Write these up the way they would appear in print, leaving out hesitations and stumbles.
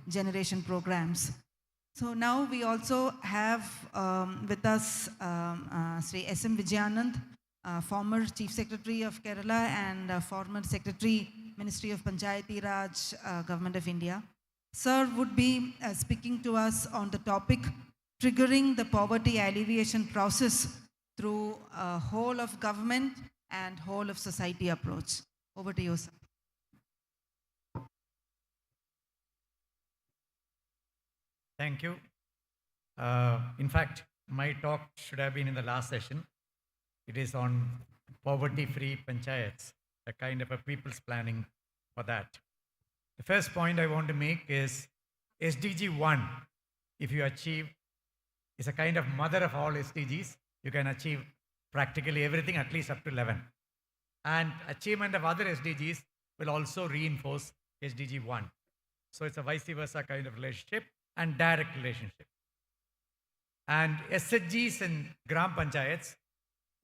generation programs. So now we also have with us Sri S.M. Vijayanand, former Chief Secretary of Kerala and former Secretary, Ministry of Panchayati Raj, Government of India. Sir would be speaking to us on the topic, triggering the poverty alleviation process through a whole of government and whole of society approach. Over to you, sir. Thank you. In fact, my talk should have been in the last session. It is on poverty-free panchayats, a kind of a people's planning for that. The first point I want to make is SDG 1, if you achieve, is a kind of mother of all SDGs. You can achieve practically everything, at least up to 11. And achievement of other SDGs will also reinforce SDG 1. So it's a vice versa kind of relationship and direct relationship. And SDGs and Gram Panchayats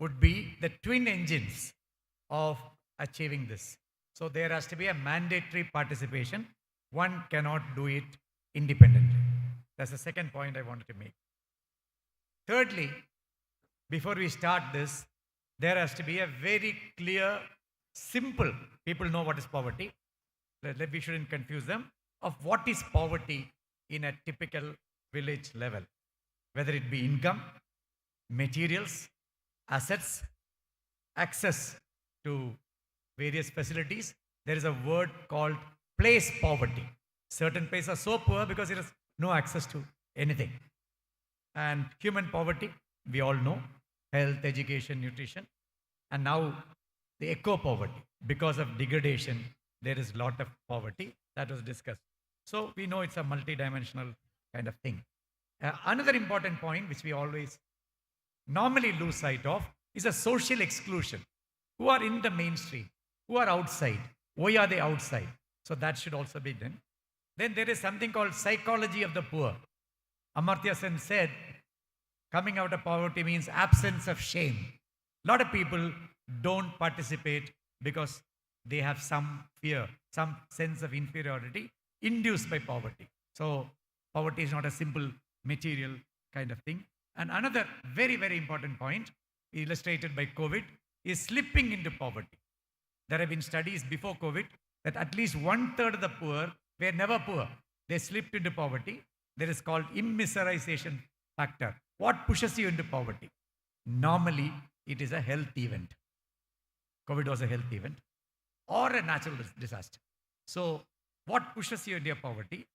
would be the twin engines of achieving this. So there has to be a mandatory participation. One cannot do it independently. That's the second point I wanted to make. Thirdly, before we start this, there has to be a very clear, simple, people know what is poverty. We shouldn't confuse them, of what is poverty in a typical village level, whether it be income, materials, assets, access to various facilities. There is a word called place poverty. Certain places are so poor because there is no access to anything. And human poverty, we all know, health, education, nutrition. And now the eco poverty, because of degradation, there is a lot of poverty that was discussed. So we know it's a multidimensional kind of thing. Another important point, which we always normally lose sight of, is a social exclusion. Who are in the mainstream? Who are outside? Why are they outside? So that should also be done. Then there is something called psychology of the poor. Amartya Sen said, coming out of poverty means absence of shame. A lot of people don't participate because they have some fear, some sense of inferiority induced by poverty. So poverty is not a simple material kind of thing. And another very, very important point illustrated by COVID is slipping into poverty. There have been studies before COVID that at least 1/3 of the poor were never poor. They slipped into poverty. That is called immiserization factor. What pushes you into poverty? Normally, it is a health event. COVID was a health event or a natural disaster. So what pushes you into poverty?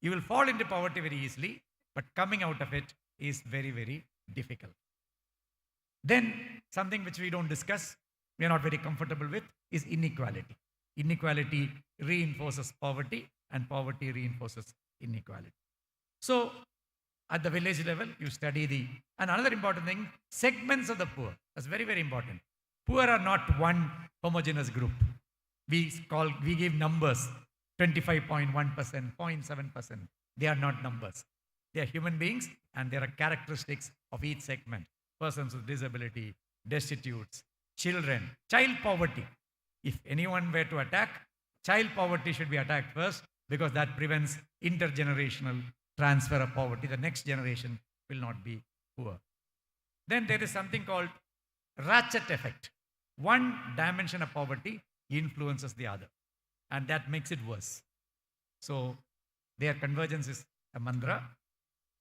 You will fall into poverty very easily, but coming out of it is very, very difficult. Then something which we don't discuss, we are not very comfortable with, is inequality. Inequality reinforces poverty and poverty reinforces inequality. So at the village level, you study and another important thing, segments of the poor. That's very, very important. Poor are not one homogeneous group. We give numbers, 25.1%, 0.7%. They are not numbers. They are human beings and there are characteristics of each segment. Persons with disability, destitutes, children, child poverty. If anyone were to attack, child poverty should be attacked first because that prevents intergenerational transfer of poverty. The next generation will not be poor. Then there is something called ratchet effect. One dimension of poverty influences the other, and that makes it worse. So their convergence is a mantra.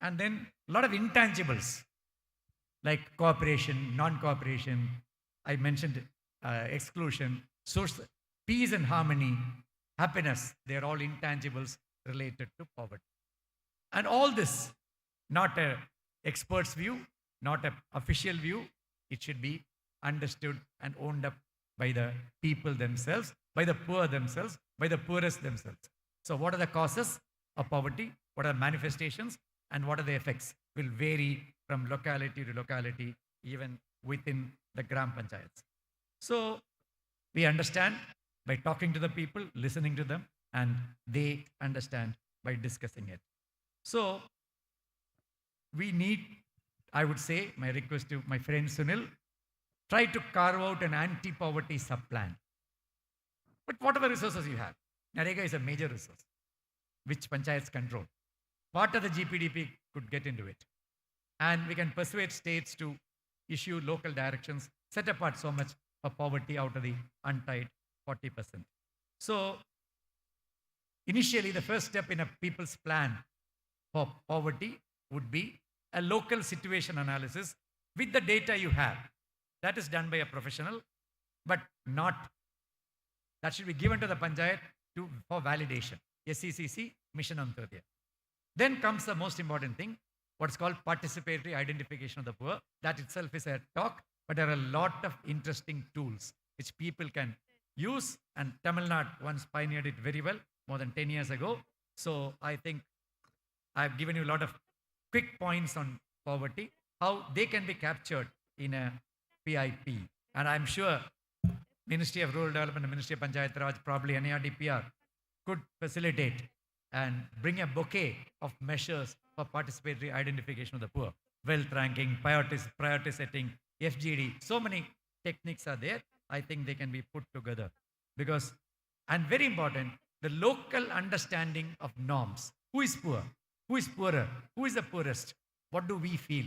And then a lot of intangibles like cooperation, non-cooperation, I mentioned exclusion, source, peace and harmony, happiness, they're all intangibles related to poverty. And all this, not an expert's view, not an official view, it should be understood and owned up by the people themselves, by the poor themselves, by the poorest themselves. So what are the causes of poverty? What are the manifestations? And what are the effects? Will vary from locality to locality, even within the Gram Panchayats. So we understand by talking to the people, listening to them, and they understand by discussing it. So we need, I would say, my request to my friend Sunil, try to carve out an anti-poverty sub-plan. But whatever resources you have, Narega is a major resource. which panchayats control. Part of the GPDP could get into it. And we can persuade states to issue local directions, set apart so much for poverty out of the untied 40%. So initially, the first step in a people's plan for poverty would be a local situation analysis with the data you have. That is done by a professional, but not, that should be given to the panchayat for validation. SECC, Mission Antodaya. Then comes the most important thing, what's called participatory identification of the poor. That itself is a talk, but there are a lot of interesting tools which people can use, and Tamil Nadu once pioneered it very well more than 10 years ago. So I think I've given you a lot of quick points on poverty, how they can be captured in a PIP. And I'm sure Ministry of Rural Development and Ministry of Panchayat Raj, probably NARDPR, could facilitate and bring a bouquet of measures for participatory identification of the poor. Wealth ranking, priority setting, FGD, so many techniques are there. I think they can be put together. Because, and very important, the local understanding of norms. Who is poor? Who is poorer? Who is the poorest? What do we feel?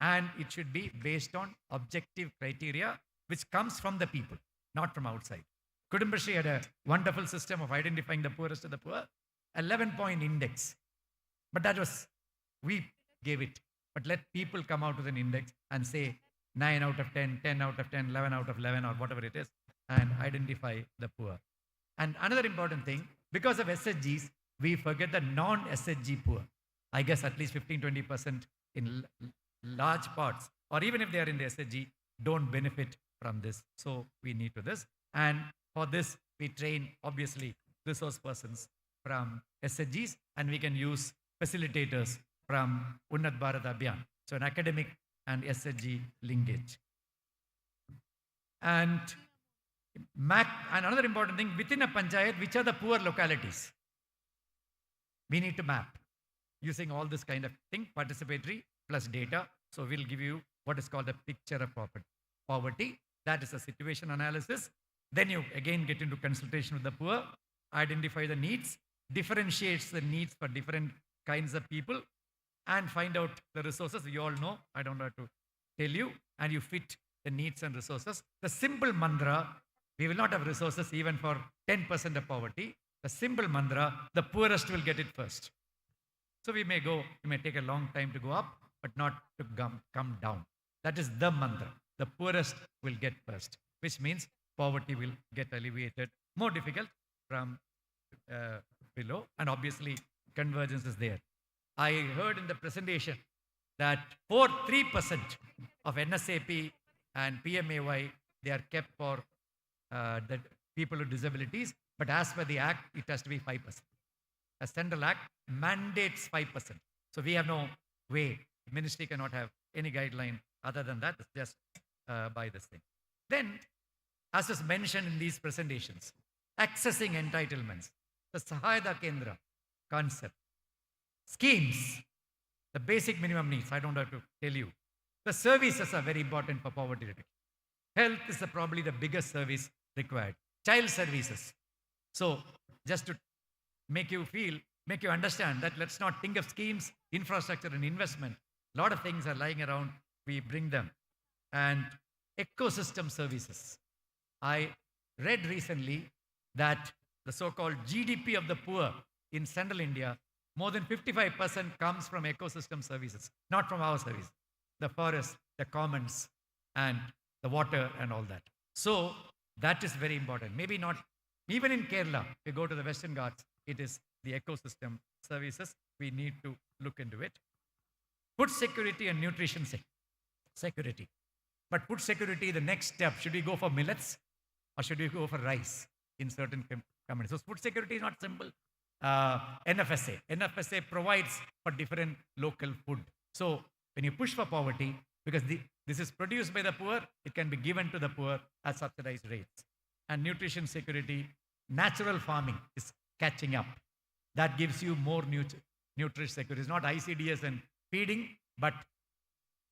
And it should be based on objective criteria, which comes from the people, not from outside. Kudumbashi had a wonderful system of identifying the poorest of the poor, 11-point index. But that was, we gave it. But let people come out with an index and say 9 out of 10, 10 out of 10, 11 out of 11, or whatever it is, and identify the poor. And another important thing, because of SDGs, we forget the non-SDG poor. I guess at least 15-20% in large parts, or even if they are in the SDG, don't benefit from this. So we need to this. And for this, we train, obviously, resource persons from SDGs, and we can use facilitators from Unnat Bharat Abhiyan. So an academic and SDG linkage. And another important thing, within a panchayat, which are the poor localities? We need to map using all this kind of thing, participatory plus data. So we'll give you what is called a picture of poverty. That is a situation analysis. Then you again get into consultation with the poor, identify the needs, differentiates the needs for different kinds of people, and find out the resources. You all know, I don't have to tell you, and you fit the needs and resources. The simple mantra, we will not have resources even for 10% of poverty. The simple mantra, the poorest will get it first. So we may take a long time to go up, but not to come down. That is the mantra. The poorest will get first, which means poverty will get alleviated. More difficult from below, and obviously convergence is there. I heard in the presentation that 3% of NSAP and PMAY, they are kept for the people with disabilities, but as per the Act, it has to be 5%. A central Act mandates 5%. So we have no way. The ministry cannot have any guideline other than that. It's just by this thing. Then, as was mentioned in these presentations, accessing entitlements, the Sahayata Kendra concept, schemes, the basic minimum needs, I don't have to tell you. The services are very important for poverty reduction. Health is probably the biggest service required. Child services. So just to make you understand that let's not think of schemes, infrastructure and investment. A lot of things are lying around, we bring them. And ecosystem services. I read recently that the so-called GDP of the poor in central India, more than 55% comes from ecosystem services, not from our service. The forest, the commons, and the water and all that. So that is very important. Maybe not, even in Kerala, if you go to the Western Ghats, it is the ecosystem services. We need to look into it. Food security and nutrition security. But food security, the next step, should we go for millets or should we go for rice in certain communities? So food security is not simple. NFSA provides for different local food. So when you push for poverty, because this is produced by the poor, it can be given to the poor at subsidized rates. And nutrition security, natural farming is catching up. That gives you more nutrition security. It's not ICDS and feeding, but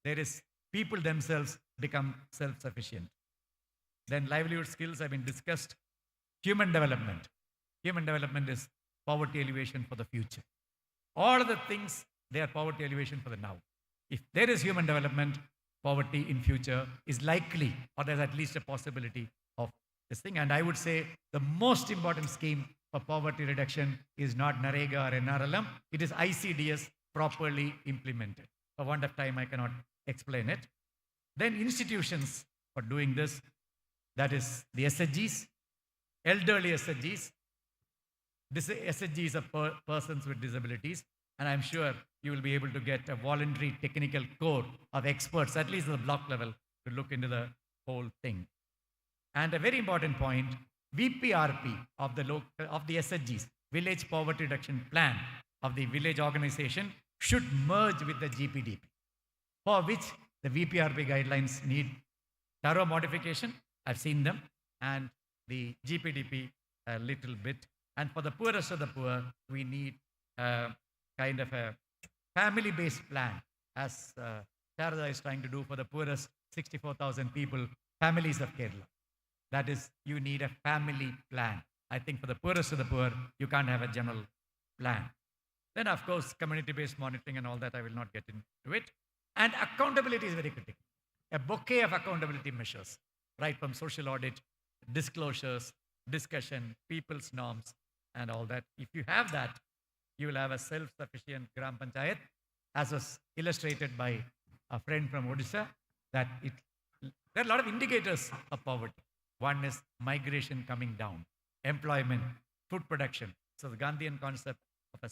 there is people themselves become self-sufficient. Then livelihood skills have been discussed. Human development. Human development is poverty alleviation for the future. All of the things, they are poverty alleviation for the now. If there is human development, poverty in future is likely, or there's at least a possibility of this thing. And I would say the most important scheme for poverty reduction is not NREGA or NRLM, it is ICDS properly implemented. For want of time, I cannot explain it. Then institutions for doing this, that is the SDGs, elderly SDGs. This SDGs are persons with disabilities, and I'm sure you will be able to get a voluntary technical core of experts, at least at the block level, to look into the whole thing. And a very important point, VPRP of the SDGs, Village Poverty Reduction Plan of the village organization, should merge with the GPDP, for which the VPRP guidelines need thorough modification. I've seen them, and the GPDP a little bit. And for the poorest of the poor, we need kind of a family-based plan, as Sharada is trying to do for the poorest 64,000 people, families of Kerala. That is, you need a family plan. I think for the poorest of the poor, you can't have a general plan. Then, of course, community-based monitoring and all that, I will not get into it. And accountability is very critical. A bouquet of accountability measures, right from social audit, disclosures, discussion, people's norms, and all that. If you have that, you will have a self-sufficient Gram Panchayat, as was illustrated by a friend from Odisha, that there are a lot of indicators of poverty. One is migration coming down, employment, food production. So the Gandhian concept of a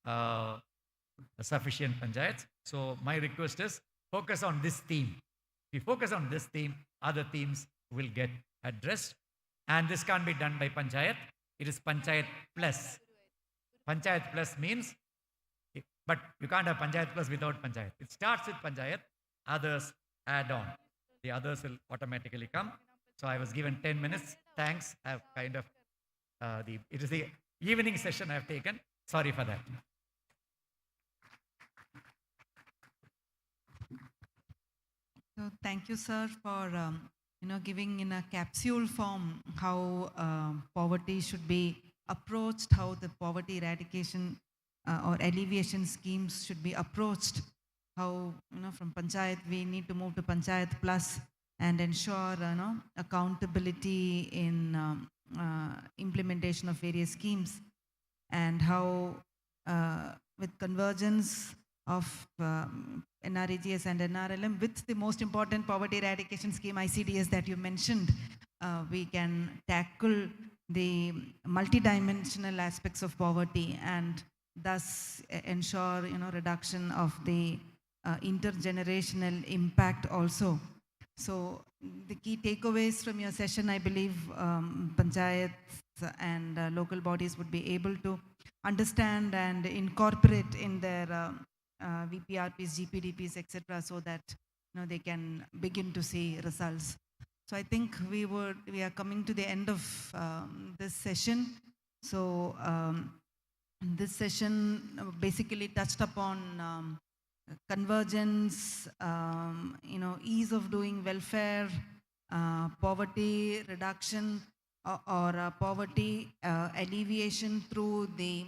self-sufficient Panchayats. So my request is focus on this theme. If you focus on this theme, other themes will get addressed. And this can't be done by Panchayat. It is Panchayat Plus. Panchayat Plus means, but you can't have Panchayat Plus without Panchayat. It starts with Panchayat, others add on. The others will automatically come. So I was given 10 minutes. Thanks. I have kind of, it is the evening session I have taken. Sorry for that. So thank you, sir, for giving in a capsule form how poverty should be approached, how the poverty eradication or alleviation schemes should be approached, how from Panchayat we need to move to Panchayat Plus and ensure accountability in implementation of various schemes, and how with convergence of NREGS and NRLM with the most important poverty eradication scheme ICDS that you mentioned, we can tackle the multidimensional aspects of poverty and thus ensure reduction of the intergenerational impact also. So the key takeaways from your session, I believe Panchayats and local bodies would be able to understand and incorporate in their VPRPs, GPDPs, etc., so that they can begin to see results. So I think we are coming to the end of this session. So this session basically touched upon convergence, ease of doing welfare, poverty reduction, or poverty alleviation through the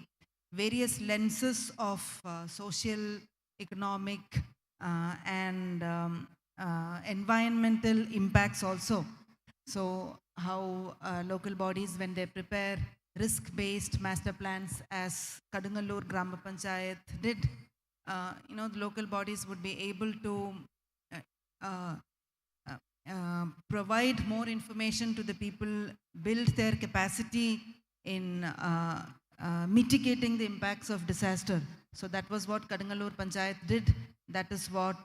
various lenses of social, economic, and environmental impacts also. So how local bodies, when they prepare risk-based master plans, as Kadungalur Grama Panchayat did, the local bodies would be able to provide more information to the people, build their capacity in mitigating the impacts of disaster. So that was what Kadungalur Panchayat did. That is what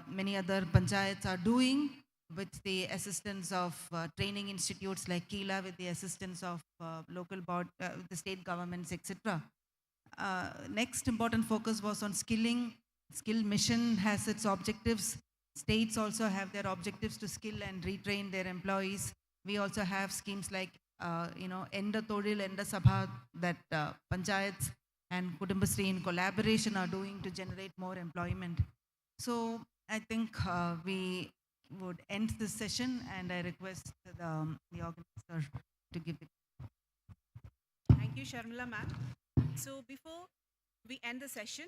many other panchayats are doing, with the assistance of training institutes like Keela, with the assistance of local the state governments, etc. Next important focus was on skilling. Skill mission has its objectives. States also have their objectives to skill and retrain their employees. We also have schemes like Enda Todil, Enda Sabha, that panchayats and Kudumbashree in collaboration are doing to generate more employment. So I think we would end this session, and I request the organizer to give it. Thank Thank you, Sharmila ma'am. So before we end the session,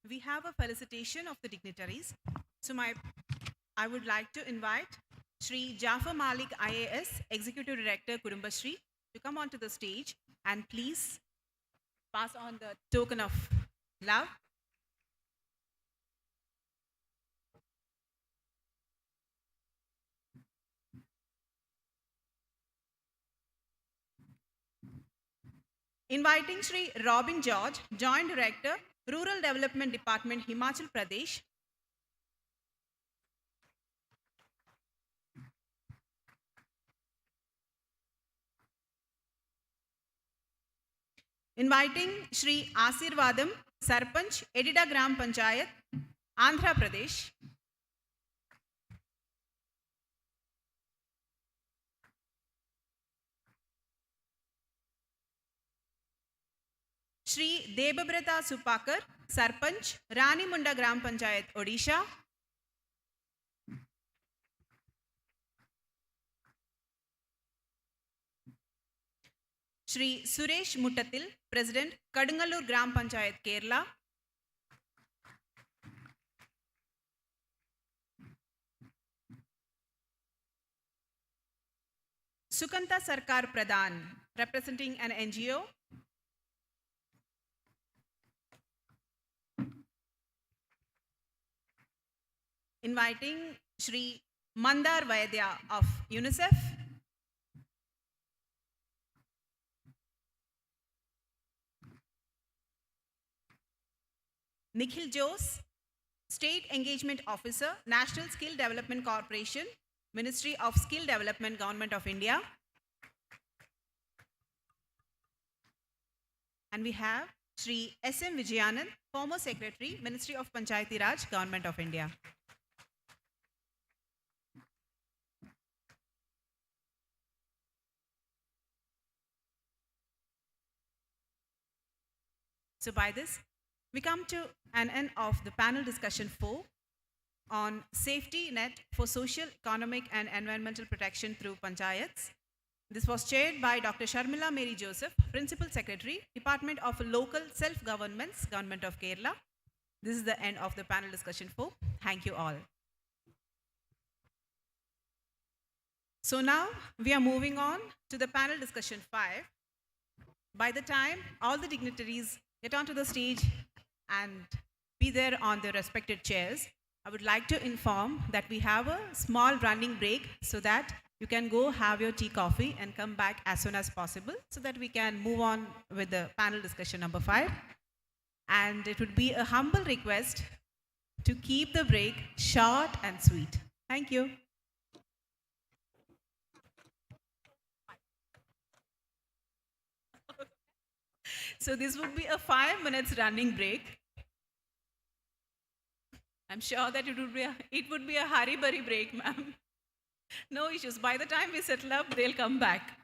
we have a felicitation of the dignitaries. So I would like to invite Shri Jafar Malik IAS, Executive Director, Kudumbashree, to come onto the stage and please pass on the token of love. Inviting Shri Robin George, Joint Director, Rural Development Department, Himachal Pradesh. Inviting Shri Asirvadam, Sarpanch, Edida Gram Panchayat, Andhra Pradesh. Shri Debabrata Supakar, Sarpanch, Rani Munda Gram Panchayat, Odisha. Shri Suresh Muttatil, President, Kadungalur Gram Panchayat, Kerala. Sukanta Sarkar Pradhan, representing an NGO. Inviting Shri Mandar Vaidya of UNICEF. Nikhil Jose, State Engagement Officer, National Skill Development Corporation, Ministry of Skill Development, Government of India. And we have Shri S.M. Vijayanand, former Secretary, Ministry of Panchayati Raj, Government of India. So by this, we come to an end of the panel discussion 4 on safety net for social, economic and environmental protection through Panchayats. This was chaired by Dr. Sharmila Mary Joseph, Principal Secretary, Department of Local Self-Governments, Government of Kerala. This is the end of the panel discussion 4. Thank you all. So now we are moving on to the panel discussion 5. By the time all the dignitaries get onto the stage and be there on their respected chairs, I would like to inform that we have a small running break so that you can go have your tea, coffee and come back as soon as possible so that we can move on with the panel discussion number 5. And it would be a humble request to keep the break short and sweet. Thank you. So this would be a 5 minutes running break. I'm sure that it would be a hurry-burry break, ma'am. No issues. By the time we settle up, they'll come back.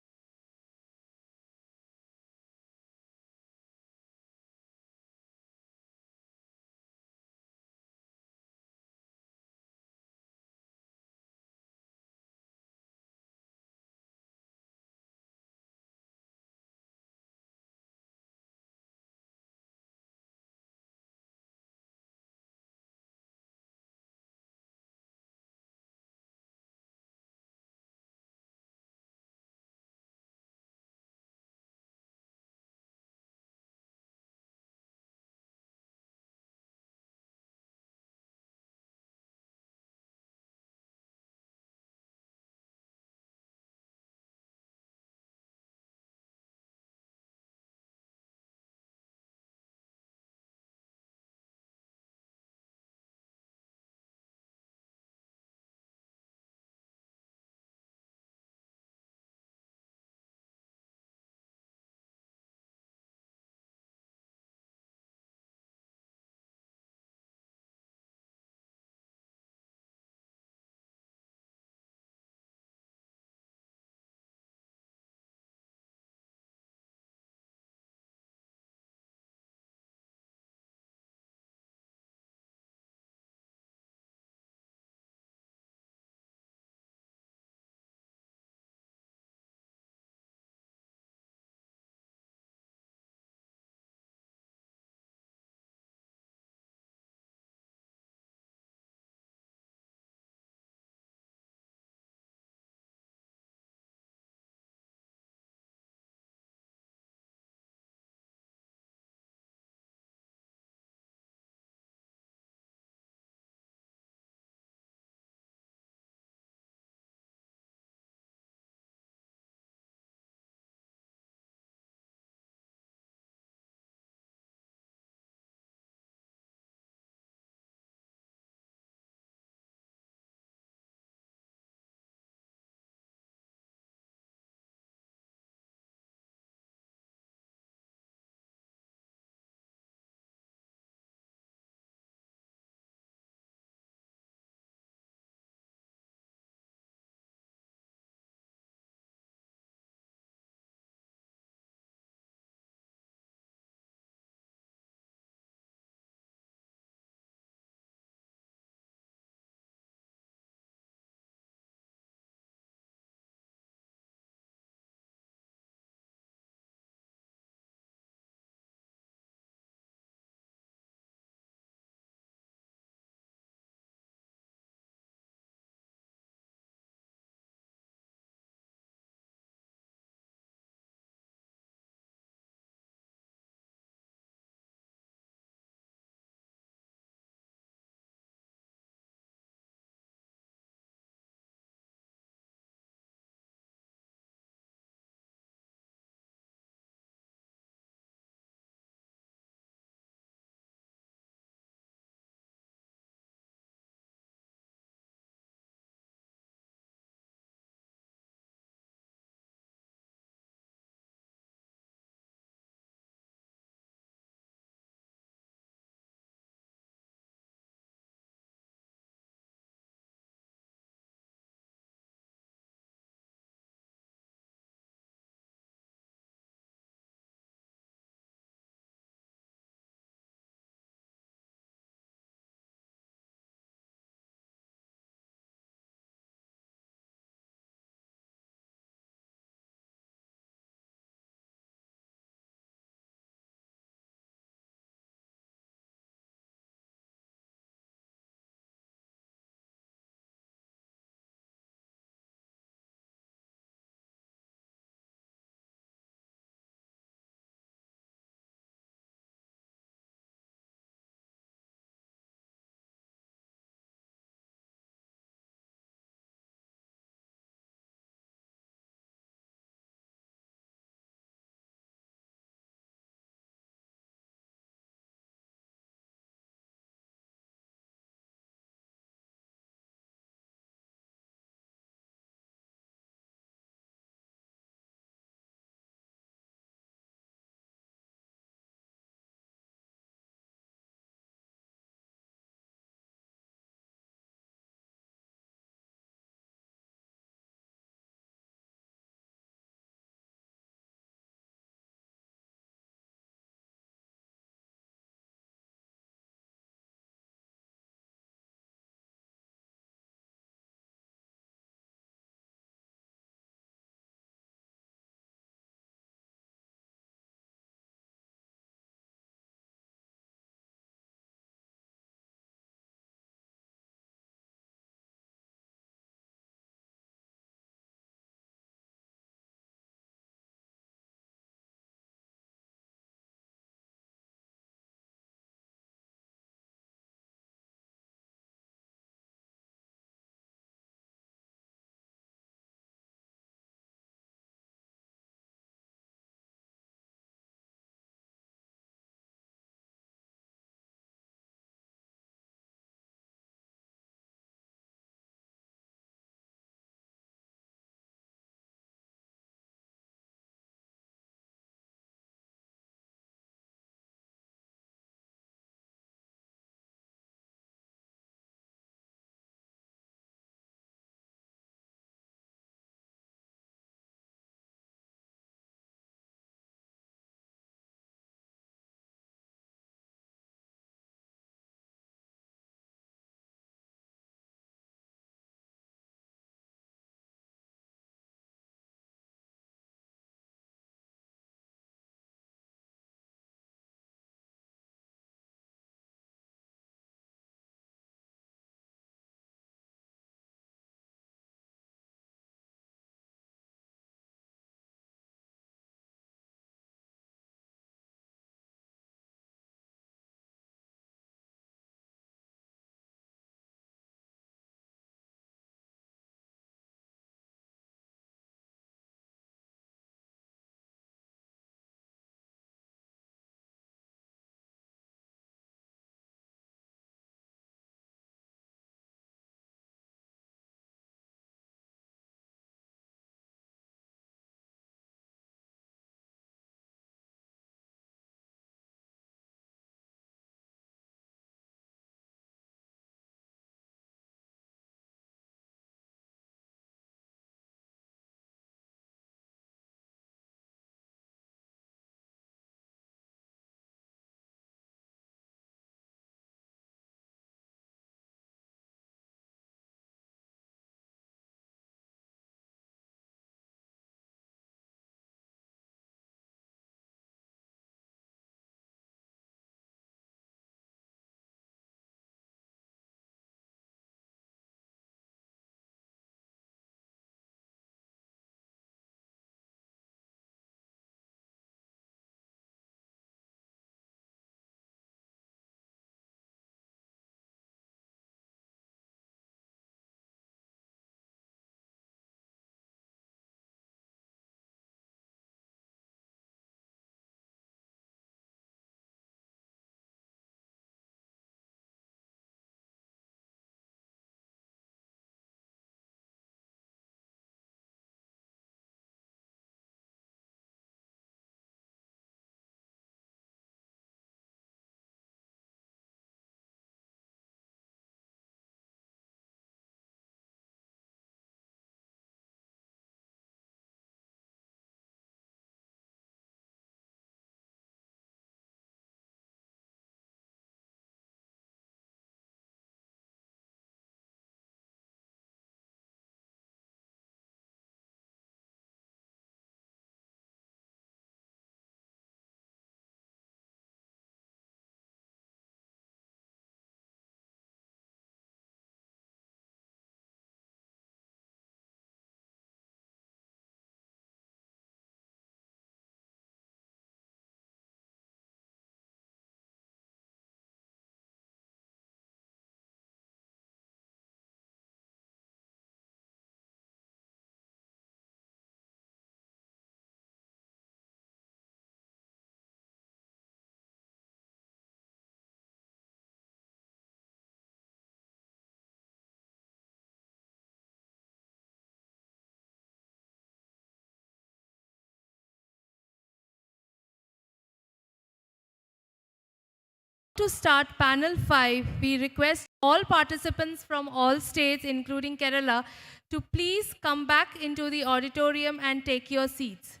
To start panel 5, we request all participants from all states, including Kerala, to please come back into the auditorium and take your seats.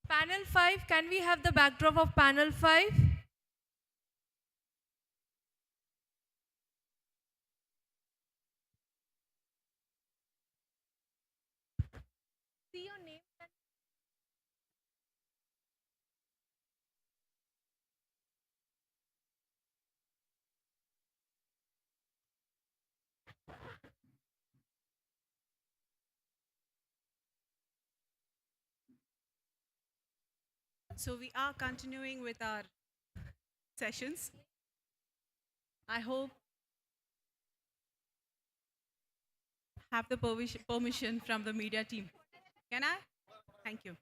Panel 5, can we have the backdrop of panel 5? See your name. So we are continuing with our sessions. I hope have the permission from the media team. Can I? Thank you.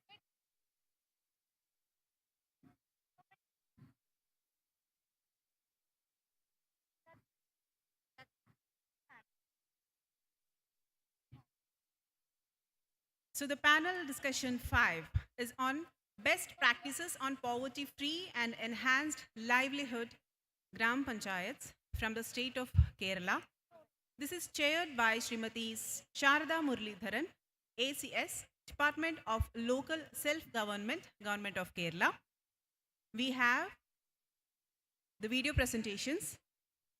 So the panel discussion 5 is on best practices on poverty-free and enhanced livelihood Gram Panchayats from the state of Kerala. This is chaired by Srimati Sharada Muralidharan, ACS, Department of Local Self-Government, Government of Kerala. We have the video presentations.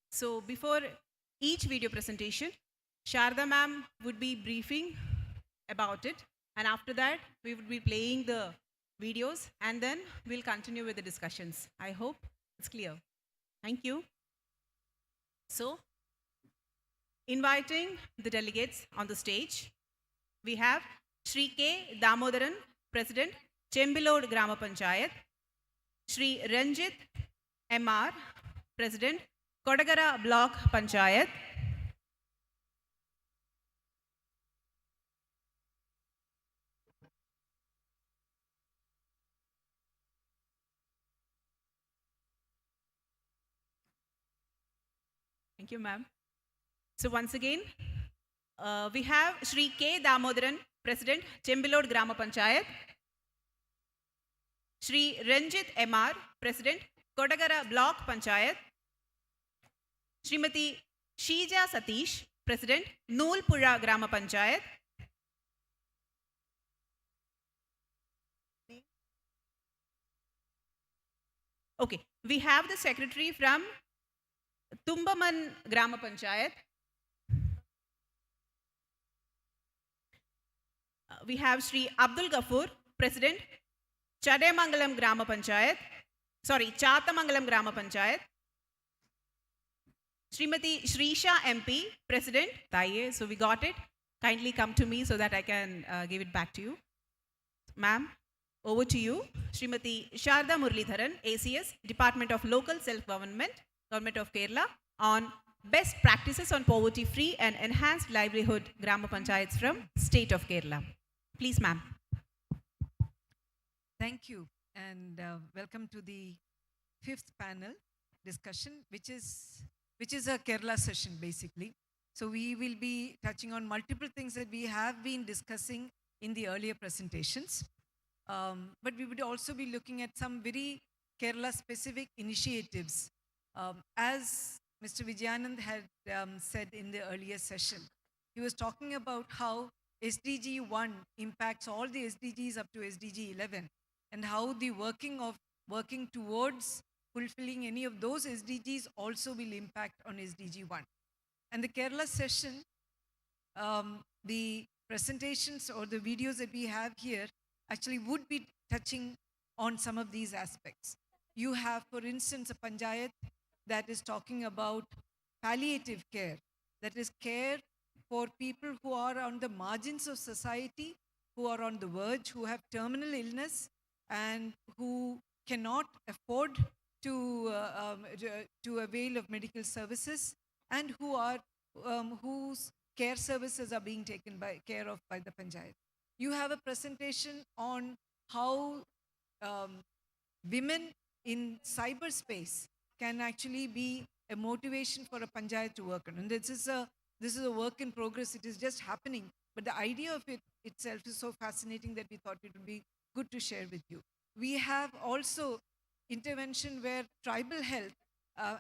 So before each video presentation, Sharda ma'am would be briefing about it, and after that we would be playing the videos, and then we'll continue with the discussions. I hope it's clear. Thank you. So, inviting the delegates on the stage, we have Shri K. Damodaran, President, Chembilod Grama Panchayat, Shri Ranjit M.R., President, Kodagara Block Panchayat, Thank you, ma'am. So once again, we have Shri K. Damodaran, President, Chembilod Grama Panchayat, Shri Ranjit M.R., President, Kodagara Block Panchayat, Srimati Shija Satish, President, Noolpura Grama Panchayat, okay, we have the secretary from Tumbaman Grama Panchayat. We have Shri Abdul Ghafoor, President, Chademangalam Grama Panchayat, Chatamangalam Grama Panchayat. Srimati Shrisha MP, President, Taiye, so we got it. Kindly come to me so that I can give it back to you. Ma'am, over to you. Srimati Sharda Muralidharan, ACS, Department of Local Self-Government, Government of Kerala, on best practices on poverty-free and enhanced livelihood Grama Panchayats from state of Kerala. Please, ma'am. Thank you, and welcome to the 5th panel discussion, which is a Kerala session basically. So we will be touching on multiple things that we have been discussing in the earlier presentations, but we would also be looking at some very Kerala-specific initiatives. As Mr. Vijayanand had said in the earlier session, he was talking about how SDG 1 impacts all the SDGs up to SDG 11, and how the working towards fulfilling any of those SDGs also will impact on SDG 1. And the Kerala session, the presentations or the videos that we have here actually would be touching on some of these aspects. You have, for instance, a Panchayat that is talking about palliative care, that is care for people who are on the margins of society, who are on the verge, who have terminal illness, and who cannot afford to avail of medical services and whose care services are being taken care of by the Panchayat. You have a presentation on how women in cyberspace can actually be a motivation for a Panchayat to work on. And this is a work in progress. It is just happening. But the idea of it itself is so fascinating that we thought it would be good to share with you. We have also intervention where tribal health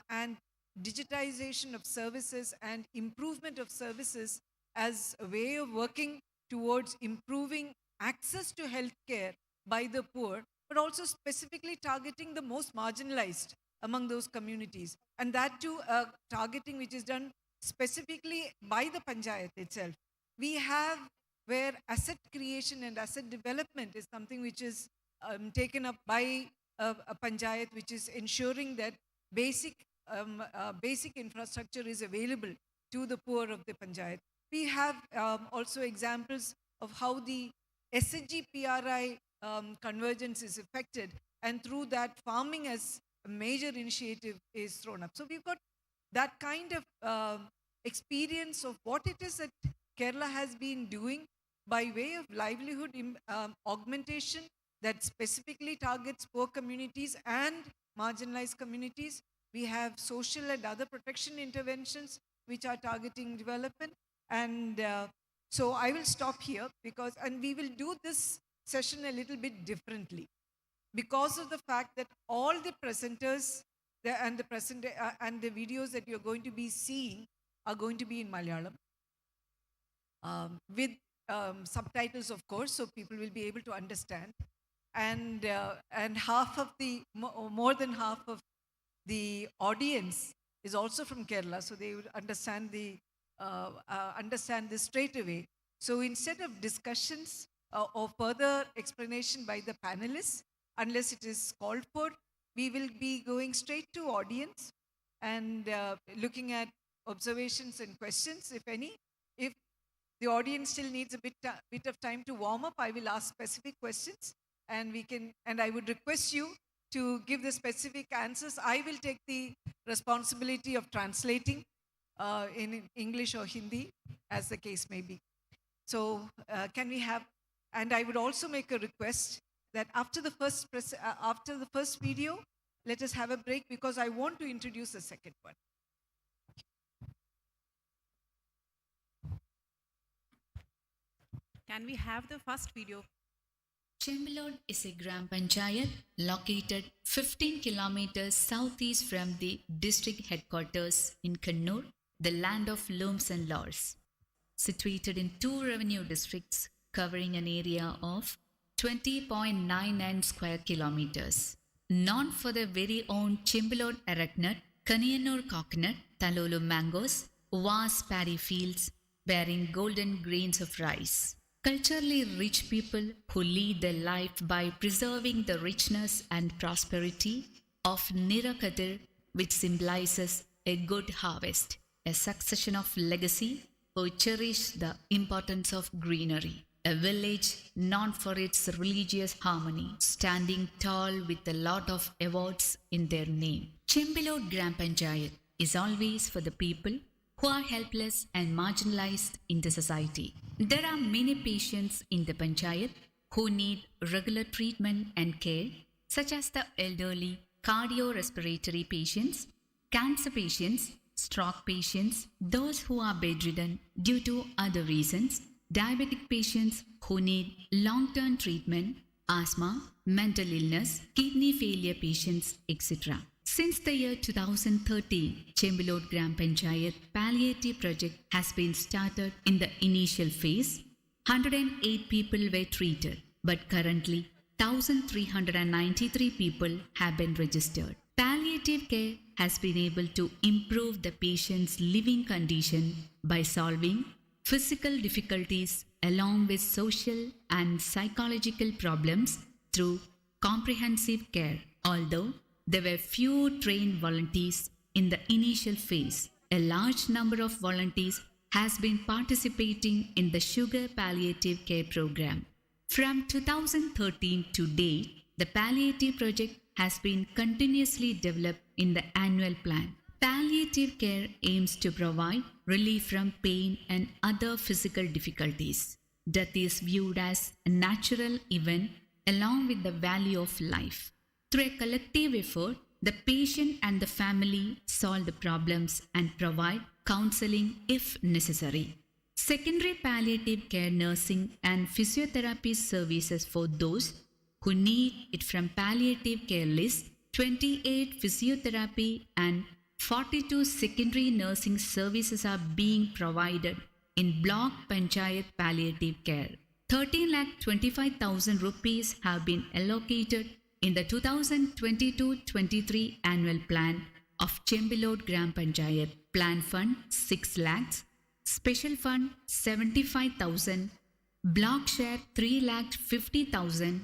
and digitization of services and improvement of services as a way of working towards improving access to healthcare by the poor, but also specifically targeting the most marginalized among those communities. And that too, targeting which is done specifically by the Panchayat itself. We have where asset creation and asset development is something which is taken up by a Panchayat, which is ensuring that basic infrastructure is available to the poor of the Panchayat. We have also examples of how the SDG PRI convergence is affected, and through that farming as a major initiative is thrown up. So we've got that kind of experience of what it is that Kerala has been doing by way of livelihood augmentation that specifically targets poor communities and marginalized communities. We have social and other protection interventions which are targeting development. And so I will stop here and we will do this session a little bit differently because of the fact that all the presenters and the videos that you're going to be seeing are going to be in Malayalam with subtitles, of course, so people will be able to understand. And more than half of the audience is also from Kerala, so they would understand this straight away. So instead of discussions or further explanation by the panelists, unless it is called for, we will be going straight to audience and looking at observations and questions, if any. If the audience still needs a bit of time to warm up, I will ask specific questions, and I would request you to give the specific answers. I will take the responsibility of translating in English or Hindi, as the case may be. So can we have, and I would also make a request that after the first video, let us have a break because I want to introduce the second one. Can we have the first video? Chembaload is a Gram Panchayat located 15 kilometers southeast from the district headquarters in Kannur, the land of looms and lords. Situated in 2 revenue districts covering an area of 20.99 square kilometers. Known for their very own Chembaload arecanut, Kaniyanur coconut, Talolu mangoes, vast paddy fields bearing golden grains of rice. Culturally rich people who lead their life by preserving the richness and prosperity of Nirakadir, which symbolizes a good harvest, a succession of legacy who cherish the importance of greenery. A village known for its religious harmony, standing tall with a lot of awards in their name. Chembaload Gram Panchayat is always for the people who are helpless and marginalized in the society. There are many patients in the Panchayat who need regular treatment and care, such as the elderly, cardiorespiratory patients, cancer patients, stroke patients, those who are bedridden due to other reasons, diabetic patients who need long-term treatment, asthma, mental illness, kidney failure patients, etc. Since the year 2013, Chembaload Gram Panchayat Palliative Project has been started in the initial phase. 108 people were treated, but currently 1,393 people have been registered. Palliative care has been able to improve the patient's living condition by solving physical difficulties along with social and psychological problems through comprehensive care. Although there were few trained volunteers in the initial phase, a large number of volunteers has been participating in the Sugar Palliative Care Program. From 2013 to date, the Palliative Project has been continuously developed in the annual plan. Palliative care aims to provide relief from pain and other physical difficulties. Death is viewed as a natural event along with the value of life. Through a collective effort, the patient and the family solve the problems and provide counseling if necessary. Secondary palliative care nursing and physiotherapy services for those who need it from palliative care list, 28 physiotherapy and 42 secondary nursing services are being provided in Block Panchayat palliative care. 13,25,000 rupees have been allocated in the 2022-23 annual plan of Chembilod Gram Panchayat. Plan fund 6 lakhs, special fund 75,000, block share 3,50,000.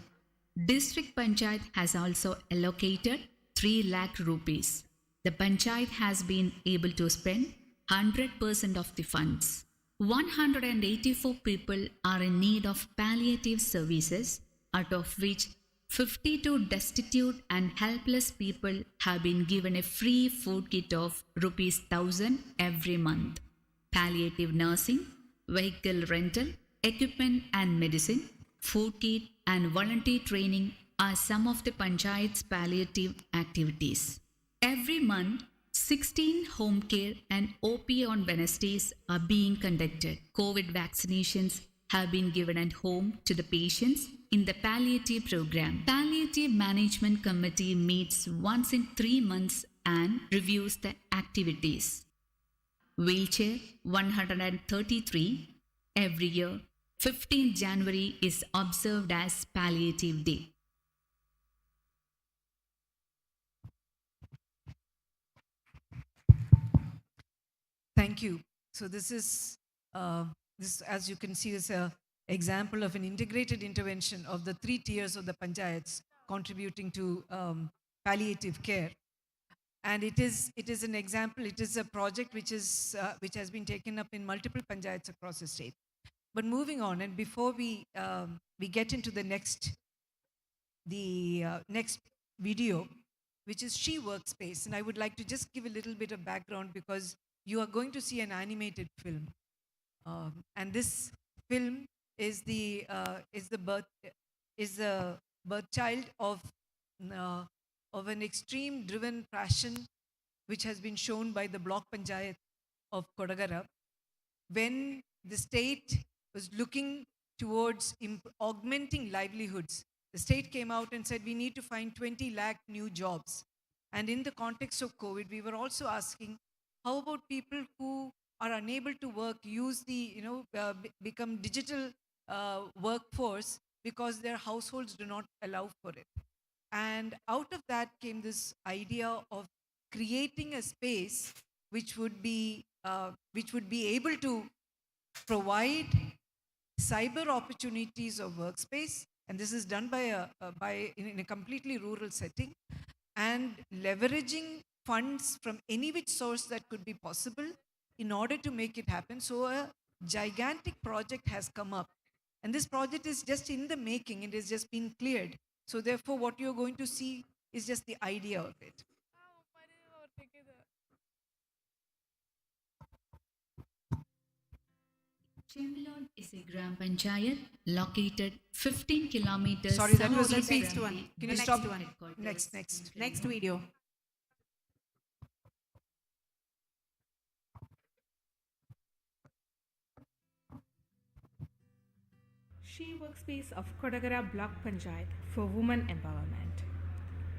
District Panchayat has also allocated 3 lakh rupees. The Panchayat has been able to spend 100% of the funds. 184 people are in need of palliative services, out of which 52 destitute and helpless people have been given a free food kit of rupees 1,000 every month. Palliative nursing, vehicle rental, equipment and medicine, food kit and volunteer training are some of the Panchayat's palliative activities. Every month, 16 home care and OP on Wednesdays are being conducted. COVID vaccinations have been given at home to the patients in the palliative program. Palliative Management Committee meets once in 3 months and reviews the activities. Wheelchair 133. Every year, 15th January is observed as Palliative Day. Thank you. So this is, as you can see, is an example of an integrated intervention of the 3 tiers of the Panchayats contributing to palliative care. And it is an example, it is a project which has been taken up in multiple Panchayats across the state. But moving on, and before we get into the next video, which is She Workspace, and I would like to just give a little bit of background because you are going to see an animated film, and this film is the birth child of an extreme driven passion which has been shown by the Block Panchayat of Kodagara when the state was looking towards augmenting livelihoods. The state came out and said we need to find 20 lakh new jobs, and in the context of COVID we were also asking how about people who are unable to work use the become digital workforce because their households do not allow for it. And out of that came this idea of creating a space which would be able to provide cyber opportunities of workspace, and this is done in a completely rural setting, and leveraging funds from any which source that could be possible in order to make it happen. So a gigantic project has come up, and this project is just in the making. It has just been cleared. So therefore, what you're going to see is just the idea of it. Chembilod is a Gram Panchayat located 15 kilometers Sorry, that was the repeat. next one. Can The you next stop? one. Next video. She Workspace of Kodagara Block Panchayat for Women Empowerment.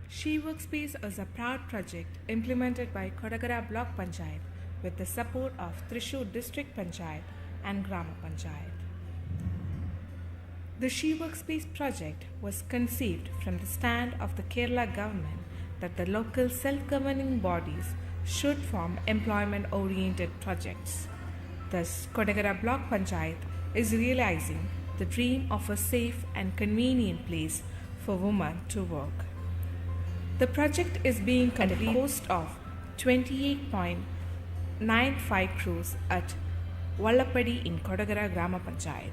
She Workspace is a proud project implemented by Kodagara Block Panchayat with the support of Thrissur District Panchayat and Grama Panchayat. The She Workspace project was conceived from the stand of the Kerala government that the local self-governing bodies should form employment-oriented projects. Thus, Kodagara Block Panchayat is realizing the dream of a safe and convenient place for women to work. The project is being completed at a cost of 28.95 crores at Vallapadi in Kodagara Grama Panchayat,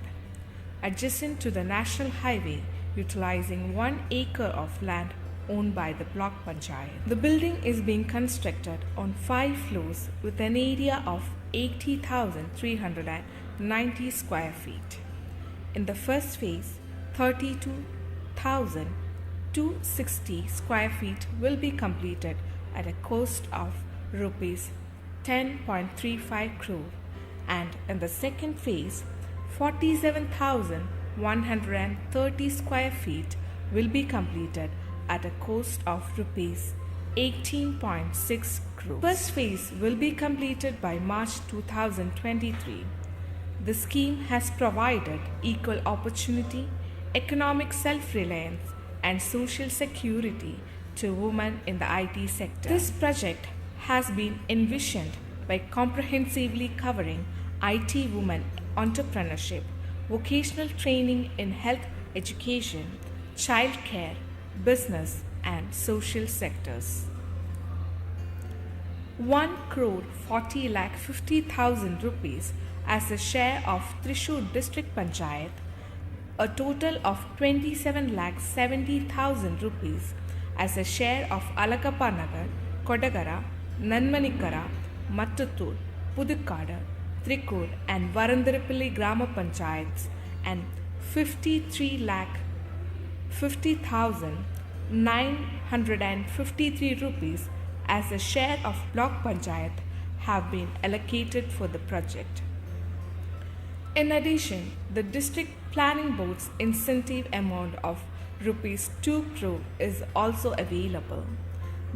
adjacent to the national highway, utilizing 1 acre of land owned by the Block Panchayat. The building is being constructed on 5 floors with an area of 80,390 square feet. In the first phase, 32,260 square feet will be completed at a cost of rupees 10.35 crore, and in the second phase, 47,130 square feet will be completed at a cost of rupees 18.6 crore. First phase will be completed by March 2023. The scheme has provided equal opportunity, economic self-reliance, and social security to women in the IT sector. This project has been envisioned by comprehensively covering IT women entrepreneurship, vocational training in health education, childcare, business, and social sectors. 1,40,50,000 rupees as a share of Thrissur District Panchayat, a total of 27,70,000 rupees as a share of Alakappa Nagar, Kodagara, Nanmanikara, Mattattur, Pudukkadu, Trikkur and Varandarapalli Grama Panchayats, and 53,50,953 rupees as a share of Block Panchayat have been allocated for the project. In addition, the District Planning Board's incentive amount of rupees 2 crore is also available.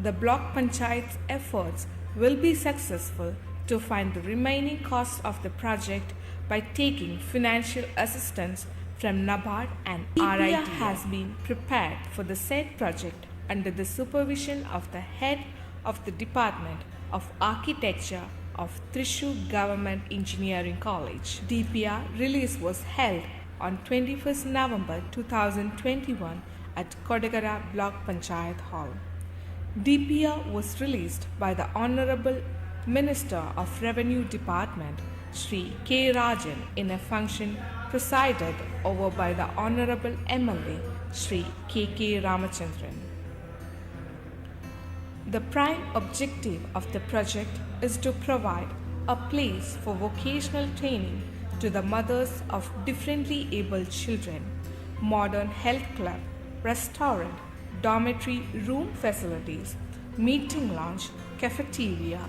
The Block Panchayat's efforts will be successful to find the remaining costs of the project by taking financial assistance from NABARD and RIT has been prepared for the said project under the supervision of the head of the Department of Architecture of Thrissur Government Engineering College. DPR release was held on 21st November 2021 at Kodagara Block Panchayat Hall. DPR was released by the Honorable Minister of Revenue Department, Shri K. Rajan, in a function presided over by the Honorable MLA, Shri K. K. Ramachandran. The prime objective of the project is to provide a place for vocational training to the mothers of differently abled children, modern health club, restaurant, dormitory room facilities, meeting lounge, cafeteria,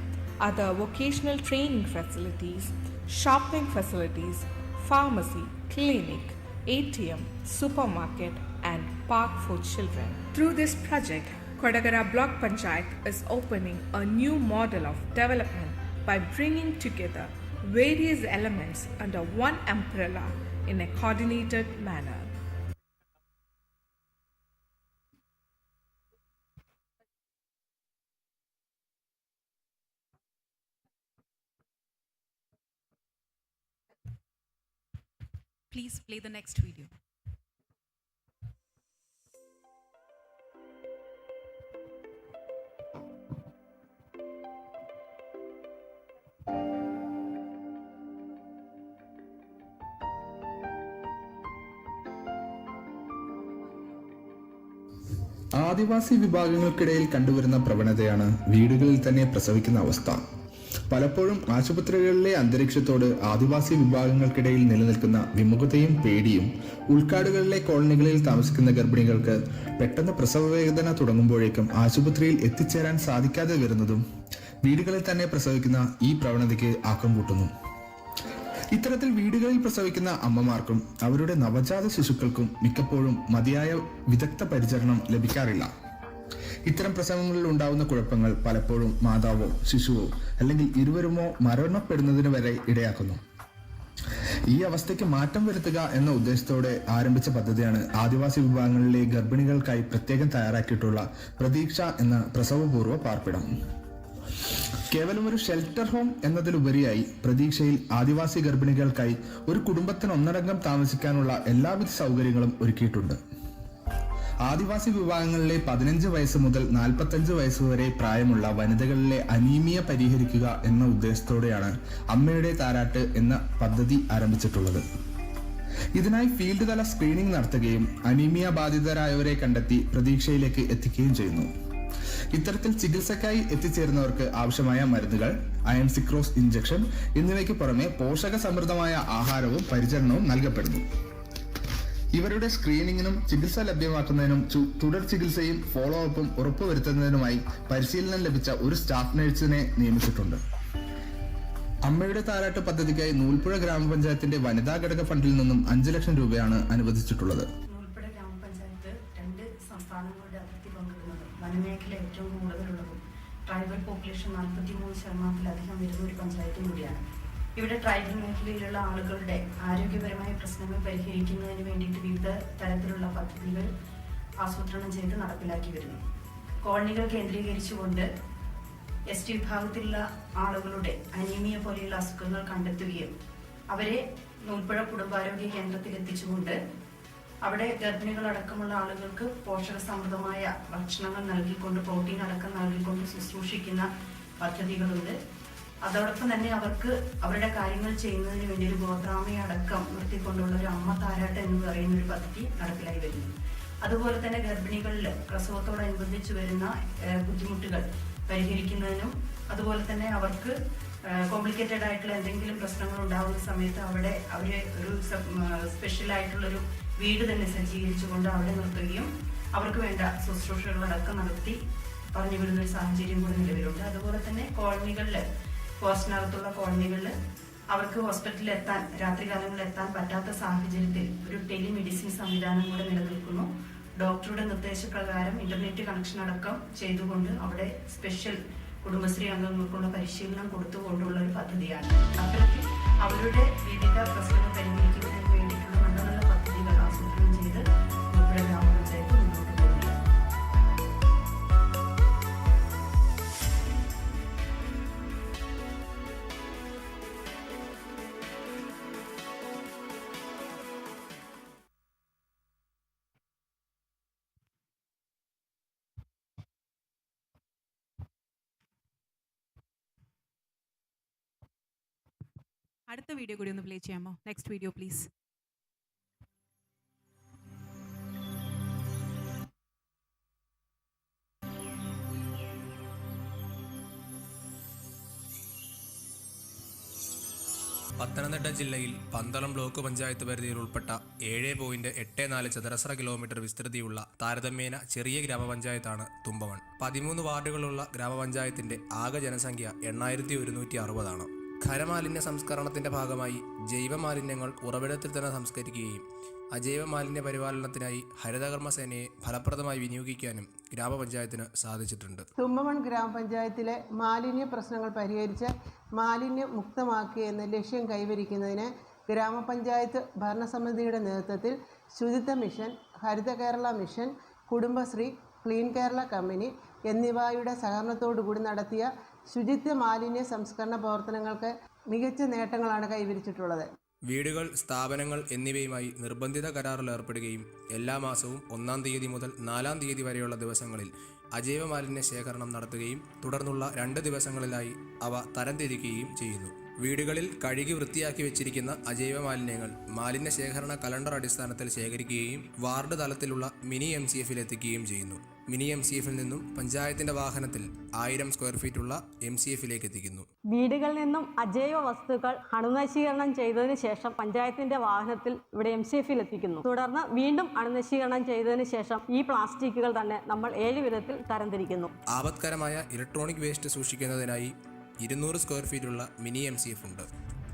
other vocational training facilities, shopping facilities, pharmacy, clinic, ATM, supermarket, and park for children. Through this project, Kodagara Block Panchayat is opening a new model of development by bringing together various elements under one umbrella in a coordinated manner. Please play the next video. ആദിവാസി വിഭാഗങ്ങൾക്കിടയിൽ കണ്ടുവരുന്ന പ്രവണതയാണ് വീടുകളിൽ തന്നെ പ്രസവിക്കുന്ന അവസ്ഥ. പലപ്പോഴും ആശുപത്രികളിലെ അന്തരീക്ഷത്തോട് ആദിവാസി വിഭാഗങ്ങൾക്കിടയിൽ നിലനിൽക്കുന്ന വിമുഖതയും പേടിയും ഉൾക്കാടുകളിലെ കോളനികളിൽ താമസിക്കുന്ന ഗർഭിണികൾക്ക് പെട്ടെന്ന് പ്രസവവേദന തുടങ്ങുമ്പോഴേക്കും ആശുപത്രിയിൽ എത്തിച്ചേരാൻ സാധിക്കാതെ വരുന്നതും വീടുകളിൽ തന്നെ പ്രസവിക്കുന്ന ഈ പ്രവണതയ്ക്ക് ആക്കം കൂട്ടുന്നു. ഇത്തരത്തിൽ വീടുകളിൽ പ്രസവിക്കുന്ന അമ്മമാർക്കും അവരുടെ നവജാത ശിശുക്കൾക്കും മിക്കപ്പോഴും മതിയായ വിദഗ്ധ പരിചരണം ലഭിക്കാറില്ല. ഇത്തരം പ്രസവങ്ങളിൽ ഉണ്ടാവുന്ന കുഴപ്പങ്ങൾ പലപ്പോഴും മാതാവോ ശിശുവോ അല്ലെങ്കിൽ ഇരുവരുമോ മരണപ്പെടുന്നതിന് വരെ ഇടയാക്കുന്നു. ഈ അവസ്ഥയ്ക്ക് മാറ്റം വരുത്തുക എന്ന ഉദ്ദേശത്തോടെ ആരംഭിച്ച പദ്ധതിയാണ് ആദിവാസി വിഭാഗങ്ങളിലെ ഗർഭിണികൾക്കായി പ്രത്യേകം തയ്യാറാക്കിയിട്ടുള്ള പ്രതീക്ഷ എന്ന പ്രസവപൂർവ്വ പാർപ്പിടം. കേവലം ഒരു ഷെൽട്ടർ ഹോം എന്നതിലുപരിയായി പ്രതീക്ഷയിൽ ആദിവാസി ഗർഭിണികൾക്കായി ഒരു കുടുംബത്തിന് ഒന്നടങ്കം താമസിക്കാനുള്ള എല്ലാവിധ സൗകര്യങ്ങളും ഒരുക്കിയിട്ടുണ്ട്. ആദിവാസി വിഭാഗങ്ങളിലെ 15 വയസ്സ് മുതൽ 45 വയസ്സ് വരെ പ്രായമുള്ള വനിതകളിലെ അനീമിയ പരിഹരിക്കുക എന്ന ഉദ്ദേശത്തോടെയാണ് അമ്മയുടെ താരാട്ട് എന്ന പദ്ധതി ആരംഭിച്ചിട്ടുള്ളത്. ഇതിനായി ഫീൽഡ് തല സ്ക്രീനിംഗ് നടത്തുകയും അനീമിയ ബാധിതരായവരെ കണ്ടെത്തി പ്രതീക്ഷയിലേക്ക് എത്തിക്കുകയും ചെയ്യുന്നു. ഇത്തരത്തിൽ ചികിത്സയ്ക്കായി എത്തിച്ചേരുന്നവർക്ക് ആവശ്യമായ മരുന്നുകൾ, അയൺ സിക്രോസ് ഇഞ്ചക്ഷൻ എന്നിവയ്ക്ക് പുറമെ പോഷക സമൃദ്ധമായ ആഹാരവും പരിചരണവും നൽകപ്പെടുന്നു. ഇവരുടെ സ്ക്രീനിങ്ങിനും ചികിത്സ ലഭ്യമാക്കുന്നതിനും തുടർ ചികിത്സയും ഫോളോ അപ്പും ഉറപ്പുവരുത്തുന്നതിനുമായി പരിശീലനം ലഭിച്ച ഒരു സ്റ്റാഫ് നഴ്സിനെ നിയമിച്ചിട്ടുണ്ട്. അമ്മയുടെ താരാട്ട് പദ്ധതിക്കായി നൂൽപ്പുഴ ഗ്രാമപഞ്ചായത്തിന്റെ വനിതാ ഘടക ഫണ്ടിൽ നിന്നും 5 ലക്ഷം രൂപയാണ് അനുവദിച്ചിട്ടുള്ളത്. നൂൽപ്പുഴ ഗ്രാമപഞ്ചായത്ത് 2 സംസ്ഥാനങ്ങളുടെ അതിർത്തി പങ്കിടുന്നതും വനമേഖല ഏറ്റവും കൂടുതലുള്ളതും ട്രൈബൽ പോപ്പുലേഷൻ 43% വരുന്ന ഒരു പഞ്ചായത്തും കൂടിയാണ്. ഇവിടെ ട്രൈബൽ മേഖലയിലുള്ള ആളുകളുടെ ആരോഗ്യപരമായ പ്രശ്നങ്ങൾ പരിഹരിക്കുന്നതിന് വേണ്ടിയിട്ട് വിവിധ തരത്തിലുള്ള പദ്ധതികൾ ആസൂത്രണം ചെയ്ത് നടപ്പിലാക്കി വരുന്നു. കോളനികൾ കേന്ദ്രീകരിച്ചുകൊണ്ട് ST വിഭാഗത്തിലുള്ള ആളുകളുടെ അനീമിയ പോലെയുള്ള അസുഖങ്ങൾ കണ്ടെത്തുകയും അവരെ നൂൽപ്പുഴ കുടുംബാരോഗ്യ കേന്ദ്രത്തിൽ എത്തിച്ചുകൊണ്ട് അവിടെ ഗർഭിണികളടക്കമുള്ള ആളുകൾക്ക് പോഷക സമൃദ്ധമായ ഭക്ഷണങ്ങൾ നൽകിക്കൊണ്ട് പ്രോട്ടീൻ അടക്കം നൽകിക്കൊണ്ട് ശുശ്രൂഷിക്കുന്ന പദ്ധതികളുണ്ട്. അതോടൊപ്പം തന്നെ അവർക്ക് അവരുടെ കാര്യങ്ങൾ ചെയ്യുന്നതിന് വേണ്ടി ഒരു ഗോത്രാമയെ അടക്കം നിർത്തിക്കൊണ്ടുള്ള ഒരു അമ്മ താരാട്ട് എന്ന് പറയുന്ന ഒരു പദ്ധതി നടപ്പിലായി വരുന്നു. അതുപോലെ തന്നെ ഗർഭിണികളിൽ പ്രസവത്തോടനുബന്ധിച്ച് വരുന്ന ബുദ്ധിമുട്ടുകൾ പരിഹരിക്കുന്നതിനും അതുപോലെ തന്നെ അവർക്ക് കോംപ്ലിക്കേറ്റഡ് ആയിട്ടുള്ള എന്തെങ്കിലും പ്രശ്നങ്ങൾ ഉണ്ടാകുന്ന സമയത്ത് അവരെ ഒരു സ്പെഷ്യലായിട്ടുള്ളൊരു വീട് തന്നെ സജ്ജീകരിച്ചുകൊണ്ട് അവിടെ നിർത്തുകയും അവർക്ക് വേണ്ട ശുശ്രൂഷകളടക്കം നടത്തി പറഞ്ഞു വിടുന്ന ഒരു സാഹചര്യം കൂടി നിലവിലുണ്ട്. അതുപോലെ തന്നെ കോളനികളിൽ പോസ്റ്റിനകത്തുള്ള കോളനികളിൽ അവർക്ക് ഹോസ്പിറ്റലിൽ എത്താൻ രാത്രികാലങ്ങളിൽ എത്താൻ പറ്റാത്ത സാഹചര്യത്തിൽ ഒരു ടെലിമെഡിസിൻ സംവിധാനം കൂടെ നിലനിൽക്കുന്നു. ഡോക്ടറുടെ നിർദ്ദേശപ്രകാരം ഇന്റർനെറ്റ് കണക്ഷൻ അടക്കം ചെയ്തുകൊണ്ട് അവിടെ സ്പെഷ്യൽ കുടുംബശ്രീ അംഗങ്ങൾക്കുള്ള പരിശീലനം കൊടുത്തുകൊണ്ടുള്ള ഒരു പദ്ധതിയാണ്. അത്തരത്തിൽ അവരുടെ വിവിധ പ്രശ്നങ്ങൾ പരിഹരിക്കുന്നതിന് വേണ്ടിയിട്ടുള്ള നല്ല നല്ല പദ്ധതികൾ ആസൂത്രണം ചെയ്ത് ഉൾപ്പെടെ ഗ്രാമപഞ്ചായത്ത് മുന്നോട്ട് പോകുകയാണ്. അടുത്ത വീഡിയോ കൂടി ഒന്ന് പ്ലേ ചെയ്യാമോ? Next video please. പത്തനംതിട്ട ജില്ലയിൽ പന്തളം ബ്ലോക്ക് പഞ്ചായത്ത് പരിധിയിൽ ഉൾപ്പെട്ട 7.84 ചതുരശ്ര കിലോമീറ്റർ വിസ്തൃതിയുള്ള താരതമ്യേന ചെറിയ ഗ്രാമപഞ്ചായത്താണ് തുമ്പമൺ. 13 വാർഡുകളുള്ള ഗ്രാമപഞ്ചായത്തിന്റെ ആകെ ജനസംഖ്യ 8160 ആണ്. ഖരമാലിന്യ സംസ്കരണത്തിന്റെ ഭാഗമായി ജൈവമാലിന്യങ്ങൾ ഉറവിടത്തിൽ തന്നെ സംസ്കരിക്കുകയും അജൈവ മാലിന്യ പരിപാലനത്തിനായി ഹരിതകർമ്മസേനയെ ഫലപ്രദമായി വിനിയോഗിക്കാനും ഗ്രാമപഞ്ചായത്തിന് സാധിച്ചിട്ടുണ്ട്. തുമ്പമൺ ഗ്രാമപഞ്ചായത്തിലെ മാലിന്യ പ്രശ്നങ്ങൾ പരിഹരിച്ച് മാലിന്യം മുക്തമാക്കുക എന്ന ലക്ഷ്യം കൈവരിക്കുന്നതിന് ഗ്രാമപഞ്ചായത്ത് ഭരണസമിതിയുടെ നേതൃത്വത്തിൽ ശുചിത്വ മിഷൻ, ഹരിത Kerala mission, Kudumbashree, clean Kerala company എന്നിവയുടെ സഹകരണത്തോടുകൂടി നടത്തിയ ശുചിത്വ മാലിന്യ സംസ്കരണ പ്രവർത്തനങ്ങൾക്ക് മികച്ച നേട്ടങ്ങളാണ് കൈവരിച്ചിട്ടുള്ളത്. വീടുകൾ, സ്ഥാപനങ്ങൾ എന്നിവയുമായി നിർബന്ധിത കരാറിൽ ഏർപ്പെടുകയും എല്ലാ മാസവും 1-ാം തീയതി മുതൽ 4-ാം തീയതി വരെയുള്ള ദിവസങ്ങളിൽ അജൈവ മാലിന്യ ശേഖരണം നടത്തുകയും തുടർന്നുള്ള 2 ദിവസങ്ങളിലായി അവ തരംതിരിക്കുകയും ചെയ്യുന്നു. വീടുകളിൽ കഴുകി വൃത്തിയാക്കി വെച്ചിരിക്കുന്ന അജൈവ മാലിന്യങ്ങൾ മാലിന്യ ശേഖരണ കലണ്ടർ അടിസ്ഥാനത്തിൽ ശേഖരിക്കുകയും വാർഡ് തലത്തിലുള്ള മിനി MCFൽ എത്തിക്കുകയും ചെയ്യുന്നു. മിനി MCFൽ നിന്നും പഞ്ചായത്തിന്റെ വാഹനത്തിൽ 1000 സ്ക്വയർ ഫീറ്റുള്ള MCFലേക്ക് എത്തിക്കുന്നു. വീടുകളിൽ നിന്നും അജൈവ വസ്തുക്കൾ അണുനശീകരണം ചെയ്തതിനു ശേഷം പഞ്ചായത്തിന്റെ വാഹനത്തിൽ ഇവിടെ MCFൽ എത്തിക്കുന്നു. തുടർന്ന് വീണ്ടും അണുനശീകരണം ചെയ്തതിനു ശേഷം ഈ പ്ലാസ്റ്റിക്കുകൾ തന്നെ നമ്മൾ 7 വിധത്തിൽ തരംതിരിക്കുന്നു. ആപത്കരമായ ഇലക്ട്രോണിക് വേസ്റ്റ് സൂക്ഷിക്കുന്നതിനായി 200 സ്ക്വയർ ഫീറ്റുള്ള മിനി MCF ഉണ്ട്.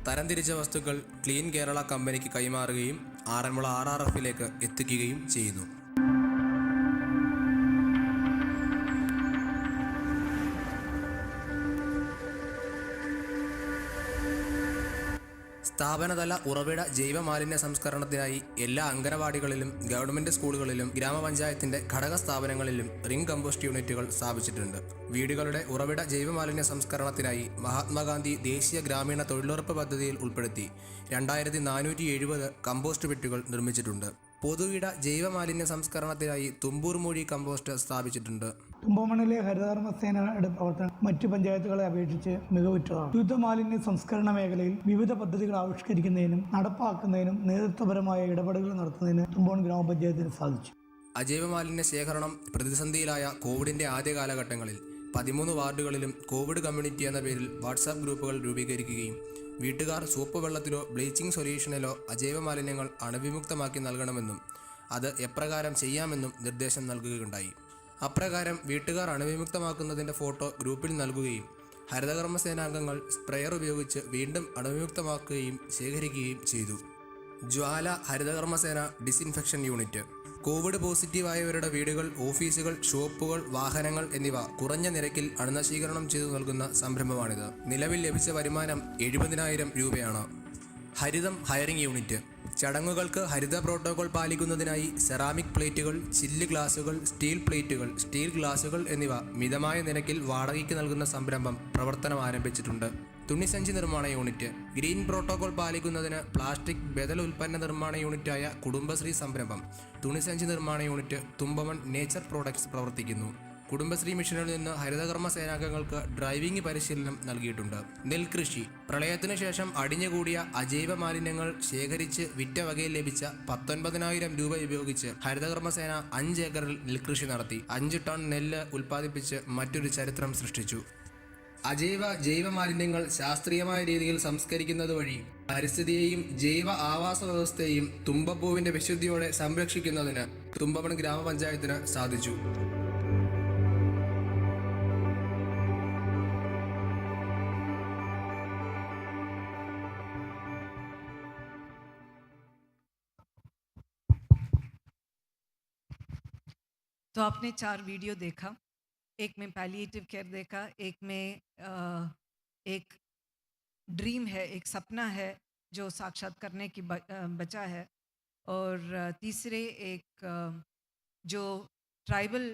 തരംതിരിച്ച വസ്തുക്കൾ ക്ലീൻ കേരള കമ്പനിക്ക് കൈമാറുകയും ആറന്മുള RRFലേക്ക് എത്തിക്കുകയും ചെയ്യുന്നു. സ്ഥാപനതല ഉറവിട ജൈവ മാലിന്യ സംസ്കരണത്തിനായി എല്ലാ അംഗനവാടികളിലും ഗവൺമെന്റ് സ്കൂളുകളിലും ഗ്രാമപഞ്ചായത്തിന്റെ ഘടക സ്ഥാപനങ്ങളിലും റിംഗ് കമ്പോസ്റ്റ് യൂണിറ്റുകൾ സ്ഥാപിച്ചിട്ടുണ്ട്. വീടുകളുടെ ഉറവിട ജൈവ മാലിന്യ സംസ്കരണത്തിനായി മഹാത്മാഗാന്ധി ദേശീയ ഗ്രാമീണ തൊഴിലുറപ്പ് പദ്ധതിയിൽ ഉൾപ്പെടുത്തി 2470 കമ്പോസ്റ്റ് പെട്ടുകൾ നിർമ്മിച്ചിട്ടുണ്ട്. പൊതുവിട ജൈവ മാലിന്യ സംസ്കരണത്തിനായി തുമ്പൂർ മൂഴി കമ്പോസ്റ്റ് സ്ഥാപിച്ചിട്ടുണ്ട്. തുമ്പമണ്ണിലെ ഹരിതകർമ്മസേനയുടെ പ്രവർത്തനം മറ്റു പഞ്ചായത്തുകളെ അപേക്ഷിച്ച് മികവുറ്റതാണ്. ശുദ്ധമാലിന്യ സംസ്കരണ മേഖലയിൽ വിവിധ പദ്ധതികൾ ആവിഷ്കരിക്കുന്നതിനും നടപ്പാക്കുന്നതിനും നേതൃത്വപരമായ ഇടപെടലുകൾ നടത്തുന്നതിന് തുമ്പോൺ ഗ്രാമപഞ്ചായത്തിന് സാധിച്ചു. അജൈവ മാലിന്യ ശേഖരണം പ്രതിസന്ധിയിലായ കോവിഡിന്റെ ആദ്യ കാലഘട്ടങ്ങളിൽ 13 വാർഡുകളിലും കോവിഡ് കമ്മ്യൂണിറ്റി എന്ന പേരിൽ വാട്സാപ്പ് ഗ്രൂപ്പുകൾ രൂപീകരിക്കുകയും വീട്ടുകാർ സോപ്പ് വെള്ളത്തിലോ ബ്ലീച്ചിങ് സൊല്യൂഷനിലോ അജൈവ മാലിന്യങ്ങൾ അണുവിമുക്തമാക്കി നൽകണമെന്നും അത് എപ്രകാരം ചെയ്യാമെന്നും നിർദ്ദേശം നൽകുകയുണ്ടായി. അപ്രകാരം വീട്ടുകാർ അണുവിമുക്തമാക്കുന്നതിൻ്റെ ഫോട്ടോ ഗ്രൂപ്പിൽ നൽകുകയും ഹരിതകർമ്മസേനാംഗങ്ങൾ സ്പ്രെയർ ഉപയോഗിച്ച് വീണ്ടും അണുവിമുക്തമാക്കുകയും ശേഖരിക്കുകയും ചെയ്തു. ജ്വാല ഹരിതകർമ്മസേന ഡിസിൻഫെക്ഷൻ യൂണിറ്റ്. കോവിഡ് പോസിറ്റീവായവരുടെ വീടുകൾ, ഓഫീസുകൾ, ഷോപ്പുകൾ, വാഹനങ്ങൾ എന്നിവ കുറഞ്ഞ നിരക്കിൽ അണുനശീകരണം ചെയ്തു നൽകുന്ന സംരംഭമാണിത്. നിലവിൽ ലഭിച്ച വരുമാനം 70,000 രൂപയാണ്. ഹരിതം ഹയറിംഗ് യൂണിറ്റ്. ചടങ്ങുകൾക്ക് ഹരിത പ്രോട്ടോകോൾ പാലിക്കുന്നതിനായി സെറാമിക് പ്ലേറ്റുകൾ, ചില്ല് ഗ്ലാസുകൾ, സ്റ്റീൽ പ്ലേറ്റുകൾ, സ്റ്റീൽ ഗ്ലാസുകൾ എന്നിവ മിതമായ നിരക്കിൽ വാടകയ്ക്ക് നൽകുന്ന സംരംഭം പ്രവർത്തനം ആരംഭിച്ചിട്ടുണ്ട്. തുണിസഞ്ചി നിർമ്മാണ യൂണിറ്റ്. ഗ്രീൻ പ്രോട്ടോകോൾ പാലിക്കുന്നതിന് പ്ലാസ്റ്റിക് ബദൽ ഉൽപ്പന്ന നിർമ്മാണ യൂണിറ്റായ കുടുംബശ്രീ സംരംഭം തുണിസഞ്ചി നിർമ്മാണ യൂണിറ്റ് തുമ്പമൺ നേച്ചർ പ്രോഡക്ട്സ് പ്രവർത്തിക്കുന്നു. കുടുംബശ്രീ മിഷനിൽ നിന്ന് ഹരിതകർമ്മ സേനാംഗങ്ങൾക്ക് ഡ്രൈവിംഗ് പരിശീലനം നൽകിയിട്ടുണ്ട്. നെൽകൃഷി. പ്രളയത്തിനു ശേഷം അടിഞ്ഞുകൂടിയ അജൈവ മാലിന്യങ്ങൾ ശേഖരിച്ച് വിറ്റ വകയിൽ ലഭിച്ച 19,000 രൂപ ഉപയോഗിച്ച് ഹരിതകർമ്മസേന 5 ഏക്കറിൽ നെൽകൃഷി നടത്തി 5 ടൺ നെല്ല് ഉൽപ്പാദിപ്പിച്ച് മറ്റൊരു ചരിത്രം സൃഷ്ടിച്ചു. ജൈവ മാലിന്യങ്ങൾ ശാസ്ത്രീയമായ രീതിയിൽ സംസ്കരിക്കുന്നത് വഴി പരിസ്ഥിതിയെയും ജൈവ ആവാസ വ്യവസ്ഥയെയും തുമ്പപ്പൂവിന്റെ വിശുദ്ധിയോടെ സംരക്ഷിക്കുന്നതിന് തുമ്പമൺ ഗ്രാമപഞ്ചായത്തിന് സാധിച്ചു. तो आपने 4 वीडियो देखा, एक में पैलिएटिव केयर देखा, एक में एक ड्रीम है, एक सपना है जो साक्षात करने की बचा है, और तीसरे एक जो ट्राइबल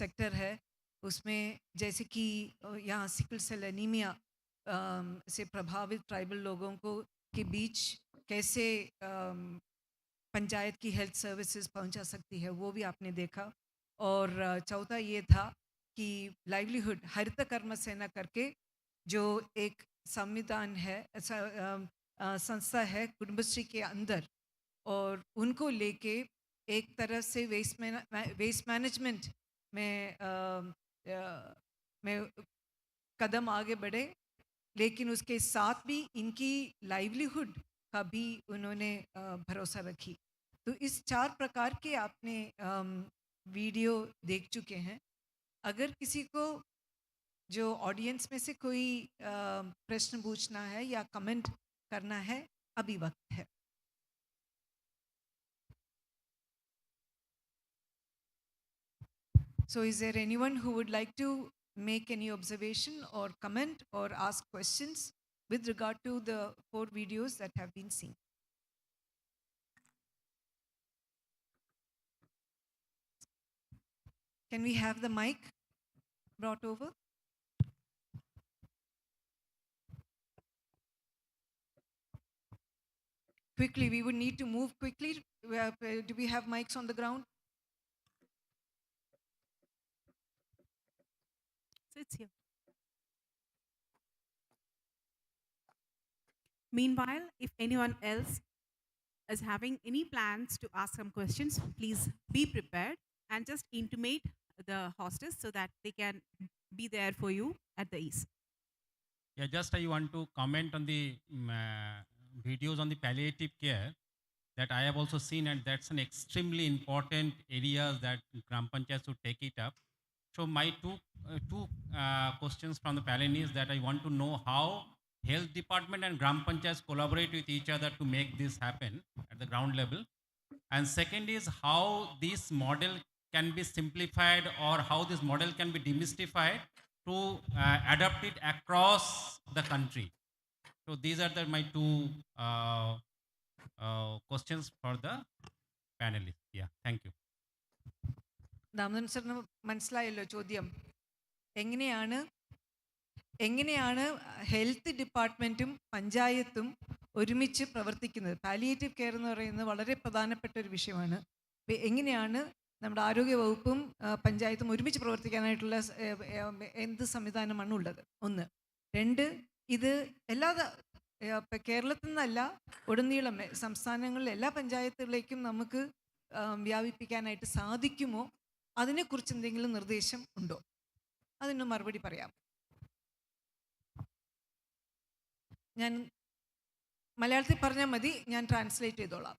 सेक्टर है उसमें जैसे कि यहाँ सिकल सेल एनीमिया से प्रभावित ट्राइबल लोगों को के बीच कैसे पंचायत की हेल्थ सर्विसेज पहुंचा सकती है, वो भी आपने देखा. और चौथा ये था कि लाइवलीहुड हरित कर्म सेना करके जो एक संविधान है, संस्था है कुटुंबश्री के अंदर, और उनको लेके एक तरह से वेस्ट मैनेजमेंट में कदम आगे बढ़े, लेकिन उसके साथ भी इनकी लाइवलीहुड का भी उन्होंने भरोसा रखी. तो इस 4 प्रकार के आपने वीडियो देख चुके हैं. अगर किसी को जो ऑडियंस में से कोई प्रश्न पूछना है या कमेंट करना है, अभी वक्त है. So is there anyone who would like to make any observation or comment or ask questions with regard to the 4 videos that have been seen? Can we have the mic brought over? Quickly, we would need to move quickly. Do we have mics on the ground? So it's here. Meanwhile, if anyone else is having any plans to ask some questions, please be prepared and just intimate the hostess so that they can be there for you at the ease. Yeah, just I want to comment on the videos on the palliative care that I have also seen, and that's an extremely important area that Gram Panchayat should take it up. So my two questions from the panel is that I want to know how health department and Gram Panchayats collaborate with each other to make this happen at the ground level. And second is how this model can be simplified, or how this model can be demystified to adapt it across the country. So these are my two questions for the panelists. Yeah, thank you. Damodaran സാറിന് മനസ്സിലായല്ലോ ചോദ്യം. എങ്ങനെയാണ് health ഡിപ്പാർട്ട്മെൻറ്റും പഞ്ചായത്തും ഒരുമിച്ച് പ്രവർത്തിക്കുന്നത്? Palliative care എന്ന് പറയുന്നത് വളരെ പ്രധാനപ്പെട്ട ഒരു വിഷയമാണ്. എങ്ങനെയാണ് നമ്മുടെ ആരോഗ്യ വകുപ്പും പഞ്ചായത്തും ഒരുമിച്ച് പ്രവർത്തിക്കാനായിട്ടുള്ള എന്ത് സംവിധാനമാണ് ഉള്ളത്? ഒന്ന്. രണ്ട്, ഇത് എല്ലാ ഇപ്പം കേരളത്തിൽ നിന്നല്ല, ഉടനീളം സംസ്ഥാനങ്ങളിലെ എല്ലാ പഞ്ചായത്തുകളിലേക്കും നമുക്ക് വ്യാപിപ്പിക്കാനായിട്ട് സാധിക്കുമോ? അതിനെക്കുറിച്ച് എന്തെങ്കിലും നിർദ്ദേശം ഉണ്ടോ? അതിന് മറുപടി പറയാം. ഞാൻ മലയാളത്തിൽ പറഞ്ഞാൽ മതി, ഞാൻ ട്രാൻസ്ലേറ്റ് ചെയ്തോളാം.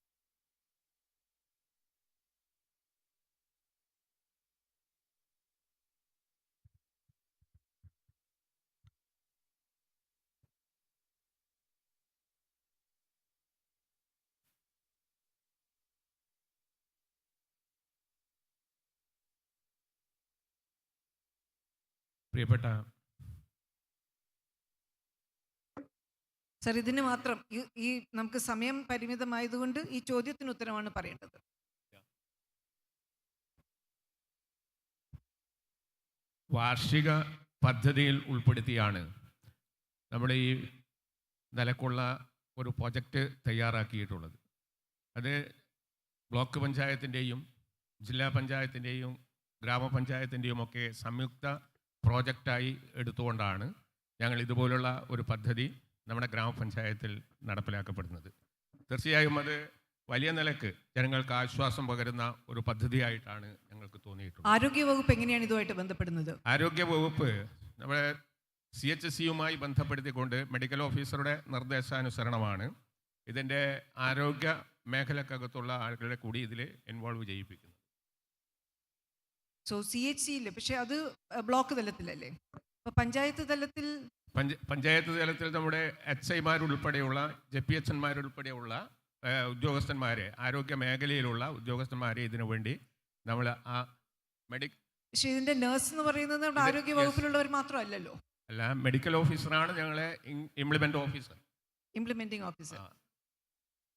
പ്രിയപ്പെട്ട സർ, ഇതിന് മാത്രം ഈ നമുക്ക് സമയം പരിമിതമായതുകൊണ്ട് ഈ ചോദ്യത്തിന് ഉത്തരമാണ് പറയേണ്ടത്. വാർഷിക പദ്ധതിയിൽ ഉൾപ്പെടുത്തിയാണ് നമ്മുടെ ഈ നിലക്കുള്ള ഒരു പ്രൊജക്റ്റ് തയ്യാറാക്കിയിട്ടുള്ളത്. അത് ബ്ലോക്ക് പഞ്ചായത്തിൻ്റെയും ജില്ലാ പഞ്ചായത്തിൻ്റെയും ഗ്രാമപഞ്ചായത്തിൻ്റെയും ഒക്കെ സംയുക്ത പ്രോജക്റ്റായി എടുത്തുകൊണ്ടാണ് ഞങ്ങൾ ഇതുപോലുള്ള ഒരു പദ്ധതി നമ്മുടെ ഗ്രാമപഞ്ചായത്തിൽ നടപ്പിലാക്കപ്പെടുന്നത്. തീർച്ചയായും അത് വലിയ നിലക്ക് ജനങ്ങൾക്ക് ആശ്വാസം പകരുന്ന ഒരു പദ്ധതിയായിട്ടാണ് ഞങ്ങൾക്ക് തോന്നിയിട്ടുള്ളത്. ആരോഗ്യവകുപ്പ് എങ്ങനെയാണ് ഇതുമായിട്ട് ബന്ധപ്പെടുന്നത്? ആരോഗ്യവകുപ്പ് നമ്മുടെ CHSയുമായി ബന്ധപ്പെടുത്തിക്കൊണ്ട് മെഡിക്കൽ ഓഫീസറുടെ നിർദ്ദേശാനുസരണമാണ് ഇതിൻ്റെ ആരോഗ്യ മേഖലക്കകത്തുള്ള ആളുകളെ കൂടി ഇതിൽ ഇൻവോൾവ് ചെയ്യിപ്പിക്കുന്നത്. സോ CHCയിൽ, പക്ഷേ അത് ബ്ലോക്ക് തലത്തിലല്ലേ? അപ്പോൾ പഞ്ചായത്ത് തലത്തിൽ പഞ്ചായത്ത് തലത്തിൽ നമ്മുടെ HIമാരുൾപ്പെടെയുള്ള JPHന്മാരുൾപ്പെടെയുള്ള ഉദ്യോഗസ്ഥന്മാരെ, ആരോഗ്യ മേഖലയിലുള്ള ഉദ്യോഗസ്ഥന്മാരെ ഇതിനു വേണ്ടി നമ്മൾ പക്ഷേ ഇതിൻ്റെ നേഴ്സ് എന്ന് പറയുന്നത് നമ്മുടെ ആരോഗ്യ വകുപ്പിലുള്ളവർ മാത്രമല്ലല്ലോ. അല്ല, മെഡിക്കൽ ഓഫീസറാണ് ഞങ്ങളെ ഇംപ്ലിമെന്റിംഗ് ഓഫീസർ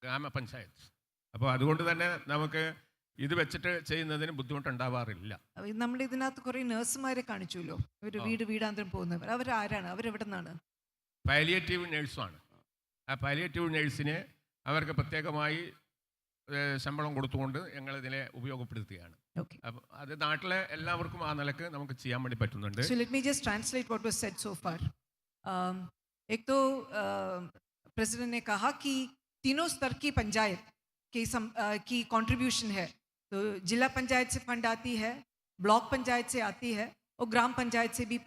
ഗ്രാമപഞ്ചായത്ത്. അപ്പോൾ അതുകൊണ്ട് തന്നെ നമുക്ക് ഇത് വെച്ചിട്ട് ചെയ്യുന്നതിന് ബുദ്ധിമുട്ടുണ്ടാവാറില്ല. നമ്മൾ ഇതിനകത്ത് കുറേ നേഴ്സുമാരെ കാണിച്ചുല്ലോ, അവർ വീടാന്തരം പോകുന്നവർ. അവരാരാണ്? അവരെവിടെ നിന്നാണ്? പാലിയേറ്റീവ് നേഴ്സാണ്. ആ പാലിയേറ്റീവ് നേഴ്സിനെ അവർക്ക് പ്രത്യേകമായി ശമ്പളം കൊടുത്തുകൊണ്ട് ഞങ്ങൾ ഇതിനെ ഉപയോഗപ്പെടുത്തുകയാണ്. അപ്പോൾ അത് നാട്ടിലെ എല്ലാവർക്കും ആ നിലക്ക് നമുക്ക് ചെയ്യാൻ വേണ്ടി പറ്റുന്നുണ്ട്. So let me just translate what was said so far. एक तो प्रेसिडेंट ने कहा कि तीनों स्तर की पंचायत की कंट्रीब्यूशन है. तो जिला पंचायत से फंड आती है, ब्लॉक पंचायत से आती है और ग्राम पंचायत से भी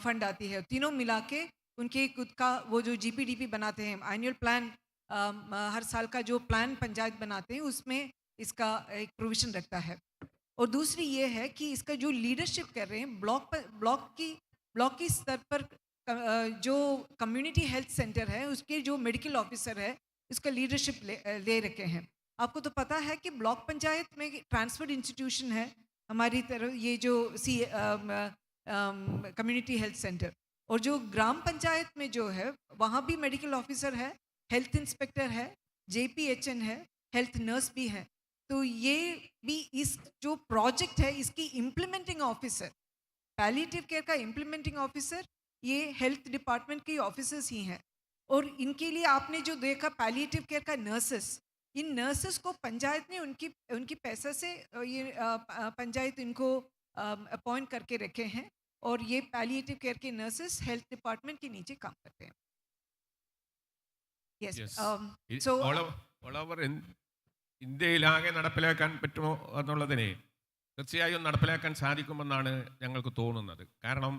फंड आती है. तीनों मिला के उनके खुद का वो जो GPDP बनाते हैं, एनुअल प्लान, हर साल का जो प्लान पंचायत बनाते हैं उसमें इसका एक प्रोविजन रखता है. और दूसरी ये है कि इसका जो लीडरशिप कर रहे हैं ब्लॉक की स्तर पर जो कम्युनिटी हेल्थ सेंटर है उसके जो मेडिकल ऑफिसर है उसका लीडरशिप ले रखे हैं. आपको तो पता है कि ब्लॉक पंचायत में ट्रांसफर्ड इंस्टीट्यूशन है हमारी तरफ, ये जो कम्युनिटी हेल्थ सेंटर, और जो ग्राम पंचायत में जो है वहाँ भी मेडिकल ऑफिसर है, हेल्थ इंस्पेक्टर है, JPHN है, हेल्थ नर्स भी है. तो ये भी इस जो प्रोजेक्ट है इसकी इम्प्लीमेंटिंग ऑफिसर, पैलिएटिव केयर का इम्प्लीमेंटिंग ऑफिसर ये हेल्थ डिपार्टमेंट के ऑफिसर्स ही हैं. और इनके लिए आपने जो देखा पैलिएटिव केयर का नर्सेस, इन नर्सेस को पंचायत ने उनकी पैसे से ये पंचायत इनको अपॉइंट करके रखे हैं और ये पैलिएटिव केयर के नर्सेस हेल्थ डिपार्टमेंट के नीचे काम करते हैं. Yes. So all over ഇന്ത്യയിലാകെ നടപ്പിലാക്കാൻ പറ്റുമോ എന്നുള്ളതിനെ തീർച്ചയായും നടപ്പിലാക്കാൻ സാധിക്കുമെന്നാണ് ഞങ്ങൾക്ക് തോന്നുന്നത്. കാരണം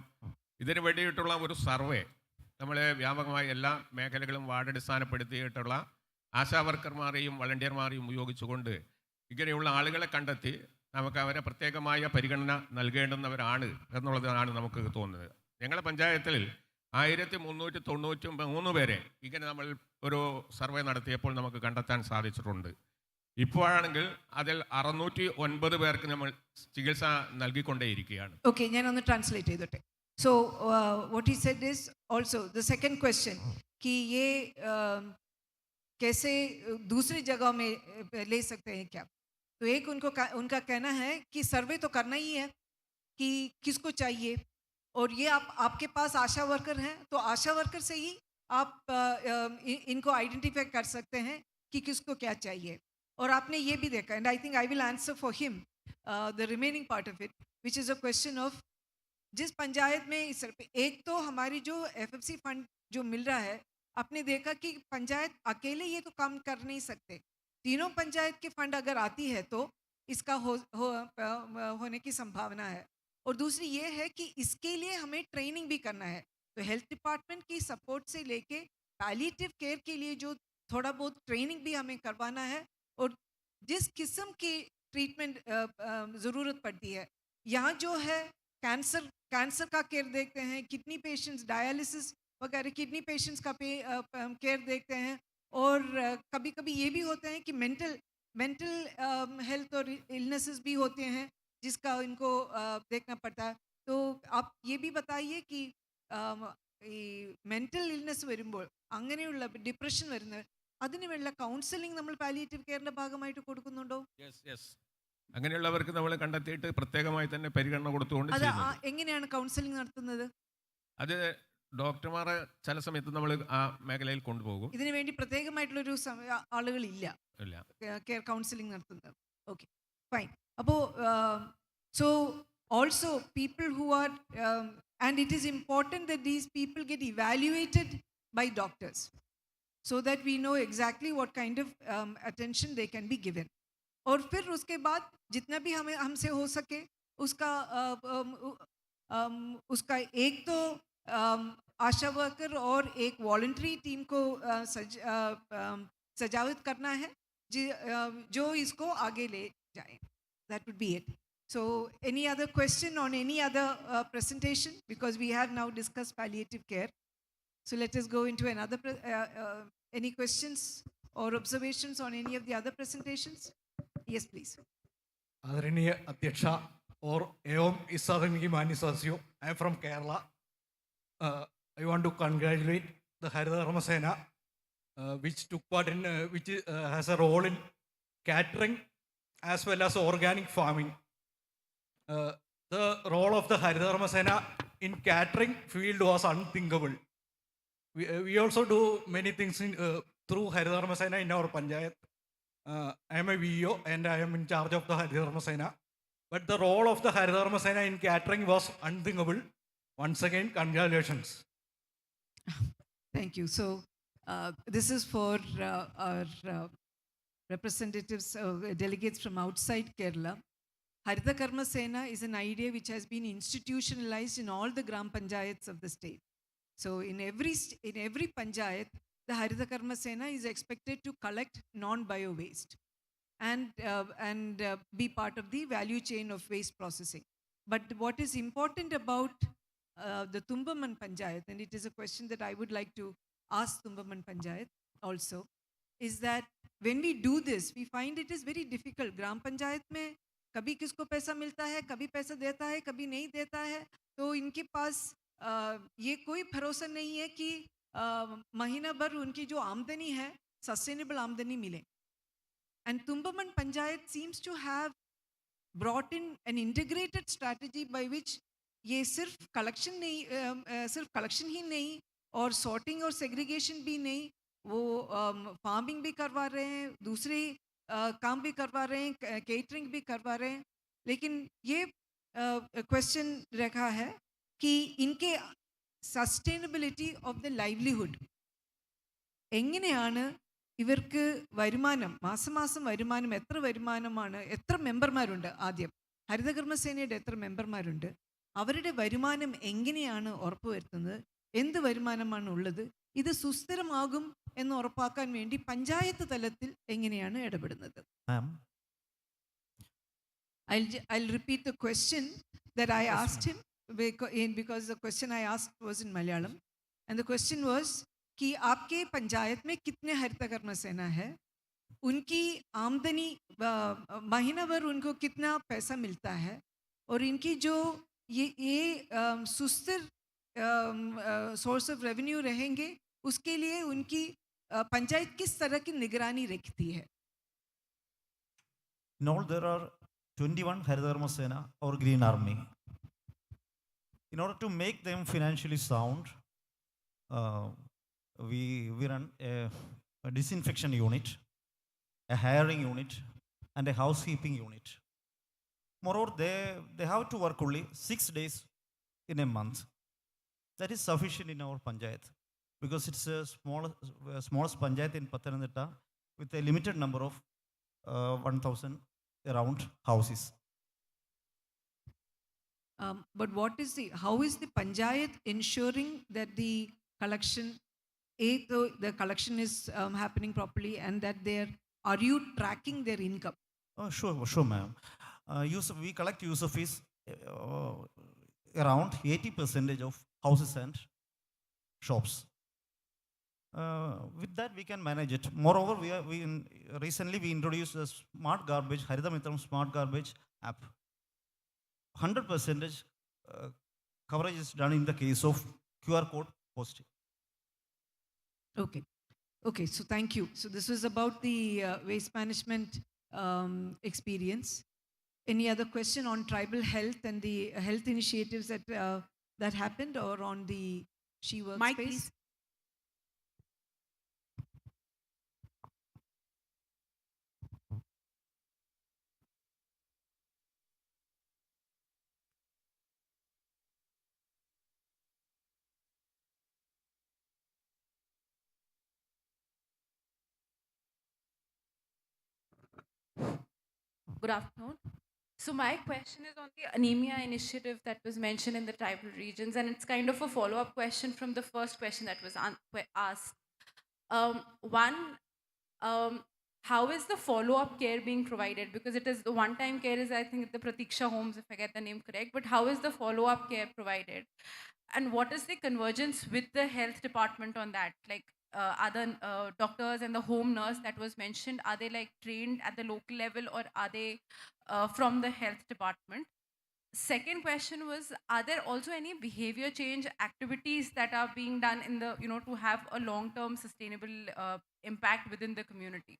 ഇതിനു വേണ്ടിയിട്ടുള്ള ഒരു സർവേ നമ്മളെ വ്യാപകമായി എല്ലാ മേഖലകളും വാർഡടിസ്ഥാനപ്പെടുത്തിയിട്ടുള്ള ആശാവർക്കർമാരെയും വളണ്ടിയർമാരെയും ഉപയോഗിച്ചുകൊണ്ട് ഇങ്ങനെയുള്ള ആളുകളെ കണ്ടെത്തി നമുക്ക് അവരെ പ്രത്യേകമായ പരിഗണന നൽകേണ്ടുന്നവരാണ് എന്നുള്ളതാണ് നമുക്ക് തോന്നുന്നത്. ഞങ്ങളുടെ പഞ്ചായത്തിൽ 1393 പേരെ ഇങ്ങനെ നമ്മൾ ഒരു സർവേ നടത്തിയപ്പോൾ നമുക്ക് കണ്ടെത്താൻ സാധിച്ചിട്ടുണ്ട്. ഇപ്പോഴാണെങ്കിൽ അതിൽ 609 പേർക്ക് നമ്മൾ ചികിത്സ നൽകിക്കൊണ്ടേയിരിക്കുകയാണ്. ഓക്കെ, ഞാനൊന്ന് ട്രാൻസ്ലേറ്റ് ചെയ്തോട്ടെ. So what he said is also the second question कि ये कैसे दूसरी जगह में ले सकते हैं क्या? तो एक उनका कहना है कि सर्वे तो करना ही है कि किसको चाहिए, और ये आपके पास आशा वर्कर हैं तो आशा वर्कर से ही आप इनको आइडेंटिफाई कर सकते हैं कि किसको क्या चाहिए. और आपने ये भी देखा, and I think I will answer for him, the remaining part of it, which is a question of जिस पंचायत में एक तो हमारी जो FFC फंड जो मिल रहा है, आपने देखा कि पंचायत अकेले ये तो काम कर नहीं सकते, तीनों पंचायत के फंड अगर आती है तो इसका होने की संभावना है। और दूसरी ये है कि इसके लिए हमें ट्रेनिंग भी करना है, तो हेल्थ डिपार्टमेंट की सपोर्ट से लेके पैलिएटिव केयर के लिए जो थोड़ा बहुत ट्रेनिंग भी हमें करवाना है, और जिस किस्म की ट्रीटमेंट ज़रूरत पड़ती है, यहाँ जो है कैंसर का केयर देखते हैं, किडनी पेशेंट्स डायलिसिस वगैरह किडनी पेशेंट्स का केयर देखते हैं, और कभी कभी ये भी होते हैं कि मेंटल हेल्थ और इलनेसेस भी होते हैं जिसका इनको देखना पड़ता है। तो आप ये भी बताइए कि मेंटल इलनेस വരുമ്പോൾ അങ്ങനെയുള്ള ഡിപ്രഷൻ വരുന്ന അതിനുള്ള കൗൺസിലിംഗ് നമ്മൾ പാലിയേറ്റീവ് കെയറിന്റെ ഭാഗമായിട്ട് കൊടുക്കുന്നുണ്ടോ? അങ്ങനെയുള്ളവർക്ക് നമ്മൾ കണ്ടെത്തിയിട്ട് പ്രത്യേകമായി തന്നെ പരിഗണന കൊടുത്തുകൊണ്ട് അത് എങ്ങനെയാണ് കൗൺസിലിംഗ് നടത്തുന്നത്? അത് ഡോക്ടർമാരെ ചില സമയത്ത് നമ്മൾ ആ മേഖലയിൽ കൊണ്ടുപോകും. ഇതിനു വേണ്ടി പ്രത്യേകമായിട്ടുള്ളൊരു ആളുകളില്ല കെയർ കൗൺസിലിംഗ് നടത്തുന്നത്. Okay, fine. അപ്പോൾ so also people who are and it is important that these people get evaluated by doctors so that we know exactly what kind of attention they can be given. और फिर उसके बाद जितना भी हमसे हो सके उसका एक तो आशा वर्कर और एक वॉलंटरी टीम को सजावट करना है जो इसको आगे ले जाए. That would be it. So any other question on any other presentation, because we have now discussed palliative care. So let us go into another any questions or observations on any of the other presentations? Yes, please. आदरणीय अध्यक्ष और एवं इस सदन की माननीय सदस्यों, I am from Kerala. I want to congratulate the Haritha Karma Sena, which took part in which has a role in catering as well as organic farming. The role of the Haritha Karma Sena in catering field was unthinkable. We also do many things through Haritha Karma Sena in our Panchayat. I am a VO and I am in charge of the Haritha Karma Sena. But the role of the Haritha Karma Sena in catering was unthinkable. Once again, congratulations. Thank you. So this is for our representatives, delegates from outside Kerala. Haritha Karma Sena is an idea which has been institutionalized in all the Gram Panchayats of the state. So in every Panchayat, the Haritha Karma Sena is expected to collect non-bio waste and be part of the value chain of waste processing. But what is important about the Tumbaman Panchayat, and it is a question that I would like to ask Tumbaman Panchayat also, is that when we do this, we find it is very difficult. Gram Panchayat mein कभी किसको पैसा मिलता है, कभी पैसा देता है, कभी नहीं देता है, तो इनके पास ये कोई भरोसा नहीं है कि महीना भर उनकी जो आमदनी है सस्टेनेबल आमदनी मिले. And Tumbaman Panchayat seems to have brought in an integrated strategy by which ये सिर्फ कलेक्शन ही नहीं और सॉर्टिंग और सेग्रीगेशन भी नहीं, वो फार्मिंग भी करवा रहे हैं, दूसरे काम भी करवा रहे हैं, केटरिंग भी करवा रहे हैं. लेकिन ये क्वेश्चन रखा है कि इनके സസ്റ്റൈനബിലിറ്റി ഓഫ് ദ ലൈവ്ലിഹുഡ് എങ്ങനെയാണ് ഇവർക്ക് വരുമാനം, മാസം വരുമാനം, എത്ര വരുമാനമാണ്, എത്ര മെമ്പർമാരുണ്ട്, ആദ്യം ഹരിതകർമ്മസേനയുടെ എത്ര മെമ്പർമാരുണ്ട്, അവരുടെ വരുമാനം എങ്ങനെയാണ് ഉറപ്പുവരുത്തുന്നത്, എന്ത് വരുമാനമാണ് ഉള്ളത്, ഇത് സുസ്ഥിരമാകും എന്ന് ഉറപ്പാക്കാൻ വേണ്ടി പഞ്ചായത്ത് തലത്തിൽ എങ്ങനെയാണ് ഇടപെടുന്നത്? I'll repeat the question that I asked him because the question I asked was in Malayalam, and the question was कि आपके पंचायत में कितने हरित कर्म सेना है, उनकी आमदनी महीना भर उनको कितना पैसा मिलता है, और इनकी जो ये सुस्थिर सोर्स ऑफ रेवेन्यू रहेंगे उसके लिए उनकी पंचायत किस तरह की निगरानी रखती है? Now there are 21 Haritha Karma Sena or Green Army. In order to make them financially sound, we run a disinfection unit, a hiring unit, and a housekeeping unit. Moreover, they have to work only 6 days in a month. That is sufficient in our Panchayat because it's a smallest Panchayat in Pathanamthitta with a limited number of 1,000 around houses. But how is the Panchayat ensuring that the collection, the collection is happening properly and that are you tracking their income? Oh, sure, ma'am. We collect user fees around 80% of houses and shops. With that, we can manage it. Moreover, recently we introduced a smart garbage, Harita Mitram smart garbage app. 100% coverage is done in the case of QR code posting. Okay, so thank you. So this was about the waste management experience. Any other question on tribal health and the health initiatives that happened, or on the She Workspace? Mike, please. Good afternoon. So my question is on the anemia initiative that was mentioned in the tribal regions, and it's kind of a follow-up question from the first question that was asked. How is the follow-up care being provided? Because it is the one-time care is, I think, the Pratiksha homes, if I get the name correct. But how is the follow-up care provided? And what is the convergence with the health department on that? Like, other doctors and the home nurse that was mentioned, are they like trained at the local level, or are they from the health department? Second question was, are there also any behavior change activities that are being done in the, to have a long-term sustainable impact within the community?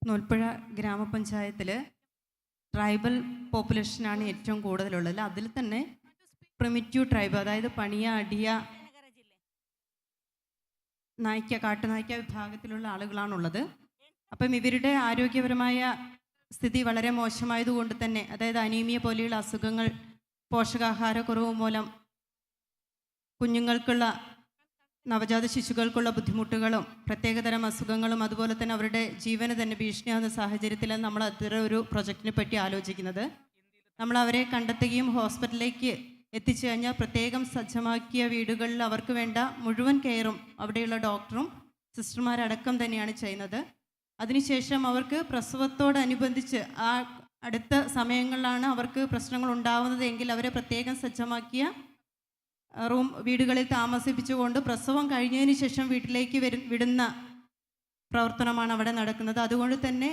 Noolpuzha ഗ്രാമപഞ്ചായത്തിൽ tribal പോപ്പുലേഷനാണ് ഏറ്റവും കൂടുതലുള്ളത്. അതിൽ തന്നെ primitive tribe, അതായത് പണിയ, അടിയ, കാട്ടുനായ്ക്ക വിഭാഗത്തിലുള്ള ആളുകളാണുള്ളത്. അപ്പം ഇവരുടെ ആരോഗ്യപരമായ സ്ഥിതി വളരെ മോശമായതുകൊണ്ട് തന്നെ, അതായത് അനീമിയ പോലെയുള്ള അസുഖങ്ങൾ, പോഷകാഹാരക്കുറവ് മൂലം കുഞ്ഞുങ്ങൾക്കുള്ള, നവജാത ശിശുക്കൾക്കുള്ള ബുദ്ധിമുട്ടുകളും പ്രത്യേകതരം അസുഖങ്ങളും, അതുപോലെ തന്നെ അവരുടെ ജീവന് തന്നെ ഭീഷണിയാകുന്ന സാഹചര്യത്തിലാണ് നമ്മൾ അത്തരം ഒരു പ്രൊജക്റ്റിനെ പറ്റി ആലോചിക്കുന്നത്. നമ്മൾ അവരെ കണ്ടെത്തുകയും ഹോസ്പിറ്റലിലേക്ക് എത്തിച്ചു കഴിഞ്ഞാൽ പ്രത്യേകം സജ്ജമാക്കിയ വീടുകളിൽ അവർക്ക് വേണ്ട മുഴുവൻ കെയറും അവിടെയുള്ള ഡോക്ടറും സിസ്റ്റർമാരടക്കം തന്നെയാണ് ചെയ്യുന്നത്. അതിനുശേഷം അവർക്ക് പ്രസവത്തോടനുബന്ധിച്ച് ആ അടുത്ത സമയങ്ങളിലാണ് അവർക്ക് പ്രശ്നങ്ങൾ ഉണ്ടാവുന്നത് എങ്കിൽ അവരെ പ്രത്യേകം സജ്ജമാക്കിയ വീടുകളിൽ താമസിപ്പിച്ചുകൊണ്ട് പ്രസവം കഴിഞ്ഞതിന് ശേഷം വീട്ടിലേക്ക് വിടുന്ന പ്രവർത്തനമാണ് അവിടെ നടക്കുന്നത്. അതുകൊണ്ട് തന്നെ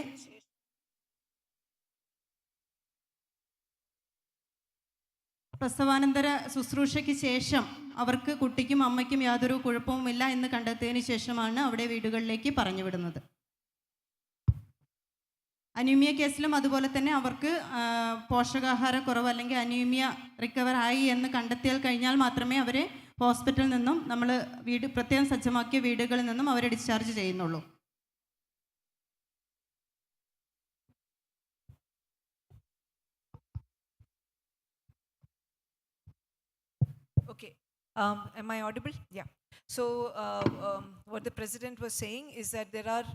പ്രസവാനന്തര ശുശ്രൂഷയ്ക്ക് ശേഷം അവർക്ക് കുട്ടിക്കും അമ്മയ്ക്കും യാതൊരു കുഴപ്പവുമില്ല എന്ന് കണ്ടെത്തിയതിന് ശേഷമാണ് അവിടെ വീടുകളിലേക്ക് പറഞ്ഞു വിടുന്നത്. അനീമിയ കേസിലും അതുപോലെ തന്നെ അവർക്ക് പോഷകാഹാരക്കുറവ് അല്ലെങ്കിൽ അനീമിയ റിക്കവർ ആയി എന്ന് കണ്ടെത്തിയാൽ കഴിഞ്ഞാൽ മാത്രമേ അവരെ ഹോസ്പിറ്റലിൽ നിന്നും നമ്മൾ പ്രത്യേകം സജ്ജമാക്കിയ വീടുകളിൽ നിന്നും അവരെ ഡിസ്ചാർജ് ചെയ്യുന്നുള്ളൂ. Okay. Am I audible? Yeah. So what the president was saying is that there are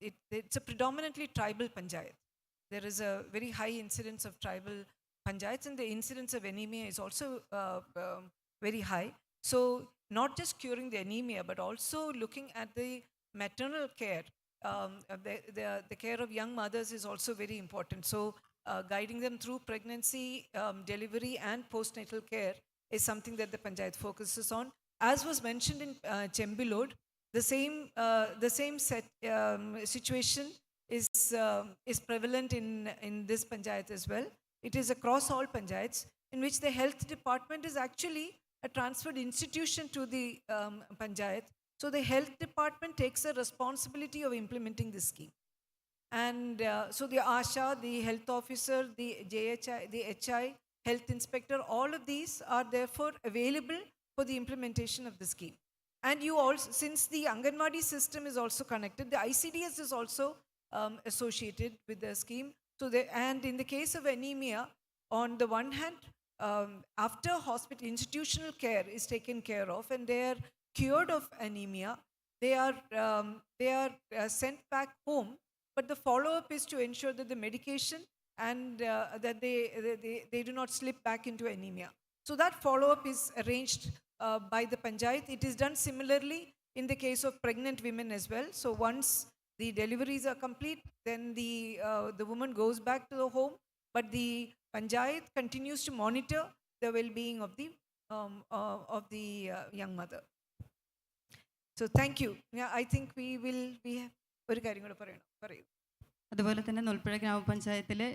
it's a predominantly tribal panchayat. There is a very high incidence of tribal panchayats, and the incidence of anemia is also very high. So not just curing the anemia, but also looking at the maternal care. The care of young mothers is also very important. So guiding them through pregnancy, delivery, and postnatal care is something that the panchayat focuses on. As was mentioned in Chembilod, the same situation is prevalent in this panchayat as well. It is across all panchayats, in which the health department is actually a transferred institution to the Panchayat. So the health department takes a responsibility of implementing this scheme. And so the ASHA, the health officer, the JHI, the HI, health inspector, all of these are therefore available for the implementation of the scheme. And you also, since the Anganwadi system is also connected, the ICDS is also associated with the scheme. So and in the case of anemia, on the one hand, after hospital institutional care is taken care of and they are cured of anemia, they are sent back home. But the follow-up is to ensure that the medication and that they do not slip back into anemia. So that follow-up is arranged by the Panchayat. It is done similarly in the case of pregnant women as well. So once the deliveries are complete, then the woman goes back to the home, but the Panchayat continues to monitor the well-being of the young mother. So thank you. Yeah, I think we have ഒരു കാര്യം കൂടെ പറയൂ. അതുപോലെ തന്നെ നുൽപ്പുഴ ഗ്രാമപഞ്ചായത്തിലെ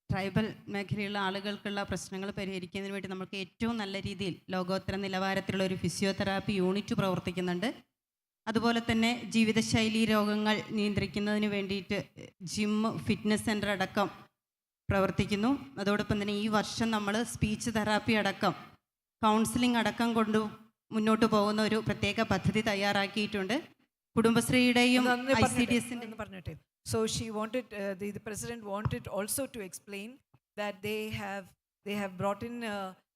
tribal മേഖലയിലുള്ള ആളുകൾക്കുള്ള പ്രശ്നങ്ങൾ പരിഹരിക്കുന്നതിന് വേണ്ടി നമുക്ക് ഏറ്റവും നല്ല രീതിയിൽ ലോകോത്തര നിലവാരത്തിലുള്ള ഒരു ഫിസിയോതെറാപ്പി യൂണിറ്റ് പ്രവർത്തിക്കുന്നുണ്ട്. അതുപോലെ തന്നെ ജീവിതശൈലി രോഗങ്ങൾ നിയന്ത്രിക്കുന്നതിന് വേണ്ടിയിട്ട് ജിം, ഫിറ്റ്നസ് സെൻ്റർ അടക്കം പ്രവർത്തിക്കുന്നു. അതോടൊപ്പം തന്നെ ഈ വർഷം നമ്മൾ സ്പീച്ച് തെറാപ്പി അടക്കം കൗൺസിലിംഗ് അടക്കം കൊണ്ട് മുന്നോട്ട് പോകുന്ന ഒരു പ്രത്യേക പദ്ധതി തയ്യാറാക്കിയിട്ടുണ്ട്. കുടുംബശ്രീയുടെയും ICDSന്റെ പറഞ്ഞിട്ടെ. So she wanted, the president wanted also to explain that they have brought in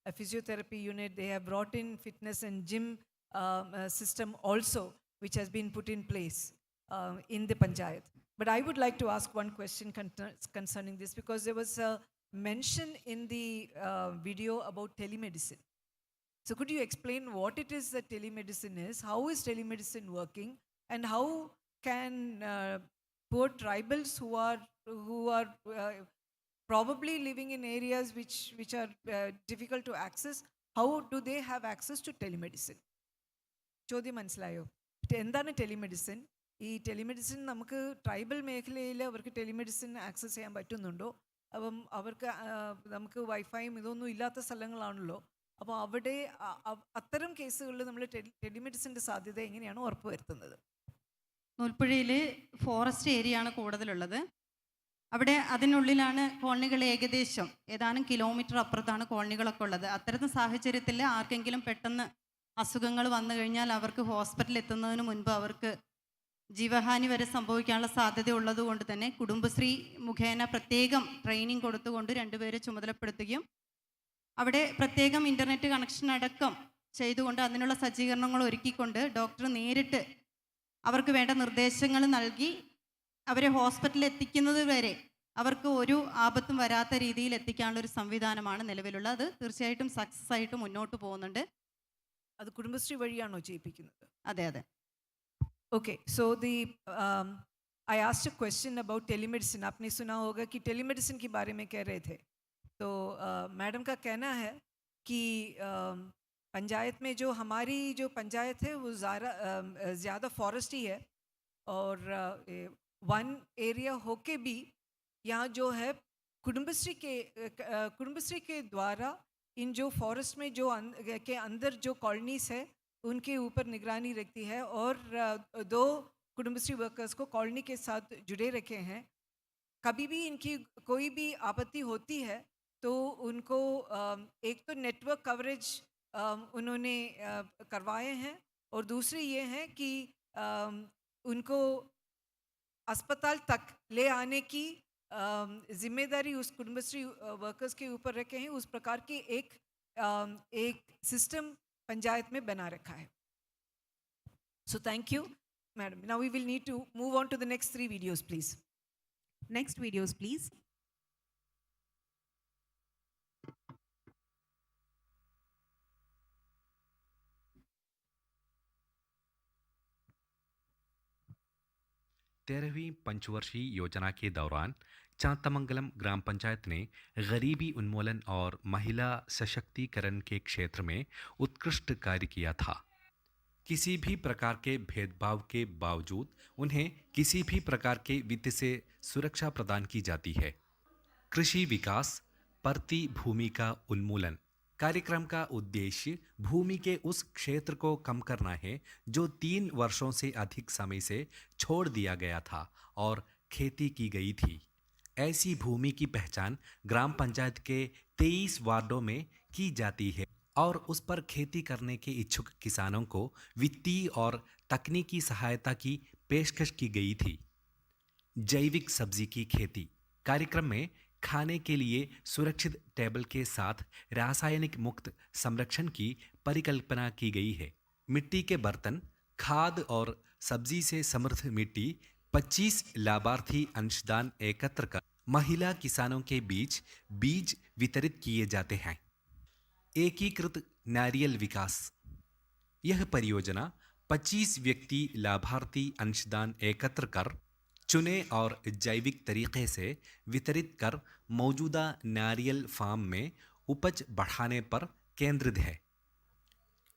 a physiotherapy unit, they have brought in fitness and gym system also, which has been put in place in the Panchayat. But I would like to ask one question concerning this, because there was a mention in the video about telemedicine. So could you explain what it is that telemedicine is, how is telemedicine working, and how can poor tribals who are probably living in areas which are difficult to access, how do they have access to telemedicine? ചോദ്യം മനസ്സിലായോ? എന്താണ് telemedicine? ഈ telemedicine നമുക്ക് tribal മേഖലയിൽ അവർക്ക് telemedicine access ചെയ്യാൻ പറ്റുന്നുണ്ടോ? അപ്പം അവർക്ക് നമുക്ക് വൈഫൈയും ഇതൊന്നും ഇല്ലാത്ത സ്ഥലങ്ങളാണല്ലോ. അപ്പോൾ അവിടെ അത്തരം കേസുകളിൽ നമ്മൾ ടെലിമെഡിസിൻ്റെ സാധ്യത എങ്ങനെയാണ് ഉറപ്പുവരുത്തുന്നത്? നുൽപ്പുഴയിൽ ഫോറസ്റ്റ് ഏരിയയാണ് കൂടുതലുള്ളത്. അവിടെ അതിനുള്ളിലാണ് കോളനികൾ, ഏതാനും കിലോമീറ്റർ അപ്പുറത്താണ് കോളനികളൊക്കെ ഉള്ളത്. അത്തരത്തിൽ സാഹചര്യത്തിൽ ആർക്കെങ്കിലും പെട്ടെന്ന് അസുഖങ്ങൾ വന്നു കഴിഞ്ഞാൽ അവർക്ക് ഹോസ്പിറ്റലിൽ എത്തുന്നതിന് മുൻപ് അവർക്ക് ജീവഹാനി വരെ സംഭവിക്കാനുള്ള സാധ്യത ഉള്ളതുകൊണ്ട് തന്നെ കുടുംബശ്രീ മുഖേന പ്രത്യേകം ട്രെയിനിങ് കൊടുത്തുകൊണ്ട് 2 പേരെ ചുമതലപ്പെടുത്തുകയും അവിടെ പ്രത്യേകം ഇൻ്റർനെറ്റ് കണക്ഷൻ അടക്കം ചെയ്തുകൊണ്ട് അതിനുള്ള സജ്ജീകരണങ്ങൾ ഒരുക്കിക്കൊണ്ട് ഡോക്ടർ നേരിട്ട് അവർക്ക് വേണ്ട നിർദ്ദേശങ്ങൾ നൽകി അവരെ ഹോസ്പിറ്റലിൽ എത്തിക്കുന്നത് വരെ അവർക്ക് ഒരു ആപത്തും വരാത്ത രീതിയിൽ എത്തിക്കാനുള്ള ഒരു സംവിധാനമാണ് നിലവിലുള്ളത്. അത് തീർച്ചയായിട്ടും സക്സസ് ആയിട്ട് മുന്നോട്ട് പോകുന്നുണ്ട്. അത് കുടുംബശ്രീ വഴിയാണോ ചെയ്യിപ്പിക്കുന്നത്? അതെ അതെ. Okay, so I asked a question about telemedicine. आपने सुना होगा कि टेलीमेडिसिन के बारे में कह रहे थे. तो मैडम का कहना है कि पंचायत में जो हमारी जो पंचायत है वो ज़्यादा फॉरेस्ट ही है, और वन एरिया होके भी यहाँ जो है कुटुंबश्री के द्वारा इन जो फॉरेस्ट में जो के अंदर जो कॉलोनीज है उनके ऊपर निगरानी रखती है, और 2 कुटुंबश्री वर्कर्स को कॉलोनी के साथ जुड़े रखे हैं. कभी भी इनकी कोई भी आपत्ति होती है तो उनको एक तो नेटवर्क कवरेज उन्होंने करवाए हैं, और दूसरी ये है कि उनको अस्पताल तक ले आने की जिम्मेदारी उस कुटुंबश्री वर्कर्स के ऊपर रखे हैं. उस प्रकार की एक सिस्टम पंचायत में बना रखा है. So thank you, madam. Now we will need to move on to the next 3 videos, please. Next videos, please. तेरहवीं पंचवर्षीय योजना के दौरान चांतामंगलम ग्राम पंचायत ने गरीबी उन्मूलन और महिला सशक्तिकरण के क्षेत्र में उत्कृष्ट कार्य किया था. किसी भी प्रकार के भेदभाव के बावजूद उन्हें किसी भी प्रकार के वित्त से सुरक्षा प्रदान की जाती है. कृषि विकास, परती भूमि का उन्मूलन, कार्यक्रम का उद्देश्य भूमि के उस क्षेत्र को कम करना है जो 3 वर्षों से अधिक समय से छोड़ दिया गया था और खेती की गई थी। ऐसी भूमि की पहचान ग्राम पंचायत के 23 वार्डों में की जाती है और उस पर खेती करने के इच्छुक किसानों को वित्तीय और तकनीकी सहायता की पेशकश की गई थी। जैविक सब्जी की खेती कार्यक्रम में खाने के लिए सुरक्षित टेबल के साथ रासायनिक मुक्त संरक्षण की परिकल्पना की गई है। मिट्टी के बर्तन, खाद और सब्जी से समृद्ध मिट्टी 25 लाभार्थी अंशदान एकत्र कर महिला किसानों के बीच बीज वितरित किए जाते हैं। एकीकृत नारियल विकास यह परियोजना 25 व्यक्ति लाभार्थी अंशदान एकत्र कर चुने और जैविक तरीके से वितरित कर मौजूदा नारियल फार्म में उपज बढ़ाने पर केंद्रित है।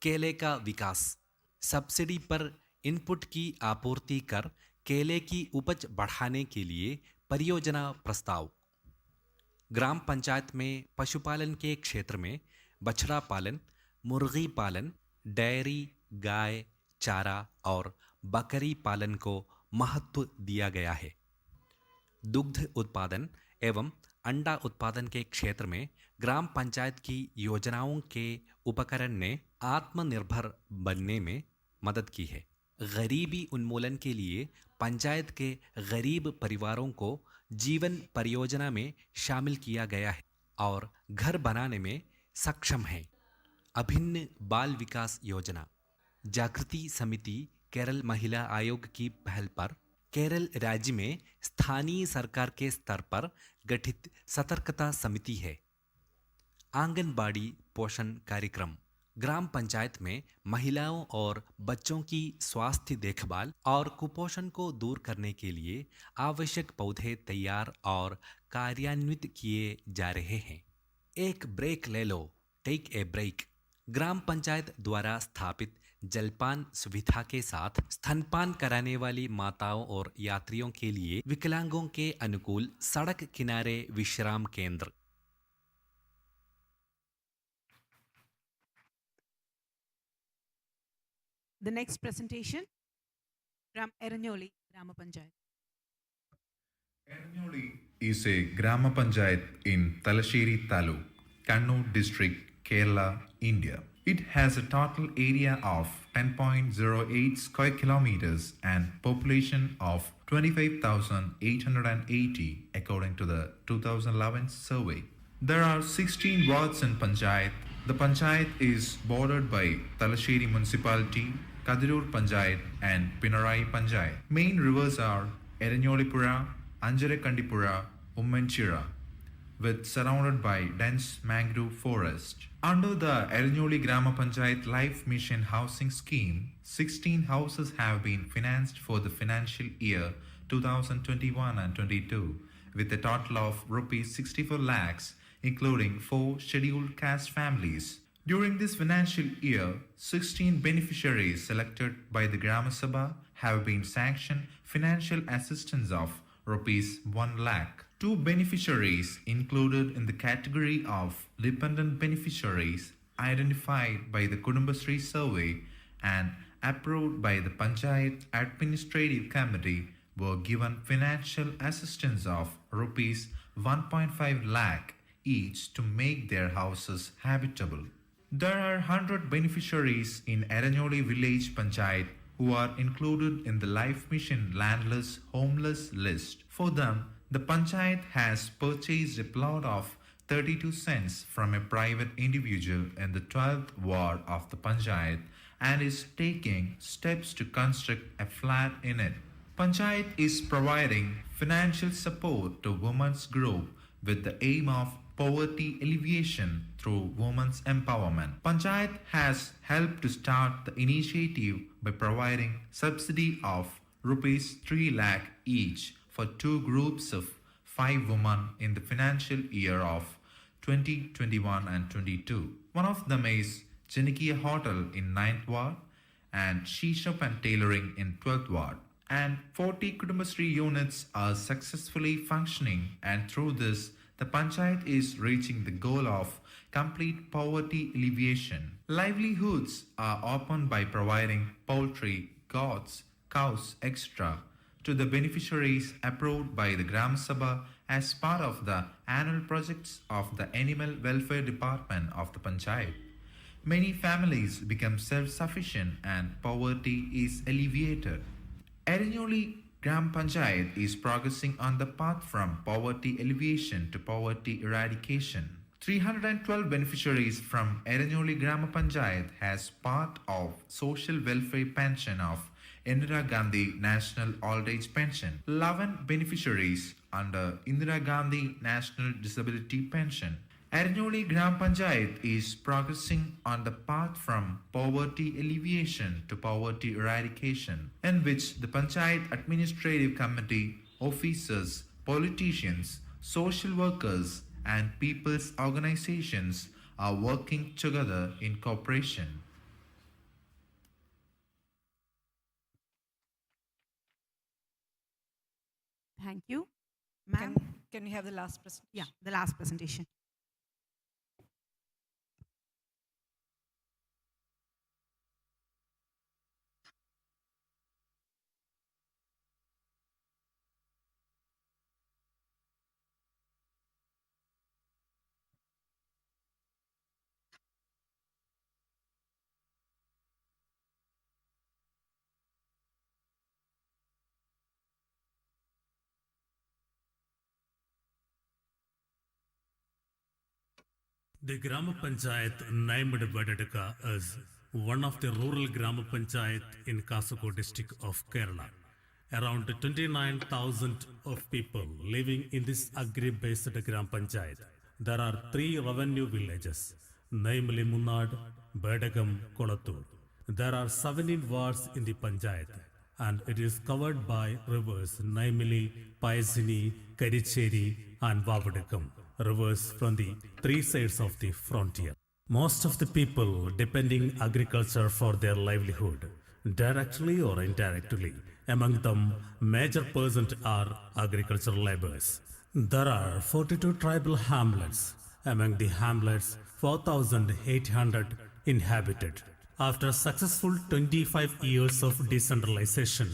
केले का विकास सब्सिडी पर इनपुट की आपूर्ति कर केले की उपज बढ़ाने के लिए परियोजना प्रस्ताव। ग्राम पंचायत में पशुपालन के क्षेत्र में बछड़ा पालन, मुर्गी पालन, डेयरी, गाय, चारा और बकरी पालन को महत्व दिया गया है। दुग्ध उत्पादन एवं अंडा उत्पादन के क्षेत्र में ग्राम पंचायत की योजनाओं के उपकरण ने आत्मनिर्भर बनने में मदद की है। गरीबी उन्मूलन के लिए पंचायत के गरीब परिवारों को जीवन परियोजना में शामिल किया गया है और घर बनाने में सक्षम है। अभिन्न बाल विकास योजना जागृति समिति केरल महिला आयोग की पहल पर केरल राज्य में स्थानीय सरकार के स्तर पर गठित सतर्कता समिति है। आंगनबाड़ी पोषण कार्यक्रम ग्राम पंचायत में महिलाओं और बच्चों की स्वास्थ्य देखभाल और कुपोषण को दूर करने के लिए आवश्यक पौधे तैयार और कार्यान्वित किए जा रहे हैं। एक ब्रेक ले लो, टेक ए ब्रेक ग्राम पंचायत द्वारा स्थापित जलपान सुविधा के साथ स्तनपान कराने वाली माताओं और यात्रियों के लिए विकलांगों के अनुकूल सड़क किनारे विश्राम केंद्र। The next presentation from Eranyoli Grama Panchayat. Eranyoli is a Grama Panchayat in Talasheri Taluk, Kannur district, Kerala, India. It has a total area of 10.08 square kilometers and population of 25,880 according to the 2011 survey. There are 16 wards in Panchayat. The Panchayat is bordered by Talasheri Municipality, Kadirur Panchayat and Pinarai Panchayat. Main rivers are Eranyolipura, Anjarekandipura, Ummenchira, with surrounded by dense mangrove forest. Under the Eranyoli Grama Panchayat Life Mission Housing Scheme, 16 houses have been financed for the financial year 2021 and 22 with a total of rupees 64 lakhs, including 4 scheduled caste families. During this financial year, 16 beneficiaries selected by the Grama Sabha have been sanctioned financial assistance of rupees 1 lakh. 2 beneficiaries included in the category of dependent beneficiaries identified by the Kudumbashree survey and approved by the Panchayat Administrative Committee were given financial assistance of rupees 1.5 lakh each to make their houses habitable. There are 100 beneficiaries in Eranyoli Village Panchayat who are included in the Life Mission Landless Homeless list. For them, the Panchayat has purchased a plot of 32 cents from a private individual in the 12th ward of the Panchayat and is taking steps to construct a flat in it. Panchayat is providing financial support to women's group with the aim of poverty alleviation through women's empowerment. Panchayat has helped to start the initiative by providing subsidy of rupees 3 lakh each for 2 groups of 5 women in the financial year of 2021 and 22. One of them is Janikia Hotel in 9th Ward and She Shop and Tailoring in 12th Ward. And 40 Kudumbashree units are successfully functioning, and through this the Panchayat is reaching the goal of complete poverty alleviation. Livelihoods are opened by providing poultry, goats, cows, etc. to the beneficiaries approved by the Gram Sabha as part of the annual projects of the Animal Welfare Department of the Panchayat. Many families become self-sufficient and poverty is alleviated. Eranyoli Gram Panchayat is progressing on the path from poverty alleviation to poverty eradication. 312 beneficiaries from Eranyoli Grama Panchayat has part of social welfare pension of Indira Gandhi National Old Age Pension. 11 beneficiaries under Indira Gandhi National Disability Pension. Eranyoli Gram Panchayat is progressing on the path from poverty alleviation to poverty eradication, in which the Panchayat Administrative Committee, officers, politicians, social workers, and people's organizations are working together in cooperation. Thank you. Can we have the last presentation? Yeah, the last presentation. The Grama Panchayat named Badadaka as one of the rural Grama Panchayat in Kasaragod district of Kerala. Around 29,000 of people living in this agri-based Gram Panchayat. There are 3 revenue villages, namely Munad, Badagam, Kolatur. There are 17 wards in the Panchayat and it is covered by rivers, namely Payasini, Karicheri and Vavadakam. Rivers from the 3 sides of the frontier. Most of the people depending agriculture for their livelihood, directly or indirectly. Among them, major percent are agricultural laborers. There are 42 tribal hamlets. Among the hamlets, 4,800 inhabited. After successful 25 years of decentralization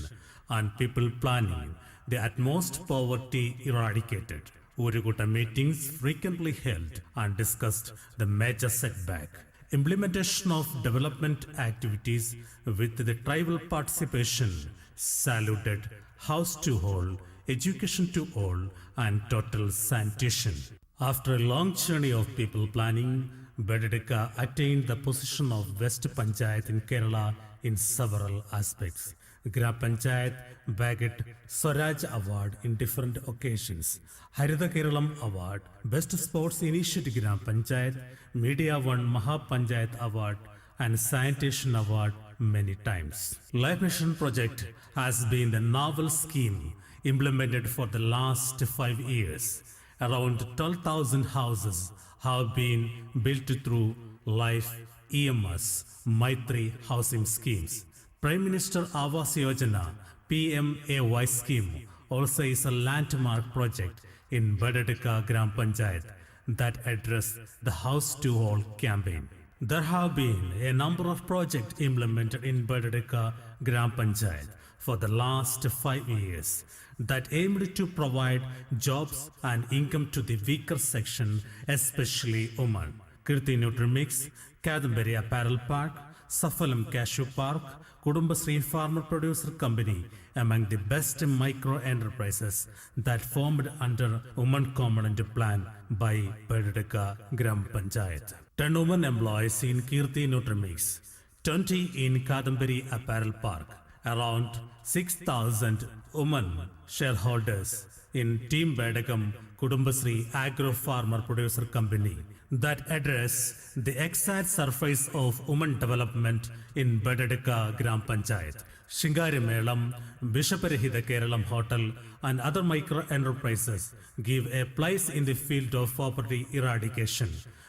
and people planning, the utmost poverty eradicated. Urukutta meetings frequently held and discussed the major setback. Implementation of development activities with the tribal participation saluted house to all, education to all, and total sanitation. After a long journey of people planning, Badadaka attained the position of West Panchayat in Kerala in several aspects. Gram Panchayat bagged Swaraj Award in different occasions. Haritha Keralam Award, Best Sports Initiative Gram Panchayat, Media One Maha Panchayat Award and Sanitation Award many times. Life Mission Project has been the novel scheme implemented for the last 5 years. Around 12,000 houses have been built through Life, EMS, Maitri housing schemes. Prime Minister Awas Yojana, PMAY scheme, also is a landmark project in Badadaka Gram Panchayat that address the House to All campaign. There have been a number of projects implemented in Badadaka Gram Panchayat for the last 5 years that aimed to provide jobs and income to the weaker section, especially women. Kirti Nutrimix, Kadambari Apparel Park, Safalam Cashew Park, Kudumbasri Farmer Producer Company among the best micro enterprises that formed under Women Commandant Plan by Badadaka Gram Panchayat. 10 women employees in Kirti Nutrimix, 20 in Kadambari Apparel Park, around 6,000 women shareholders in Team Badagam Kudumbasri Agro Farmer Producer Company that address the exact surface of women development in Badadaka Gram Panchayat. Shingari Melam, Bishaparahida Keralam Hotel and other micro enterprises give a place in the field of poverty eradication.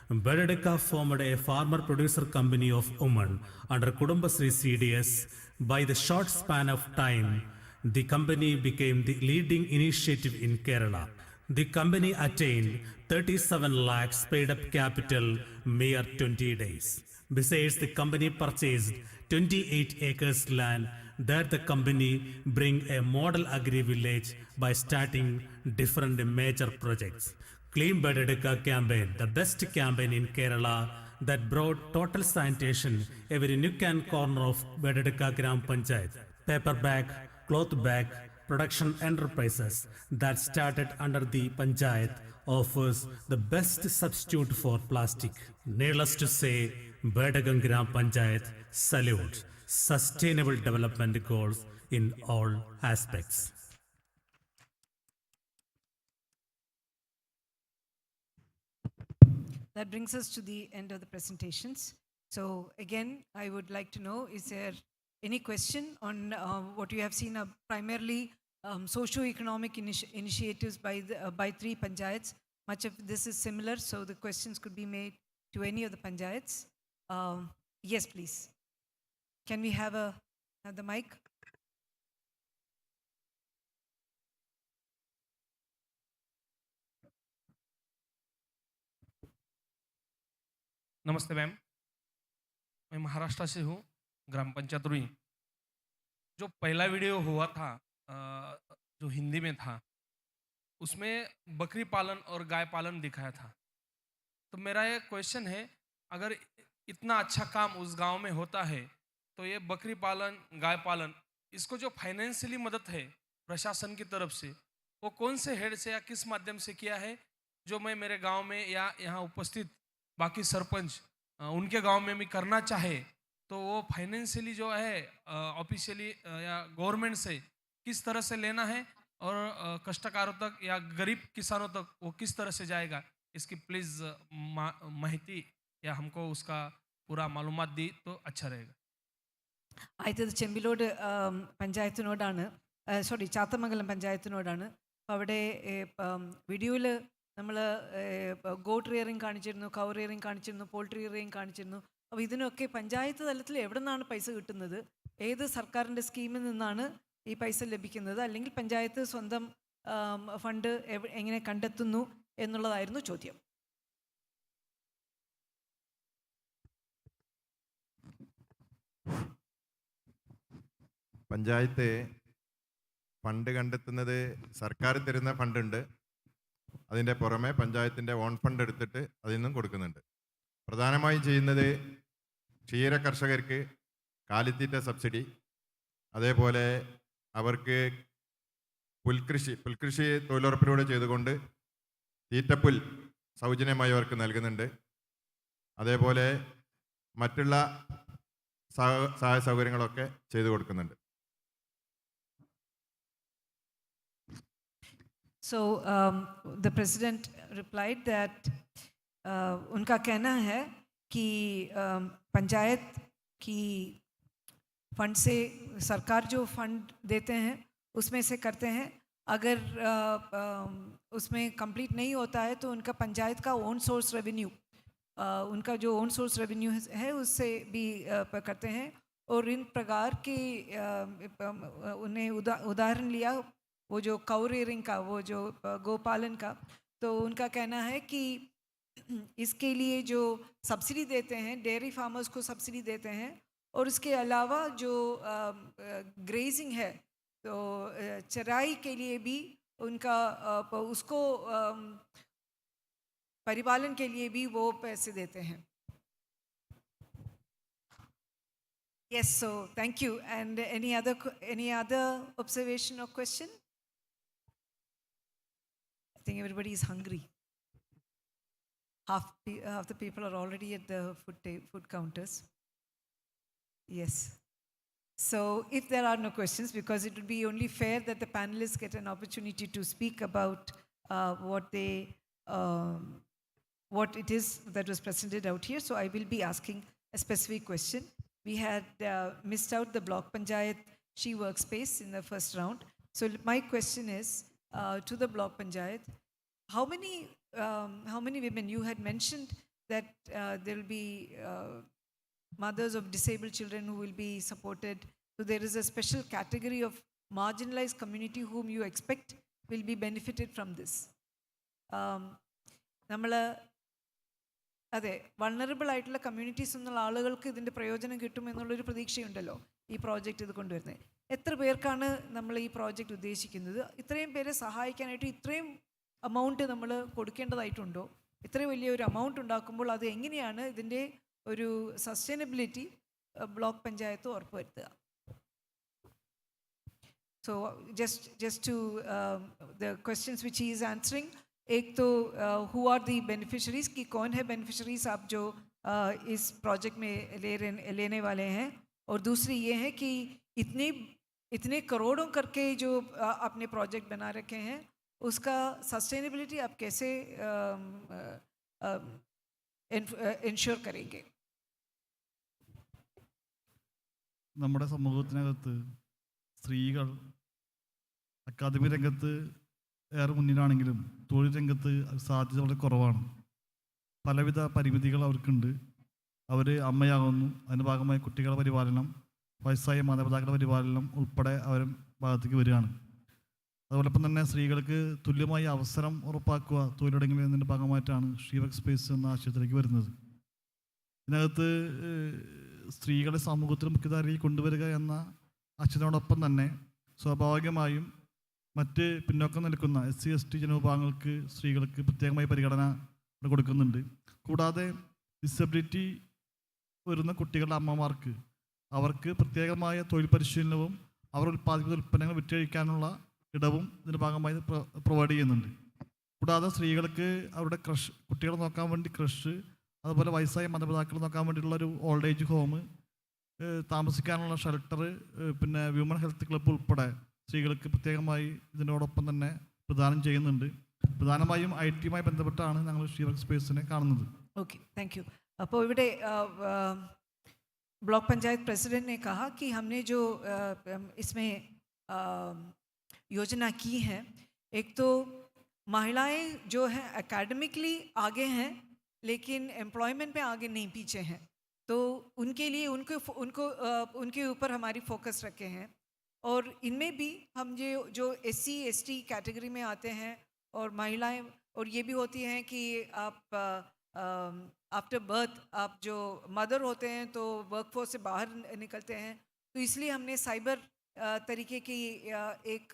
Badadaka formed a farmer producer company of women under Kudumbasri CDS. By the short span of time, the company became the leading initiative in Kerala. The company attained 37 lakhs paid up capital mere 20 days. Besides, the company purchased 28 acres land that the company bring a model agri-village by starting different major projects. Clean Bedadeka campaign, the best campaign in Kerala that brought total sanitation every nook and corner of Bedadeka Gram Panchayat. Paper bag, cloth bag, production enterprises that started under the Panchayat offers the best substitute for plastic. Needless to say, Bedagam Gram Panchayat salutes sustainable development goals in all aspects. That brings us to the end of the presentations. So again, I would like to know, is there any question on what you have seen are primarily socio-economic initiatives by 3 panchayats? Much of this is similar, so the questions could be made to any of the panchayats. Yes, please. Can we have the mic? नमस्ते ma'am, मैं महाराष्ट्र से हूँ, ग्राम पंचायत रुई। जो पहला video हुआ था जो हिंदी में था, उसमें बकरी पालन और गाय पालन दिखाया था। तो मेरा ये क्वेश्चन है, अगर इतना अच्छा काम उस गांव में होता है तो ये बकरी पालन, गाय पालन, इसको जो फाइनेंशियली मदद है प्रशासन की तरफ से, वो कौन से हेड से या किस माध्यम से किया है, जो मैं मेरे गांव में या यहाँ उपस्थित बाकी सरपंच उनके गांव में भी करना चाहे, तो वो फाइनेंशियली जो है ऑफिशियली या गवर्नमेंट से किस तरह से लेना है और कष्टकारों तक या गरीब किसानों तक वो किस तरह से जाएगा, इसकी प्लीज़ माहिती या हमको उसका पूरा मालूमात दी तो अच्छा रहेगा. ആദ്യത്തേത് ചെമ്പിലോട് പഞ്ചായത്തിനോടാണ്, സോറി ചാത്തമംഗലം പഞ്ചായത്തിനോടാണ്. അപ്പോൾ അവിടെ വീഡിയോയിൽ നമ്മൾ ഗോട്ട് റിയറിങ് കാണിച്ചിരുന്നു, കൗ റിയറിങ് കാണിച്ചിരുന്നു, പോൾട്രി റിയറിങ് കാണിച്ചിരുന്നു. അപ്പോൾ ഇതിനൊക്കെ പഞ്ചായത്ത് തലത്തിൽ എവിടെ നിന്നാണ് പൈസ കിട്ടുന്നത്, ഏത് സർക്കാരിൻ്റെ സ്കീമിൽ നിന്നാണ് ഈ പൈസ ലഭിക്കുന്നത്, അല്ലെങ്കിൽ പഞ്ചായത്ത് സ്വന്തം ഫണ്ട് എങ്ങനെ കണ്ടെത്തുന്നു എന്നുള്ളതായിരുന്നു ചോദ്യം. പഞ്ചായത്ത് ഫണ്ട് കണ്ടെത്തുന്നത് സർക്കാർ തരുന്ന ഫണ്ടുണ്ട്, അതിൻ്റെ പുറമെ പഞ്ചായത്തിൻ്റെ ഓൺ ഫണ്ട് എടുത്തിട്ട് അതിൽ നിന്നും കൊടുക്കുന്നുണ്ട്. പ്രധാനമായും ചെയ്യുന്നത് ക്ഷീര കർഷകർക്ക് കാലിത്തീറ്റ സബ്സിഡി, അതേപോലെ അവർക്ക് പുൽകൃഷി തൊഴിലുറപ്പിലൂടെ ചെയ്തുകൊണ്ട് തീറ്റപ്പുൽ സൗജന്യമായി അവർക്ക് നൽകുന്നുണ്ട്. അതേപോലെ മറ്റുള്ള സഹായ സൗകര്യങ്ങളൊക്കെ ചെയ്തു കൊടുക്കുന്നുണ്ട്. So the president replied that उनका कहना है कि पंचायत की फंड से सरकार जो फंड देते हैं उसमें से करते हैं. अगर उसमें कंप्लीट नहीं होता है तो उनका पंचायत का ओन सोर्स रेवेन्यू, उनका जो ओन सोर्स रेवेन्यू है उससे भी करते हैं. और इन प्रकार के उन्हें उदाहरण लिया वो जो काउ रेयरिंग का, वो जो गोपालन का, तो उनका कहना है कि इसके लिए जो सब्सिडी देते हैं, डेयरी फार्मर्स को सब्सिडी देते हैं, और इसके अलावा जो ग्रेजिंग है, तो चराई के लिए भी उनका उसको परिपालन के लिए भी वो पैसे देते हैं. Yes, so thank you. And any other observation or question? I think everybody is hungry. Half the people are already at the food counters. Yes. So if there are no questions, because it would be only fair that the panelists get an opportunity to speak about what it is that was presented out here. So I will be asking a specific question. We had missed out the block panchayat she workspace in the first round. So my question is to the block panchayat, how many women, you had mentioned that there will be mothers of disabled children who will be supported. So there is a special category of marginalized community whom you expect will be benefited from this. നമ്മൾ അതെ vulnerable ആയിട്ടുള്ള communities എന്നുള്ള ആളുകൾക്ക് ഇതിൻ്റെ പ്രയോജനം കിട്ടുമെന്നുള്ളൊരു പ്രതീക്ഷയുണ്ടല്ലോ ഈ project ഇത് കൊണ്ടുവരുന്നത്. എത്ര പേർക്കാണ് നമ്മൾ ഈ പ്രോജക്റ്റ് ഉദ്ദേശിക്കുന്നത്? ഇത്രയും പേരെ സഹായിക്കാനായിട്ട് ഇത്രയും എമൗണ്ട് നമ്മൾ കൊടുക്കേണ്ടതായിട്ടുണ്ടോ? ഇത്രയും വലിയൊരു എമൗണ്ട് ഉണ്ടാക്കുമ്പോൾ അത് എങ്ങനെയാണ് ഇതിൻ്റെ ഒരു സസ്റ്റൈനബിലിറ്റി ബ്ലോക്ക് പഞ്ചായത്ത് ഉറപ്പുവരുത്തുക? So just to the questions which he is answering, एक तो who are the beneficiaries कि कौन है beneficiaries आप जो इस project में लेने वाले हैं, और दूसरी ये है कि इतने करोड़ों करके जो आपने project बना रखे हैं उसका sustainability आप कैसे ensure करेंगे? നമ്മുടെ സമൂഹത്തിനകത്ത് സ്ത്രീകൾ അക്കാദമിക് രംഗത്ത് ഏറെ മുന്നിലാണെങ്കിലും തൊഴിൽ രംഗത്ത് സാധ്യത വളരെ കുറവാണ്. പലവിധ പരിമിതികൾ അവർക്കുണ്ട്. അവർ അമ്മയാകുന്നു, അതിൻ്റെ ഭാഗമായി കുട്ടികളുടെ പരിപാലനം, വയസ്സായ മാതാപിതാക്കളുടെ പരിപാലനം ഉൾപ്പെടെ അവർ ഭാഗത്തേക്ക് വരികയാണ്. അതോടൊപ്പം തന്നെ സ്ത്രീകൾക്ക് തുല്യമായ അവസരം ഉറപ്പാക്കുക തൊഴിലിടങ്ങളിൽ എന്നതിൻ്റെ ഭാഗമായിട്ടാണ് ഷീവർക്ക് സ്പേസ് എന്ന ആശയത്തിലേക്ക് വരുന്നത്. ഇതിനകത്ത് സ്ത്രീകളെ സമൂഹത്തിൽ മുഖ്യധാരയിൽ കൊണ്ടുവരിക എന്ന ആശയത്തിനോടൊപ്പം തന്നെ സ്വാഭാവികമായും മറ്റ് പിന്നോക്കം നിൽക്കുന്ന SC/ST ജനവിഭാഗങ്ങൾക്ക് സ്ത്രീകൾക്ക് പ്രത്യേകമായി പരിഗണന കൊടുക്കുന്നുണ്ട്. കൂടാതെ ഡിസബിലിറ്റി വരുന്ന കുട്ടികളുടെ അമ്മമാർക്ക് അവർക്ക് പ്രത്യേകമായ തൊഴിൽ പരിശീലനവും അവർ ഉൽപ്പാദിപ്പിക്കുന്ന ഉൽപ്പന്നങ്ങൾ വിറ്റഴിക്കാനുള്ള ഇടവും ഇതിൻ്റെ ഭാഗമായി പ്രൊവൈഡ് ചെയ്യുന്നുണ്ട്. കൂടാതെ സ്ത്രീകൾക്ക് അവരുടെ കുട്ടികളെ നോക്കാൻ വേണ്ടി ക്രഷ്, അതുപോലെ വയസ്സായ മാതാപിതാക്കളെ നോക്കാൻ വേണ്ടിയിട്ടുള്ള ഒരു ഓൾഡ് ഏജ് ഹോം, താമസിക്കാനുള്ള ഷെൽട്ടർ, പിന്നെ വ്യൂമൻ ഹെൽത്ത് ക്ലബ്ബ് ഉൾപ്പെടെ സ്ത്രീകൾക്ക് പ്രത്യേകമായി ഇതിനോടൊപ്പം തന്നെ പ്രദാനം ചെയ്യുന്നുണ്ട്. പ്രധാനമായും IT-യുമായി ബന്ധപ്പെട്ടാണ് ഞങ്ങൾ ഷീവർക്ക് സ്പേസിനെ കാണുന്നത്. Okay, thank you. അപ്പോൾ ഇവിടെ ब्लॉक पंचायत प्रेसिडेंट ने कहा कि हमने जो इसमें योजना की है, एक तो महिलाएं जो हैं एकेडमिकली आगे हैं लेकिन एम्प्लॉयमेंट में आगे नहीं पीछे हैं, तो उनके लिए उनके ऊपर हमारी फोकस रखे हैं. और इनमें भी हम जो SC/ST कैटेगरी में आते हैं और महिलाएं, और ये भी होती हैं कि आप आफ्टर बर्थ आप जो मदर होते हैं तो वर्कफोर्स से बाहर निकलते हैं, तो इसलिए हमने साइबर तरीके की एक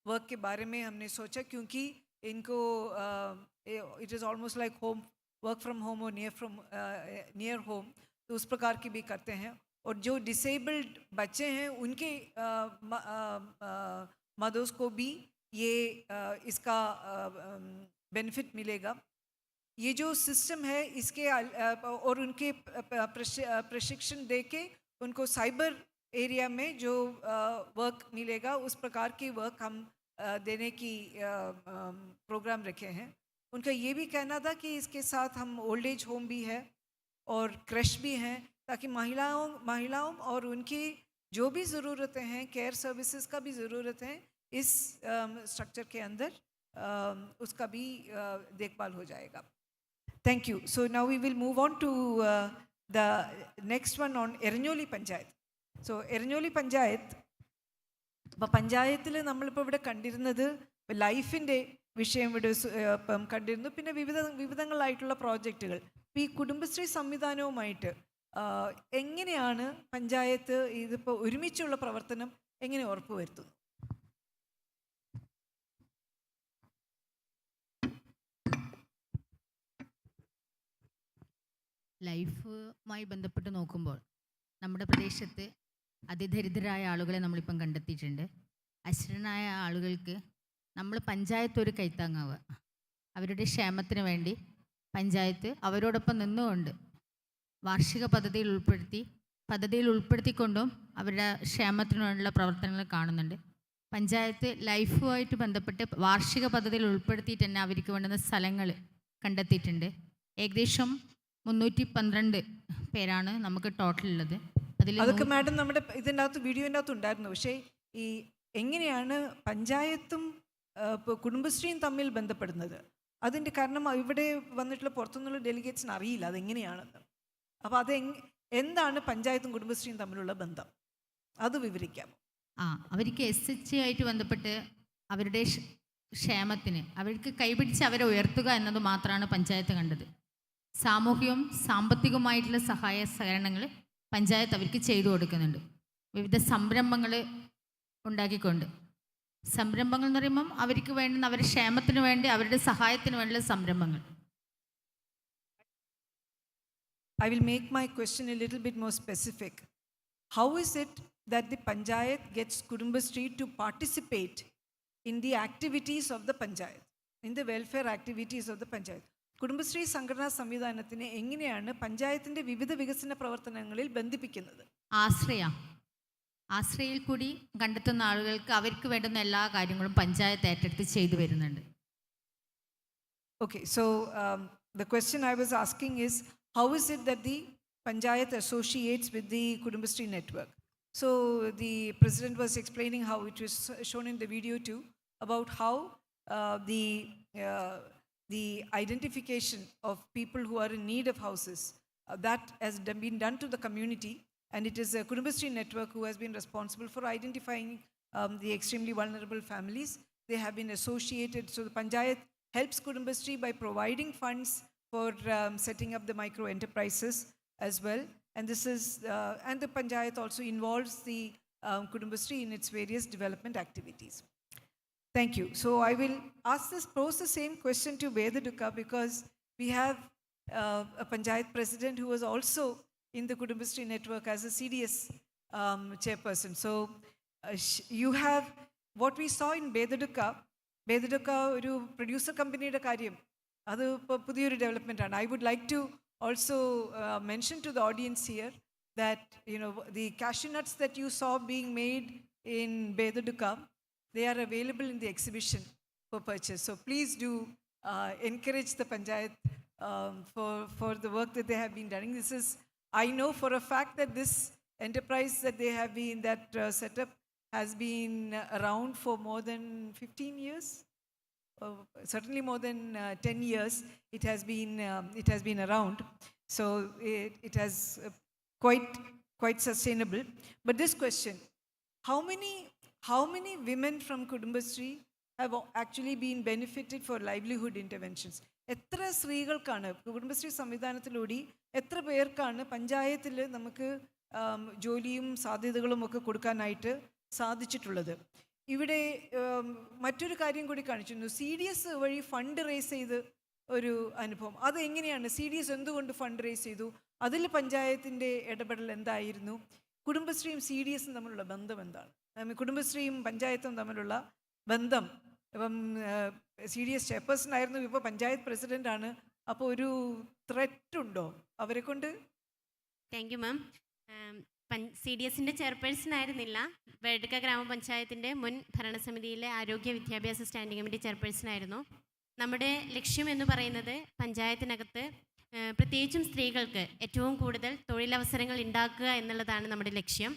वर्क के बारे में हमने सोचा, क्योंकि इनको it is almost like home work from home और नियर होम, तो उस प्रकार की भी करते हैं. और जो डिसेबल्ड बच्चे हैं उनके मदर्स को भी ये इसका बेनिफिट मिलेगा. ये जो सिस्टम है इसके और उनके प्रशिक्षण दे के उनको साइबर एरिया में जो वर्क मिलेगा उस प्रकार की वर्क हम देने की प्रोग्राम रखे हैं. उनका ये भी कहना था कि इसके साथ हम ओल्ड एज होम भी है और क्रश भी हैं, ताकि महिलाओं और उनकी जो भी ज़रूरतें हैं, केयर सर्विसेज का भी ज़रूरत है, इस स्ट्रक्चर के अंदर उसका भी देखभाल हो जाएगा. Thank you. So now we will move on to the next one on Eranyoli Panchayat. So Eranyoli Panchayat, അപ്പോൾ പഞ്ചായത്തിൽ നമ്മളിപ്പോൾ ഇവിടെ കണ്ടിരുന്നത് ലൈഫിൻ്റെ വിഷയം ഇവിടെ കണ്ടിരുന്നു, പിന്നെ വിവിധങ്ങളായിട്ടുള്ള പ്രോജക്റ്റുകൾ. ഈ കുടുംബശ്രീ സംവിധാനവുമായിട്ട് എങ്ങനെയാണ് പഞ്ചായത്ത് ഇതിപ്പോൾ ഒരുമിച്ചുള്ള പ്രവർത്തനം എങ്ങനെ ഉറപ്പുവരുത്തുന്നു? ലൈഫുമായി ബന്ധപ്പെട്ട് നോക്കുമ്പോൾ നമ്മുടെ പ്രദേശത്ത് അതിദരിദ്രരായ ആളുകളെ നമ്മളിപ്പം കണ്ടെത്തിയിട്ടുണ്ട്. അശരണായ ആളുകൾക്ക് നമ്മൾ പഞ്ചായത്ത് ഒരു കൈത്താങ്ങാവുക, അവരുടെ ക്ഷേമത്തിന് വേണ്ടി പഞ്ചായത്ത് അവരോടൊപ്പം നിന്നുകൊണ്ട് വാർഷിക പദ്ധതിയിൽ ഉൾപ്പെടുത്തിക്കൊണ്ടും അവരുടെ ക്ഷേമത്തിനുള്ള പ്രവർത്തനങ്ങൾ കാണുന്നുണ്ട്. പഞ്ചായത്ത് ലൈഫുമായിട്ട് ബന്ധപ്പെട്ട് വാർഷിക പദ്ധതിയിൽ ഉൾപ്പെടുത്തിയിട്ട് തന്നെ അവർക്ക് വേണ്ടുന്ന സ്ഥലങ്ങൾ കണ്ടെത്തിയിട്ടുണ്ട്. ഏകദേശം 312 പേരാണ് നമുക്ക് ടോട്ടൽ ഉള്ളത്. അതൊക്കെ മാഡം നമ്മുടെ ഇതിൻ്റെ അകത്ത് വീഡിയോൻ്റെ അകത്ത് ഉണ്ടായിരുന്നു. പക്ഷേ ഈ എങ്ങനെയാണ് പഞ്ചായത്തും കുടുംബശ്രീയും തമ്മിൽ ബന്ധപ്പെടുന്നത്? അതിൻ്റെ കാരണം ഇവിടെ വന്നിട്ടുള്ള പുറത്തുനിന്നുള്ള ഡെലിഗേറ്റ്സിന് അറിയില്ല അതെങ്ങനെയാണെന്ന്. അപ്പോൾ എന്താണ് പഞ്ചായത്തും കുടുംബശ്രീയും തമ്മിലുള്ള ബന്ധം, അത് വിവരിക്കാമോ? അവർക്ക് SH ആയിട്ട് ബന്ധപ്പെട്ട് അവരുടെ ക്ഷേമത്തിന് അവർക്ക് കൈപിടിച്ച് അവരെ ഉയർത്തുക എന്നത് മാത്രമാണ് പഞ്ചായത്ത് കണ്ടത്. സാമൂഹികവും സാമ്പത്തികവുമായിട്ടുള്ള സഹായ സഹകരണങ്ങൾ പഞ്ചായത്ത് അവർക്ക് ചെയ്തു കൊടുക്കുന്നുണ്ട്. വിവിധ സംരംഭങ്ങൾ ഉണ്ടാക്കിക്കൊണ്ട്. സംരംഭങ്ങൾ എന്ന് പറയുമ്പം അവർക്ക് വേണ്ടുന്ന അവരുടെ ക്ഷേമത്തിന് വേണ്ടി അവരുടെ സഹായത്തിന് വേണ്ടിയുള്ള സംരംഭങ്ങൾ. I will make my question a little bit more specific. How is it that the Panchayat gets Kudumbashree to participate in the activities of the Panchayat, in the welfare activities of the Panchayat? Kudumbashree സംഘടനാ സംവിധാനത്തിനെ എങ്ങനെയാണ് പഞ്ചായത്തിൻ്റെ വിവിധ വികസന പ്രവർത്തനങ്ങളിൽ ബന്ധിപ്പിക്കുന്നത്? ആശ്രയിൽ കൂടി കണ്ടെത്തുന്ന ആളുകൾക്ക് അവർക്ക് വേണ്ടുന്ന എല്ലാ കാര്യങ്ങളും പഞ്ചായത്ത് ഏറ്റെടുത്ത് ചെയ്തു വരുന്നുണ്ട്. Okay, so the question I was asking is, how is it that the Panchayat associates with the Kudumbashree network? So the president was explaining how it was shown in the video too, about how the identification of people who are in need of houses, that has been done to the community, and it is a Kudumbashree network who has been responsible for identifying the extremely vulnerable families. They have been associated, so the Panchayat helps Kudumbashree by providing funds for setting up the micro enterprises as well. And this is, and the Panchayat also involves the Kudumbashree in its various development activities. Thank you. So I will pose the same question to Vedaduka, because we have a Panchayat president who was also in the Kudumbashree network as a CDS chairperson. So you have, what we saw in Vedaduka ഒരു producer കമ്പനിയുടെ കാര്യം, അത് ഇപ്പോൾ പുതിയൊരു development ആണ്. I would like to also mention to the audience here that, you know, the cashew nuts that you saw being made in Vedaduka, they are available in the exhibition for purchase. So please do encourage the Panchayat for the work that they have been doing. This is, I know for a fact that this enterprise that they have been, that setup has been around for more than 15 years. Certainly more than 10 years it has been around. So it has quite sustainable. But this question, how many women from Kudumbashree have actually been benefited for livelihood interventions? എത്ര സ്ത്രീകൾക്കാണ് കുടുംബശ്രീ സംവിധാനത്തിലൂടെ, എത്ര പേർക്കാണ് പഞ്ചായത്തിൽ നമുക്ക് ജോലിയും സാധ്യതകളും ഒക്കെ കൊടുക്കാനായിട്ട് സാധിച്ചിട്ടുള്ളത്? ഇവിടെ മറ്റൊരു കാര്യം കൂടി കാണിച്ചിരുന്നു, CDS വഴി ഫണ്ട് റേസ് ചെയ്ത് ഒരു അനുഭവം. അത് എങ്ങനെയാണ്? CDS എന്തുകൊണ്ട് ഫണ്ട് റേസ് ചെയ്തു? അതിൽ പഞ്ചായത്തിൻ്റെ ഇടപെടൽ എന്തായിരുന്നു? കുടുംബശ്രീയും CDSും തമ്മിലുള്ള ബന്ധം എന്താണ്? കുടുംബശ്രീയും പഞ്ചായത്തും തമ്മിലുള്ള ബന്ധം. ഇപ്പം CDS ചെയർപേഴ്സൺ ആയിരുന്നു, ഇപ്പോൾ പഞ്ചായത്ത് പ്രസിഡൻ്റാണ്. അപ്പോൾ ഒരു ത്രെറ്റ് ഉണ്ടോ അവരെ കൊണ്ട്? Thank you ma'am. CDSൻ്റെ ചെയർപേഴ്സൺ ആയിരുന്നില്ല, വേഡ്ക ഗ്രാമപഞ്ചായത്തിൻ്റെ മുൻ ഭരണസമിതിയിലെ ആരോഗ്യ വിദ്യാഭ്യാസ സ്റ്റാൻഡിംഗ് കമ്മിറ്റി ചെയർപേഴ്സൺ ആയിരുന്നു. നമ്മുടെ ലക്ഷ്യം എന്ന് പറയുന്നത് പഞ്ചായത്തിനകത്ത് പ്രത്യേകിച്ചും സ്ത്രീകൾക്ക് ഏറ്റവും കൂടുതൽ തൊഴിലവസരങ്ങൾ ഉണ്ടാക്കുക എന്നുള്ളതാണ് നമ്മുടെ ലക്ഷ്യം.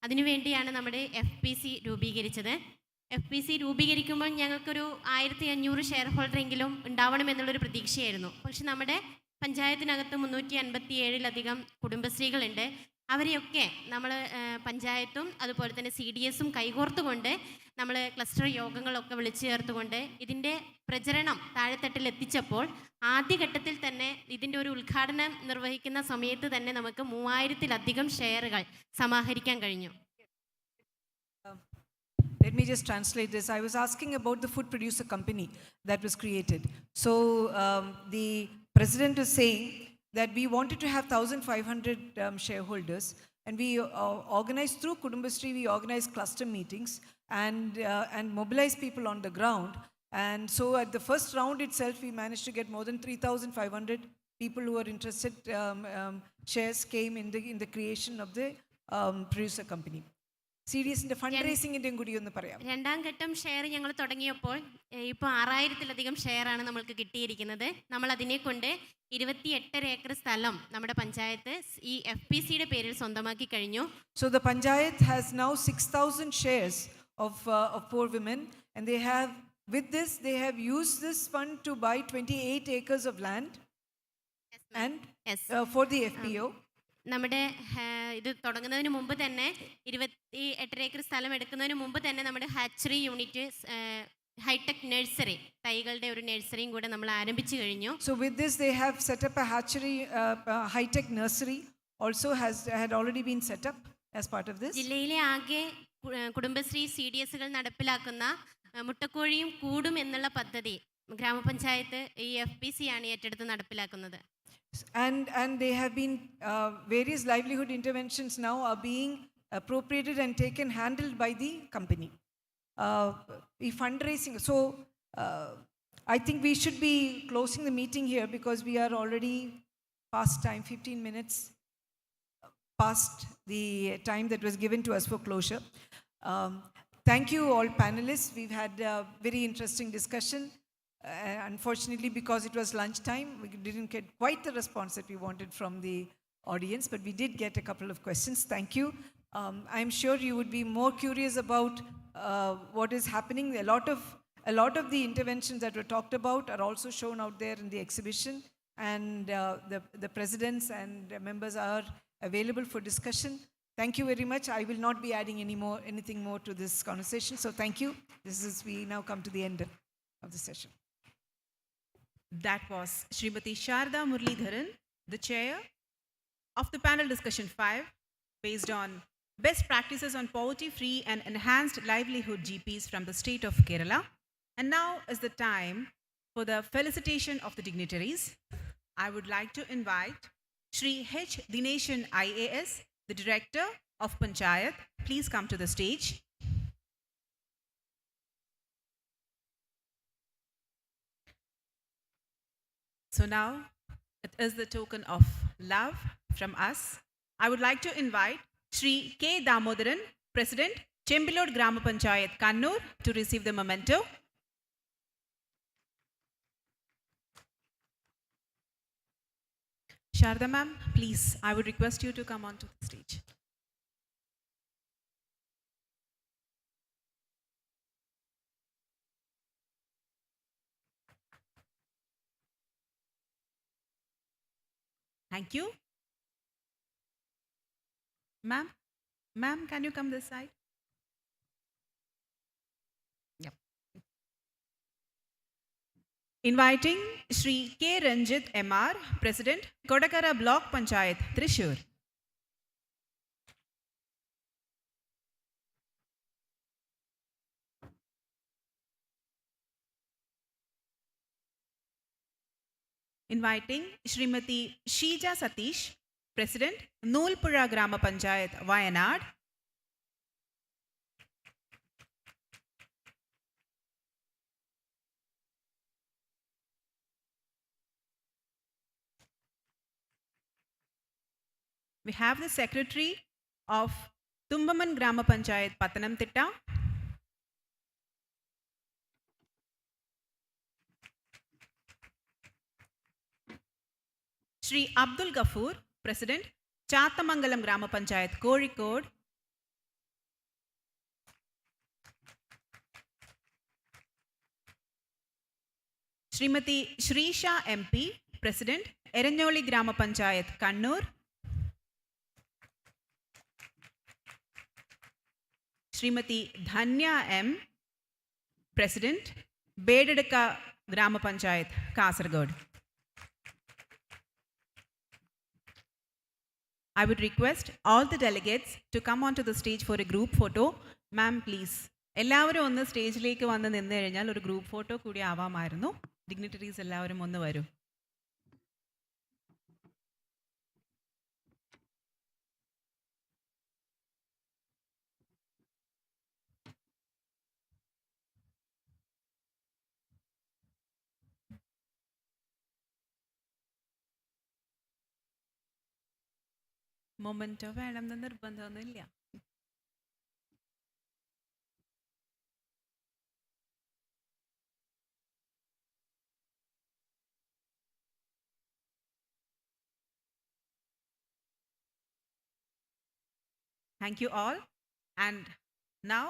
അതിനുവേണ്ടിയാണ് നമ്മുടെ FPC രൂപീകരിച്ചത്. FPC രൂപീകരിക്കുമ്പോൾ ഞങ്ങൾക്കൊരു 1500 ഷെയർ ഹോൾഡറെങ്കിലും ഉണ്ടാവണമെന്നുള്ളൊരു പ്രതീക്ഷയായിരുന്നു. പക്ഷെ നമ്മുടെ പഞ്ചായത്തിനകത്ത് 357-ലധികം കുടുംബശ്രീകളുണ്ട്. അവരെയൊക്കെ നമ്മൾ പഞ്ചായത്തും അതുപോലെ തന്നെ CDSും കൈകോർത്തുകൊണ്ട് നമ്മൾ ക്ലസ്റ്റർ യോഗങ്ങളൊക്കെ വിളിച്ചു ചേർത്തുകൊണ്ട് ഇതിൻ്റെ പ്രചരണം താഴെത്തട്ടിൽ എത്തിച്ചപ്പോൾ ആദ്യഘട്ടത്തിൽ തന്നെ ഇതിൻ്റെ ഒരു ഉദ്ഘാടനം നിർവഹിക്കുന്ന സമയത്ത് തന്നെ നമുക്ക് 3000-ലധികം ഷെയറുകൾ സമാഹരിക്കാൻ കഴിഞ്ഞു. Let me just translate this. I was asking about the food producer company that was created. So the president is saying that we wanted to have 1,500 shareholders, and we organized through Kudumbashree, we organized cluster meetings and mobilized people on the ground. And so at the first round itself, we managed to get more than 3,500 people who were interested. Shares came in the creation of the producer company. CDSന്റെ fund റേസിംഗിൻ്റെയും കൂടി ഒന്ന് പറയാം. രണ്ടാം ഘട്ടം share ഞങ്ങൾ തുടങ്ങിയപ്പോൾ ഇപ്പോൾ 6000-ലധികം ഷെയറാണ് നമ്മൾക്ക് കിട്ടിയിരിക്കുന്നത്. നമ്മൾ അതിനെ കൊണ്ട് 28 ഏക്കർ സ്ഥലം നമ്മുടെ പഞ്ചായത്ത് ഈ FPCയുടെ പേരിൽ സ്വന്തമാക്കി കഴിഞ്ഞു. So the Panchayat has now 6,000 shares of poor women, and they have, with this, they have used this fund to buy 28 acres of land. Yes, and for the FPO. നമ്മുടെ ഇത് തുടങ്ങുന്നതിന് മുമ്പ് തന്നെ 28 ഏക്കർ സ്ഥലം എടുക്കുന്നതിന് മുമ്പ് തന്നെ നമ്മുടെ ഹാച്ചറി യൂണിറ്റ് ഹൈടെക് നഴ്സറി, തൈകളുടെ ഒരു നഴ്സറിയും കൂടെ നമ്മൾ ആരംഭിച്ചു കഴിഞ്ഞു. So with this, they have set up a hatchery, high-tech nursery also had already been set up as part of this. ജില്ലയിലെ ആകെ കുടുംബശ്രീ CDSകൾ നടപ്പിലാക്കുന്ന മുട്ടക്കോഴിയും കൂടും എന്നുള്ള പദ്ധതി ഗ്രാമപഞ്ചായത്ത് ഈ FPC ആണ് ഏറ്റെടുത്ത് നടപ്പിലാക്കുന്നത്. And they have been various livelihood interventions now are being appropriated and handled by the company. The fundraising. So I think we should be closing the meeting here because we are already past time, 15 minutes past the time that was given to us for closure. Thank you all panelists. We've had a very interesting discussion. Unfortunately, because it was lunchtime, we didn't get quite the response that we wanted from the audience, but we did get a couple of questions. Thank you. I'm sure you would be more curious about what is happening. A lot of the interventions that were talked about are also shown out there in the exhibition, and the presidents and members are available for discussion. Thank you very much. I will not be adding anything more to this conversation. So thank you. We now come to the end of the session. That was Srimati Sharda Muralidharan, the chair of the panel discussion 5, based on best practices on poverty-free and enhanced livelihood GPs from the state of Kerala. And now is the time for the felicitation of the dignitaries. I would like to invite Shri H. Dineshan IAS, the director of Panchayat. Please come to the stage. So now, it is the token of love from us. I would like to invite Shri K. Damodaran, President, Chembilod Grama Panchayat, Kannur, to receive the memento. Sharda ma'am, please, I would request you to come onto the stage. Thank you. Ma'am, can you come this side? Yep. Inviting Shri K. Ranjit MR, President, Kodakara Block Panchayat, Trishur. Inviting Srimati Sheeja Satish, President, Nulpura Grama Panchayat, Wayanad. We have the Secretary of Tumbaman Grama Panchayat, Pathanamthitta. Shri Abdul Ghafoor, President, Chathamangalam Grama Panchayat, Kozhikode. Srimati Shrisha MP, President, Eranyoli Grama Panchayat, Kannur. Srimati Dhanya M, President, Bedadaka Grama Panchayat, Kasaragod. I would request all the delegates to come onto the stage for a group photo. Ma'am, please. എല്ലാവരും ഒന്ന് സ്റ്റേജിലേക്ക് വന്ന് നിന്ന് കഴിഞ്ഞാൽ ഒരു group photo കൂടി ആവാമായിരുന്നു. Dignitaries എല്ലാവരും ഒന്ന് വരൂ. മൊമെന്റോ വേണമെന്ന് നിർബന്ധമൊന്നുമില്ല. Thank you all. And now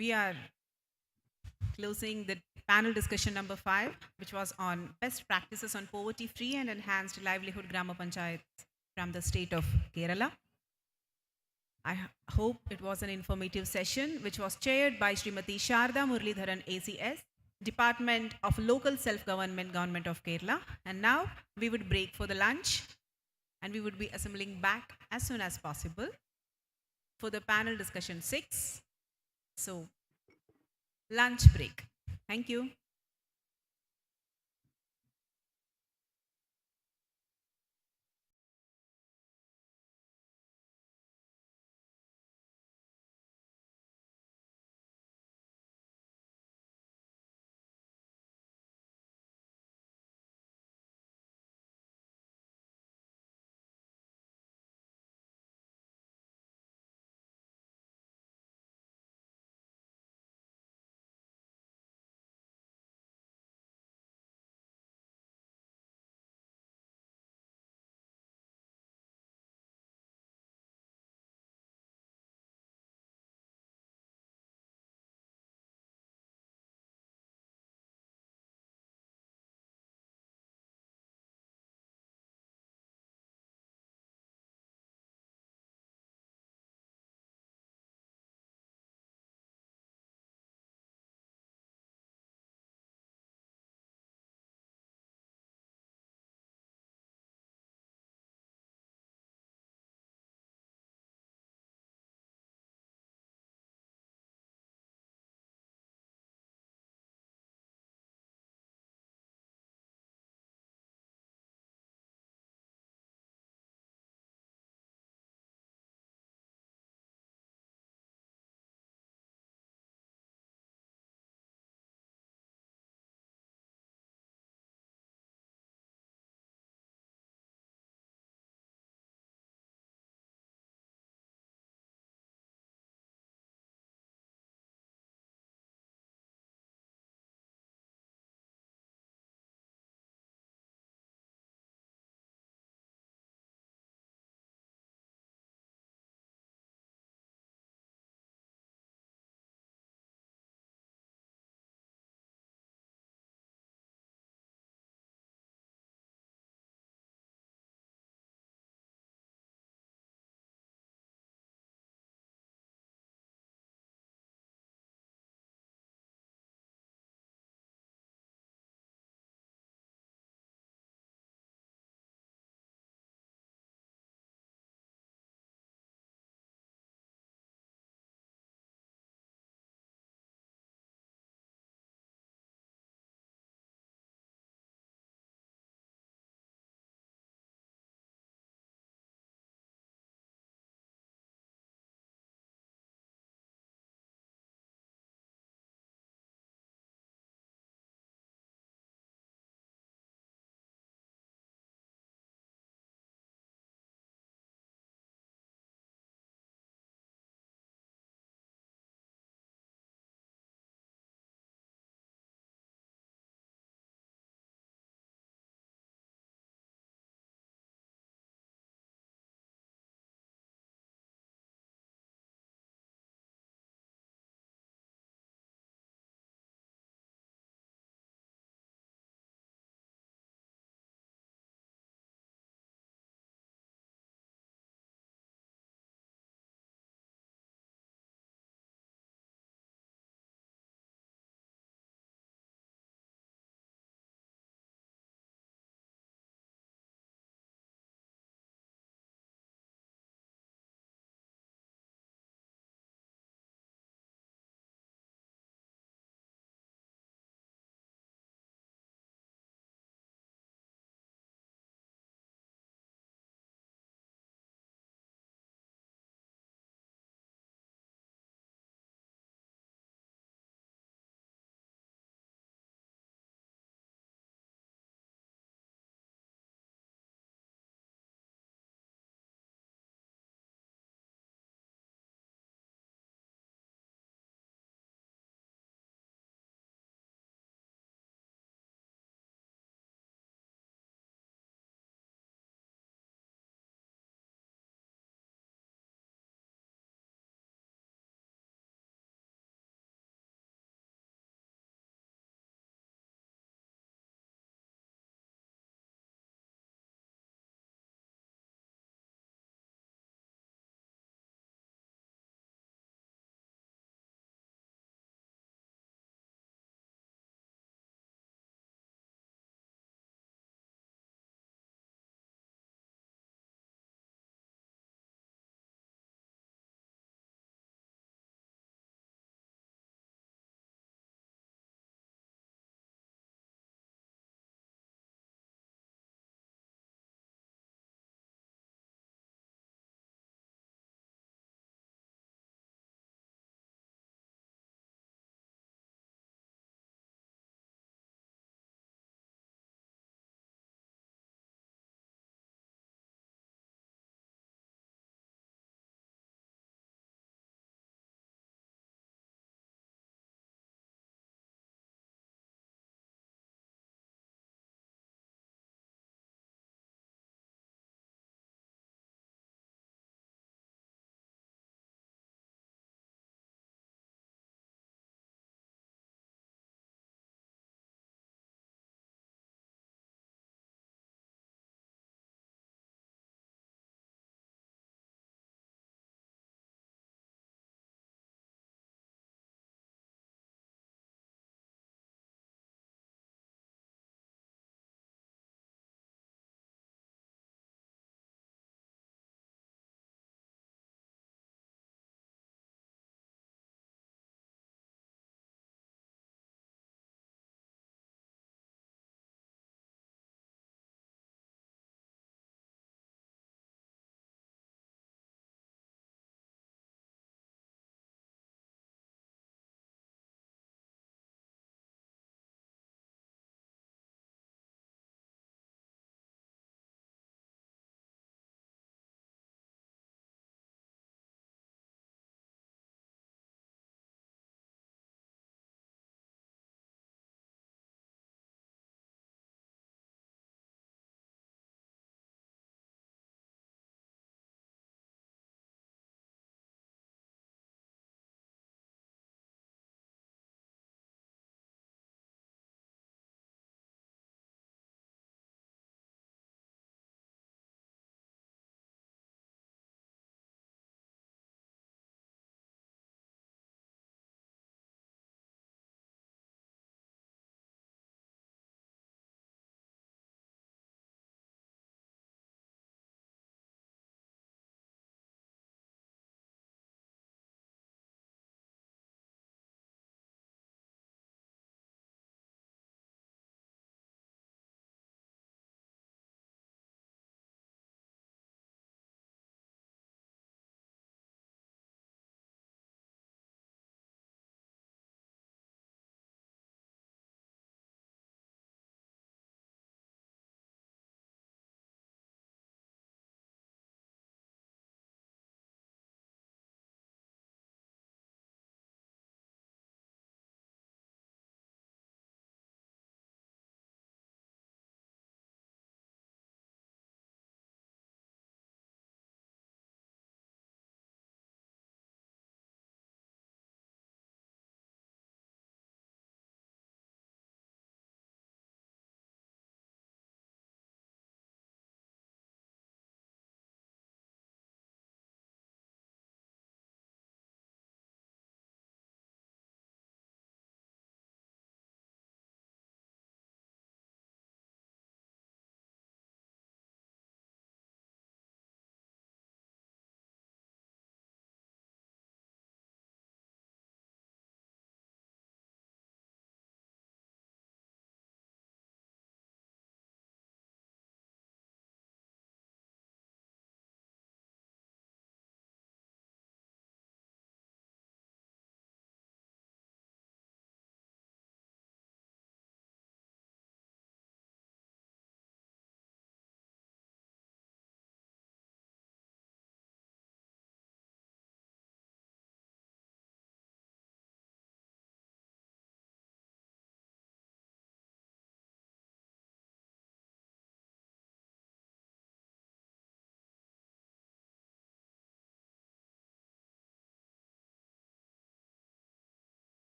we are closing the panel discussion number 5, which was on best practices on poverty-free and enhanced livelihood Grama Panchayats from the state of Kerala. hope it was an informative session which was chaired by Srimati Sharda Muralidharan ACS, Department of Local Self-Government, Government of Kerala. And now we would break for the lunch and we would be assembling back as soon as possible for the panel discussion 6. So, lunch break. Thank you.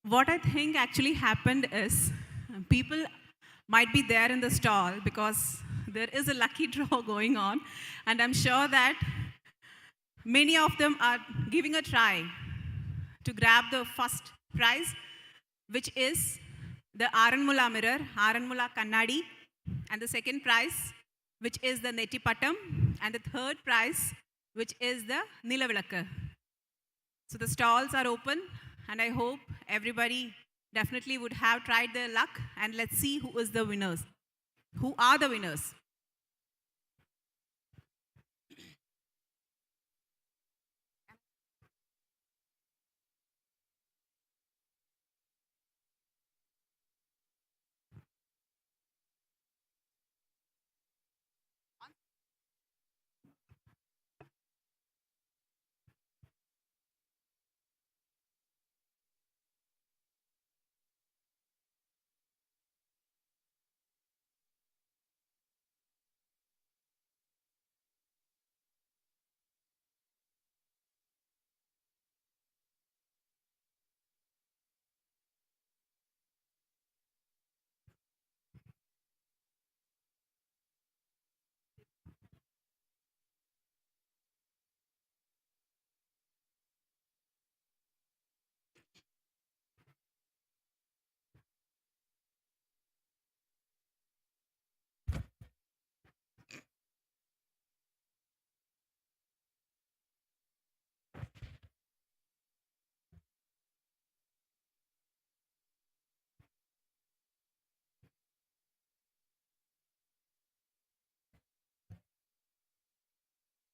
what I think actually happened is people might be there in the stall because there is a lucky draw going on, and I'm sure that many of them are giving a try to grab the first prize, which is the Aranmula mirror, Aranmula Kannadi, and the second prize, which is the Nettipatam, and the third prize, which is the Nilavilakka. So the stalls are open, and I hope everybody definitely would have tried their luck, and let's see who is the winners. Who are the winners?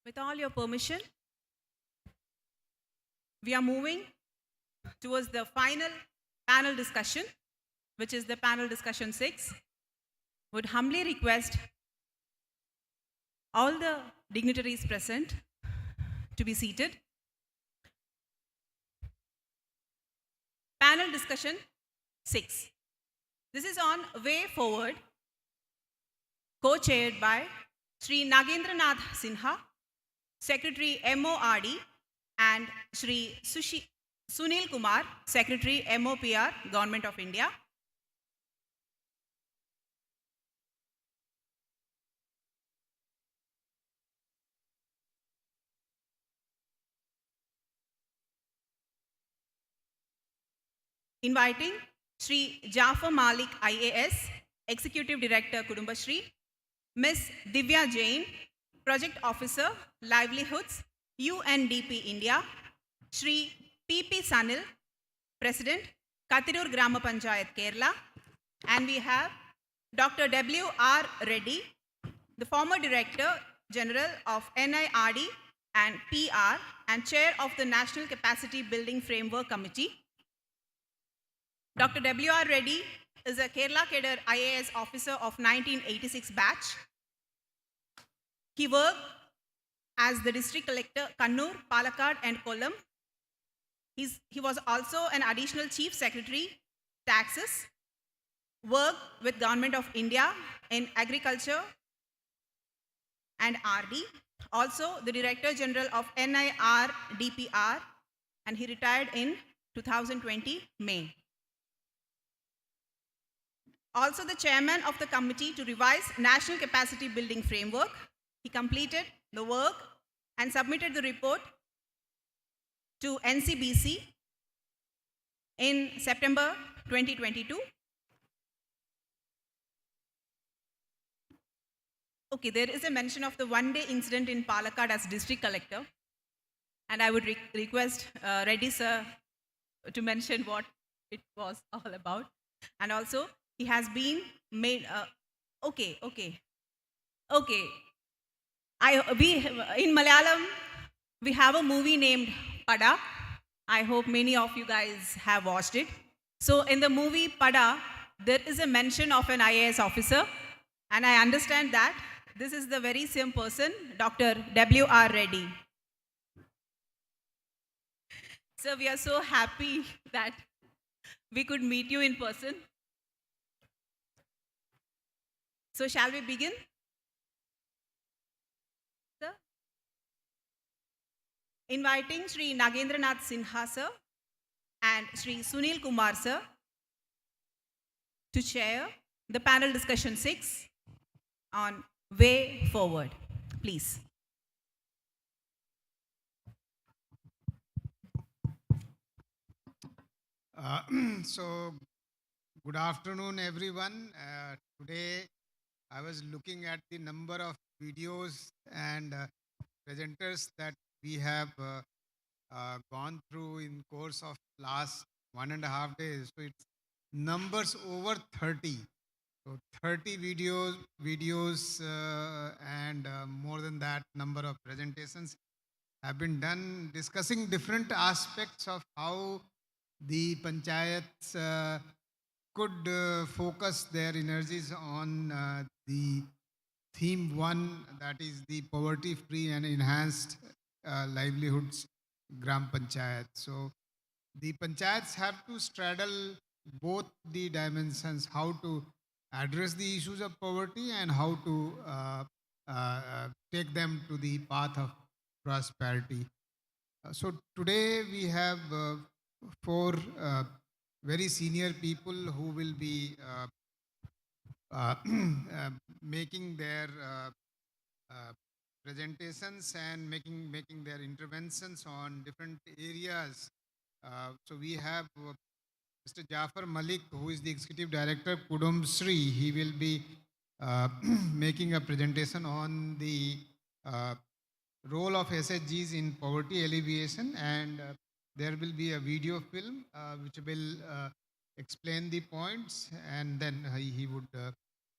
With all your permission, we are moving towards the final panel discussion, which is the panel discussion 6. Would humbly request all the dignitaries present to be seated. Panel discussion 6. This is on Way Forward, co-chaired by Sri Nagendranath Sinha, Secretary MORD, and Sri Sunil Kumar, Secretary MOPR, Government of India. Inviting Sri Jafar Malik IAS, Executive Director Kudumbashri, Ms. Divya Jain, Project Officer Livelihoods, UNDP India, Sri PP Sanil, President Katirur Grama Panchayat Kerala, and we have Dr. W.R. Reddy, the former Director General of NIRD and PR and Chair of the National Capacity Building Framework Committee. Dr. W.R. Reddy is a Kerala Cadre IAS officer of 1986 batch. He worked as the District Collector Kannur, Palakkad and Kollam. He was also an Additional Chief Secretary, Taxes, worked with Government of India in Agriculture and RD, also the Director General of NIRDPR, and he retired in 2020 May. Also the chairman of the committee to revise National Capacity Building Framework. He completed the work and submitted the report to NCBC in September 2022. Okay, there is a mention of the one-day incident in Palakkad as district collector, and I would request Reddy sir to mention what it was all about. And also, he has been made, in Malayalam, we have a movie named Pada. I hope many of you guys have watched it. So in the movie Pada, there is a mention of an IAS officer, and I understand that this is the very same person, Dr. W.R. Reddy. So we are so happy that we could meet you in person. So shall we begin? Sir? Inviting Sri Nagendranath Sinha sir, and Sri Sunil Kumar sir to chair the panel discussion 6 on way forward. Please. So, good afternoon, everyone. Today, I was looking at the number of videos and presenters that we have gone through in course of last 1.5 days. So it's numbers over 30. So 30 videos, and more than that number of presentations have been done discussing different aspects of how the panchayats could focus their energies on the theme 1, that is the poverty-free and enhanced livelihoods Gram Panchayat. So the panchayats have to straddle both the dimensions, how to address the issues of poverty and how to take them to the path of prosperity. So today we have 4 very senior people who will be making their presentations and making their interventions on different areas. So we have Mr. Jafar Malik, who is the Executive Director, Kudum Sri. He will be making a presentation on the role of SDGs in poverty alleviation, and there will be a video film which will explain the points, and then he would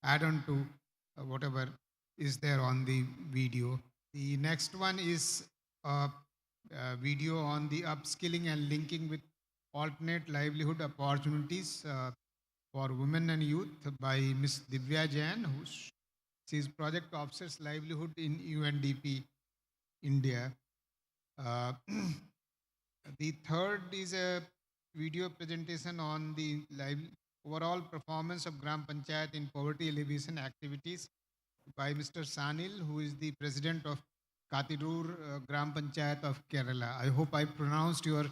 add on to whatever is there on the video. The next one is a video on the upskilling and linking with alternate livelihood opportunities for women and youth by Ms. Divya Jain, who is Project Officer's Livelihood in UNDP, India. The third is a video presentation on the overall performance of Gram Panchayat in poverty alleviation activities by Mr. Sanil, who is the President of Katidur Gram Panchayat of Kerala. I hope I pronounced your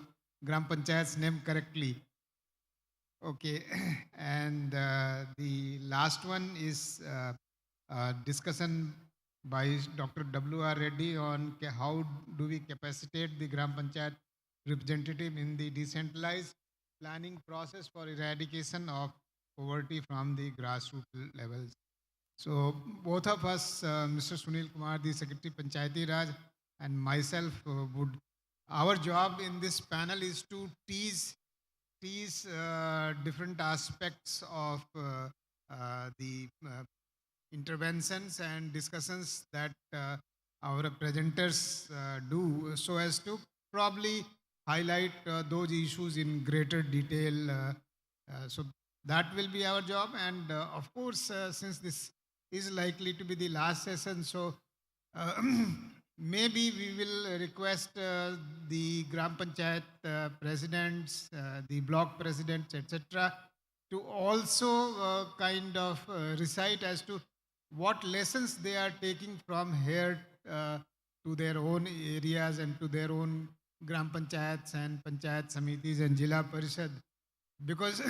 Gram Panchayat's name correctly. Okay, and the last one is discussion by Dr. W.R. Reddy on how do we capacitate the Gram Panchayat representative in the decentralized planning process for eradication of poverty from the grassroots levels. So both of us, Mr. Sunil Kumar, the Secretary Panchayati Raj, and myself our job in this panel is to tease different aspects of the interventions and discussions that our presenters do, so as to probably highlight those issues in greater detail. So that will be our job, and of course, since this is likely to be the last session, so maybe we will request the Gram Panchayat presidents, the block presidents, etc., to also kind of recite as to what lessons they are taking from here to their own areas and to their own Gram Panchayats and Panchayat Samitis and Jila Parishad. Because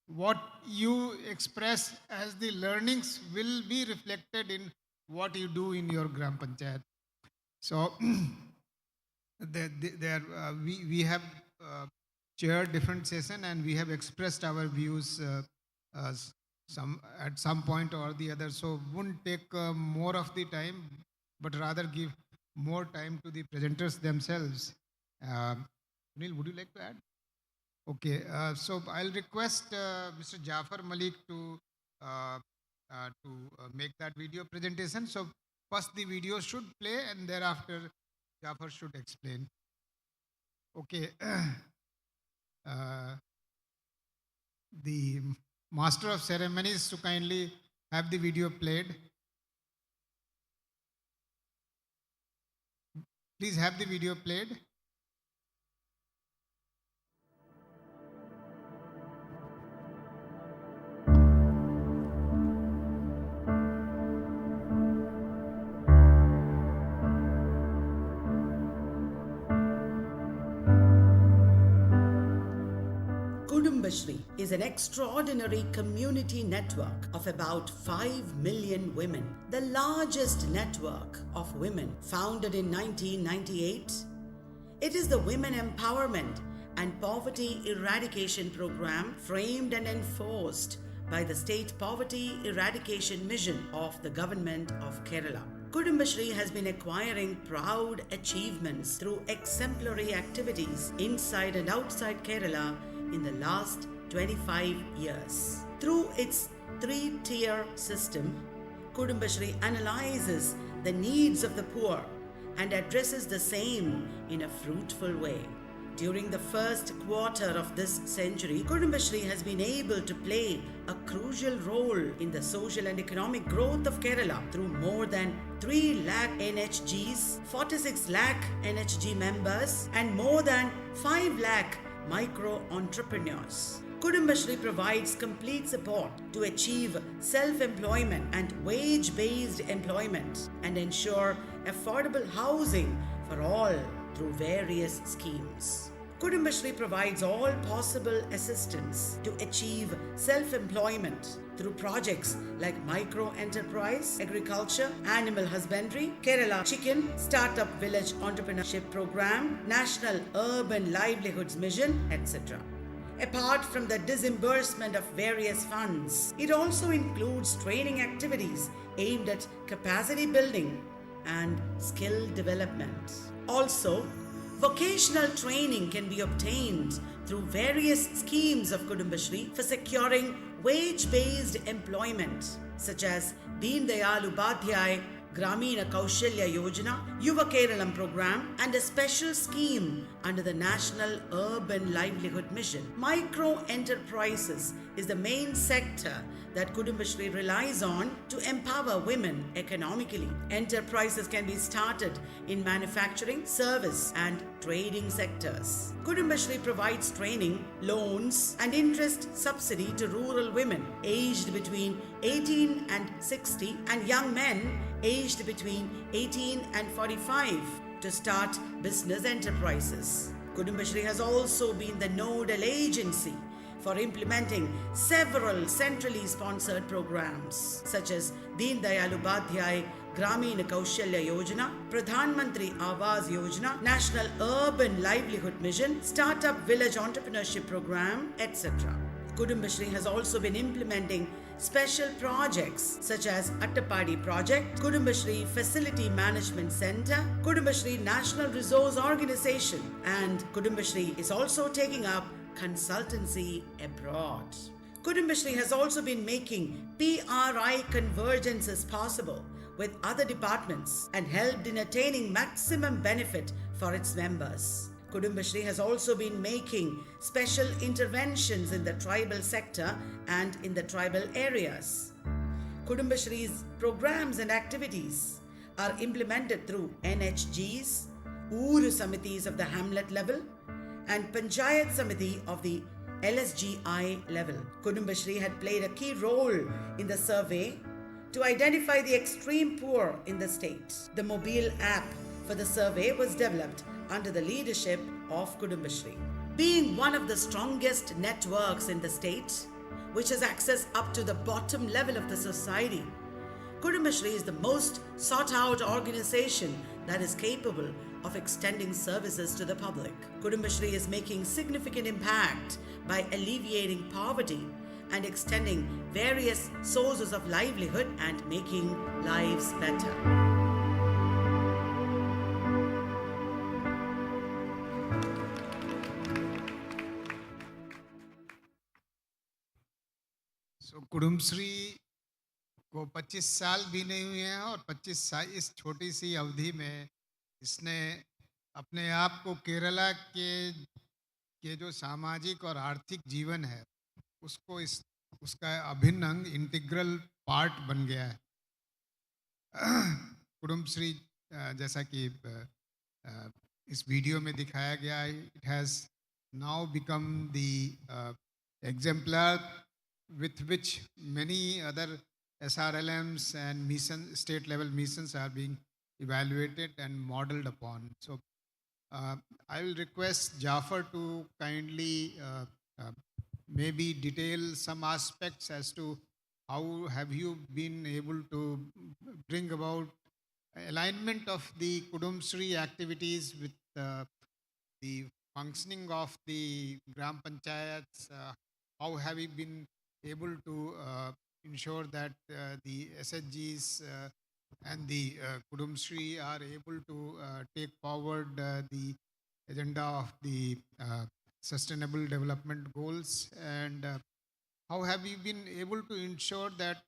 what you express as the learnings will be reflected in what you do in your Gram Panchayat. So we have chaired different sessions and we have expressed our views at some point or the other. So wouldn't take more of the time, but rather give more time to the presenters themselves. Sunil, would you like to add? Okay, so I'll request Mr. Jafar Malik to make that video presentation. So first the video should play and thereafter Jafar should explain. Okay. The Master of Ceremonies to kindly have the video played. Please have the video played. Kudumbashri is an extraordinary community network of about 5 million women, the largest network of women founded in 1998. It is the Women Empowerment and Poverty Eradication Program framed and enforced by the State Poverty Eradication Mission of the Government of Kerala. Kudumbashri has been acquiring proud achievements through exemplary activities inside and outside Kerala in the last 25 years. Through its three-tier system, Kudumbashri analyzes the needs of the poor and addresses the same in a fruitful way. During the first quarter of this century, Kudumbashri has been able to play a crucial role in the social and economic growth of Kerala through more than 3 lakh NHGs, 46 lakh NHG members, and more than 5 lakh micro entrepreneurs. Kudumbashri provides complete support to achieve self-employment and wage-based employment and ensure affordable housing for all through various schemes. Kudumbashri provides all possible assistance to achieve self-employment through projects like micro-enterprise, agriculture, animal husbandry, Kerala Chicken, Startup Village Entrepreneurship Program, National Urban Livelihoods Mission, etc. Apart from the disbursement of various funds, it also includes training activities aimed at capacity building and skill development. Also, vocational training can be obtained through various schemes of Kudumbashri for securing wage-based employment, such as Deen Dayal Upadhyay Gramina Kaushalya Yojana, Yuva Keralam program, and a special scheme under the National Urban Livelihood Mission. Micro enterprises is the main sector that Kudumbashri relies on to empower women economically. Enterprises can be started in manufacturing, service, and trading sectors. Kudumbashri provides training, loans, and interest subsidy to rural women aged between 18 and 60 and young men aged between 18 and 45 to start business enterprises. Kudumbashri has also been the nodal agency for implementing several centrally sponsored programs such as Deen Dayal Upadhyay Gramina Kaushalya Yojana, Pradhan Mantri Awas Yojana, National Urban Livelihood Mission, Startup Village Entrepreneurship Program, etc. Kudumbashri has also been implementing special projects such as Attapadi Project, Kudumbashri Facility Management Center, Kudumbashri National Resource Organization, and Kudumbashri is also taking up consultancy abroad. Kudumbashri has also been making PRI convergences possible with other departments and helped in attaining maximum benefit for its members. Kudumbashri has also been making special interventions in the tribal sector and in the tribal areas. Kudumbashri's programs and activities are implemented through NHGs, Uru Samitis of the Hamlet level, and Panchayat Samiti of the LSGI level. Kudumbashri had played a key role in the survey to identify the extreme poor in the state. The mobile app for the survey was developed under the leadership of Kudumbashri. Being one of the strongest networks in the state, which has access up to the bottom level of the society, Kudumbashri is the most sought out organization that is capable of extending services to the public. Kudumbashri is making significant impact by alleviating poverty and extending various sources of livelihood and making lives better. So Kudumbashree को 25 साल भी नहीं हुए हैं और 25 साल इस छोटी सी अवधि में इसने अपने आप को केरला के जो सामाजिक और आर्थिक जीवन है उसका अभिन्न अंग इंटीग्रल पार्ट बन गया है। कुडुम्बश्री जैसा कि इस वीडियो में दिखाया गया है, it has now become the exemplar with which many other SRLMs and state level missions are being evaluated and modeled upon. So I will request Jafar to kindly maybe detail some aspects as to how have you been able to bring about alignment of the Kudumsri activities with the functioning of the Gram Panchayats? How have you been able to ensure that the SDGs and the Kudumsri are able to take forward the agenda of the sustainable development goals? And how have you been able to ensure that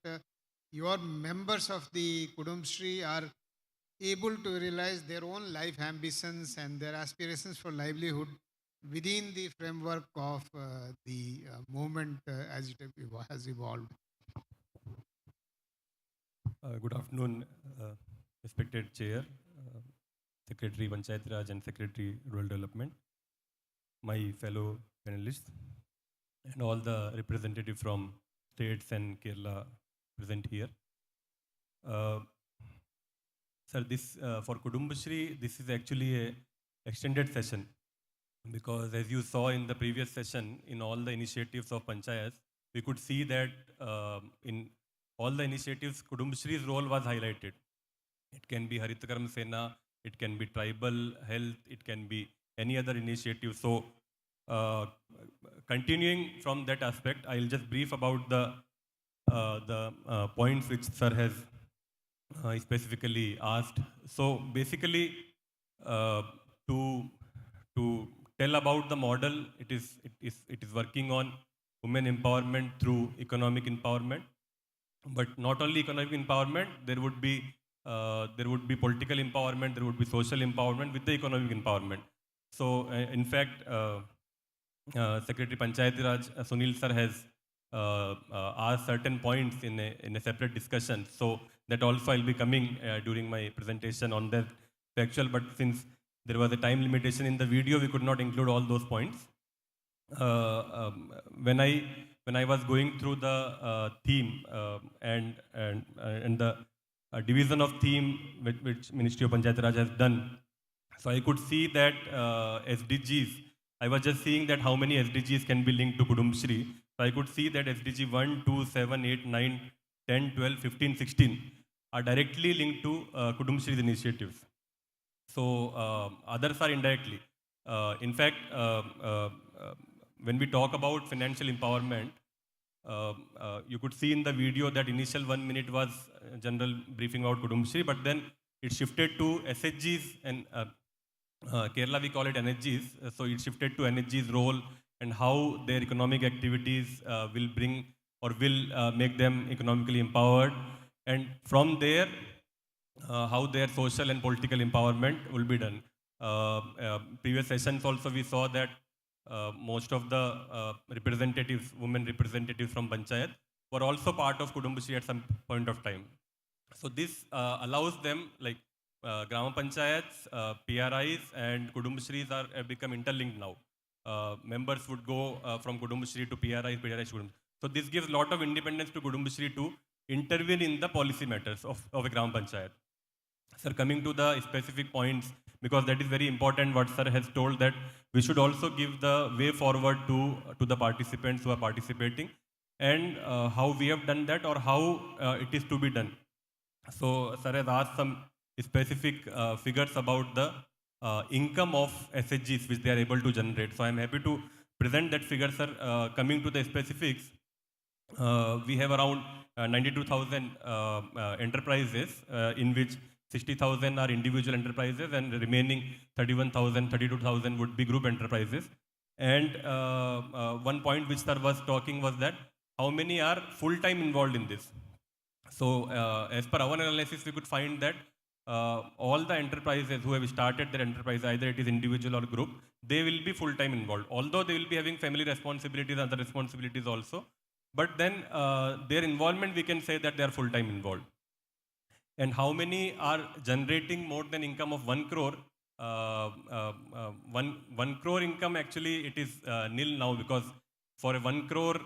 your members of the Kudumsri are able to realize their own life ambitions and their aspirations for livelihood within the framework of the movement as it has evolved? Good afternoon, respected Chair, Secretary Panchayat Raj and Secretary Rural Development, my fellow panelists, and all the representatives from states and Kerala present here. Sir, this for Kudumbashree, this is actually a extended session, because as you saw in the previous session, in all the initiatives of Panchayats, we could see that in all the initiatives, Kudumbashree's role was highlighted. It can be Haritakarma Sena, it can be tribal health, it can be any other initiative. So, continuing from that aspect, I'll just brief about the points which Sir has specifically asked. So, basically, to tell about the model, it is working on women empowerment through economic empowerment. But not only economic empowerment, there would be political empowerment, there would be social empowerment with the economic empowerment. So, in fact, Secretary Panchayat Raj Sunil Sir has asked certain points in a separate discussion. So that also I'll be coming during my presentation on that actual. But since there was a time limitation in the video, we could not include all those points. When I was going through the theme and the division of theme which Ministry of Panchayat Raj has done, so I could see that SDGs, I was just seeing that how many SDGs can be linked to Kudumbashree. So I could see that SDG 1, 2, 7, 8, 9, 10, 12, 15, 16 are directly linked to Kudumbashree's initiatives. So others are indirectly. In fact, when we talk about financial empowerment, you could see in the video that initial 1 minute was general briefing about Kudumbashree, but then it shifted to SHGs and Kerala we call it NHGs. So it shifted to NHGs' role and how their economic activities will bring or will make them economically empowered. And from there, how their social and political empowerment will be done. Previous sessions also we saw that most of the representatives, women representatives from Panchayat were also part of Kudumbashree at some point of time. So this allows them, like Grama Panchayats, PRIs and Kudumbashrees have become interlinked now. Members would go from Kudumbashree to PRIs to Kudumbashree. So this gives a lot of independence to Kudumbashree to intervene in the policy matters of a Grama Panchayat. Sir, coming to the specific points, because that is very important what Sir has told, that we should also give the way forward to the participants who are participating and how we have done that or how it is to be done. So Sir has asked some specific figures about the income of SHGs which they are able to generate. So I am happy to present that figure, Sir. Coming to the specifics, we have around 92,000 enterprises in which 60,000 are individual enterprises and the remaining 31,000, 32,000 would be group enterprises. And one point which Sir was talking was that how many are full-time involved in this. So as per our analysis, we could find that all the enterprises who have started their enterprise, either it is individual or group, they will be full-time involved. Although they will be having family responsibilities and other responsibilities also, but then their involvement, we can say that they are full-time involved. And how many are generating more than income of 1 crore? 1 crore income, actually it is nil now, because for a 1 crore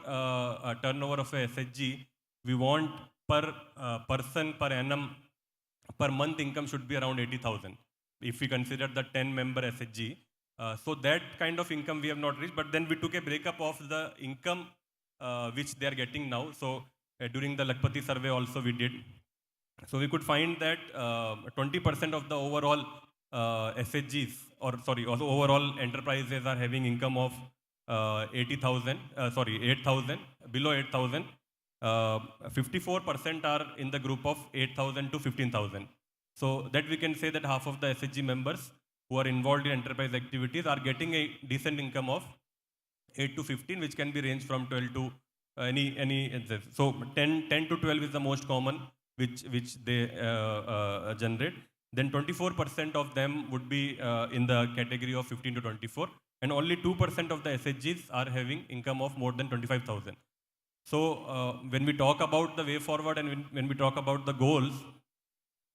turnover of a SHG, we want per person per annum, per month income should be around 80,000. If we consider the 10-member SHG, So that kind of income we have not reached, but then we took a breakup of the income which they are getting now. So during the Lakpati survey also we did. So we could find that 20% of the overall SHGs, or sorry, also overall enterprises are having income of 8,000, below 8,000. 54% are in the group of 8,000 to 15,000. So that we can say that half of the SHG members who are involved in enterprise activities are getting a decent income of 8 to 15, which can be ranged from 12 to any. So 10 to 12 is the most common which they generate. Then 24% of them would be in the category of 15 to 24, and only 2% of the SHGs are having income of more than 25,000. So when we talk about the way forward and when we talk about the goals,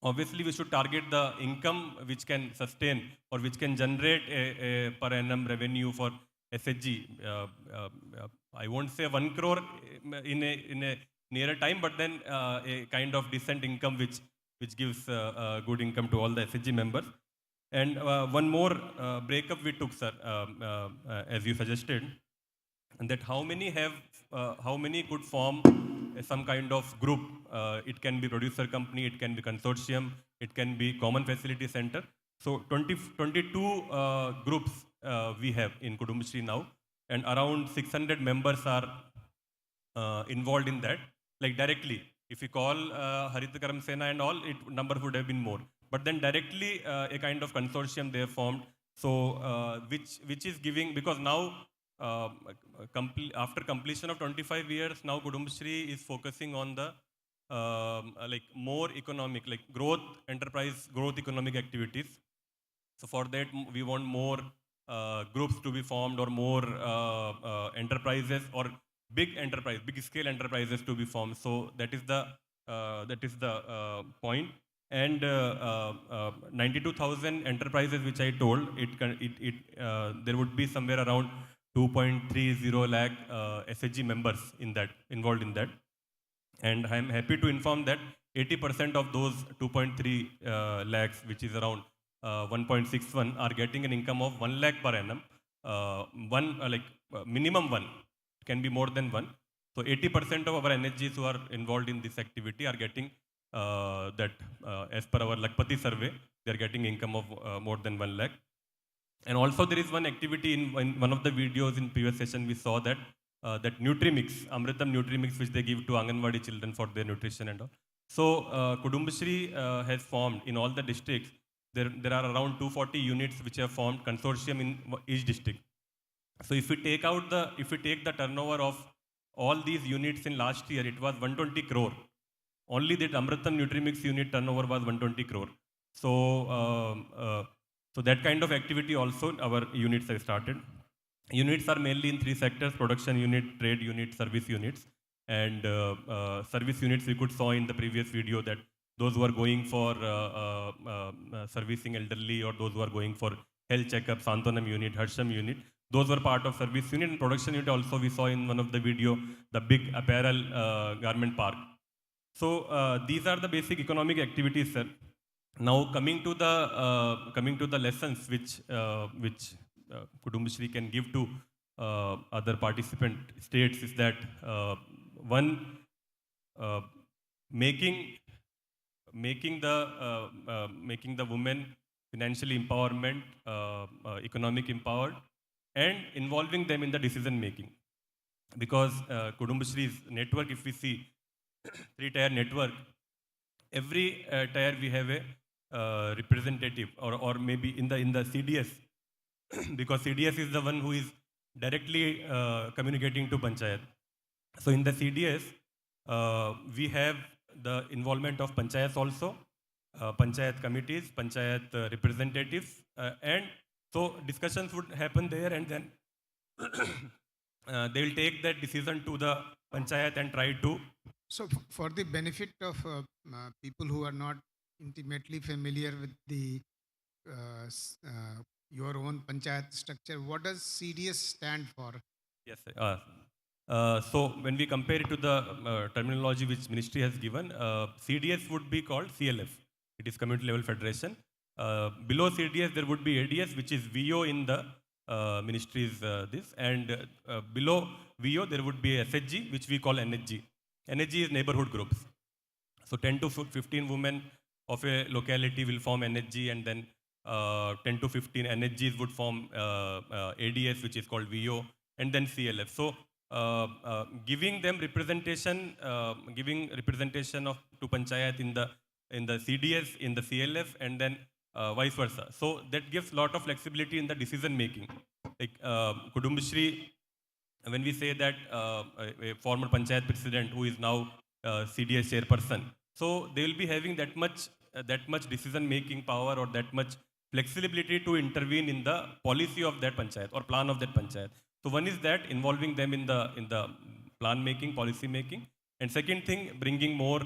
obviously we should target the income which can sustain or which can generate a per annum revenue for SHG. I won't say 1 crore in a nearer time, but then a kind of decent income which gives good income to all the SHG members. And one more breakup we took, sir, as you suggested, and that how many could form some kind of group. It can be producer company, it can be consortium, it can be common facility center. So 22 groups we have in Kudumbashree now, and around 600 members are involved in that, like directly. If you call Harita Karam Sena and all, number would have been more. But then directly a kind of consortium they have formed. So which is giving, because now after completion of 25 years, now Kudumbashree is focusing on the like more economic, like growth economic activities. So for that, we want more groups to be formed, or more enterprises, or big scale enterprises to be formed. So that is the point. And 92,000 enterprises which I told, there would be somewhere around 2.30 lakh SHG members involved in that. And I am happy to inform that 80% of those 2.3 lakhs, which is around 1.61, are getting an income of 1 lakh per annum. Minimum one. It can be more than one. So 80% of our NHGs who are involved in this activity are getting that, as per our Lakpati survey, they are getting income of more than 1 lakh. And also there is one activity in one of the videos in previous session, we saw that that Nutrimix, Amritam Nutrimix, which they give to Anganwadi children for their nutrition and all. So Kudumbashree has formed in all the districts. There are around 240 units which have formed consortium in each district. So if we take the turnover of all these units in last year, it was 120 crore. Only that Amritam Nutrimix unit turnover was 120 crore. So that kind of activity also our units have started. Units are mainly in 3 sectors: production unit, trade unit, service units. And service units we could saw in the previous video that those who are going for servicing elderly, or those who are going for health checkup, Santanam unit, Harsham unit, those were part of service unit. And production unit also we saw in one of the video, the big apparel garment park. So these are the basic economic activities, sir. Now coming to the lessons which Kudumbashree can give to other participant states is that one, making the women financially empowerment, economic empowered, and involving them in the decision making. Because Kudumbashree's network, if we see 3-tier network, every tier we have a representative, or maybe in the CDS, because CDS is the one who is directly communicating to Panchayat. So in the CDS, we have the involvement of Panchayats also, Panchayat committees, Panchayat representatives, and so discussions would happen there, and then they will take that decision to the Panchayat and try to. So for the benefit of people who are not intimately familiar with the your own Panchayat structure, what does CDS stand for? Yes, sir. So when we compare it to the terminology which Ministry has given, CDS would be called CLF. It is Community Level Federation. Below CDS, there would be ADS, which is VO in the ministry's this. And below VO, there would be SHG, which we call NHG. NHG is neighborhood groups. So 10 to 15 women of a locality will form NHG, and then 10 to 15 NHGs would form ADS, which is called VO, and then CLF. So giving them representation, giving representation of to Panchayat in the CDS, in the CLF, and then vice versa. So that gives lot of flexibility in the decision making. Like Kudumbashri, when we say that a former Panchayat president who is now CDS chairperson, so they will be having that much decision making power or that much flexibility to intervene in the policy of that Panchayat or plan of that Panchayat. So one is that involving them in the plan making, policy making, and second thing, bringing more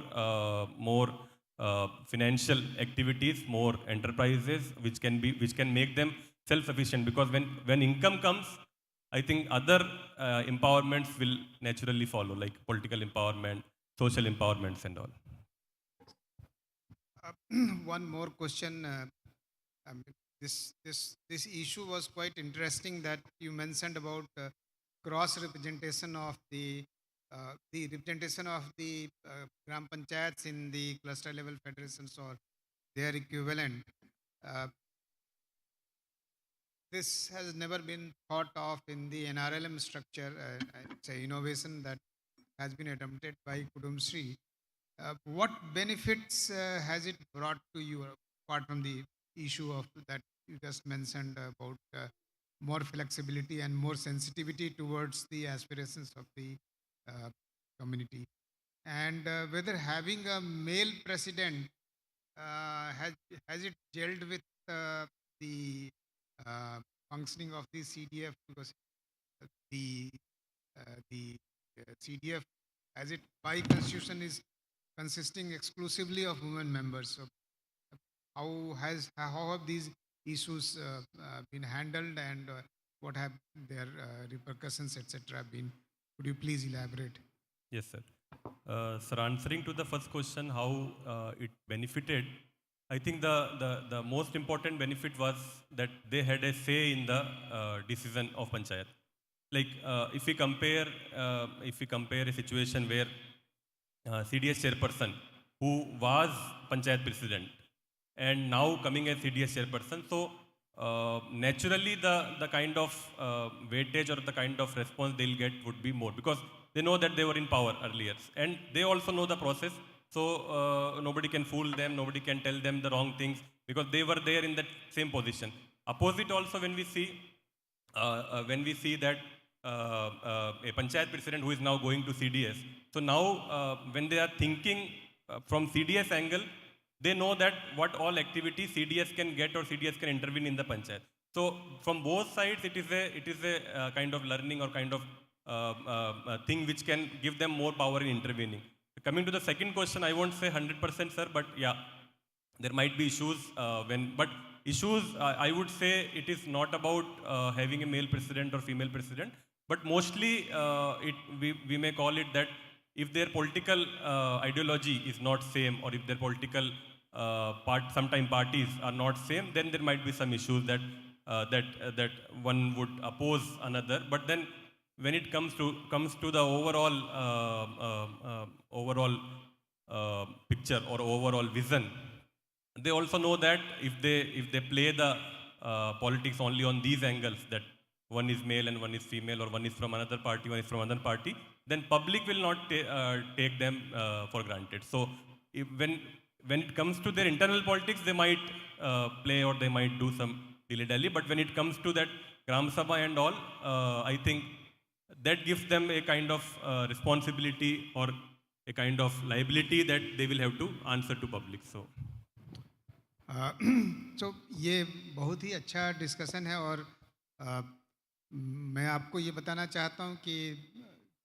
financial activities, more enterprises, which can make them self-sufficient. Because when income comes, I think other empowerments will naturally follow, like political empowerment, social empowerments, and all. One more question. This issue was quite interesting that you mentioned about cross representation of the representation of the Gram Panchayats in the cluster level federations or their equivalent. This has never been thought of in the NRLM structure. It's an innovation that has been attempted by Kudumsri. What benefits has it brought to you, apart from the issue of that you just mentioned about more flexibility and more sensitivity towards the aspirations of the community? And whether having a male president, has it gelled with the functioning of the CDF? Because the CDF, as it by constitution, is consisting exclusively of women members. So how have these issues been handled, and what have their repercussions, etc. been? Could you please elaborate? Yes, sir. Sir, answering to the first question, how it benefited, I think the most important benefit was that they had a say in the decision of Panchayat. Like if we compare a situation where CDS chairperson who was Panchayat president and now coming as CDS chairperson, so naturally the kind of weightage or the kind of response they'll get would be more, because they know that they were in power earlier and they also know the process. So nobody can fool them, nobody can tell them the wrong things, because they were there in that same position. Opposite also, when we see that a Panchayat president who is now going to CDS, so now when they are thinking from CDS angle, they know that what all activities CDS can get or CDS can intervene in the Panchayat. So from both sides, it is a kind of learning or kind of thing which can give them more power in intervening. Coming to the second question, I won't say 100%, sir, but yeah, there might be issues but issues, I would say it is not about having a male president or female president, but mostly we may call it that if their political ideology is not same, or if their political sometime parties are not same, then there might be some issues that one would oppose another. But then when it comes to the overall picture or overall vision, they also know that if they play the politics only on these angles, that one is male and one is female, or one is from another party, one is from another party, then public will not take them for granted. So when it comes to their internal politics, they might play or they might do some dilly-dally. But when it comes to that Gram Sabha and all, I think that gives them a kind of responsibility or a kind of liability that they will have to answer to public. So so ये बहुत ही अच्छा discussion है, और मैं आपको ये बताना चाहता हूँ कि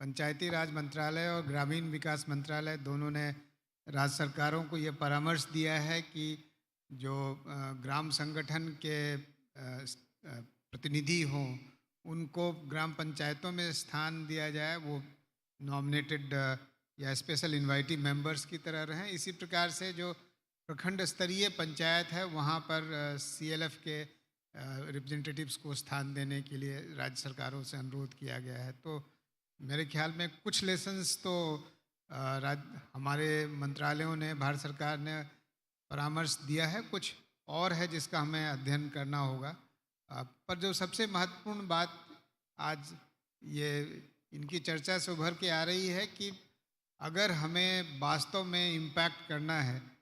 पंचायती राज मंत्रालय और ग्रामीण विकास मंत्रालय दोनों ने राज्य सरकारों को ये परामर्श दिया है कि जो ग्राम संगठन के प्रतिनिधि हों उनको ग्राम पंचायतों में स्थान दिया जाए, वो नॉमिनेटेड या स्पेशल इनवाइटी मेंबर्स की तरह रहें। इसी प्रकार से जो प्रखंड स्तरीय पंचायत है वहाँ पर CLF के रिप्रेजेंटेटिव्स को स्थान देने के लिए राज्य सरकारों से अनुरोध किया गया है। तो मेरे ख्याल में कुछ लेसन्स तो हमारे मंत्रालयों ने, भारत सरकार ने परामर्श दिया है, कुछ और है जिसका हमें अध्ययन करना होगा। पर जो सबसे महत्वपूर्ण बात आज ये इनकी चर्चा से उभर के आ रही है कि अगर हमें वास्तव में इम्पैक्ट करना है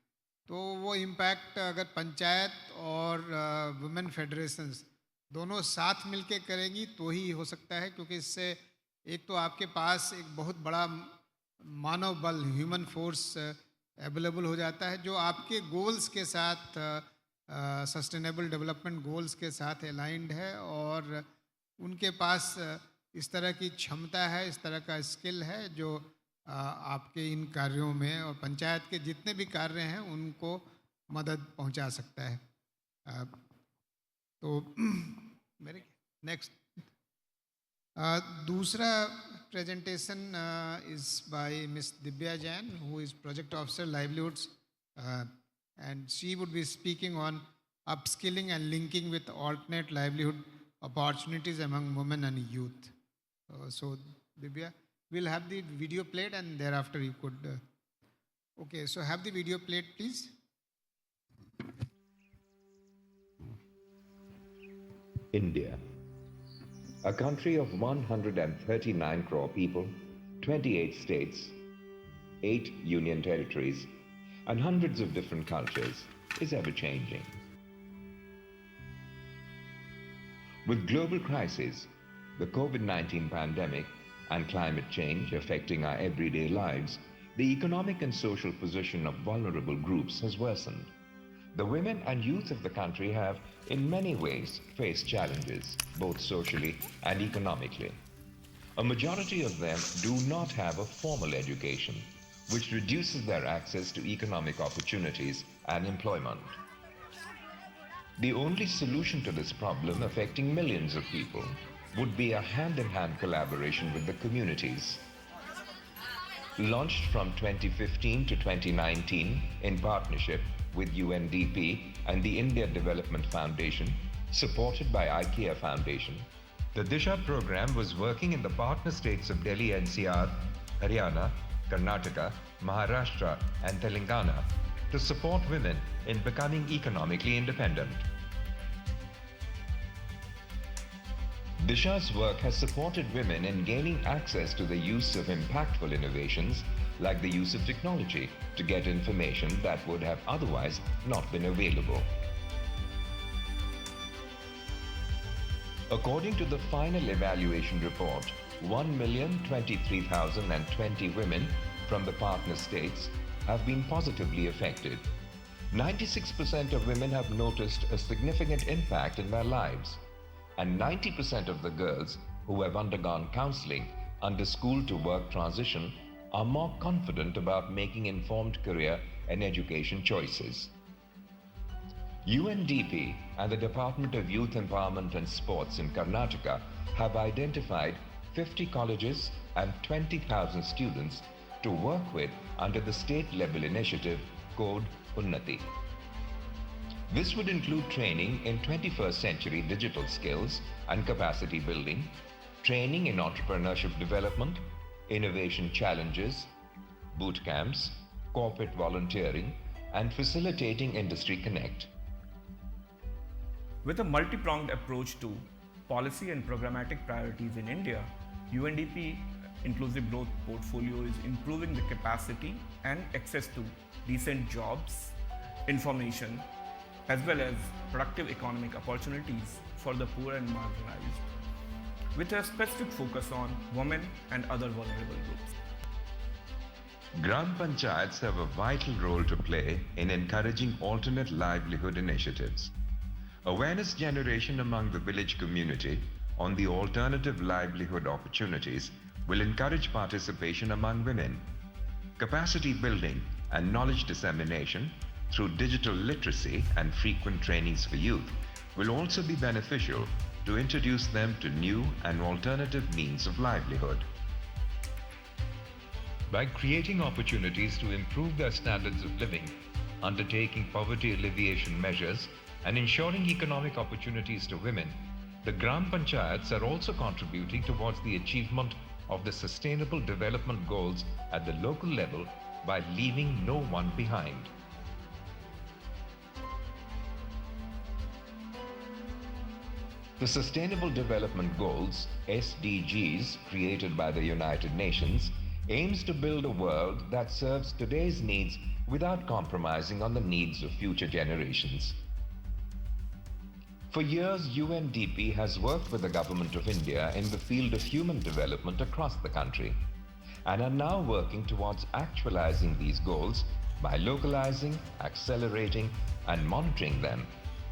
तो वो इम्पैक्ट अगर पंचायत और वुमेन फेडरेशंस दोनों साथ मिलके करेंगी तो ही हो सकता है, क्योंकि इससे एक तो आपके पास एक बहुत बड़ा मानव बल, ह्यूमन फोर्स अवेलेबल हो जाता है जो आपके गोल्स के साथ, सस्टेनेबल डेवलपमेंट गोल्स के साथ अलाइंड है और उनके पास इस तरह की क्षमता है, इस तरह का स्किल है जो आपके इन कार्यों में और पंचायत के जितने भी कार्य हैं उनको मदद पहुंचा सकता है। तो मेरे नेक्स्ट दूसरा presentation is by Ms. Divya Jain, who is Project Officer Livelihoods, and she would be speaking on upskilling and linking with alternate livelihood opportunities among women and youth. So Divya, we'll have the video played and thereafter you could... okay, so have the video played, please. India, a country of 139 crore people, 28 states, 8 union territories, and hundreds of different cultures, is ever changing. With global crises, the COVID-19 pandemic, and climate change affecting our everyday lives, the economic and social position of vulnerable groups has worsened. The women and youth of the country have, in many ways, faced challenges, both socially and economically. A majority of them do not have a formal education, which reduces their access to economic opportunities and employment. The only solution to this problem affecting millions of people would be a hand-in-hand collaboration with the communities. Launched from 2015 to 2019 in partnership with UNDP and the India Development Foundation, supported by IKEA Foundation, the Disha program was working in the partner states of Delhi NCR, Haryana, Karnataka, Maharashtra and Telangana to support women in becoming economically independent. Disha's work has supported women in gaining access to the use of impactful innovations like the use of technology to get information that would have otherwise not been available. According to the final evaluation report, 1,023,020 women from the partner states have been positively affected. 96% of women have noticed a significant impact in their lives, and 90% of the girls who have undergone counseling under school to work transition are more confident about making informed career and education choices. UNDP and the Department of Youth Empowerment and Sports in Karnataka have identified 50 colleges and 20,000 students to work with under the state-level initiative Code Unnati. This would include training in 21st century digital skills and capacity building, training in entrepreneurship development, innovation challenges, boot camps, corporate volunteering, and facilitating industry connect. With a multi-pronged approach to policy and programmatic priorities in India, UNDP Inclusive Growth Portfolio is improving the capacity and access to decent jobs, information, as well as productive economic opportunities for the poor and marginalized, with a specific focus on women and other vulnerable groups. Gram Panchayats have a vital role to play in encouraging alternate livelihood initiatives. Awareness generation among the village community on the alternative livelihood opportunities will encourage participation among women. Capacity building and knowledge dissemination through digital literacy and frequent trainings for youth will also be beneficial to introduce them to new and alternative means of livelihood. By creating opportunities to improve their standards of living, undertaking poverty alleviation measures, and ensuring economic opportunities to women, the Gram Panchayats are also contributing towards the achievement of the Sustainable Development Goals at the local level by leaving no one behind. The Sustainable Development Goals, SDGs, created by the United Nations, aims to build a world that serves today's needs without compromising on the needs of future generations. For years, UNDP has worked with the Government of India in the field of human development across the country, and are now working towards actualizing these goals by localizing, accelerating, and monitoring them,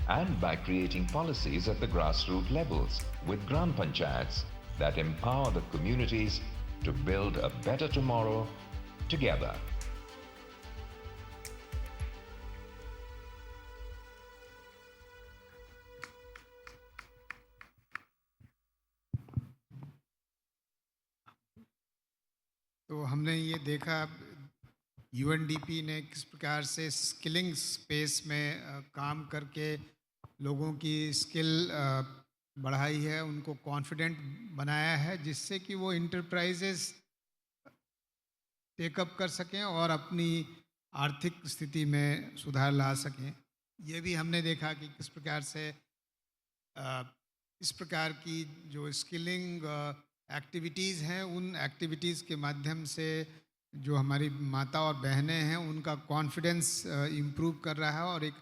and by creating policies at the grassroots levels with Gram Panchayats that empower the communities to build a better tomorrow together. तो हमने ये देखा UNDP ने किस प्रकार से skilling space में काम करके लोगों की स्किल बढ़ाई है, उनको कॉन्फिडेंट बनाया है, जिससे कि वो इंटरप्राइजेस टेकअप कर सकें और अपनी आर्थिक स्थिति में सुधार ला सकें। ये भी हमने देखा कि किस प्रकार से इस प्रकार की जो स्किलिंग एक्टिविटीज़ हैं, उन एक्टिविटीज़ के माध्यम से जो हमारी माता और बहनें हैं उनका कॉन्फिडेंस इम्प्रूव कर रहा है और एक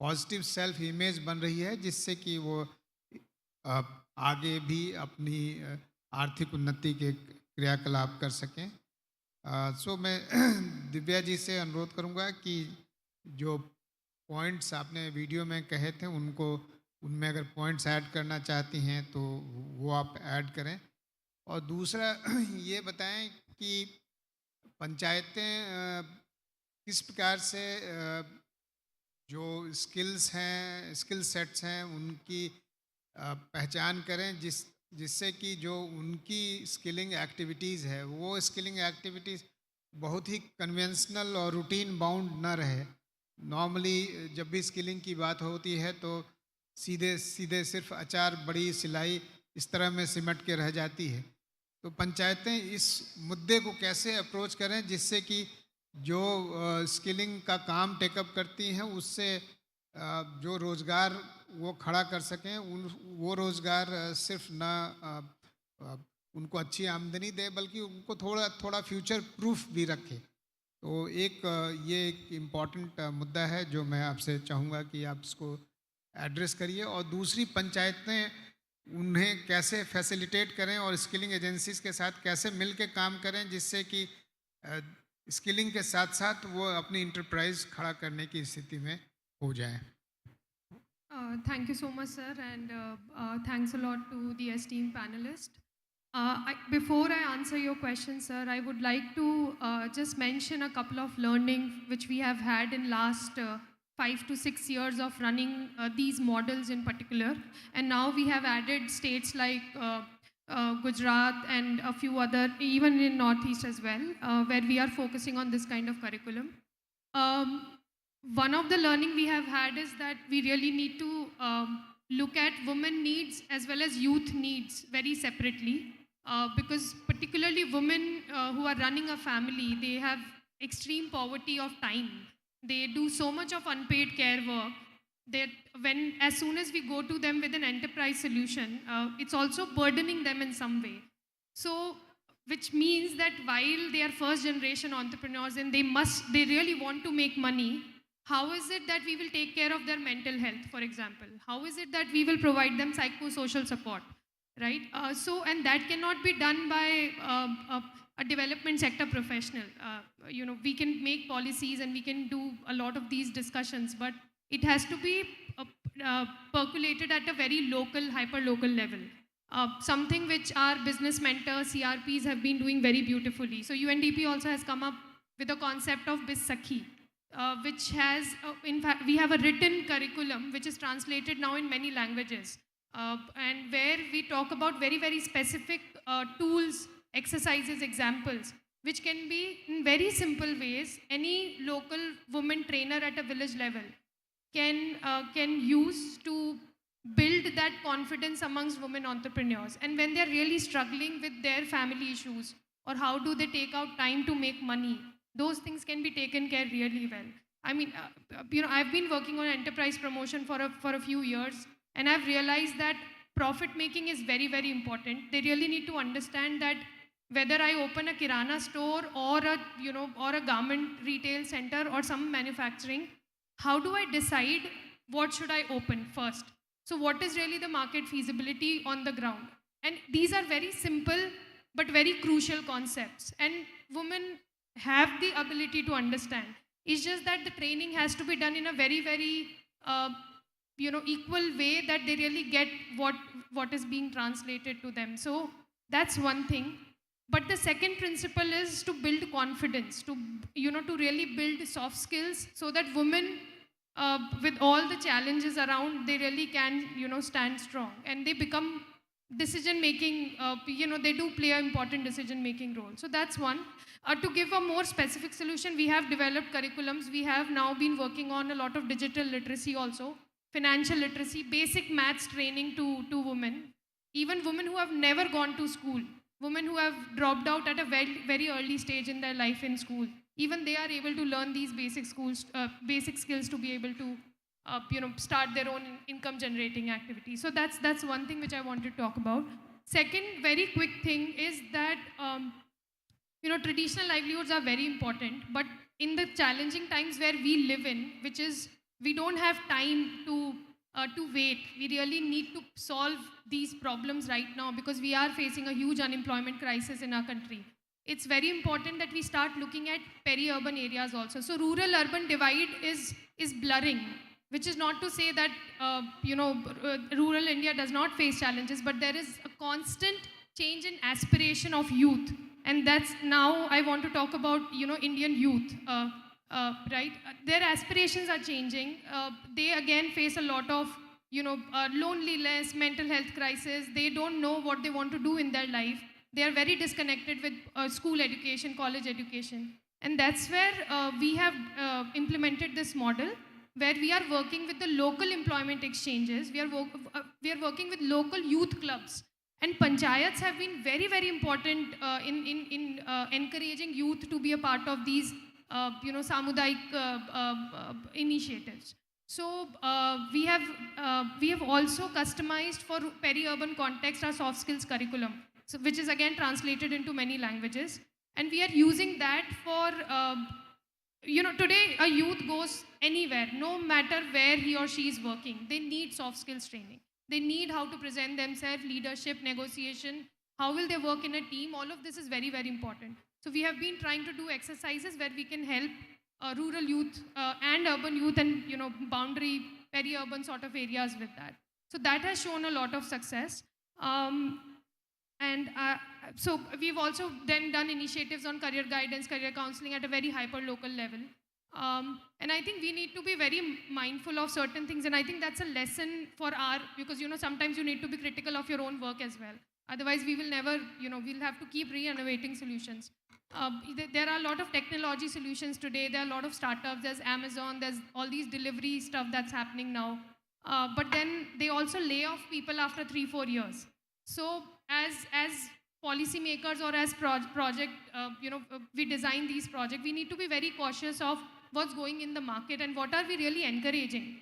पॉजिटिव सेल्फ इमेज बन रही है, जिससे कि वो आगे भी अपनी आर्थिक उन्नति के क्रियाकलाप कर सकें। सो मैं दिव्या जी से अनुरोध करूंगा कि जो पॉइंट्स आपने वीडियो में कहे थे उनमें अगर पॉइंट्स ऐड करना चाहती हैं तो वो आप ऐड करें, और दूसरा ये बताएं कि पंचायतें किस प्रकार से जो स्किल्स हैं, स्किल सेट्स हैं, उनकी पहचान करें जिससे कि जो उनकी स्किलिंग एक्टिविटीज़ है वो स्किलिंग एक्टिविटीज़ बहुत ही कन्वेंशनल और रूटीन बाउंड ना रहे। नॉर्मली जब भी स्किलिंग की बात होती है तो सीधे सीधे सिर्फ अचार, बड़ी सिलाई इस तरह में सिमट के रह जाती है। तो पंचायतें इस मुद्दे को कैसे अप्रोच करें जिससे कि जो स्किलिंग का काम टेकअप करती हैं उससे जो रोज़गार वो खड़ा कर सकें, वो रोज़गार सिर्फ ना उनको अच्छी आमदनी दे बल्कि उनको थोड़ा थोड़ा फ्यूचर प्रूफ भी रखे। तो ये एक इम्पॉर्टेंट मुद्दा है जो मैं आपसे चाहूँगा कि आप इसको एड्रेस करिए, और दूसरी पंचायतें उन्हें कैसे फैसिलिटेट करें और स्किलिंग एजेंसीज के साथ कैसे मिल के काम करें जिससे कि स्किलिंग के साथ साथ वो अपनी इंटरप्राइज खड़ा करने की स्थिति में हो जाए। Thank you so much, sir, and thanks a lot to the esteemed panelists. Before I answer your question, sir, I would like to just mention a couple of learning which we have had in last 5 to 6 years of running these models in particular. And now we have added states like Gujarat and a few other, even in Northeast as well, where we are focusing on this kind of curriculum. One of the learning we have had is that we really need to look at women needs as well as youth needs very separately, because particularly women who are running a family, they have extreme poverty of time. They do so much of unpaid care work that as soon as we go to them with an enterprise solution, it's also burdening them in some way. So, which means that while they are first generation entrepreneurs and they really want to make money, how is it that we will take care of their mental health, for example? How is it that we will provide them psychosocial support, right? And that cannot be done by a development sector professional. We can make policies and we can do a lot of these discussions, but it has to be percolated at a very local, hyper-local level. Something which our business mentors, CRPs, have been doing very beautifully. So UNDP also has come up with a concept of BISSAKHI, which has, in fact, we have a written curriculum which is translated now in many languages, and where we talk about very, very specific tools, exercises, examples, which can be in very simple ways. Any local woman trainer at a village level can use to build that confidence amongst women entrepreneurs. And when they're really struggling with their family issues, or how do they take out time to make money, those things can be taken care really well. I mean, I've been working on enterprise promotion for a few years, and I've realized that profit making is very, very important. They really need to understand that whether I open a kirana store or a garment retail center or some manufacturing, how do I decide what should I open first? So what is really the market feasibility on the ground? And these are very simple but very crucial concepts. And women have the ability to understand. It's just that the training has to be done in a very, very equal way, that they really get what is being translated to them. So that's one thing. But the second principle is to build confidence, to really build soft skills, so that women, with all the challenges around, they really can, stand strong, and they become decision-making, they do play an important decision-making role. So that's one. To give a more specific solution, we have developed curriculums. We have now been working on a lot of digital literacy also, financial literacy, basic maths training to women, even women who have never gone to school, women who have dropped out at a very, very early stage in their life in school. Even they are able to learn these basic skills to be able to start their own income generating activity. So that's one thing which I want to talk about. Second very quick thing is that traditional livelihoods are very important, but in the challenging times where we live in, which is we don't have time to wait. We really need to solve these problems right now, because we are facing a huge unemployment crisis in our country. It's very important that we start looking at peri-urban areas also. So rural-urban divide is blurring, which is not to say that rural India does not face challenges, but there is a constant change in aspiration of youth. And that's now I want to talk about Indian youth. Right? Their aspirations are changing. They again face a lot of loneliness, mental health crisis. They don't know what they want to do in their life. They are very disconnected with school education, college education. And that's where we have implemented this model, where we are working with the local employment exchanges. We are working with local youth clubs. And panchayats have been very, very important in encouraging youth to be a part of these samudaik initiatives. So we have also customized for peri-urban context our soft skills curriculum, which is again translated into many languages. And we are using that for, today a youth goes anywhere, no matter where he or she is working. They need soft skills training. They need how to present themselves, leadership, negotiation, how will they work in a team. All of this is very, very important. So we have been trying to do exercises where we can help rural youth and urban youth and boundary peri-urban sort of areas with that. So that has shown a lot of success. So we've also then done initiatives on career guidance, career counseling at a very hyper-local level. And I think we need to be very mindful of certain things. And I think that's a lesson for because sometimes you need to be critical of your own work as well. Otherwise, we will never, we'll have to keep re-innovating solutions. There are a lot of technology solutions today. There are a lot of startups. There's Amazon. There's all these delivery stuff that's happening now. But then they also lay off people after 3-4 years. So as policymakers or as project, we design these projects, we need to be very cautious of what's going in the market and what are we really encouraging,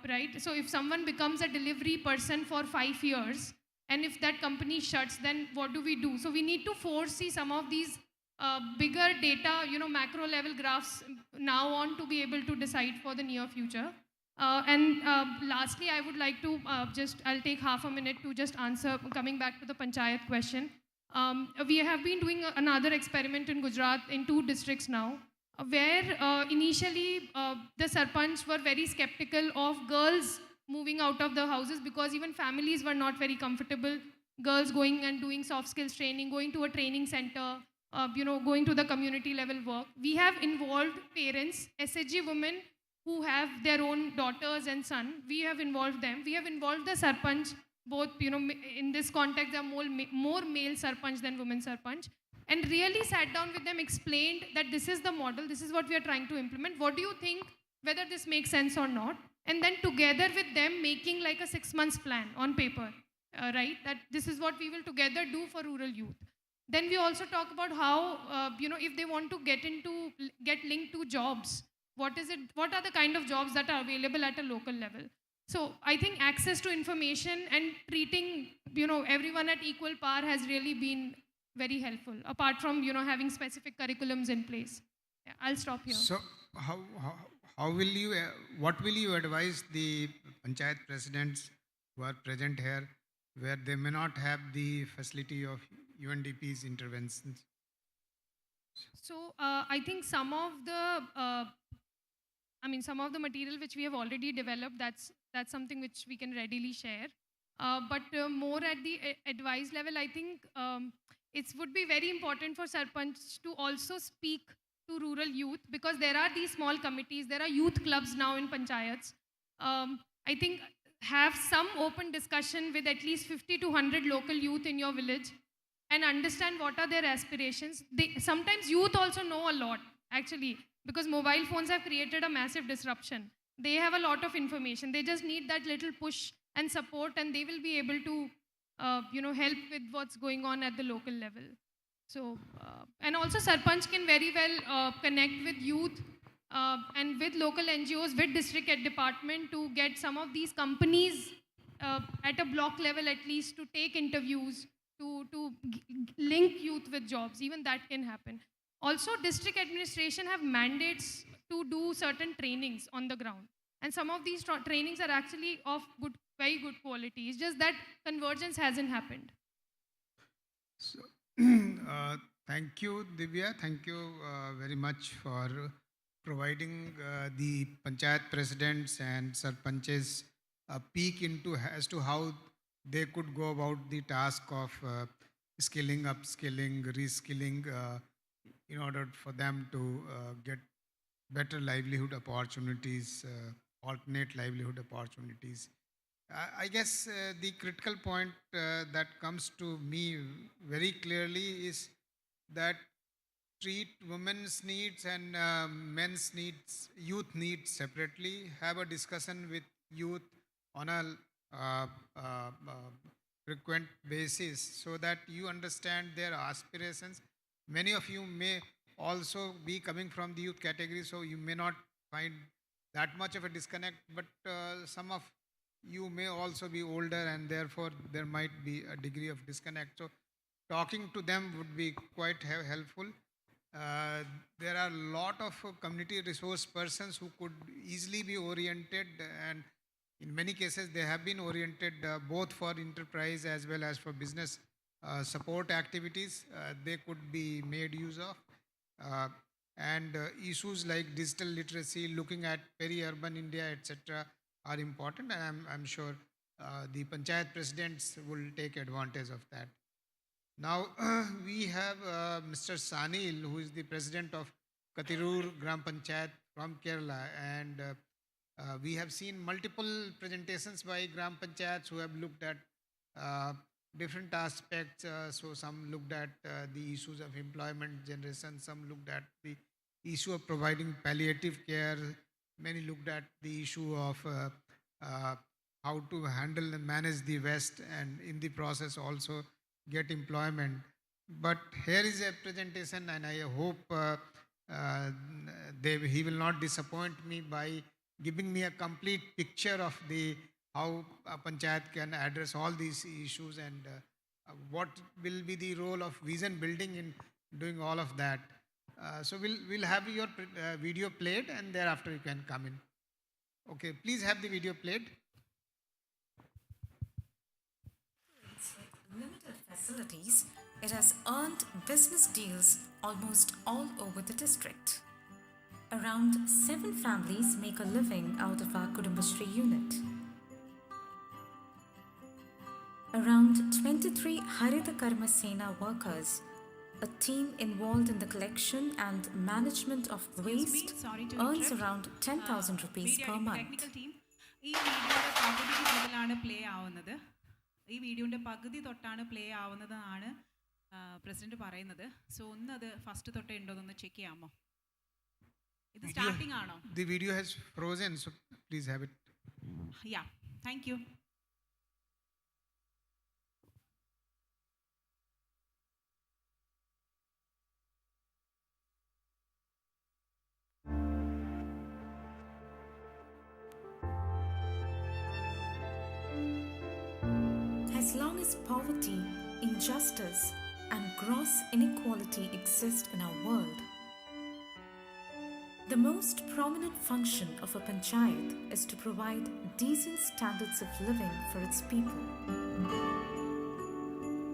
right? So if someone becomes a delivery person for 5 years, and if that company shuts, then what do we do? So we need to foresee some of these bigger data, macro level graphs now on to be able to decide for the near future. And lastly, I would like to I'll take half a minute to just answer, coming back to the Panchayat question. We have been doing another experiment in Gujarat in 2 districts now, where initially the sarpanch were very skeptical of girls moving out of the houses, because even families were not very comfortable. Girls going and doing soft skills training, going to a training center, going to the community level work. We have involved parents, SHG women who have their own daughters and son. We have involved them. We have involved the sarpanch, both, in this context, there are more male sarpanch than women sarpanch. and really sat down with them, explained that this is the model, this is what we are trying to implement. What do you think, whether this makes sense or not? And then together with them making like a 6 months plan on paper, right? That this is what we will together do for rural youth. Then we also talk about how, if they want to get linked to jobs, what are the kind of jobs that are available at a local level? So I think access to information and treating, everyone at equal par has really been very helpful, apart from, having specific curriculums in place. Yeah, I'll stop here. So how will you, what will you advise the Panchayat presidents who are present here, where they may not have the facility of UNDP's interventions? So I think some of the material which we have already developed, that's something which we can readily share. But more at the advice level, I think it would be very important for Sarpanch to also speak to rural youth, because there are these small committees, there are youth clubs now in Panchayats. I think have some open discussion with at least 50 to 100 local youth in your village and understand what are their aspirations. Sometimes youth also know a lot, actually, because mobile phones have created a massive disruption. They have a lot of information. They just need that little push and support, and they will be able to help with what's going on at the local level. So, and also Sarpanch can very well connect with youth and with local NGOs, with district ed department, to get some of these companies at a block level at least to take interviews, to link youth with jobs. Even that can happen. Also, district administration have mandates to do certain trainings on the ground. And some of these trainings are actually of very good quality. It's just that convergence hasn't happened. So, thank you, Divya. Thank you very much for providing the Panchayat presidents and Sarpanches a peek into as to how they could go about the task of skilling, upskilling, reskilling in order for them to get better livelihood opportunities, alternate livelihood opportunities. I guess the critical point that comes to me very clearly is that treat women's needs and men's needs, youth needs separately, have a discussion with youth on a frequent basis so that you understand their aspirations. Many of you may also be coming from the youth category, so you may not find that much of a disconnect, but some of you may also be older, and therefore there might be a degree of disconnect. So talking to them would be quite helpful. There are a lot of community resource persons who could easily be oriented, and in many cases they have been oriented both for enterprise as well as for business support activities. They could be made use of. And issues like digital literacy, looking at peri-urban India, etc., are important, and I'm sure the Panchayat presidents will take advantage of that. Now, we have Mr. Sanil, who is the president of Katirur Gram Panchayat from Kerala, and we have seen multiple presentations by Gram Panchayats who have looked at different aspects. So some looked at the issues of employment generation, some looked at the issue of providing palliative care, many looked at the issue of how to handle and manage the waste, and in the process also get employment. But here is a presentation, and I hope he will not disappoint me by giving me a complete picture of how a Panchayat can address all these issues, and what will be the role of vision building in doing all of that. So we'll have your video played, and thereafter you can come in. Okay, please have the video played. Limited facilities, it has earned business deals almost all over the district. Around 7 families make a living out of our Kudumbashree unit. Around 23 Harita Karma Sena workers, a team involved in the collection and management of waste, earns around 10,000 rupees per month. ഈ വീഡിയോയുടെ പകുതി തൊട്ടാണ് play ആവുന്നതാണ് president പറയുന്നത്. So ഒന്ന് അത് first തൊട്ടേ ഉണ്ടോ എന്നൊന്ന് ചെക്ക് ചെയ്യാമോ? ഇത് സ്റ്റാർട്ടിംഗ് ആണോ? The video has frozen, so please have it. Yeah, thank you. As long as poverty, injustice, and gross inequality exist in our world, the most prominent function of a panchayat is to provide decent standards of living for its people.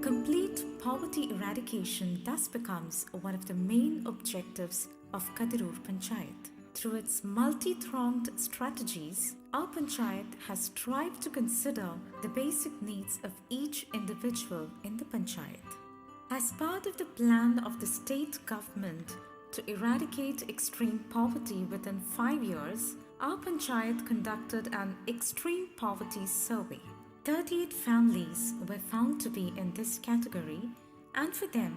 Complete poverty eradication thus becomes one of the main objectives of Kadirur Panchayat. Through its multi-pronged strategies, our Panchayat has strived to consider the basic needs of each individual in the Panchayat. As part of the plan of the state government to eradicate extreme poverty within 5 years, our Panchayat conducted an extreme poverty survey. 38 families were found to be in this category, and for them,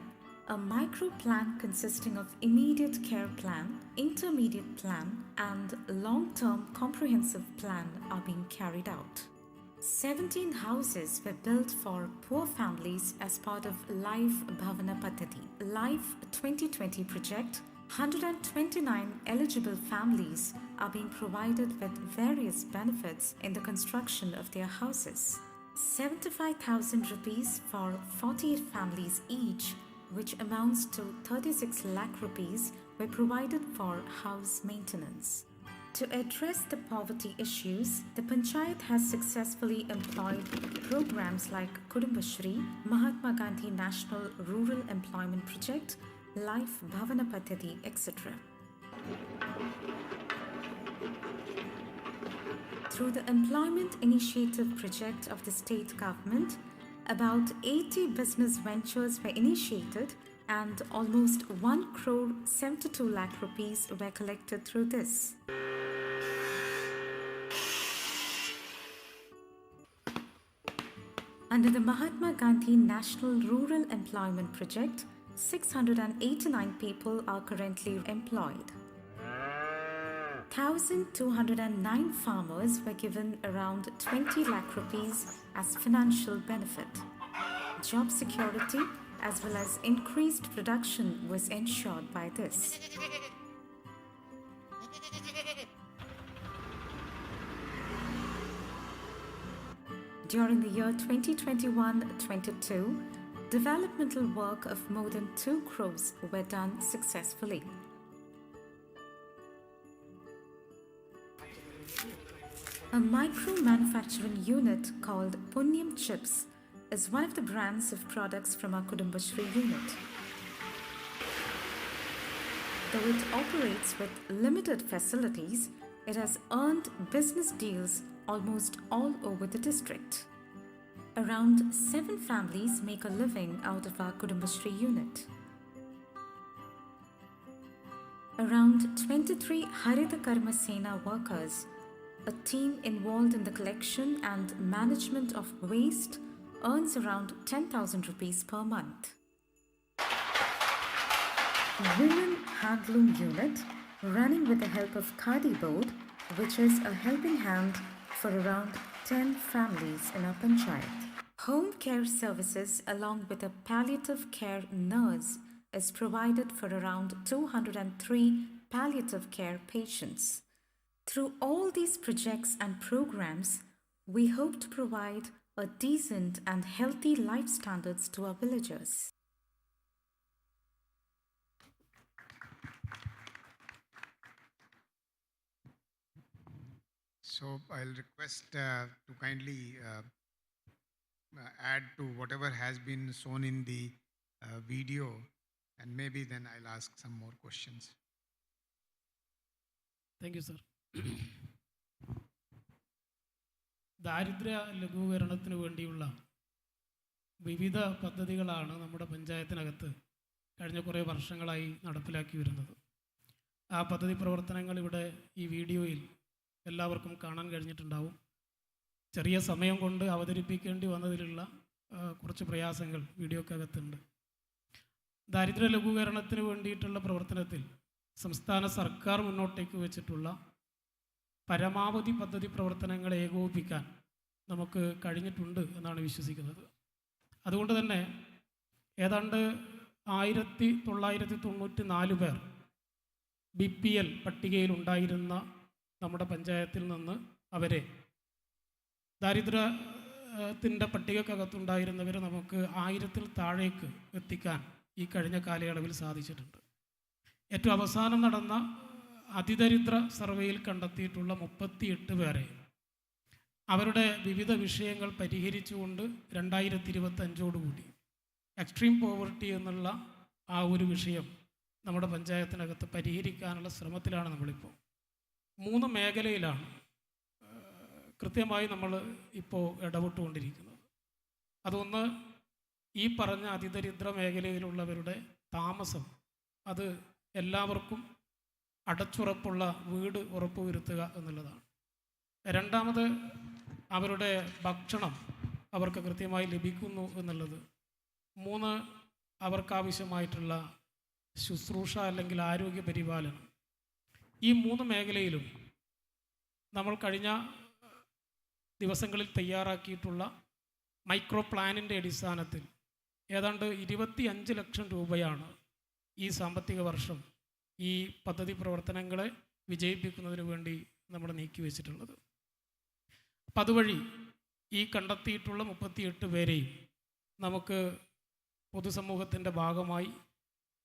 a micro plan consisting of immediate care plan, intermediate plan, and long-term comprehensive plan are being carried out. 17 houses were built for poor families as part of Live Bhavana Paddhati. Live 2020 project, 129 eligible families are being provided with various benefits in the construction of their houses. 75,000 rupees for 48 families each, which amounts to 36 lakh rupees, were provided for house maintenance. To address the poverty issues, the Panchayat has successfully employed programs like Kudumbashri, Mahatma Gandhi National Rural Employment Project, Life Bhavana Paddhati, etc. Through the Employment Initiative project of the state government, about 80 business ventures were initiated and almost 1 crore 72 lakh rupees were collected through this. Under the Mahatma Gandhi National Rural Employment Project, 689 people are currently employed. 1,209 farmers were given around 20 lakh rupees as financial benefit. Job security as well as increased production was ensured by this. During the year 2021-22, developmental work of more than 2 crores were done successfully. A micro-manufacturing unit called Punyam Chips is one of the brands of products from our Kudumbashri unit. Though it operates with limited facilities, it has earned business deals almost all over the district. Around 7 families make a living out of our Kudumbashri unit. Around 23 Harita Karma Sena workers, a team involved in the collection and management of waste, earns around 10,000 rupees per month. Women Handloom Unit, running with the help of Khadi Board, which is a helping hand for around 10 families in our Panchayat. Home care services along with a palliative care nurse is provided for around 203 palliative care patients. Through all these projects and programs, we hope to provide a decent and healthy life standards to our villagers. So I'll request to kindly add to whatever has been shown in the video, and maybe then I'll ask some more questions. Thank you, sir. ദാരിദ്ര്യ ലഘൂകരണത്തിന് വേണ്ടിയുള്ള വിവിധ പദ്ധതികളാണ് നമ്മുടെ പഞ്ചായത്തിനകത്ത് കഴിഞ്ഞ കുറേ വർഷങ്ങളായി നടപ്പിലാക്കി വരുന്നത്. ആ പദ്ധതി പ്രവർത്തനങ്ങൾ ഇവിടെ ഈ വീഡിയോയിൽ എല്ലാവർക്കും കാണാൻ കഴിഞ്ഞിട്ടുണ്ടാവും. ചെറിയ സമയം കൊണ്ട് അവതരിപ്പിക്കേണ്ടി വന്നതിലുള്ള കുറച്ച് പ്രയാസങ്ങൾ വീഡിയോക്കകത്തുണ്ട്. ദാരിദ്ര്യ ലഘൂകരണത്തിന് വേണ്ടിയിട്ടുള്ള പ്രവർത്തനത്തിൽ സംസ്ഥാന സർക്കാർ മുന്നോട്ടേക്ക് വെച്ചിട്ടുള്ള പരമാവധി പദ്ധതി പ്രവർത്തനങ്ങൾ ഏകോപിപ്പിക്കാൻ നമുക്ക് കഴിഞ്ഞിട്ടുണ്ട് എന്നാണ് വിശ്വസിക്കുന്നത്. അതുകൊണ്ട് തന്നെ ഏതാണ്ട് 1994 പേർ BPL പട്ടികയിൽ ഉണ്ടായിരുന്ന നമ്മുടെ പഞ്ചായത്തിൽ നിന്ന് അവരെ ദാരിദ്ര്യത്തിൻ്റെ പട്ടികക്കകത്തുണ്ടായിരുന്നവരെ നമുക്ക് 1000-ൽ താഴേക്ക് എത്തിക്കാൻ ഈ കഴിഞ്ഞ കാലയളവിൽ സാധിച്ചിട്ടുണ്ട്. ഏറ്റവും അവസാനം നടന്ന അതിദരിദ്ര സർവേയിൽ കണ്ടെത്തിയിട്ടുള്ള 38 പേരെ അവരുടെ വിവിധ വിഷയങ്ങൾ പരിഹരിച്ചുകൊണ്ട് 2025 എക്സ്ട്രീം പോവർട്ടി എന്നുള്ള ആ ഒരു വിഷയം നമ്മുടെ പഞ്ചായത്തിനകത്ത് പരിഹരിക്കാനുള്ള ശ്രമത്തിലാണ് നമ്മളിപ്പോൾ. 3 മേഖലയിലാണ് കൃത്യമായി നമ്മൾ ഇപ്പോൾ ഇടപെട്ടുകൊണ്ടിരിക്കുന്നത്. അതൊന്ന്, ഈ പറഞ്ഞ അതിദരിദ്ര മേഖലയിലുള്ളവരുടെ താമസം, അത് എല്ലാവർക്കും അടച്ചുറപ്പുള്ള വീട് ഉറപ്പുവരുത്തുക എന്നുള്ളതാണ്. രണ്ടാമത്, അവരുടെ ഭക്ഷണം അവർക്ക് കൃത്യമായി ലഭിക്കുന്നു എന്നുള്ളത്. 3, അവർക്കാവശ്യമായിട്ടുള്ള ശുശ്രൂഷ അല്ലെങ്കിൽ ആരോഗ്യ പരിപാലനം. ഈ 3 മേഖലയിലും നമ്മൾ കഴിഞ്ഞ ദിവസങ്ങളിൽ തയ്യാറാക്കിയിട്ടുള്ള മൈക്രോ പ്ലാനിൻ്റെ അടിസ്ഥാനത്തിൽ ഏതാണ്ട് 25 ലക്ഷം രൂപയാണ് ഈ സാമ്പത്തിക വർഷം ഈ പദ്ധതി പ്രവർത്തനങ്ങളെ വിജയിപ്പിക്കുന്നതിന് വേണ്ടി നമ്മൾ നീക്കി വെച്ചിട്ടുള്ളത്. അപ്പം അതുവഴി ഈ കണ്ടെത്തിയിട്ടുള്ള 38 പേരെയും നമുക്ക് പൊതുസമൂഹത്തിൻ്റെ ഭാഗമായി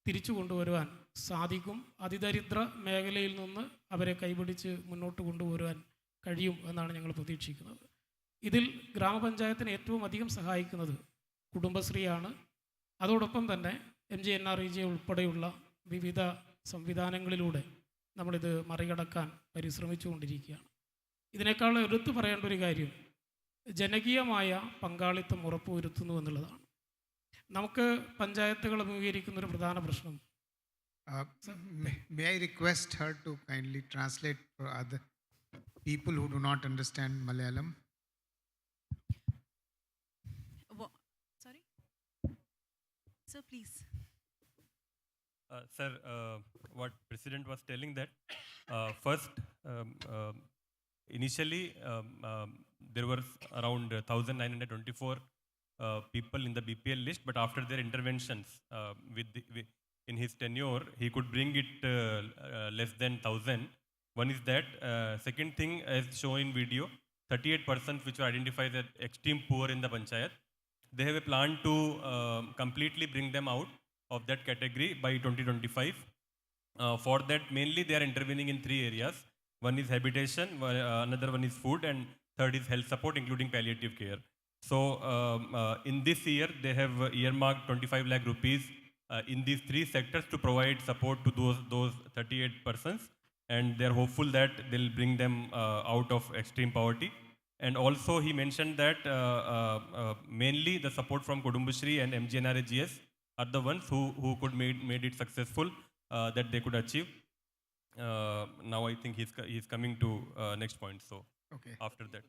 തിരിച്ചു കൊണ്ടുവരുവാൻ സാധിക്കും. അതിദരിദ്ര മേഖലയിൽ നിന്ന് അവരെ കൈപിടിച്ച് മുന്നോട്ട് കൊണ്ടുവരുവാൻ കഴിയും എന്നാണ് ഞങ്ങൾ പ്രതീക്ഷിക്കുന്നത്. ഇതിൽ ഗ്രാമപഞ്ചായത്തിനെ ഏറ്റവും അധികം സഹായിക്കുന്നത് കുടുംബശ്രീയാണ്. അതോടൊപ്പം തന്നെ MGNREG ഉൾപ്പെടെയുള്ള വിവിധ സംവിധാനങ്ങളിലൂടെ നമ്മളിത് മറികടക്കാൻ പരിശ്രമിച്ചുകൊണ്ടിരിക്കുകയാണ്. ഇതിനേക്കാൾ എടുത്തു പറയേണ്ട ഒരു കാര്യം ജനകീയമായ പങ്കാളിത്തം ഉറപ്പുവരുത്തുന്നു എന്നുള്ളതാണ്. നമുക്ക് പഞ്ചായത്തുകൾ അഭിമുഖീകരിക്കുന്ന ഒരു പ്രധാന പ്രശ്നം. May I request her to kindly translate for other people who do not understand Malayalam? Sorry? Sir, please. Sir, what President was telling that first, initially there were around 1,924 people in the BPL list, but after their interventions in his tenure, he could bring it less than 1,000. One is that. Second thing, as shown in video, 38% which were identified as extreme poor in the Panchayat, they have a plan to completely bring them out of that category by 2025. For that, mainly they are intervening in 3 areas. One is habitation, another one is food, and third is health support, including palliative care. So in this year, they have earmarked 25 lakh rupees in these 3 sectors to provide support to those 38 persons. And they're hopeful that they'll bring them out of extreme poverty. And also he mentioned that mainly the support from Kudumbashri and MGNREGs are the ones who could made it successful that they could achieve. Now I think he's coming to next point. So okay. After that,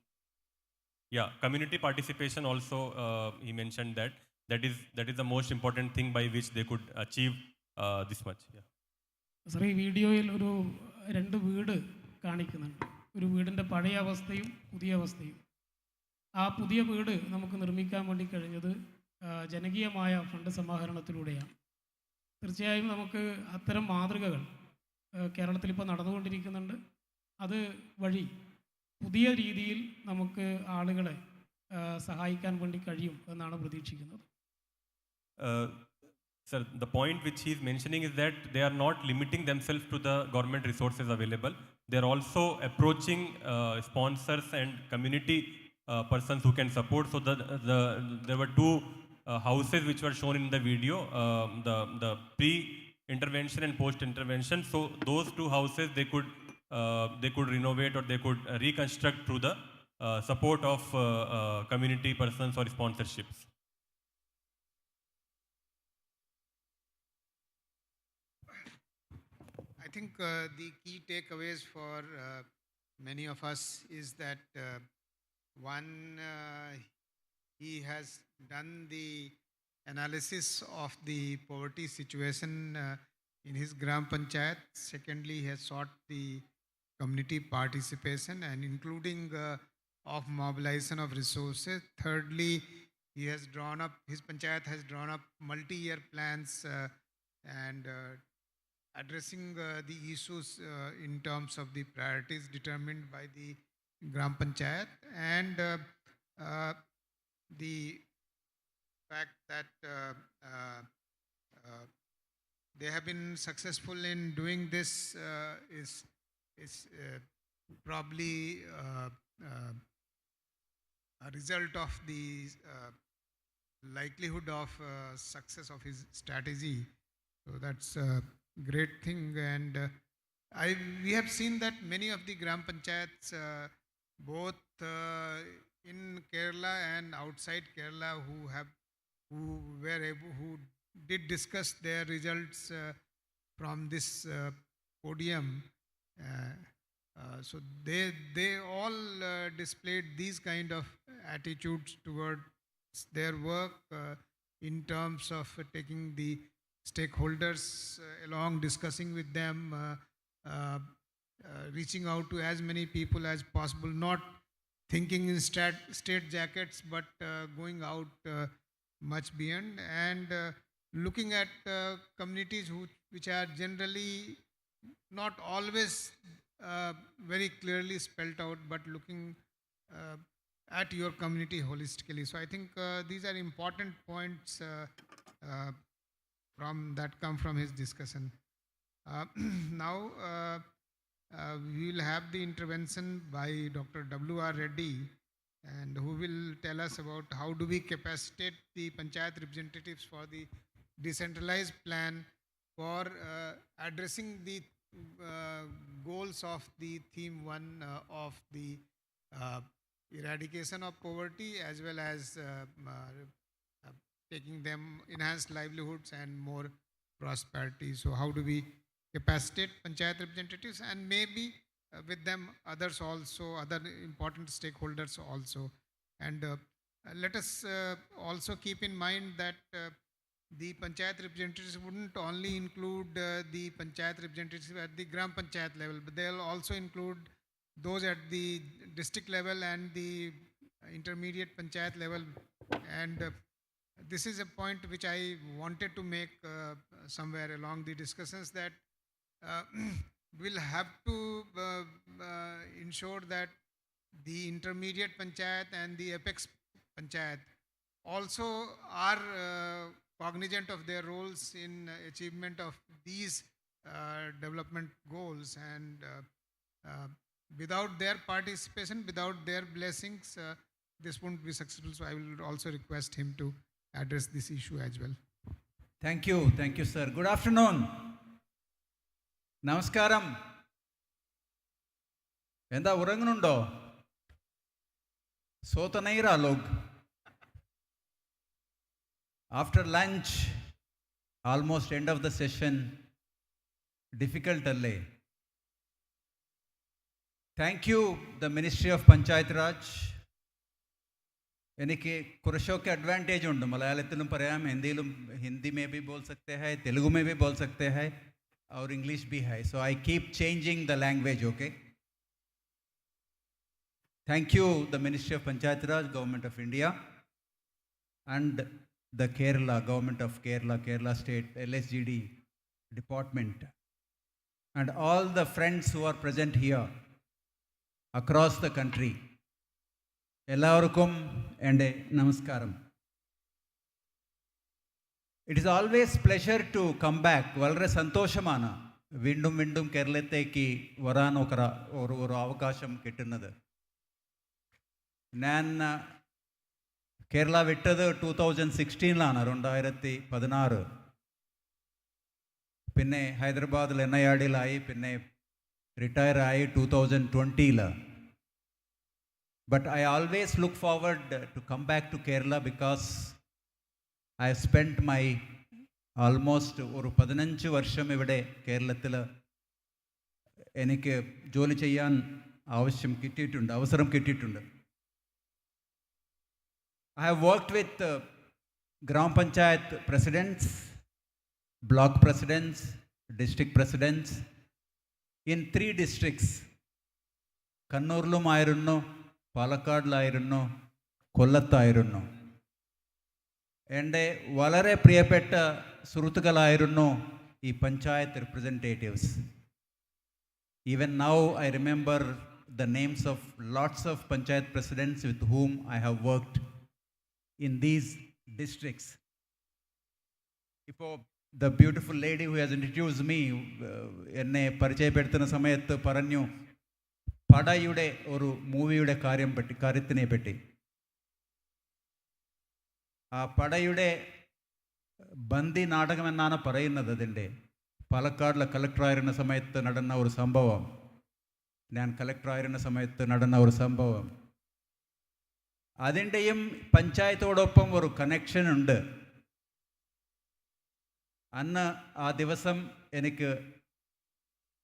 yeah, community participation also he mentioned that is the most important thing by which they could achieve this much. Yeah. Sir, ഈ വീഡിയോയിൽ ഒരു 2 വീട് കാണിക്കുന്നുണ്ട്. ഒരു വീടിൻ്റെ പഴയ അവസ്ഥയും പുതിയ അവസ്ഥയും. ആ പുതിയ വീട് നമുക്ക് നിർമ്മിക്കാൻ വേണ്ടി കഴിഞ്ഞത് ജനകീയമായ ഫണ്ട് സമാഹരണത്തിലൂടെയാണ്. തീർച്ചയായും നമുക്ക് അത്തരം മാതൃകകൾ കേരളത്തിൽ ഇപ്പോൾ നടന്നുകൊണ്ടിരിക്കുന്നുണ്ട്. അത് വഴി പുതിയ രീതിയിൽ നമുക്ക് ആളുകളെ സഹായിക്കാൻ വേണ്ടി കഴിയും എന്നാണ് പ്രതീക്ഷിക്കുന്നത്. Sir, the point which he is mentioning is that they are not limiting themselves to the government resources available. They are also approaching sponsors and community persons who can support. So there were 2 houses which were shown in the video, the pre-intervention and post-intervention. So those 2 houses they could renovate or they could reconstruct through the support of community persons or sponsorships. I think the key takeaways for many of us is that one, he has done the analysis of the poverty situation in his Gram Panchayat. Secondly, he has sought the community participation and including of mobilization of resources. Thirdly, his Panchayat has drawn up multi-year plans and addressing the issues in terms of the priorities determined by the Gram Panchayat and the fact that they have been successful in doing this is probably a result of the likelihood of success of his strategy. So that's a great thing. And we have seen that many of the Gram Panchayats, both in Kerala and outside Kerala, who did discuss their results from this podium. So they all displayed these kind of attitudes towards their work in terms of taking the stakeholders along, discussing with them, reaching out to as many people as possible, not thinking in state jackets, but going out much beyond and looking at communities which are generally not always very clearly spelled out, but looking at your community holistically. So I think these are important points that come from his discussion. Now we will have the intervention by Dr. W.R. Reddy, and who will tell us about how do we capacitate the Panchayat representatives for the decentralized plan for addressing the goals of the theme 1 of the eradication of poverty, as well as taking them enhanced livelihoods and more prosperity. So how do we capacitate Panchayat representatives, and maybe with them others also, other important stakeholders also. And let us also keep in mind that the Panchayat representatives wouldn't only include the Panchayat representatives at the Gram Panchayat level, but they'll also include those at the district level and the intermediate Panchayat level. And this is a point which I wanted to make somewhere along the discussions, that we'll have to ensure that the intermediate Panchayat and the apex Panchayat also are cognizant of their roles in achievement of these development goals, and without their participation, without their blessings, this won't be successful. So I will also request him to address this issue as well. Thank you, sir. Good afternoon. Namaskaram. എന്താ ഉറങ്ങുന്നുണ്ടോ? सोता नहीं रहा लोग. After lunch, almost end of the session, difficult alle. Thank you, the Ministry of Panchayat Raj. എനിക്ക് കുറച്ചൊക്കെ advantage ഉണ്ട്. മലയാളത്തിലും പറയാം, हिंदी में भी बोल सकते हैं, तेलुगु में भी बोल सकते हैं, और इंग्लिश भी है. So I keep changing the language, okay? Thank you, the Ministry of Panchayat Raj, Government of India, and the Kerala, Government of Kerala, Kerala State, LSGD Department, and all the friends who are present here across the country. എല്ലാവർക്കും എൻ്റെ നമസ്കാരം. It is always pleasure to come back. വളരെ സന്തോഷമാണ് വീണ്ടും വീണ്ടും കേരളത്തേക്ക് വരാൻ ഒരു അവകാശം കിട്ടുന്നത്. ഞാൻ കേരള വിട്ടത് 2016 2016. പിന്നെ ഹൈദരാബാദിൽ NIRDയിലായി, പിന്നെ റിട്ടയർ ആയി 2020. But I always look forward to come back to Kerala because I have spent my almost ഒരു 15 വർഷം ഇവിടെ കേരളത്തിൽ എനിക്ക് ജോലി ചെയ്യാൻ അവസരം കിട്ടിയിട്ടുണ്ട്. I have worked with Gram Panchayat presidents, block presidents, district presidents in 3 districts. കണ്ണൂരിലുമായിരുന്നു, പാലക്കാടിലായിരുന്നു, കൊല്ലത്തായിരുന്നു. എൻ്റെ വളരെ പ്രിയപ്പെട്ട സുഹൃത്തുക്കളായിരുന്നു ഈ panchayat representatives. Even now I remember the names of lots of panchayat presidents with whom I have worked in these districts. ഇപ്പോൾ the beautiful lady who has introduced me എന്നെ പരിചയപ്പെടുത്തുന്ന സമയത്ത് പറഞ്ഞു പടയുടെ ഒരു മൂവിയുടെ കാര്യത്തിനെ പറ്റി. ആ പടയുടെ ബന്ദി നാടകം എന്നാണ് പറയുന്നത്. അതിൻ്റെ പാലക്കാടിലെ കളക്ടറായിരുന്ന സമയത്ത് നടന്ന ഒരു സംഭവം, ഞാൻ കളക്ടറായിരുന്ന സമയത്ത് നടന്ന ഒരു സംഭവം. അതിൻ്റെയും പഞ്ചായത്തോടൊപ്പം ഒരു കണക്ഷൻ ഉണ്ട്. അന്ന് ആ ദിവസം എനിക്ക്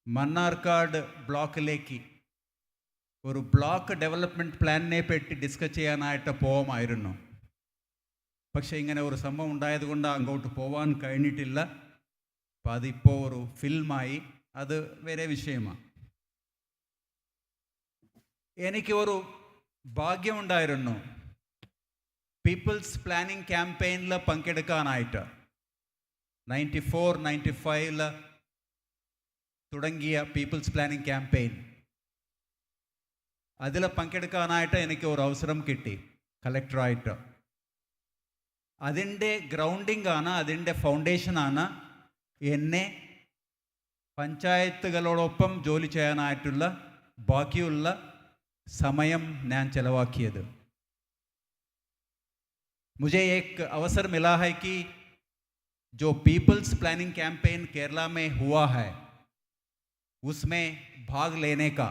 മണ്ണാർക്കാട് ബ്ലോക്കിലേക്ക് ഒരു ബ്ലോക്ക് ഡെവലപ്മെൻറ്റ് പ്ലാനിനെ പറ്റി ഡിസ്കസ് ചെയ്യാനായിട്ട് പോകാമായിരുന്നു. പക്ഷേ ഇങ്ങനെ ഒരു സംഭവം ഉണ്ടായതുകൊണ്ട് അങ്ങോട്ട് പോകാൻ കഴിഞ്ഞിട്ടില്ല. അപ്പോൾ അതിപ്പോൾ ഒരു ഫിൽമായി, അത് വേറെ വിഷയമാണ്. എനിക്ക് ഒരു ഭാഗ്യമുണ്ടായിരുന്നു പീപ്പിൾസ് പ്ലാനിങ് ക്യാമ്പയിനിൽ പങ്കെടുക്കാനായിട്ട്. 94-95 തുടങ്ങിയ പീപ്പിൾസ് പ്ലാനിങ് ക്യാമ്പയിൻ, അതിൽ പങ്കെടുക്കാനായിട്ട് എനിക്ക് ഒരു അവസരം കിട്ടി കളക്ടറായിട്ട്. അതിൻ്റെ ഗ്രൗണ്ടിങ് ആണ്, അതിൻ്റെ ഫൗണ്ടേഷനാണ് എന്നെ പഞ്ചായത്തുകളോടൊപ്പം ജോലി ചെയ്യാനായിട്ടുള്ള ബാക്കിയുള്ള സമയം ഞാൻ ചെലവാക്കിയത്. मुझे एक अवसर मिला है कि जो पीपल्स प्लानिंग कैंपेन केरला में हुआ है उसमें भाग लेने का,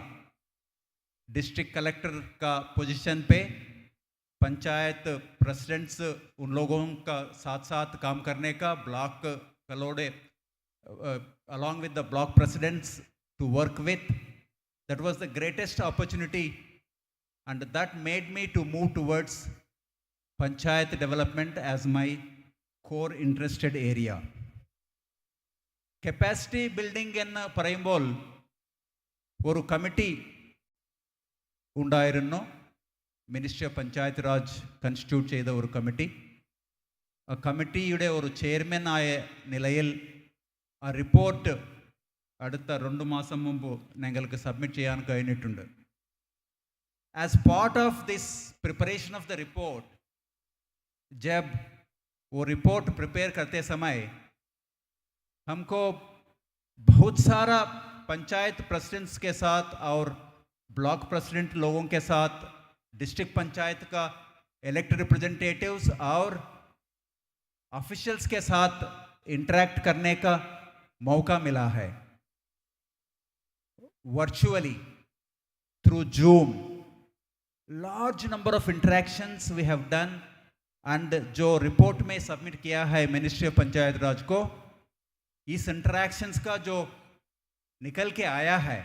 डिस्ट्रिक्ट कलेक्टर का पोजीशन पे पंचायत प्रेसिडेंट्स उन लोगों का साथ साथ काम करने का, block कलोड़े along with the block presidents to work with. That was the greatest opportunity and that made me to move towards Panchayat development as my core interested area. Capacity building എന്ന് പറയുമ്പോൾ ഒരു കമ്മിറ്റി ഉണ്ടായിരുന്നു. Ministry of panchayat Raj constitute ചെയ്ത ഒരു committee. ആ കമ്മിറ്റിയുടെ ഒരു ചെയർമാനായ നിലയിൽ ആ റിപ്പോർട്ട് അടുത്ത 2 മാസം മുമ്പ് ഞങ്ങൾക്ക് സബ്മിറ്റ് ചെയ്യാൻ കഴിഞ്ഞിട്ടുണ്ട്. As part of this preparation of the report, जब वो रिपोर्ट प्रिपेयर करते समय हमको बहुत सारा पंचायत प्रेसिडेंट्स के साथ और ब्लॉक प्रेसिडेंट लोगों के साथ, डिस्ट्रिक्ट पंचायत का इलेक्टेड रिप्रेजेंटेटिव्स और ऑफिशियल्स के साथ इंटरेक्ट करने का मौका मिला है. Virtually through zoom large number of interactions we have done and जो रिपोर्ट में सबमिट किया है मिनिस्ट्री ऑफ पंचायत राज को, इस इंटरेक्शंस का जो निकल के आया है,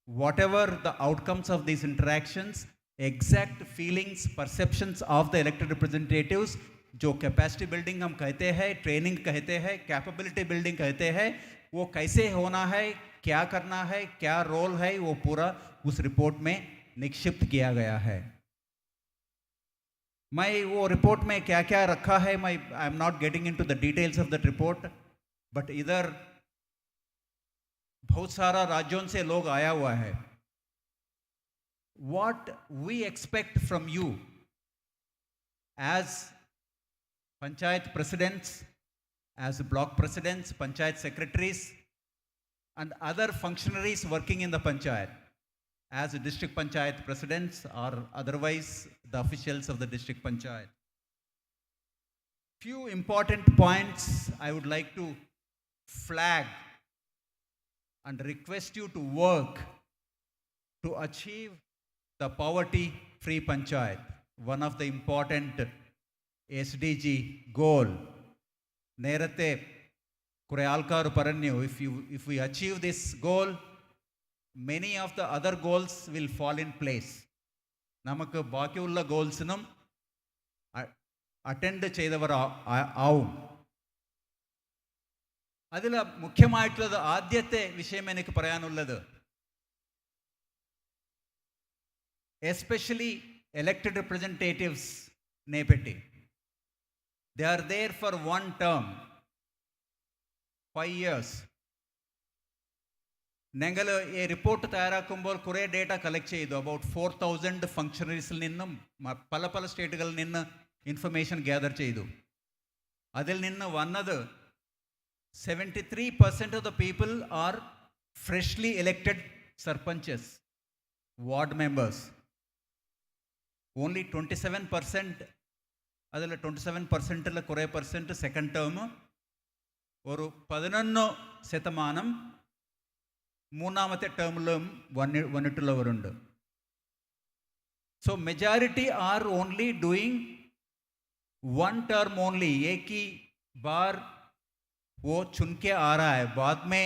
whatever the outcomes of these interactions, exact feelings, perceptions of the elected representatives, जो कैपेसिटी बिल्डिंग हम कहते हैं, ट्रेनिंग कहते हैं, कैपेबिलिटी बिल्डिंग कहते हैं, वो कैसे होना है, क्या करना है, क्या रोल है, वो पूरा उस रिपोर्ट में निक्षिप्त किया गया है. मैं वो रिपोर्ट में क्या क्या रखा है, आई am not getting into the details of that report, but इधर बहुत सारा राज्यों से लोग आया हुआ है. What we expect from you as panchayat presidents, as block presidents, panchayat secretaries and other functionaries working in the panchayat, as district panchayat presidents or otherwise the officials of the district panchayat. Few important points I would like to flag and request you to work to achieve the poverty free panchayat, one of the important SDG goal. Nerate kure alkar paranyu, if we achieve this goal, many of the other goals will fall in place. നമുക്ക് ബാക്കിയുള്ള ഗോൾസിനും attend ചെയ്തവർ ആവും. അതിൽ മുഖ്യമായിട്ടുള്ളത് ആദ്യത്തെ വിഷയം എനിക്ക് പറയാനുള്ളത്, especially elected representatives നെ പറ്റി. They are there for one term, 5 years. ഞങ്ങൾ ഈ റിപ്പോർട്ട് തയ്യാറാക്കുമ്പോൾ കുറേ ഡേറ്റ കളക്ട് ചെയ്തു. അബൌട്ട് 4,000 ഫങ്ഷണറീസിൽ നിന്നും പല പല സ്റ്റേറ്റുകളിൽ നിന്ന് ഇൻഫർമേഷൻ ഗ്യാദർ ചെയ്തു. അതിൽ നിന്ന് വന്നത് 73% of the people are freshly elected sarpanches, ward members. Only 27%, അതിൽ 27% കുറേ പെർസെൻറ്റ് സെക്കൻഡ് ടേം, ഒരു 11% മൂന്നാമത്തെ ടേമിലും വന്നിട്ടുള്ളവരുണ്ട്. So majority are only doing one term only. एक ही बार वो चुन के आ रहा है. बाद में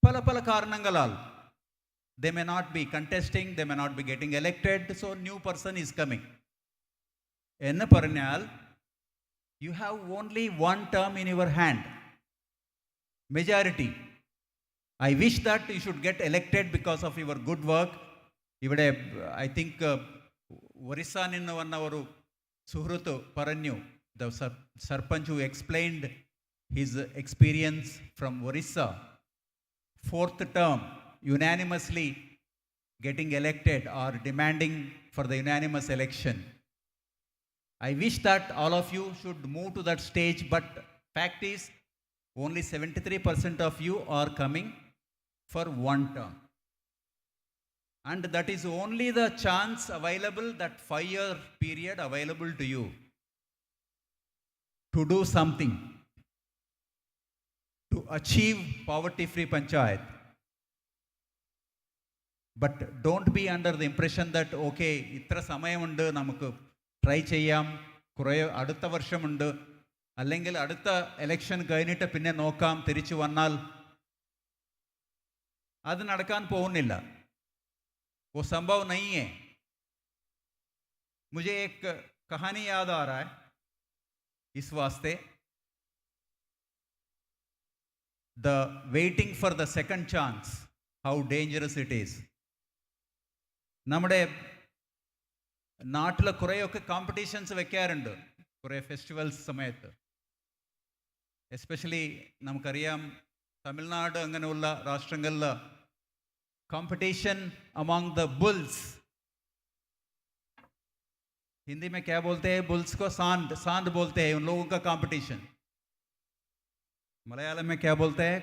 पल पल कारणंगलाल they may not be contesting, they may not be getting elected, so new person is coming. ennu parnal you have only one term in your hand, majority. I wish that you should get elected because of your good work. Ivide I think Orissa ninnu vanna oru സുഹൃത്ത് പറഞ്ഞു, the sarpanch who explained his experience from Orissa, 4th term unanimously getting elected or demanding for the unanimous election. I wish that all of you should move to that stage, but fact is only 73% of you are coming for one term. And that is only the chance available, that 5-year period available to you to do something, to achieve poverty-free Panchayat. But don't be under the impression that, okay, itra samayamundu namukku try cheyyam, kuray adutha varshamundu, allengil adutha election കഴിഞ്ഞിട്ട് പിന്നെ നോക്കാം തിരിച്ചു വന്നാൽ, അത് നടക്കാൻ പോകുന്നില്ല. वो संभव नहीं है. मुझे एक कहानी याद आ रहा है इस वास्ते. The waiting for the second chance, how dangerous it is. നമ്മുടെ നാട്ടിൽ കുറേയൊക്കെ കോമ്പറ്റീഷൻസ് വെക്കാറുണ്ട്, കുറേ ഫെസ്റ്റിവൽസ് സമയത്ത്. എസ്പെഷ്യലി നമുക്കറിയാം തമിഴ്നാട് അങ്ങനെയുള്ള രാഷ്ട്രങ്ങളിൽ competition among the bulls. Hindi में क्या बोलते हैं बुल्स को? सांड, सांड बोलते हैं उन लोगों का कंपटीशन. मलयालम में क्या बोलते हैं?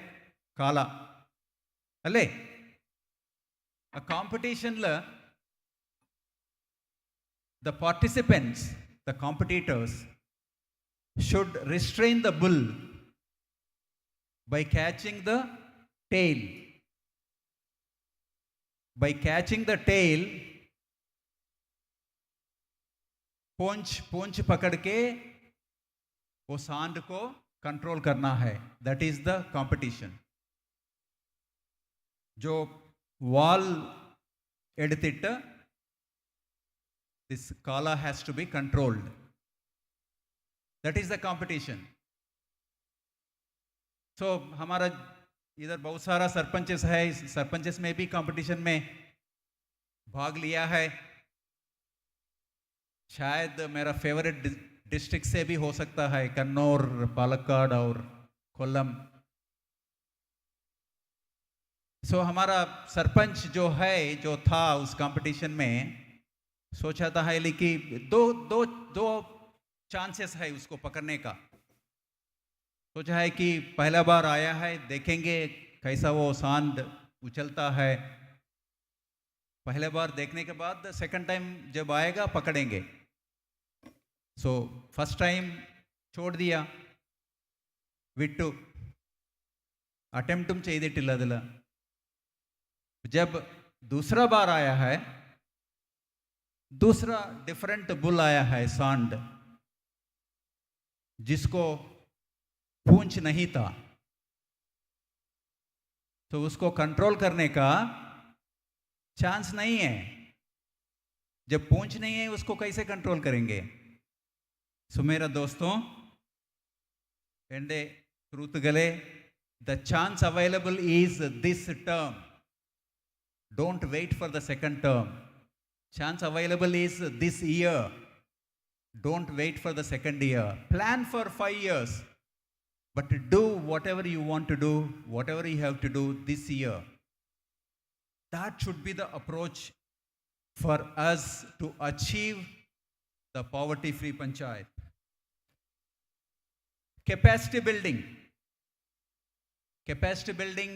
काला. अले a competition la the participants, the competitors should restrain the bull by catching the tail. By catching the tail, पूंछ पकड़ के वो सांड को कंट्रोल करना है. That is the competition. जो वाल एडतिट्ट, this kala has to be controlled. That is the competition. So हमारा इधर बहुत सारा सरपंचेस है, सरपंचेस में भी कंपटीशन में भाग लिया है. शायद मेरा फेवरेट डिस्ट्रिक्ट से भी हो सकता है, कन्नौर, पालक्काड और कोल्लम. सो हमारा सरपंच जो है, जो था उस कंपटीशन में, सोचा था है लेकिन दो चांसेस है उसको पकड़ने का. सोचा है कि पहला बार आया है, देखेंगे कैसा वो सांड उछलता है. पहले बार देखने के बाद सेकंड टाइम जब आएगा पकड़ेंगे. सो फर्स्ट टाइम छोड़ दिया, विट्टू अटेम्प्टुम ചെയ്തിട്ടില്ല അതിൽ. जब दूसरा बार आया है, दूसरा डिफरेंट बुल आया है, सांड, जिसको पूंछ नहीं था, तो उसको कंट्रोल करने का चांस नहीं है. जब पूंछ नहीं है उसको कैसे कंट्रोल करेंगे? സുമേര ദോസ്തോ, എൻ്റെ സുഹൃത്തുക്കളെ, the chance available is this term. Don't wait for the second term. Chance available is this year. Don't wait for the second year. Plan for 5 years. But do whatever you want to do, whatever you have to do this year. That should be the approach for us to achieve the poverty-free Panchayat. Capacity building. Capacity building,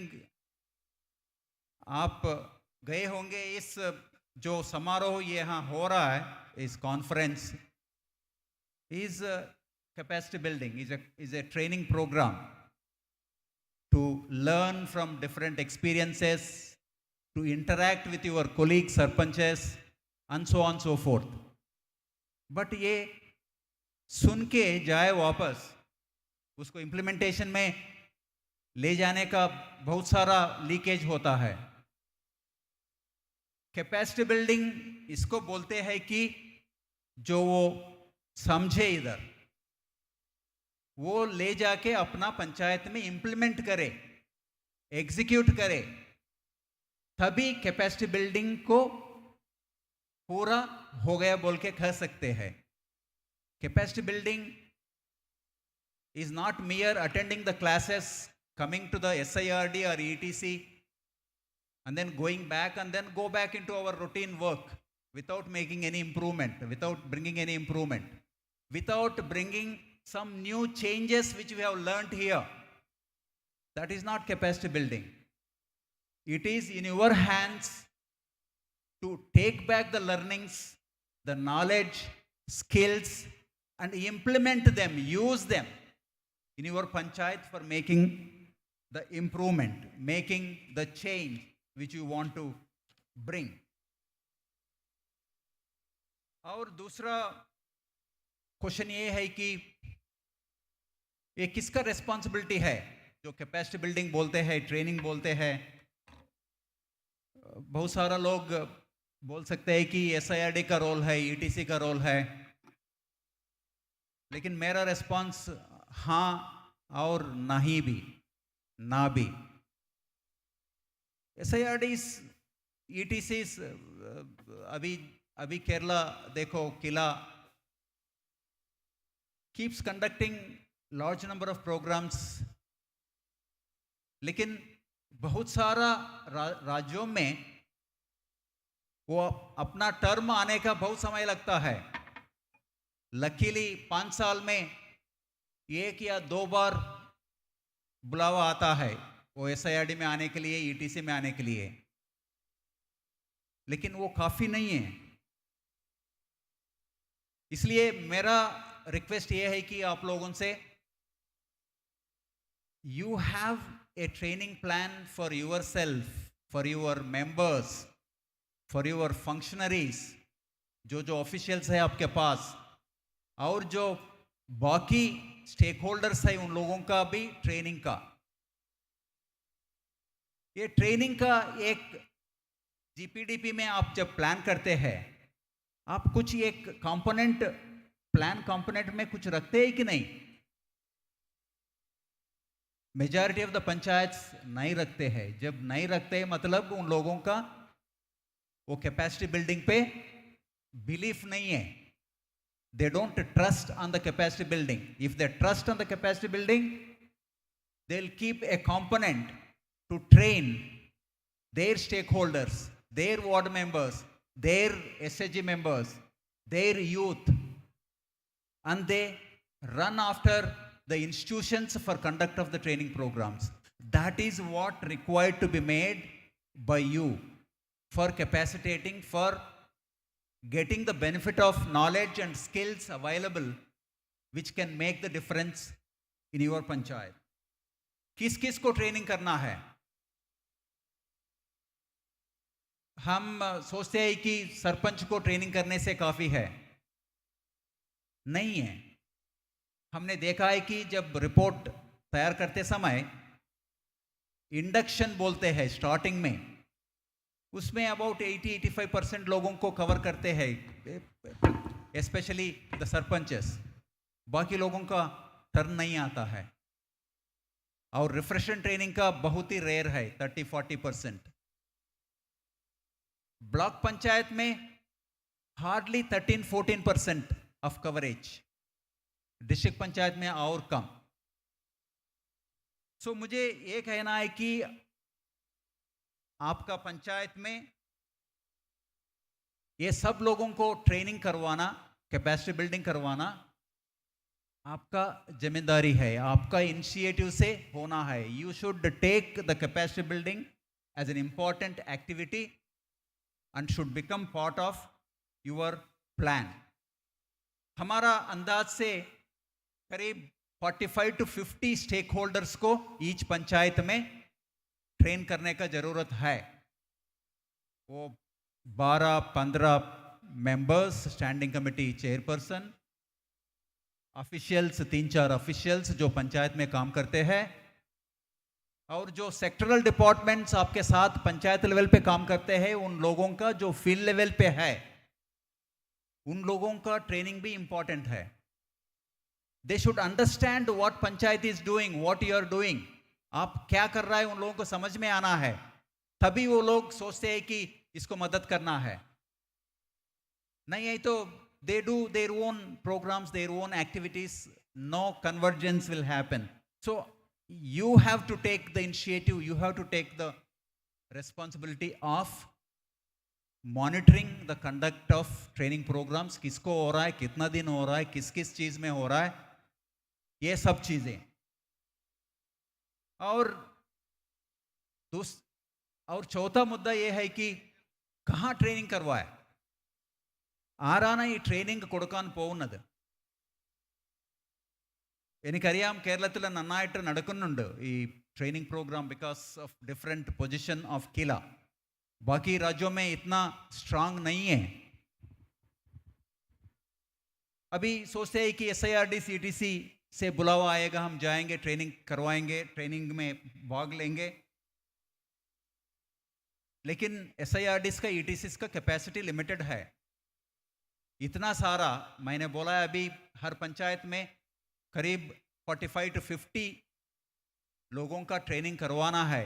आप गए होंगे इस जो समारोह यहाँ हो रहा है, इस conference is capacity building, is a training program to learn from different experiences, to interact with your colleagues, sarpanches, and so on so forth. But ये सुन के जाए वापस, उसको implementation में ले जाने का बहुत सारा लीकेज होता है. कैपेसिटी बिल्डिंग इसको बोलते हैं कि जो वो समझे इधर, वो ले जाके अपना पंचायत में इंप्लीमेंट करे, एग्जीक्यूट करे, तभी कैपेसिटी बिल्डिंग को पूरा हो गया बोल के कह सकते हैं. Capacity building is not mere attending the classes, coming to the SIRD or ETC, and then going back and then go back into our routine work without making any improvement, without bringing any improvement, without bringing some new changes which we have learned here. That is not capacity building. It is in your hands to take back the learnings, the knowledge, skills, and implement them, use them in your panchayat for making the improvement, making the change which you want to bring. और दूसरा question ये है कि ये किसका responsibility है जो capacity building बोलते हैं, ट्रेनिंग बोलते हैं. बहुत सारा लोग बोल सकते हैं कि SIRD का रोल है, ETC का रोल है, लेकिन मेरा रिस्पॉन्स हाँ और नहीं भी, ना भी. SIRDs, ETCs, अभी केरला देखो, किला keeps conducting large number of programs, लेकिन बहुत सारा राज्यों में वो अपना टर्म आने का बहुत समय लगता है. लकीली 5 साल में 1 या 2 बार बुलावा आता है वो SIRD में आने के लिए, ETC में आने के लिए, लेकिन वो काफ़ी नहीं है. इसलिए मेरा रिक्वेस्ट ये है कि आप लोगों से, you have a training plan for yourself, for your members, for your functionaries, जो ऑफिशियल्स है आपके पास, और जो बाकी स्टेक होल्डर्स है उन लोगों का भी ट्रेनिंग का. ये ट्रेनिंग का एक GPDP में आप जब प्लान करते हैं, आप कुछ एक कंपोनेंट, प्लान कंपोनेंट में कुछ रखते हैं कि नहीं? मेजॉरिटी ऑफ द पंचायत्स नहीं रखते हैं. जब नहीं रखते हैं मतलब उन लोगों का वो कैपेसिटी बिल्डिंग पे बिलीफ नहीं है. They don't trust on the capacity building. If they trust on the capacity building, they'll keep a component to train their stakeholders, their ward members, their SHG members, their youth, and they run after the institutions for conduct of the training programs. That is what required to be made by you for capacitating, for getting the benefit of knowledge and skills available which can make the difference in your panchayat. किस किस को training करना है? हम सोचते हैं कि सरपंच को ट्रेनिंग करने से काफ़ी है. नहीं है. हमने देखा है कि जब रिपोर्ट तैयार करते समय इंडक्शन बोलते हैं स्टार्टिंग में, उसमें अबाउट 80-85% लोगों को कवर करते हैं, स्पेशली द सरपंचेस. बाकी लोगों का टर्न नहीं आता है, और रिफ्रेशर ट्रेनिंग का बहुत ही रेयर है, 30-40%। ब्लॉक पंचायत में hardly 13-14% of coverage, district panchayat में और कम। सो मुझे ये कहना है कि आपका पंचायत में ये सब लोगों को ट्रेनिंग करवाना, कैपेसिटी बिल्डिंग करवाना आपका जिम्मेदारी है, आपका इनिशिएटिव से होना है। You should take the capacity building as an important activity and should become part of your plan. हमारा अंदाज से करीब 45 to 50 स्टेक होल्डर्स को ईच पंचायत में ट्रेन करने का जरूरत है। वो 12-15 members, standing committee chairperson, officials, 3-4 officials जो पंचायत में काम करते हैं, और जो सेक्टरल डिपार्टमेंट्स आपके साथ पंचायत लेवल पे काम करते हैं, उन लोगों का जो फील्ड लेवल पे है, उन लोगों का ट्रेनिंग भी इंपॉर्टेंट है। They should understand what panchayat is doing, what you are doing. आप क्या कर रहा है उन लोगों को समझ में आना है, तभी वो लोग सोचते हैं कि इसको मदद करना है। नहीं है तो they do their own programmes, their own activities, no convergence will happen. So you have to take the initiative, you have to take the responsibility of monitoring the conduct of training programmes, किसको हो रहा है, कितना दिन हो रहा है, किस किस चीज में हो रहा है, ये सब चीजें। और चौथा मुद्दा ये है कि कहाँ ट्रेनिंग करवाए, ആരാണ് ഈ ട്രെയിനിങ് കൊടുക്കാൻ പോകുന്നത്? എനിക്കറിയാം കേരളത്തിൽ നന്നായിട്ട് നടക്കുന്നുണ്ട് ഈ training program because of different position of KILA, बाकी राज्यों में इतना स्ट्रांग नहीं है। अभी सोचते हैं कि SIRD CTC से बुलावा आएगा, हम जाएंगे, ट्रेनिंग करवाएंगे, ट्रेनिंग में भाग लेंगे, लेकिन SIRDs का ETCs का कैपेसिटी लिमिटेड है। इतना सारा मैंने बोला है, अभी हर पंचायत में करीब 45 to 50 लोगों का ट्रेनिंग करवाना है,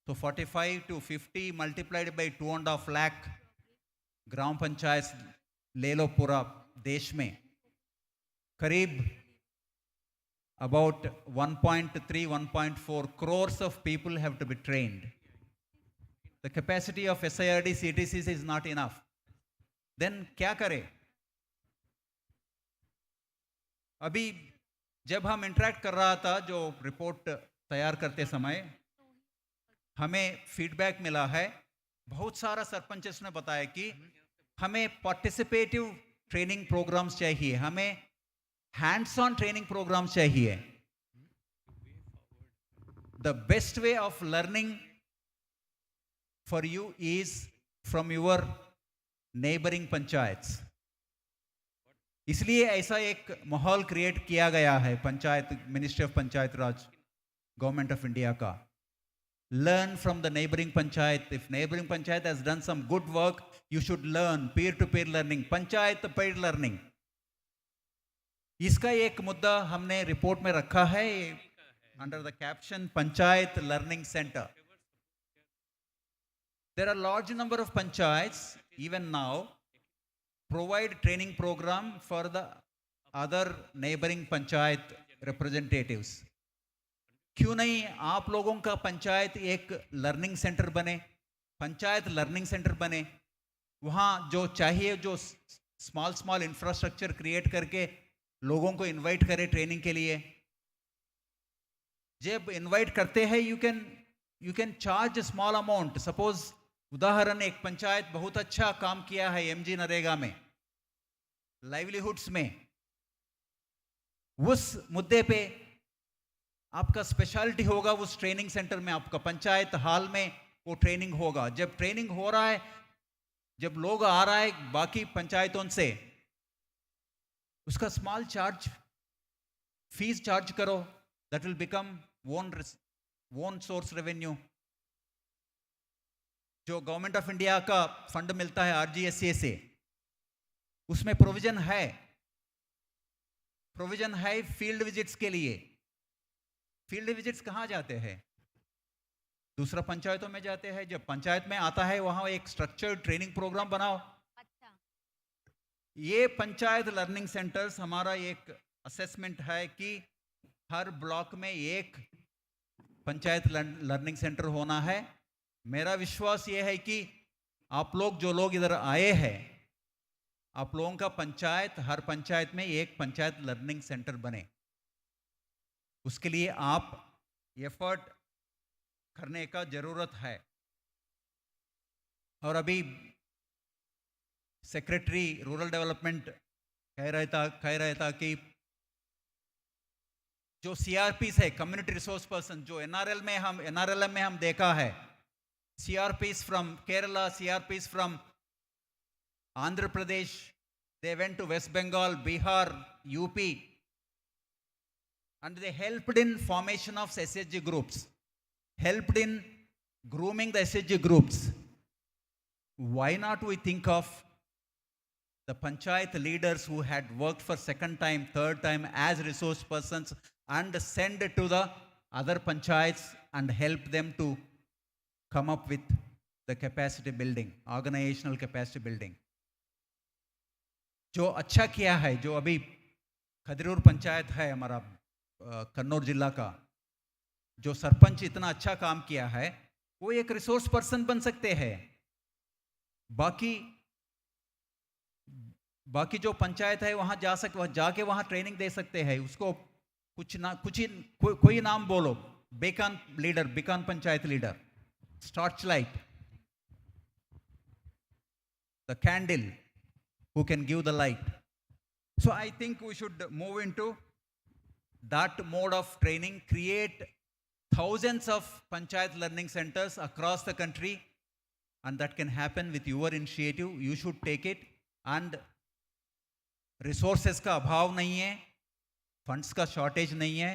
तो 45 to 50 मल्टीप्लाइड बाई 2.5 लाख ग्राम पंचायत ले लो पूरा देश में, करीब about 1.3-1.4 crores of people have to be trained. The capacity of SIRD CTCs is not enough. Then क्या करें? अभी जब हम इंटरेक्ट कर रहा था, जो रिपोर्ट तैयार करते समय हमें फीडबैक मिला है, बहुत सारा सरपंचेस ने बताया कि हमें पार्टिसिपेटिव ट्रेनिंग प्रोग्राम्स चाहिए, हमें हैंड्स ऑन ट्रेनिंग प्रोग्राम्स चाहिए। The best way of learning for you is from your neighbouring panchayats. इसलिए ऐसा एक माहौल क्रिएट किया गया है panchayat, ministry of panchayat raj, government of India का। Learn from the neighbouring panchayat. If neighbouring panchayat has done some good work, you should learn. Peer to peer learning, panchayat paired learning, इसका एक मुद्दा हमने रिपोर्ट में रखा है under the caption panchayat learning centre. There are large number of panchayats even now provide training program for the other neighboring panchayat representatives. क्यों नहीं आप लोगों का पंचायत एक लर्निंग सेंटर बने, पंचायत लर्निंग सेंटर बने, वहाँ जो चाहिए, जो स्मॉल इंफ्रास्ट्रक्चर क्रिएट करके लोगों को इनवाइट करें ट्रेनिंग के लिए। जब इनवाइट करते हैं you can charge small amount. Suppose उदाहरण, एक पंचायत बहुत अच्छा काम किया है MG नरेगा में, लाइवलीहुड्स में, उस मुद्दे पे आपका स्पेशलिटी होगा, उस ट्रेनिंग सेंटर में, आपका पंचायत हॉल में वो ट्रेनिंग होगा। जब ट्रेनिंग हो रहा है, जब लोग आ रहा है बाकी पंचायतों से, उसका स्मॉल चार्ज, फीस चार्ज करो, that will become own source revenue. जो गवर्नमेंट ऑफ इंडिया का फंड मिलता है RGSA से, उसमें प्रोविजन है प्रोविजन है फील्ड विजिट्स के लिए। फील्ड विजिट्स कहाँ जाते हैं? दूसरा पंचायतों में जाते हैं। जब पंचायत में आता है वहाँ एक स्ट्रक्चर्ड ट्रेनिंग प्रोग्राम बनाओ। ये पंचायत लर्निंग सेंटर्स, हमारा एक असेसमेंट है कि हर ब्लॉक में एक पंचायत लर्निंग सेंटर होना है। मेरा विश्वास ये है कि आप लोग जो लोग इधर आए हैं, आप लोगों का पंचायत, हर पंचायत में एक पंचायत लर्निंग सेंटर बने। उसके लिए आप एफर्ट करने का जरूरत है। और अभी सेक्रेटरी रूरल डेवलपमेंट कह रहा था कि जो सीआरपीस है, कम्युनिटी रिसोर्स पर्सन, जो एनआरएलएम में हम देखा है, CRPs from Kerala, CRPs from Andhra Pradesh, they went to West Bengal, Bihar, UP, and they helped in formation of SSG groups, helped in grooming the SSG groups. Why not we think of the panchayat leaders who had worked for second time, third time as resource persons and send it to the other panchayats and help them to come up with the capacity building, organizational capacity building. जो अच्छा किया है, जो अभी खदरूर पंचायत है हमारा कन्नौर जिला का, जो सरपंच इतना अच्छा काम किया है, वो एक रिसोर्स पर्सन बन सकते हैं। बाकी जो पंचायत है वहाँ जाके वहाँ ट्रेनिंग दे सकते हैं। उसको कोई नाम बोलो, beacon panchayat leader, torch light, the candle who can give the light. So I think we should move into that mode of training, create thousands of panchayat learning centers across the country, and that can happen with your initiative. You should take it, and resources का अभाव नहीं है, funds का shortage नहीं है,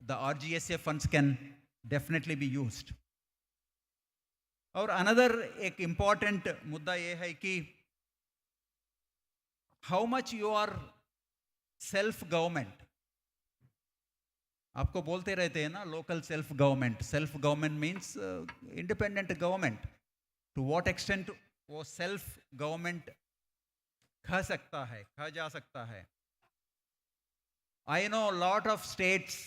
the RGSA funds can definitely be used. और another एक important मुद्दा ये है कि how much you are self government. आपको बोलते रहते हैं ना, local self government. Self government means independent government. To what extent वो self government खा जा सकता है. I know a lot of states,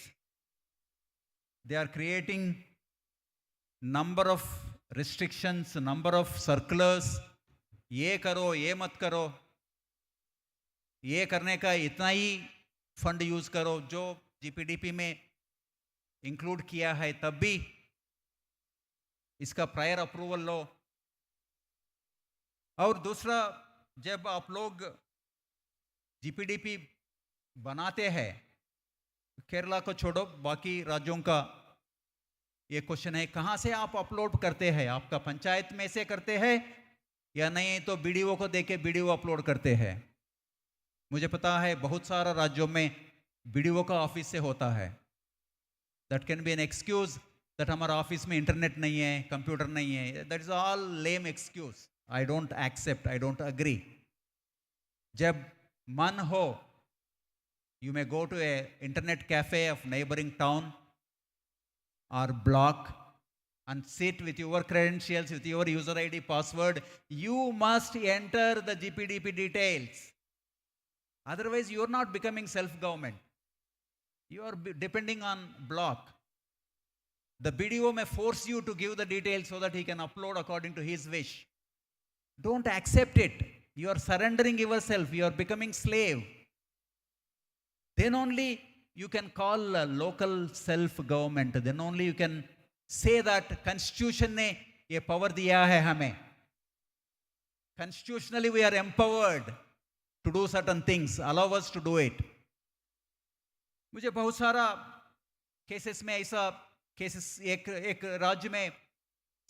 they are creating number of restrictions, number of circulars. ये करो, ये मत करो, ये करने का इतना ही फंड यूज करो जो जीपीडीपी में इंक्लूड किया है, तब भी इसका प्रायर अप्रूवल लो. और दूसरा, जब आप लोग जीपीडीपी बनाते हैं, केरला को छोड़ो बाकी राज्यों का ये क्वेश्चन है, कहाँ से आप अपलोड करते हैं? आपका पंचायत में से करते हैं या नहीं तो बीडीओ को देके बीडीओ अपलोड करते हैं? मुझे पता है बहुत सारा राज्यों में बीडीओ का ऑफिस से होता है. That can be an excuse that हमारा ऑफिस में इंटरनेट नहीं है, कंप्यूटर नहीं है. That is all lame excuse. I don't accept, I don't agree. जब मन हो, you may go to a internet cafe of neighbouring town or block and sit with your credentials, with your user ID password. You must enter the GPDP details. Otherwise, you are not becoming self-government. You are depending on block. The BDO may force you to give the details so that he can upload according to his wish. Don't accept it. You are surrendering yourself. You are becoming slave. Then only you can call local self-government. Then only you can say that Constitution ने ये power दिया है हमें. Constitutionally we are empowered to do certain things. Allow us to do it. मुझे बहुत सारा cases में ऐसा केसेस, एक राज्य में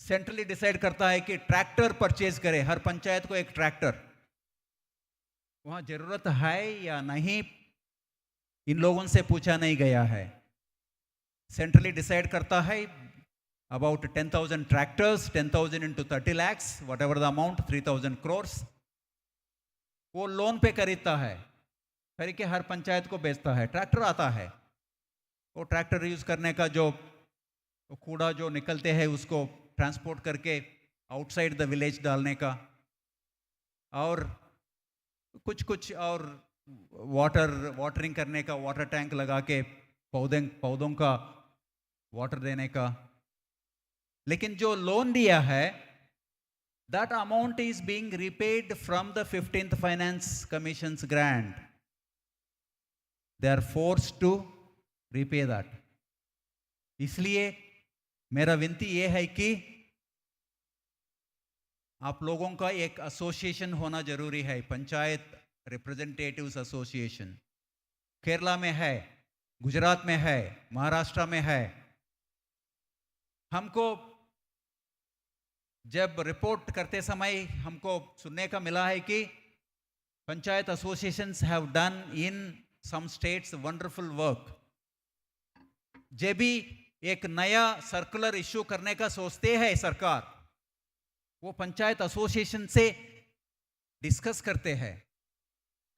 सेंट्रली डिसाइड करता है कि ट्रैक्टर परचेज करे, हर पंचायत को एक ट्रैक्टर. वहाँ जरूरत है या नहीं, इन लोगों से पूछा नहीं गया है. सेंट्रली डिसाइड करता है about 10,000 tractors, 10,000 into 30 lakhs, whatever the amount, 3,000 crores. वो लोन पे खरीदता है. तरीके हर पंचायत को बेचता है। ट्रैक्टर आता है, वो ट्रैक्टर यूज़ करने का जो कूड़ा जो निकलते हैं उसको ट्रांसपोर्ट करके आउटसाइड द विलेज डालने का, और कुछ और वाटरिंग करने का, वाटर टैंक लगा के पौधों का वाटर देने का। लेकिन जो लोन दिया है, that amount is being repaid from the 15th Finance Commission's grant. They are forced to repay that. इसलिए मेरा विनती ये है कि आप लोगों का एक एसोसिएशन होना जरूरी है, पंचायत रिप्रेजेंटेटिव्स एसोसिएशन। केरला में है, गुजरात में है, महाराष्ट्र में है। हमको जब रिपोर्ट करते समय हमको सुनने का मिला है कि panchayat associations have done in some states wonderful work. जब भी एक नया सर्कुलर इश्यू करने का सोचते हैं सरकार, वो पंचायत एसोसिएशन से डिस्कस करते हैं,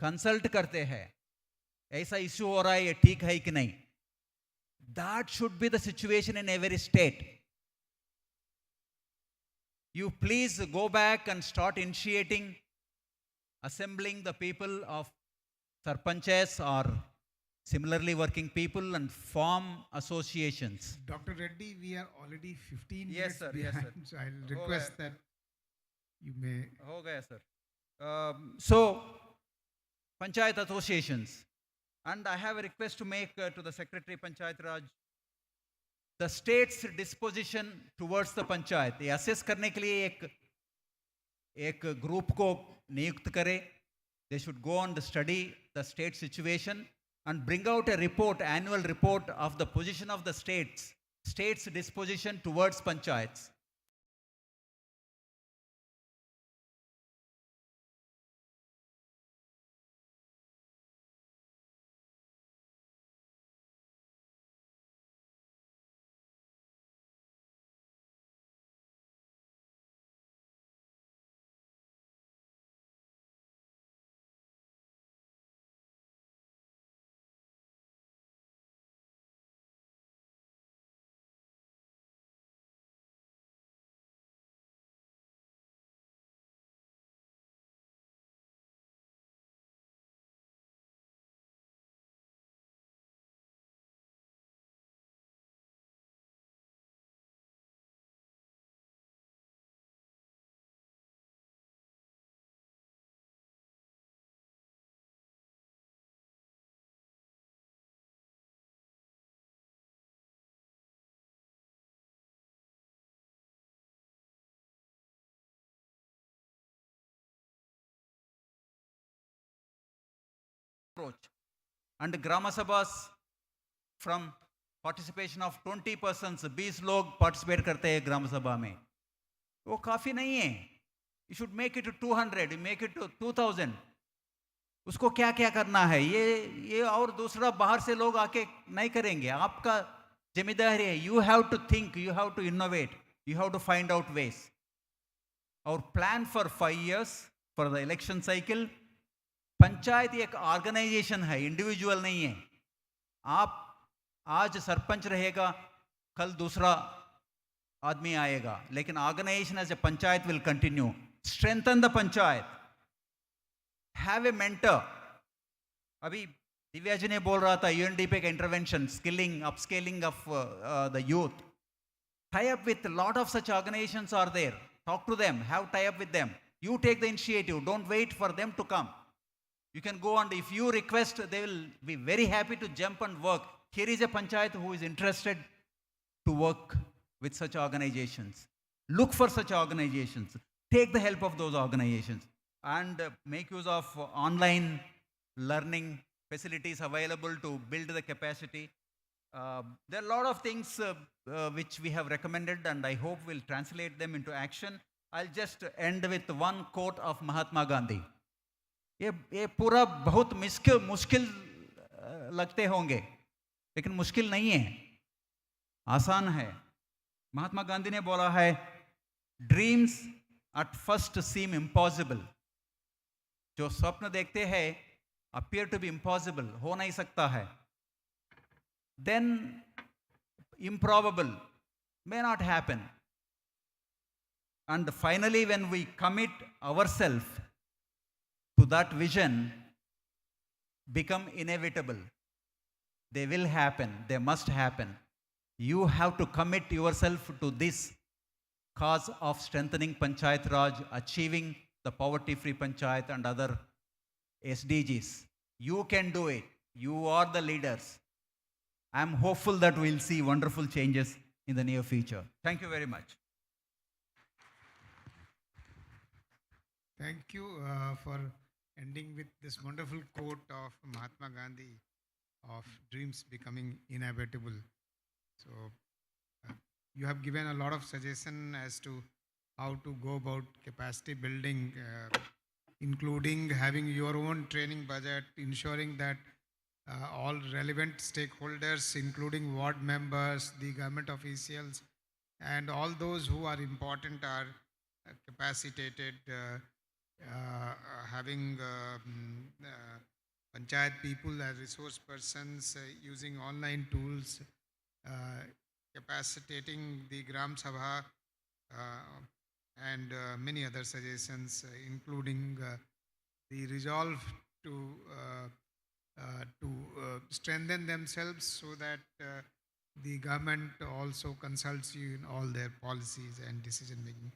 कंसल्ट करते हैं, ऐसा इश्यू हो रहा है, ये ठीक है कि नहीं। That should be the situation in every state. You please go back and start initiating, assembling the people of sarpanchs or similarly working people and form associations. Dr. Reddy, we are already 15 Yes, minutes sir. behind, Yes, sir. so I'll request that you may. हो गया sir. So, Panchayat associations, and I have a request to make to the Secretary Panchayat Raj. The state's disposition towards the panchayat, ये assess करने के लिए एक group को नियुक्त करे। They should go on to study the state situation and bring out a report, annual report of the position of the state's disposition towards panchayats. Approach. And Grama Sabhas, from participation of 20 persons, 20 लोग participate करते हैं ग्राम सभा में, वो काफ़ी नहीं है। You should make it to 200, make it to 2000. उसको क्या क्या करना है, ये और दूसरा बाहर से लोग आके नहीं करेंगे। आपका जिम्मेदारी है। You have to think, you have to innovate, you have to find out ways. Our plan for 5 years for the election cycle. Panchayat एक ऑर्गेनाइजेशन है, इंडिविजुअल नहीं है। आप आज सरपंच रहेगा, कल दूसरा आदमी आएगा, लेकिन organisation as a panchayat will continue. Strengthen the panchayat, have a mentor. अभी दिव्या जी ने बोल रहा था यूएनडीपी का intervention, skilling, upscaling of the youth. Tie up with lot of such organisations are there, talk to them, have tie up with them. You take the initiative, don't wait for them to come. You can go and if you request, they will be very happy to jump and work. Here is a panchayat who is interested to work with such organizations. Look for such organizations. Take the help of those organizations and make use of online learning facilities available to build the capacity. There are a lot of things which we have recommended, and I hope we'll translate them into action. I'll just end with one quote of Mahatma Gandhi. ये पूरा बहुत मुश्किल लगते होंगे, लेकिन मुश्किल नहीं है, आसान है। महात्मा गांधी ने बोला है, dreams at first seem impossible. जो स्वप्न देखते हैं appear to be impossible, हो नहीं सकता है, then improbable may not happen. And finally, when we commit ourselves to that vision, become inevitable. They will happen, they must happen. You have to commit yourself to this cause of strengthening Panchayat Raj, achieving the poverty-free Panchayat and other SDGs. You can do it. You are the leaders. I am hopeful that we'll see wonderful changes in the near future. Thank you very much. Thank you for ending with this wonderful quote of Mahatma Gandhi of dreams becoming inevitable. So you have given a lot of suggestion as to how to go about capacity building, including having your own training budget, ensuring that all relevant stakeholders, including ward members, the government officials, and all those who are important are capacitated, having Panchayat people as resource persons, using online tools, capacitating the Gram Sabha, and many other suggestions, including the resolve to strengthen themselves so that the government also consults you in all their policies and decision making.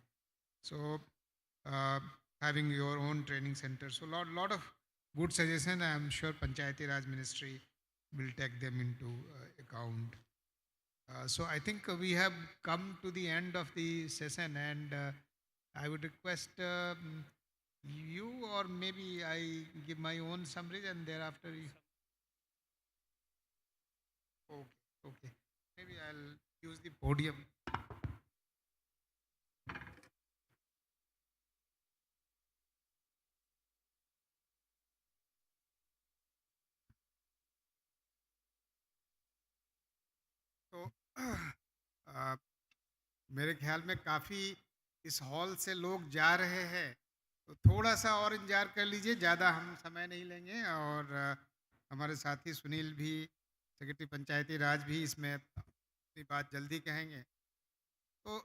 So having your own training center. So lot of good suggestions. I am sure Panchayati Raj Ministry will take them into account. So I think we have come to the end of the session, and I would request you, or maybe I give my own summary and thereafter you. Okay. Maybe I'll use the podium. तो मेरे ख्याल में काफ़ी इस hall से लोग जा रहे हैं, तो थोड़ा सा और इंतजार कर लीजिए, ज़्यादा हम समय नहीं लेंगे। और हमारे साथी सुनील भी, सेक्रेटरी पंचायती राज भी इसमें अपनी बात जल्दी कहेंगे। तो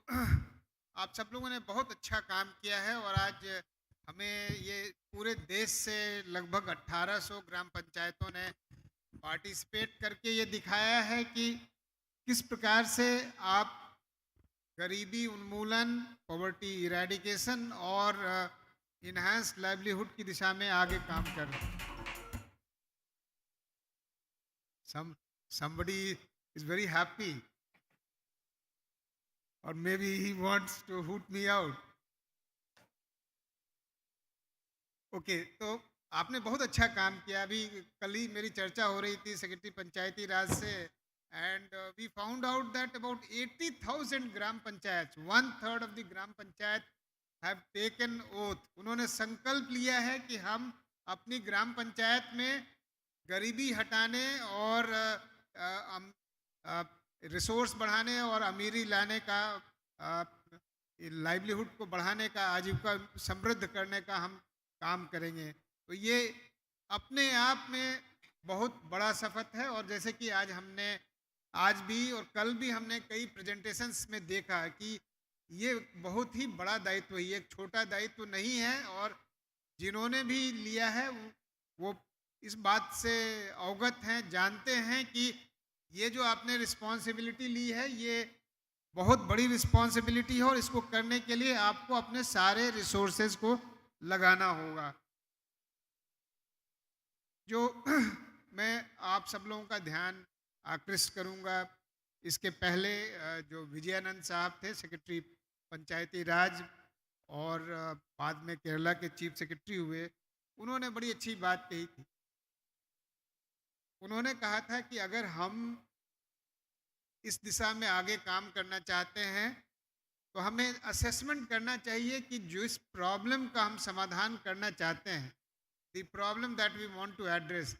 आप सब लोगों ने बहुत अच्छा काम किया है, और आज हमें ये पूरे देश से लगभग 1800 ग्राम पंचायतों ने पार्टिसिपेट करके ये दिखाया है कि किस प्रकार से आप गरीबी उन्मूलन, पॉवर्टी इरेडिकेशन और इन्हांस लाइवलीहुड की दिशा में आगे काम कर रहे हैं। Somebody is very happy, or maybe he wants to hoot me out. Okay, तो आपने बहुत अच्छा काम किया। अभी कल ही मेरी चर्चा हो रही थी सेक्रेटरी पंचायती राज से, and we found out that about 80,000 gram panchayats, 1/3 of the gram panchayat have taken oath. उन्होंने संकल्प लिया है कि हम अपनी ग्राम पंचायत में गरीबी हटाने और रिसोर्स बढ़ाने और अमीरी लाने का, लाइवलीहुड को बढ़ाने का, आजीविका समृद्ध करने का हम काम करेंगे। तो ये अपने आप में बहुत बड़ा सफल है। और जैसे कि आज भी और कल भी हमने कई प्रेजेंटेशंस में देखा कि ये बहुत ही बड़ा दायित्व है, ये एक छोटा दायित्व नहीं है। और जिन्होंने भी लिया है वो इस बात से अवगत हैं, जानते हैं कि ये जो आपने रिस्पॉन्सिबिलिटी ली है ये बहुत बड़ी रिस्पॉन्सिबिलिटी है, और इसको करने के लिए आपको अपने सारे रिसोर्सेज को लगाना होगा। जो मैं आप सब लोगों का ध्यान आकृष्ट करूंगा, इसके पहले जो विजयानंद साहब थे सेक्रेटरी पंचायती राज और बाद में केरला के चीफ सेक्रेटरी हुए, उन्होंने बड़ी अच्छी बात कही थी। उन्होंने कहा था कि अगर हम इस दिशा में आगे काम करना चाहते हैं तो हमें असेसमेंट करना चाहिए कि जो इस प्रॉब्लम का हम समाधान करना चाहते हैं, the problem that we want to address,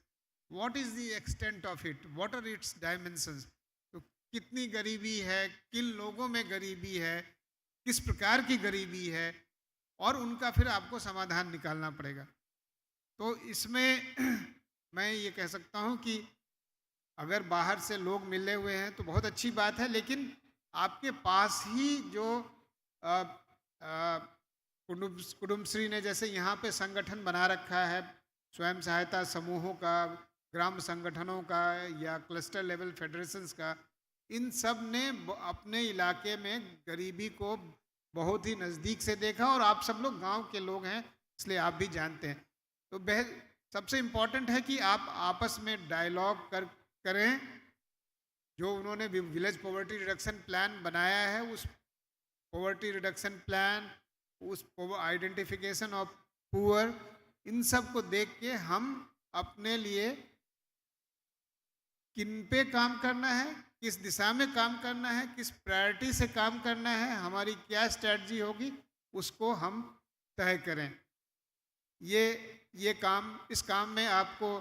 what is the extent of it, what are its dimensions. तो कितनी गरीबी है, किन लोगों में गरीबी है, किस प्रकार की गरीबी है, और उनका फिर आपको समाधान निकालना पड़ेगा। तो इसमें मैं ये कह सकता हूँ कि अगर बाहर से लोग मिले हुए हैं तो बहुत अच्छी बात है, लेकिन आपके पास ही जो कुटुम्बश्री ने जैसे यहाँ पे संगठन बना रखा है, स्वयं सहायता समूहों का, ग्राम संगठनों का या क्लस्टर लेवल फेडरेशंस का, इन सब ने अपने इलाके में गरीबी को बहुत ही नज़दीक से देखा, और आप सब लोग गांव के लोग हैं इसलिए आप भी जानते हैं। तो सबसे इम्पॉर्टेंट है कि आप आपस में डायलॉग करें। जो उन्होंने विलेज पॉवर्टी रिडक्शन प्लान बनाया है, उस पॉवर्टी रिडक्शन प्लान, उस आइडेंटिफिकेशन ऑफ पुअर, इन सब को देख के हम अपने लिए किन पे काम करना है, किस दिशा में काम करना है, किस प्रायोरिटी से काम करना है, हमारी क्या स्ट्रैटेजी होगी, उसको हम तय करें। ये काम, इस काम में आपको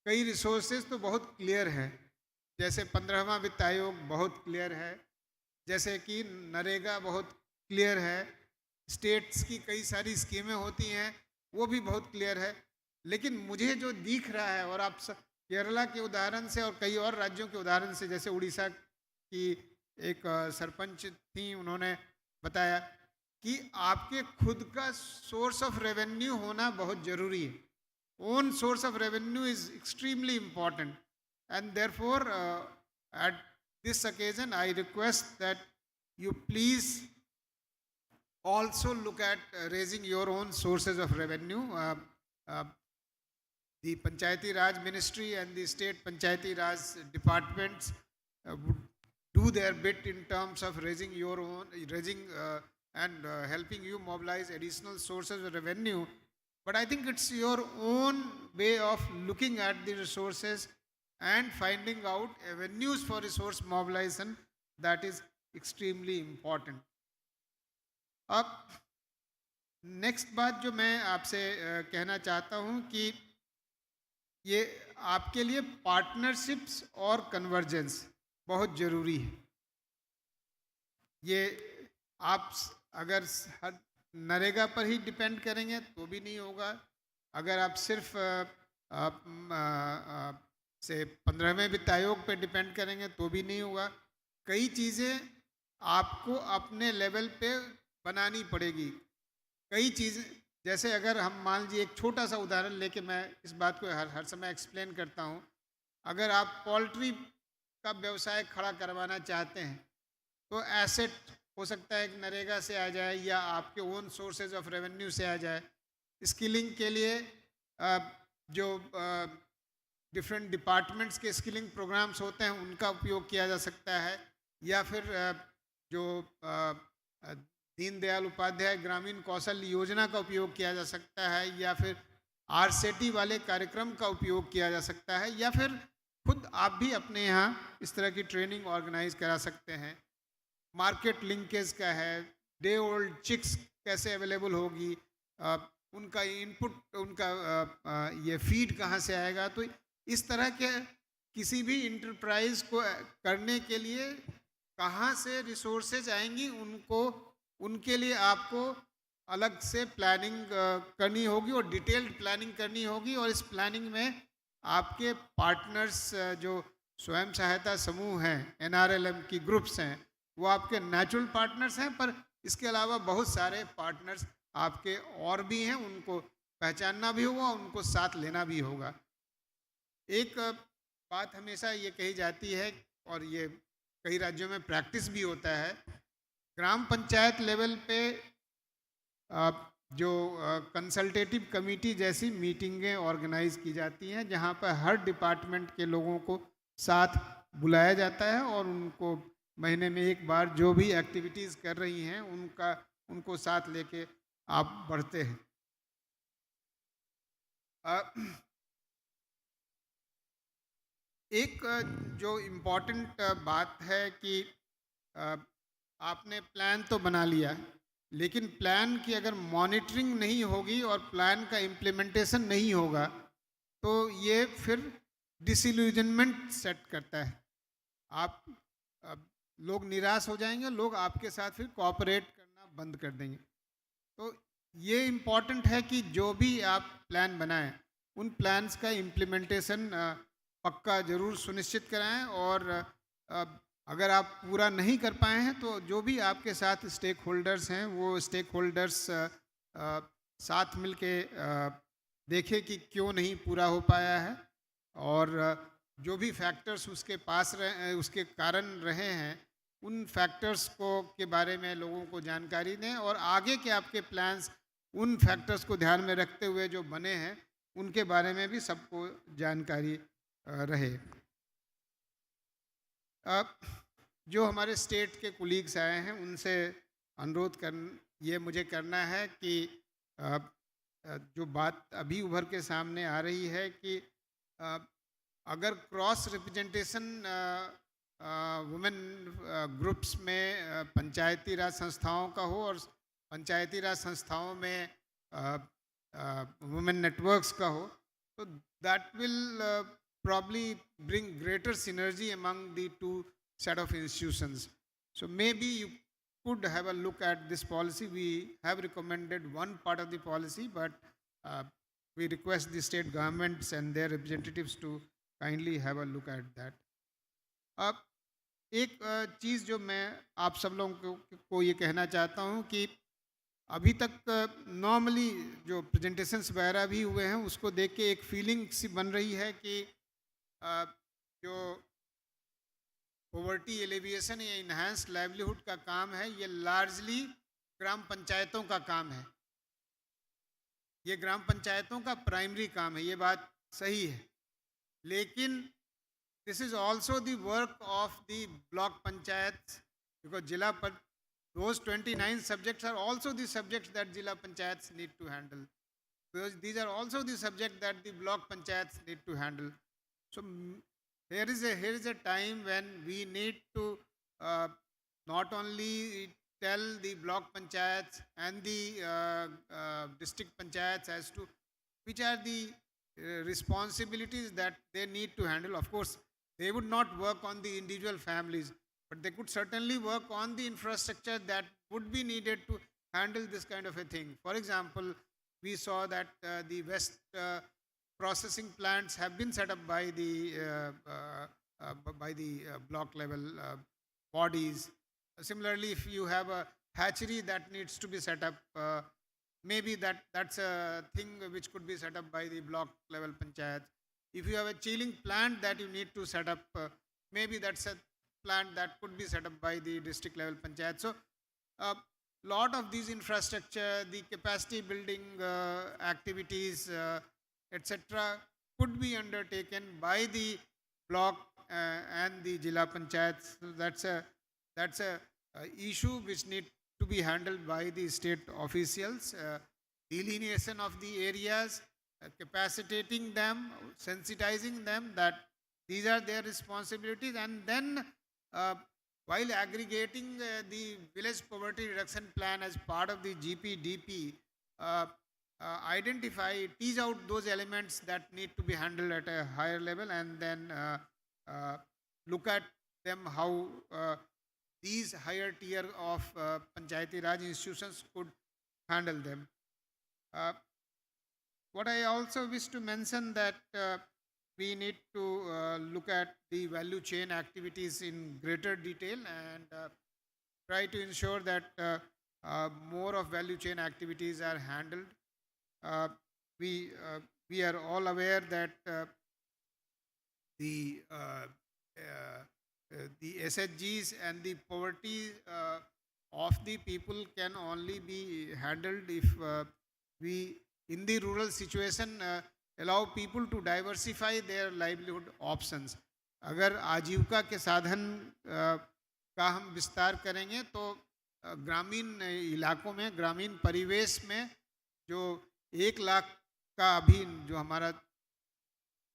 कई रिसोर्सेज तो बहुत क्लियर है, जैसे 15वां वित्त आयोग बहुत क्लियर है, जैसे कि नरेगा बहुत क्लियर है, स्टेट्स की कई सारी स्कीमें होती हैं वो भी बहुत क्लियर है। लेकिन मुझे जो दिख रहा है, और आप केरला के उदाहरण से और कई और राज्यों के उदाहरण से, जैसे उड़ीसा की एक सरपंच थी, उन्होंने बताया कि आपके खुद का सोर्स ऑफ रेवेन्यू होना बहुत ज़रूरी है। Own source of revenue is extremely important, and therefore at this occasion I request that you please also look at raising your own sources of revenue. The Panchayati Raj Ministry and the state Panchayati Raj departments would do their bit in terms of raising your own, and helping you mobilize additional sources of revenue. But I think it's your own way of looking at the resources and finding out avenues for resource mobilization that is extremely important. अब next बात जो मैं आपसे कहना चाहता हूँ कि ये आपके लिए पार्टनरशिप्स और कन्वर्जेंस बहुत ज़रूरी है। ये आप अगर नरेगा पर ही डिपेंड करेंगे तो भी नहीं होगा, अगर आप सिर्फ से 15वें वित्त आयोग पे डिपेंड करेंगे तो भी नहीं होगा। कई चीज़ें आपको अपने लेवल पे बनानी पड़ेगी। कई चीज़ें, जैसे अगर हम मान लीजिए एक छोटा सा उदाहरण लेके मैं इस बात को हर समय एक्सप्लेन करता हूँ। अगर आप पोल्ट्री का व्यवसाय खड़ा करवाना चाहते हैं तो एसेट हो सकता है कि नरेगा से आ जाए या आपके ओन सोर्सेज ऑफ रेवेन्यू से आ जाए। स्किलिंग के लिए जो डिफरेंट डिपार्टमेंट्स के स्किलिंग प्रोग्राम्स होते हैं उनका उपयोग किया जा सकता है, या फिर जो दीनदयाल उपाध्याय ग्रामीण कौशल योजना का उपयोग किया जा सकता है, या फिर आरसेटी वाले कार्यक्रम का उपयोग किया जा सकता है, या फिर खुद आप भी अपने यहाँ इस तरह की ट्रेनिंग ऑर्गेनाइज करा सकते हैं। मार्केट लिंकेज का है, डे ओल्ड चिक्स कैसे अवेलेबल होगी, उनका इनपुट, उनका ये फीड कहाँ से आएगा। तो इस तरह के किसी भी इंटरप्राइज को करने के लिए कहाँ से रिसोर्सेज आएंगी, उनके लिए आपको अलग से प्लानिंग करनी होगी और डिटेल्ड प्लानिंग करनी होगी। और इस प्लानिंग में आपके पार्टनर्स जो स्वयं सहायता समूह हैं, NRLM की ग्रुप्स हैं, वो आपके नेचुरल पार्टनर्स हैं, पर इसके अलावा बहुत सारे पार्टनर्स आपके और भी हैं, उनको पहचानना भी होगा, उनको साथ लेना भी होगा। एक बात हमेशा ये कही जाती है और ये कई राज्यों में प्रैक्टिस भी होता है, ग्राम पंचायत लेवल पे जो कंसल्टेटिव कमेटी जैसी मीटिंगें ऑर्गेनाइज की जाती हैं, जहाँ पर हर डिपार्टमेंट के लोगों को साथ बुलाया जाता है और उनको महीने में एक बार जो भी एक्टिविटीज़ कर रही हैं उनको साथ लेके आप बढ़ते हैं। एक जो इम्पॉर्टेंट बात है कि आपने प्लान तो बना लिया, लेकिन प्लान की अगर मॉनिटरिंग नहीं होगी और प्लान का इम्प्लीमेंटेशन नहीं होगा तो ये फिर डिसइल्यूजनमेंट सेट करता है। आप लोग निराश हो जाएंगे, लोग आपके साथ फिर कोऑपरेट करना बंद कर देंगे। तो ये इम्पॉर्टेंट है कि जो भी आप प्लान बनाएं उन प्लान्स का इम्प्लीमेंटेशन पक्का ज़रूर सुनिश्चित कराएं। और अगर आप पूरा नहीं कर पाए हैं तो जो भी आपके साथ स्टेक होल्डर्स हैं वो स्टेक होल्डर्स साथ मिल के देखें कि क्यों नहीं पूरा हो पाया है, और जो भी फैक्टर्स उसके पास उसके कारण रहे हैं उन फैक्टर्स को के बारे में लोगों को जानकारी दें, और आगे के आपके प्लान्स उन फैक्टर्स को ध्यान में रखते हुए जो बने हैं उनके बारे में भी सबको जानकारी रहे। जो हमारे स्टेट के कुलीग्स आए हैं उनसे अनुरोध ये मुझे करना है कि जो बात अभी उभर के सामने आ रही है कि अगर क्रॉस रिप्रेजेंटेशन वुमेन ग्रुप्स में पंचायती राज संस्थाओं का हो और पंचायती राज संस्थाओं में वुमेन नेटवर्क्स का हो, तो that will probably bring greater synergy among the two set of institutions. So maybe you could have a look at this policy. We have recommended one part of the policy, but we request the state governments and their representatives to kindly have a look at that. अब एक चीज़ जो मैं आप सब लोगों को ये कहना चाहता हूँ कि अभी तक नॉर्मली जो प्रेजेंटेशंस वगैरह भी हुए हैं उसको देख के एक फीलिंग सी बन रही है कि जो पॉवर्टी एलिविएशन या इन्हांस्ड लाइवलीहुड का काम है ये लार्जली ग्राम पंचायतों का काम है, ये ग्राम पंचायतों का प्राइमरी काम है, ये बात सही है। लेकिन this is also the work of the block panchayat, because जिला पर those 29 subjects are also the subjects that Jila Panchayats need to handle. Because these are also the subjects that the block panchayats need to handle. So here is a time when we need to not only tell the block panchayats and the district panchayats as to which are the responsibilities that they need to handle. Of course, they would not work on the individual families, but they could certainly work on the infrastructure that would be needed to handle this kind of a thing. For example, we saw that the waste processing plants have been set up by the block level bodies. Similarly, if you have a hatchery that needs to be set up, maybe that's a thing which could be set up by the block level panchayat. If you have a chilling plant that you need to set up, maybe that's a plant that could be set up by the district level panchayat. So a lot of these infrastructure, the capacity building activities, etc. could be undertaken by the block and the Jila Panchayats. So that's a issue which need to be handled by the state officials. Delineation of the areas, capacitating them, sensitizing them that these are their responsibilities, and then while aggregating the village poverty reduction plan as part of the GPDP, identify, tease out those elements that need to be handled at a higher level, and then look at them how these higher tier of Panchayati Raj institutions could handle them. What I also wish to mention that we need to look at the value chain activities in greater detail and try to ensure that more of value chain activities are handled. We are all aware that the SDGs and the poverty of the people can only be handled if we, in the rural situation, allow people to diversify their livelihood options. अगर आजीविका के साधन का हम विस्तार करेंगे तो ग्रामीण इलाकों में, ग्रामीण परिवेश में जो 1 लाख का अभी जो हमारा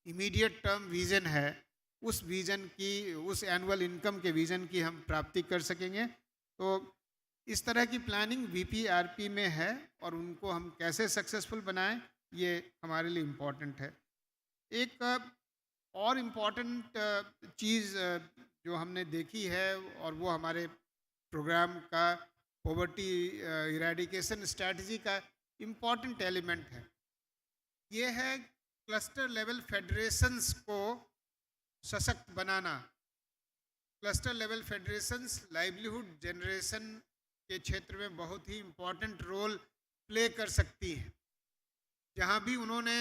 इमीडिएट टर्म विज़न है, उस विज़न की, उस एनुअल इनकम के विज़न की हम प्राप्ति कर सकेंगे। तो इस तरह की प्लानिंग VPRP में है और उनको हम कैसे सक्सेसफुल बनाएं, ये हमारे लिए इम्पॉर्टेंट है। एक और इम्पॉर्टेंट चीज़ जो हमने देखी है और वो हमारे प्रोग्राम का पॉवर्टी इरेडिकेशन स्ट्रैटेजी का इम्पॉर्टेंट एलिमेंट है, ये है क्लस्टर लेवल फेडरेशंस को सशक्त बनाना। Cluster level federations livelihood generation के क्षेत्र में बहुत ही इम्पोर्टेंट रोल प्ले कर सकती हैं। जहाँ भी उन्होंने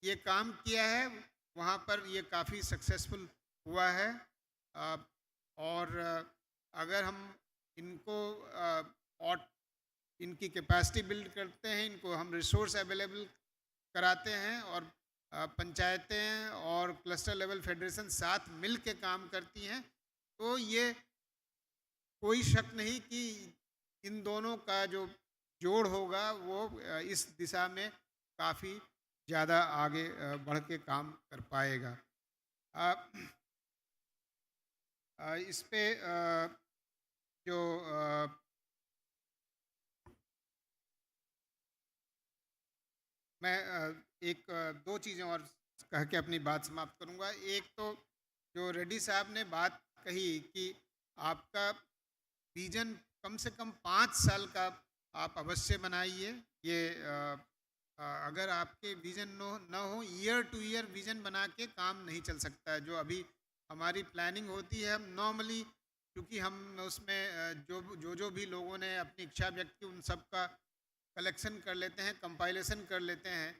ये काम किया है वहाँ पर ये काफ़ी सक्सेसफुल हुआ है। और अगर हम इनको और इनकी कैपेसिटी बिल्ड करते हैं, इनको हम रिसोर्स अवेलेबल कराते हैं और पंचायतें और क्लस्टर लेवल फेडरेशन साथ मिल के काम करती हैं, तो ये कोई शक नहीं कि इन दोनों का जो जोड़ होगा वो इस दिशा में काफ़ी ज़्यादा आगे बढ़ के काम कर पाएगा। इस पे जो मैं एक दो चीज़ें और कह के अपनी बात समाप्त करूंगा। एक तो जो रेड्डी साहब ने बात कही कि आपका विजन कम से कम 5 साल का आप अवश्य बनाइए। ये अगर आपके विजन न हो, ईयर टू ईयर विजन बना के काम नहीं चल सकता है। जो अभी हमारी प्लानिंग होती है, हम नॉर्मली क्योंकि हम उसमें जो भी लोगों ने अपनी इच्छा व्यक्त की उन सब का कलेक्शन कर लेते हैं, कंपाइलेशन कर लेते हैं,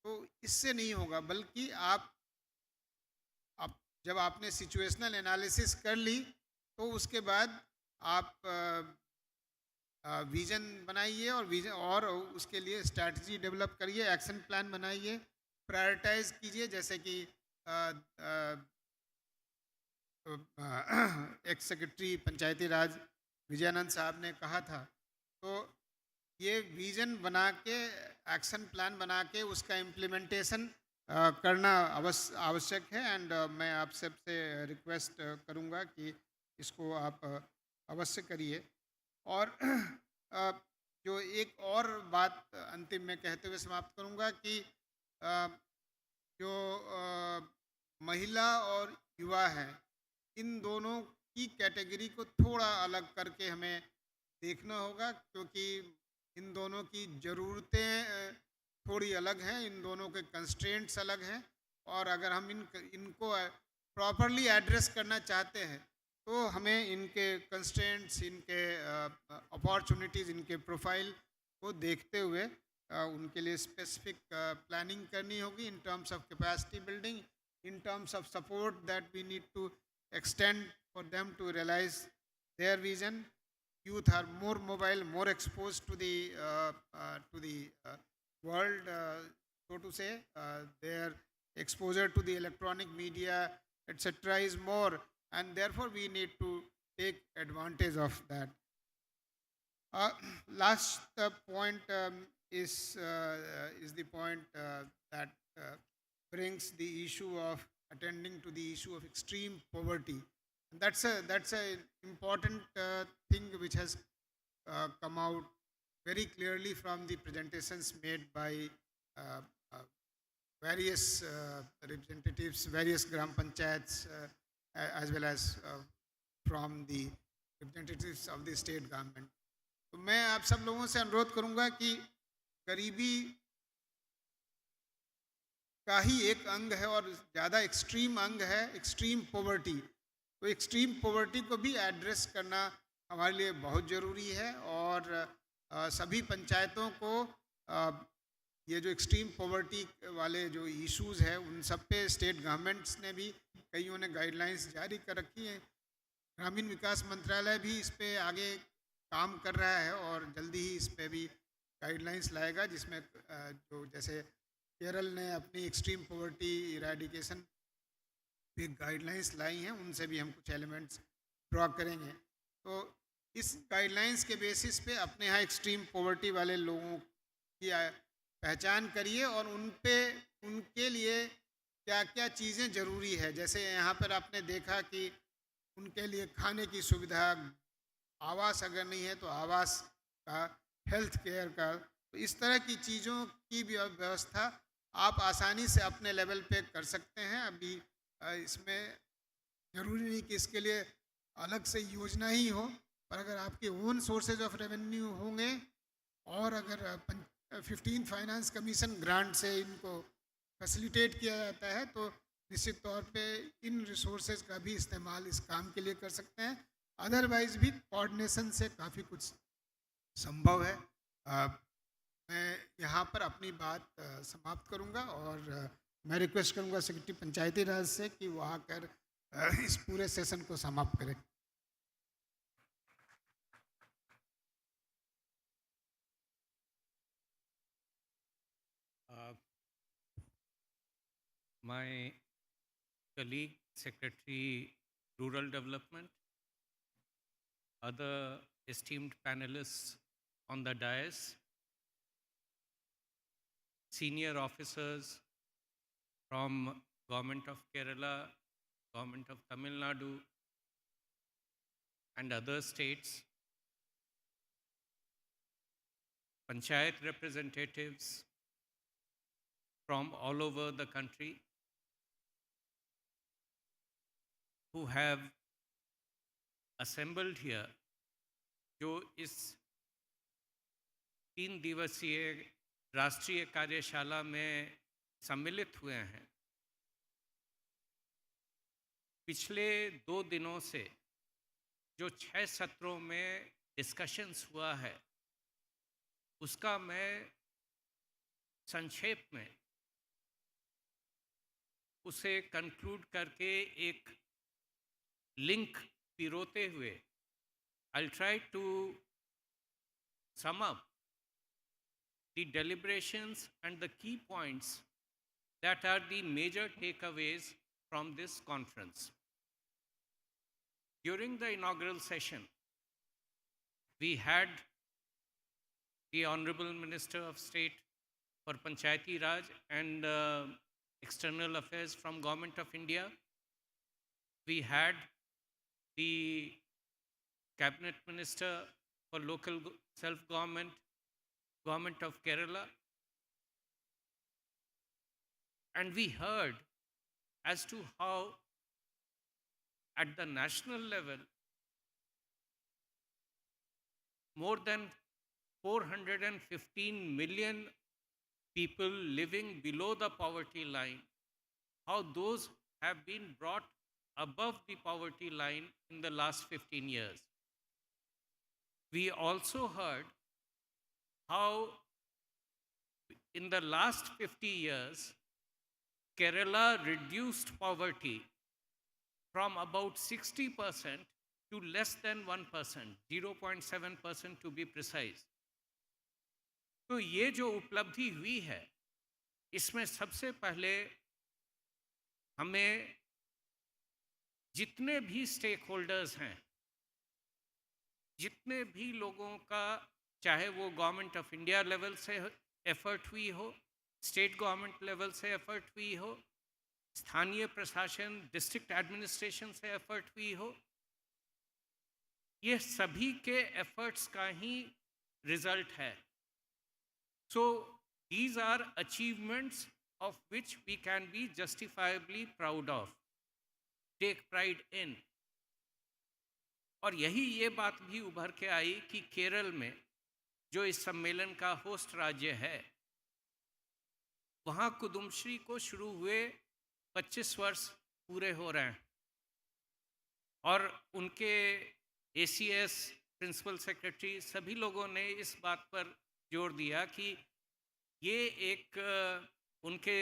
तो इससे नहीं होगा। बल्कि आप जब आपने सिचुएशनल एनालिसिस कर ली तो उसके बाद आप विजन बनाइए और उसके लिए स्ट्रैटेजी डेवलप करिए, एक्शन प्लान बनाइए, प्रायोरिटाइज कीजिए। जैसे कि एक्स सेक्रेटरी पंचायती राज विजयानंद साहब ने कहा था, तो ये विजन बना के, एक्शन प्लान बना के उसका इम्प्लीमेंटेशन करना आवश्यक है। एंड मैं आप सबसे रिक्वेस्ट करूँगा कि इसको आप अवश्य करिए। और जो एक और बात अंतिम में कहते हुए समाप्त करूँगा कि जो महिला और युवा हैं, इन दोनों की कैटेगरी को थोड़ा अलग करके हमें देखना होगा, क्योंकि इन दोनों की ज़रूरतें थोड़ी अलग हैं, इन दोनों के कंस्ट्रेंट्स अलग हैं। और अगर हम इनको प्रॉपरली एड्रेस करना चाहते हैं तो हमें इनके कंस्ट्रेंट्स, इनके अपॉर्चुनिटीज़, इनके प्रोफाइल को देखते हुए उनके लिए स्पेसिफिक प्लानिंग करनी होगी in terms of capacity building, in terms of support that we need to extend for them to realize their vision. Youth are more mobile, more exposed to the world, so to say. Their exposure to the electronic media, etc., is more, and therefore we need to take advantage of that. Last point is the point that brings the issue of attending to the issue of extreme poverty. And that's a important thing which has come out very clearly from the presentations made by various representatives, various Gram Panchayats, as well as from the representatives of the state government. तो मैं आप सब लोगों से अनुरोध करूंगा कि गरीबी का ही एक अंग है और ज़्यादा एक्सट्रीम अंग है एक्सट्रीम पॉवर्टी। तो एक्सट्रीम पॉवर्टी को भी एड्रेस करना हमारे लिए बहुत ज़रूरी है। और सभी पंचायतों को ये जो एक्सट्रीम पॉवर्टी वाले जो इश्यूज़ है उन सब पे स्टेट गवर्नमेंट्स ने भी कईयों ने गाइडलाइंस जारी कर रखी हैं। ग्रामीण विकास मंत्रालय भी इस पे आगे काम कर रहा है और जल्दी ही इस पे भी गाइडलाइंस लाएगा, जिसमें जो जैसे केरल ने अपनी एक्सट्रीम पॉवर्टी इरेडिकेशन पे गाइडलाइंस लाई हैं, उनसे भी हम कुछ एलिमेंट्स ड्रॉ करेंगे। तो इस गाइडलाइंस के बेसिस पे अपने यहाँ एक्सट्रीम पॉवर्टी वाले लोगों की पहचान करिए और उनके लिए क्या क्या चीज़ें ज़रूरी है। जैसे यहाँ पर आपने देखा कि उनके लिए खाने की सुविधा, आवास अगर नहीं है तो आवास का, हेल्थ केयर का, तो इस तरह की चीज़ों की व्यवस्था आप आसानी से अपने लेवल पे कर सकते हैं। अभी इसमें ज़रूरी नहीं कि इसके लिए अलग से योजना ही हो, पर अगर आपके ओन सोर्सेज ऑफ रेवेन्यू होंगे और अगर 15 फाइनेंस कमीशन ग्रांट से इनको फैसिलिटेट किया जाता है तो निश्चित तौर पे इन रिसोर्सेज का भी इस्तेमाल इस काम के लिए कर सकते हैं। अदरवाइज भी कोऑर्डिनेशन से काफ़ी कुछ संभव है। मैं यहाँ पर अपनी बात समाप्त करूँगा और मैं रिक्वेस्ट करूँगा सेक्रेटरी पंचायती राज से कि वो आकर इस पूरे सेशन को समाप्त करें। My colleague, Secretary Rural Development, other esteemed panelists on the dais, senior officers from Government of Kerala, Government of Tamil Nadu, and other states, Panchayat representatives from all over the country who have assembled here, जो इस 3 दिवसीय राष्ट्रीय कार्यशाला में सम्मिलित हुए हैं। पिछले 2 दिनों से जो 6 सत्रों में डिस्कशंस हुआ है, उसका मैं संक्षेप में उसे कंक्लूड करके एक लिंक पिरोते हुए I'll try to sum up the deliberations and the key points that are the major takeaways from this conference. During the inaugural session, we had the Honorable Minister of State for Panchayati Raj and External Affairs from Government of India. We had the Cabinet Minister for Local Self-Government, Government of Kerala. And we heard as to how at the national level, more than 415 million people living below the poverty line, how those have been brought above the poverty line in the last 15 years. We also heard how in the last 50 years, Kerala reduced poverty from about 60% to less than 1%, 0.7% to be precise. तो ये जो उपलब्धि हुई है, इसमें सबसे पहले हमें जितने भी स्टेक होल्डर्स हैं, जितने भी लोगों का, चाहे वो गवर्नमेंट ऑफ इंडिया लेवल से एफर्ट हुई हो, स्टेट गवर्नमेंट लेवल से एफर्ट हुई हो, स्थानीय प्रशासन, डिस्ट्रिक्ट एडमिनिस्ट्रेशन से एफर्ट हुई हो, ये सभी के एफर्ट्स का ही रिजल्ट है. So these are achievements of which we can be justifiably proud of, take pride in. और यही ये बात भी उभर के आई कि केरल में जो इस सम्मेलन का होस्ट राज्य है, वहाँ कुदुमश्री को शुरू हुए 25 वर्ष पूरे हो रहे हैं और उनके ACS, प्रिंसिपल सेक्रेटरी, सभी लोगों ने इस बात पर जोर दिया कि ये एक उनके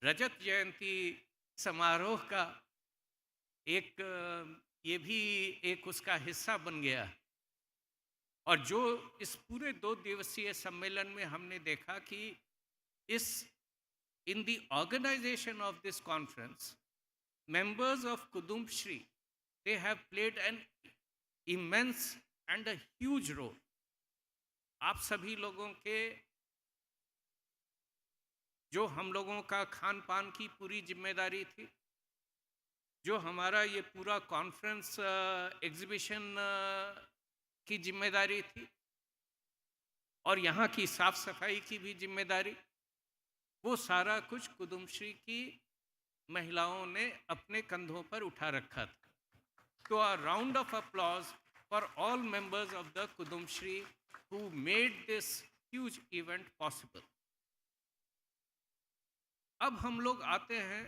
रजत जयंती समारोह का एक ये भी एक उसका हिस्सा बन गया. और जो इस पूरे 2 दिवसीय सम्मेलन में हमने देखा कि इस in the organization of this conference, members of Kudumshri, they have played an immense and a huge role. आप सभी लोगों के जो हम लोगों का खान पान की पूरी जिम्मेदारी थी, जो हमारा ये पूरा कॉन्फ्रेंस एग्जीबिशन की जिम्मेदारी थी और यहाँ की साफ सफाई की भी जिम्मेदारी, वो सारा कुछ कुदुमश्री की महिलाओं ने अपने कंधों पर उठा रखा था. तो a round of applause for all members of the Kudumshri who made this huge event possible. अब हम लोग आते हैं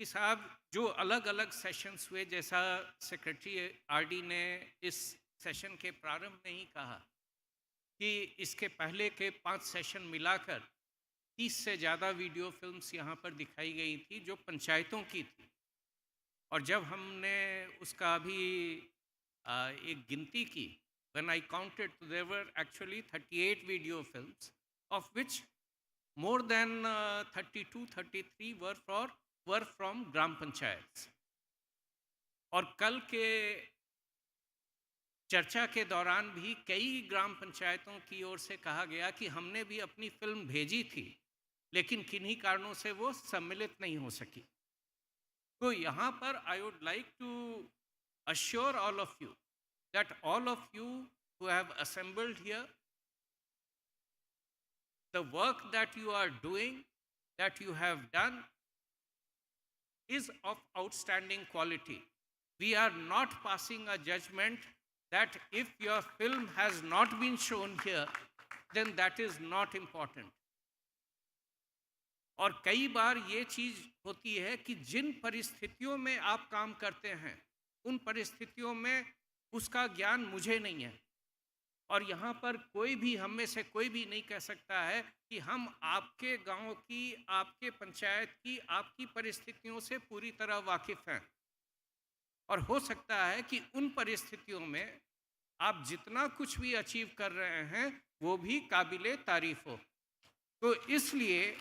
कि साहब जो अलग अलग सेशंस हुए, जैसा सेक्रेटरी आरडी ने इस सेशन के प्रारंभ में ही कहा कि इसके पहले के 5 सेशन मिलाकर 30 से ज़्यादा वीडियो फिल्म्स यहाँ पर दिखाई गई थी जो पंचायतों की थी। और जब हमने उसका अभी एक गिनती की, when I counted, there were actually 38 video films, of which more than 32-33 were from ग्राम पंचायत। और कल के चर्चा के दौरान भी कई ग्राम पंचायतों की ओर से कहा गया कि हमने भी अपनी फिल्म भेजी थी, लेकिन किन्हीं कारणों से वो सम्मिलित नहीं हो सकी। तो यहाँ पर I would like to assure all of you that all of you who have assembled here, the work that you are doing, that you have done, is of outstanding quality. We are not passing a judgment that if your film has not been shown here, then that is not important. और कई बार ये चीज़ होती है कि जिन परिस्थितियों में आप काम करते हैं, उन परिस्थितियों में उसका ज्ञान मुझे नहीं है। और यहाँ पर कोई भी, हम में से कोई भी नहीं कह सकता है कि हम आपके गांव की, आपके पंचायत की, आपकी परिस्थितियों से पूरी तरह वाकिफ़ हैं। और हो सकता है कि उन परिस्थितियों में आप जितना कुछ भी अचीव कर रहे हैं वो भी काबिले तारीफ़ हो। तो इसलिए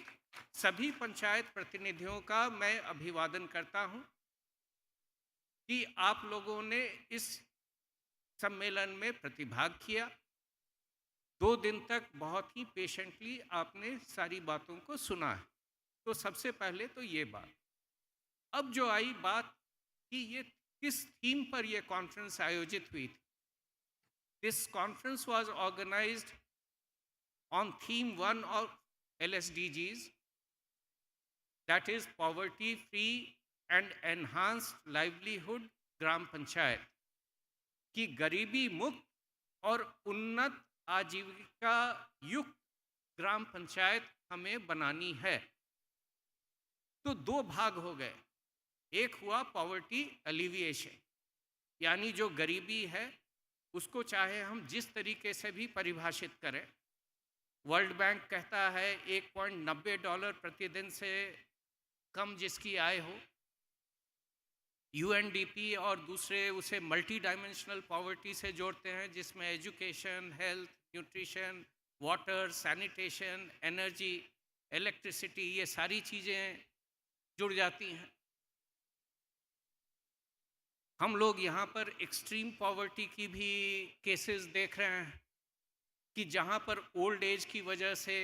सभी पंचायत प्रतिनिधियों का मैं अभिवादन करता हूं कि आप लोगों ने इस सम्मेलन में प्रतिभाग किया। 2 दिन तक बहुत ही पेशेंटली आपने सारी बातों को सुना है। तो सबसे पहले तो ये बात। अब जो आई बात कि ये किस थीम पर ये कॉन्फ्रेंस आयोजित हुई थी। This conference was organised on theme 1 of LSDGs, that is poverty free and enhanced livelihood gram panchayat की गरीबी मुक्त और उन्नत आजीविका युक्त ग्राम पंचायत हमें बनानी है। तो 2 भाग हो गए। एक हुआ पॉवर्टी एलिविएशन, यानी जो गरीबी है उसको चाहे हम जिस तरीके से भी परिभाषित करें। वर्ल्ड बैंक कहता है $1.90 प्रतिदिन से कम जिसकी आय हो। UNDP और दूसरे उसे मल्टी डायमेंशनल पॉवर्टी से जोड़ते हैं, जिसमें education, health, nutrition, water, sanitation, energy, electricity, ये सारी चीज़ें जुड़ जाती हैं। हम लोग यहाँ पर एक्सट्रीम पॉवर्टी की भी केसेस देख रहे हैं कि जहाँ पर ओल्ड एज की वजह से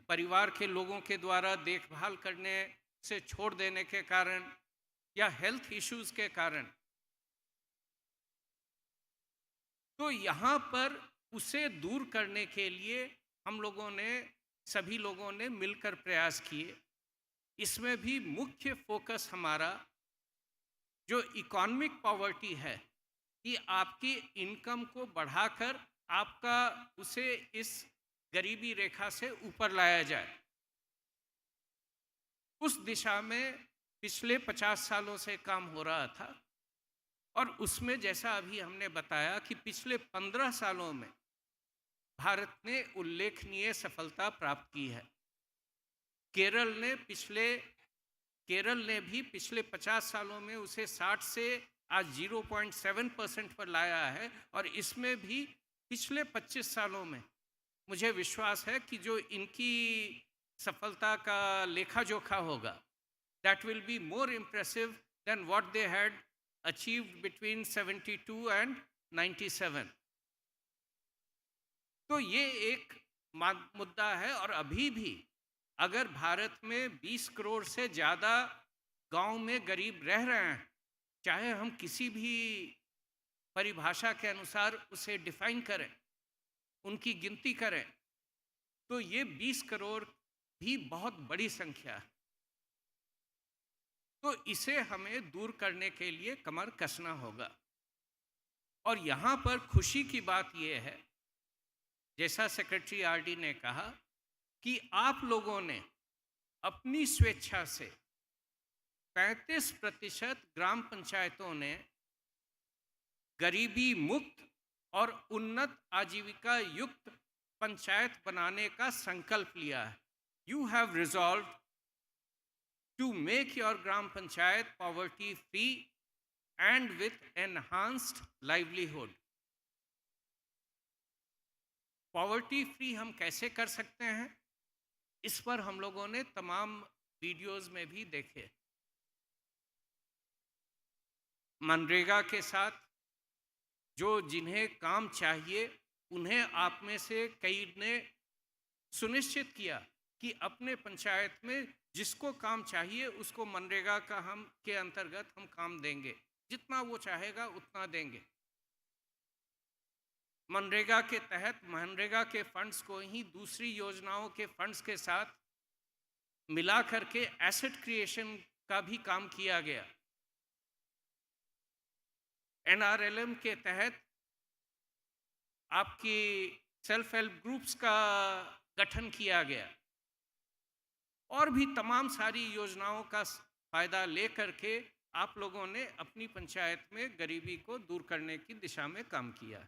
परिवार के लोगों के द्वारा देखभाल करने से छोड़ देने के कारण या हेल्थ इश्यूज के कारण, तो यहाँ पर उसे दूर करने के लिए हम लोगों ने, सभी लोगों ने मिलकर प्रयास किए। इसमें भी मुख्य फोकस हमारा जो इकोनॉमिक पॉवर्टी है कि आपकी इनकम को बढ़ाकर आपका उसे इस गरीबी रेखा से ऊपर लाया जाए। उस दिशा में पिछले 50 सालों से काम हो रहा था। और उसमें जैसा अभी हमने बताया कि पिछले 15 सालों में भारत ने उल्लेखनीय सफलता प्राप्त की है। केरल ने भी पिछले 50 सालों में उसे 60 से आज 0.7% पर लाया है। और इसमें भी पिछले 25 सालों में मुझे विश्वास है कि जो इनकी सफलता का लेखा जोखा होगा, that will be more impressive than what they had achieved between 72 and 97. तो ये एक मुद्दा है। और अभी भी अगर भारत में 20 करोड़ से ज़्यादा गांव में गरीब रह रहे हैं, चाहे हम किसी भी परिभाषा के अनुसार उसे डिफाइन करें, उनकी गिनती करें, तो ये 20 करोड़ भी बहुत बड़ी संख्या है। तो इसे हमें दूर करने के लिए कमर कसना होगा। और यहाँ पर खुशी की बात यह है, जैसा सेक्रेटरी आरडी ने कहा, कि आप लोगों ने अपनी स्वेच्छा से 35% ग्राम पंचायतों ने गरीबी मुक्त और उन्नत आजीविका युक्त पंचायत बनाने का संकल्प लिया है. You have resolved to make your gram panchayat poverty free and with enhanced livelihood. Poverty free हम कैसे कर सकते हैं, इस पर हम लोगों ने तमाम वीडियोस में भी देखे. मनरेगा के साथ जो जिन्हें काम चाहिए उन्हें आप में से कई ने सुनिश्चित किया कि अपने पंचायत में जिसको काम चाहिए उसको मनरेगा का हम के अंतर्गत हम काम देंगे, जितना वो चाहेगा उतना देंगे. मनरेगा के तहत मनरेगा के फंड्स को ही दूसरी योजनाओं के फंड्स के साथ मिला करके एसेट क्रिएशन का भी काम किया गया. NRLM के तहत आपकी सेल्फ हेल्प ग्रुप्स का गठन किया गया और भी तमाम सारी योजनाओं का फायदा लेकर के आप लोगों ने अपनी पंचायत में गरीबी को दूर करने की दिशा में काम किया.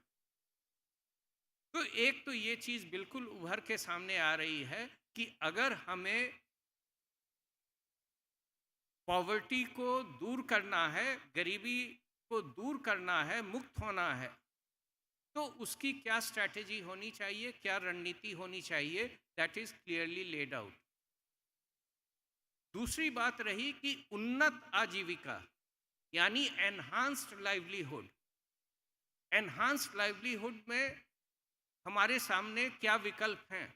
तो एक तो ये चीज़ बिल्कुल उभर के सामने आ रही है कि अगर हमें पॉवर्टी को दूर करना है, गरीबी को दूर करना है, मुक्त होना है, तो उसकी क्या स्ट्रैटेजी होनी चाहिए, क्या रणनीति होनी चाहिए, that is clearly laid out. दूसरी बात रही कि उन्नत आजीविका यानी एनहांस्ड लाइवलीहुड. एनहांस्ड लाइवलीहुड में हमारे सामने क्या विकल्प हैं,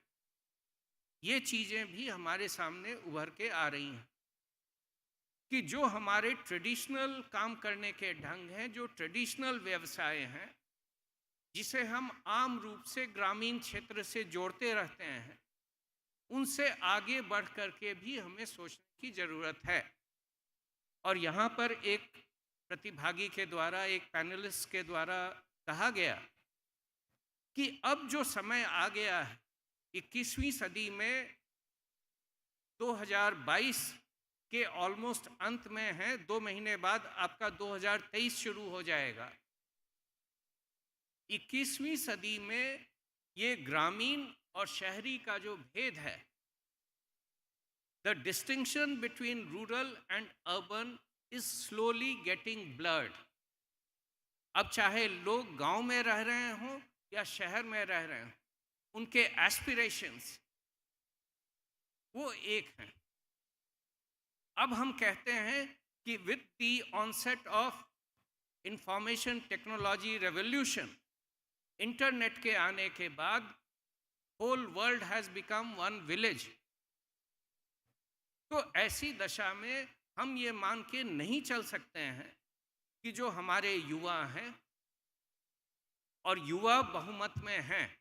ये चीज़ें भी हमारे सामने उभर के आ रही हैं कि जो हमारे ट्रेडिशनल काम करने के ढंग हैं, जो ट्रेडिशनल व्यवसाय हैं, जिसे हम आम रूप से ग्रामीण क्षेत्र से जोड़ते रहते हैं, उनसे आगे बढ़ करके भी हमें सोचने की ज़रूरत है. और यहाँ पर एक प्रतिभागी के द्वारा, एक पैनलिस्ट के द्वारा कहा गया कि अब जो समय आ गया है 21वीं सदी में, 2022 के ऑलमोस्ट अंत में है, 2 महीने बाद आपका 2023 शुरू हो जाएगा. 21वीं सदी में ये ग्रामीण और शहरी का जो भेद है, the distinction between rural and urban is slowly getting blurred. अब चाहे लोग गांव में रह रहे हों या शहर में रह रहे हों, उनके एस्पिरेशंस वो एक हैं. अब हम कहते हैं कि with the onset of information technology revolution, internet के आने के बाद whole world has become one village. तो ऐसी दशा में हम ये मान के नहीं चल सकते हैं कि जो हमारे युवा हैं, और युवा बहुमत में हैं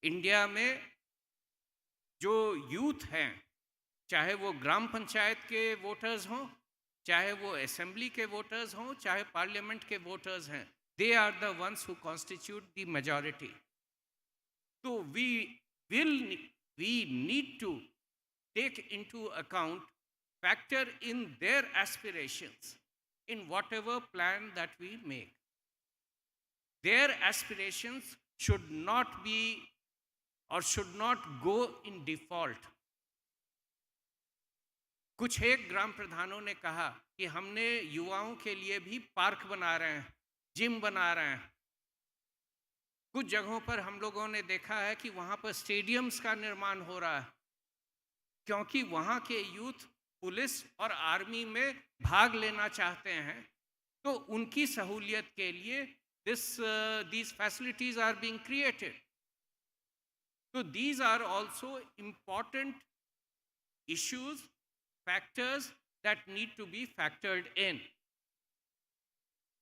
इंडिया में, जो यूथ हैं, चाहे वो ग्राम पंचायत के वोटर्स हों, चाहे वो असेंबली के वोटर्स हों, चाहे पार्लियामेंट के वोटर्स हैं, they are the ones who constitute the majority. So we need to take into account, factor in their aspirations in whatever plan that we make. Their aspirations should not be or should not go in default. कुछ एक ग्राम प्रधानों ने कहा कि हमने युवाओं के लिए भी पार्क बना रहे हैं, जिम बना रहे हैं. कुछ जगहों पर हम लोगों ने देखा है कि वहाँ पर स्टेडियम्स का निर्माण हो रहा है, क्योंकि वहाँ के यूथ पुलिस और आर्मी में भाग लेना चाहते हैं. तो उनकी सहूलियत के लिए these facilities are being created. So these are also important issues, factors that need to be factored in.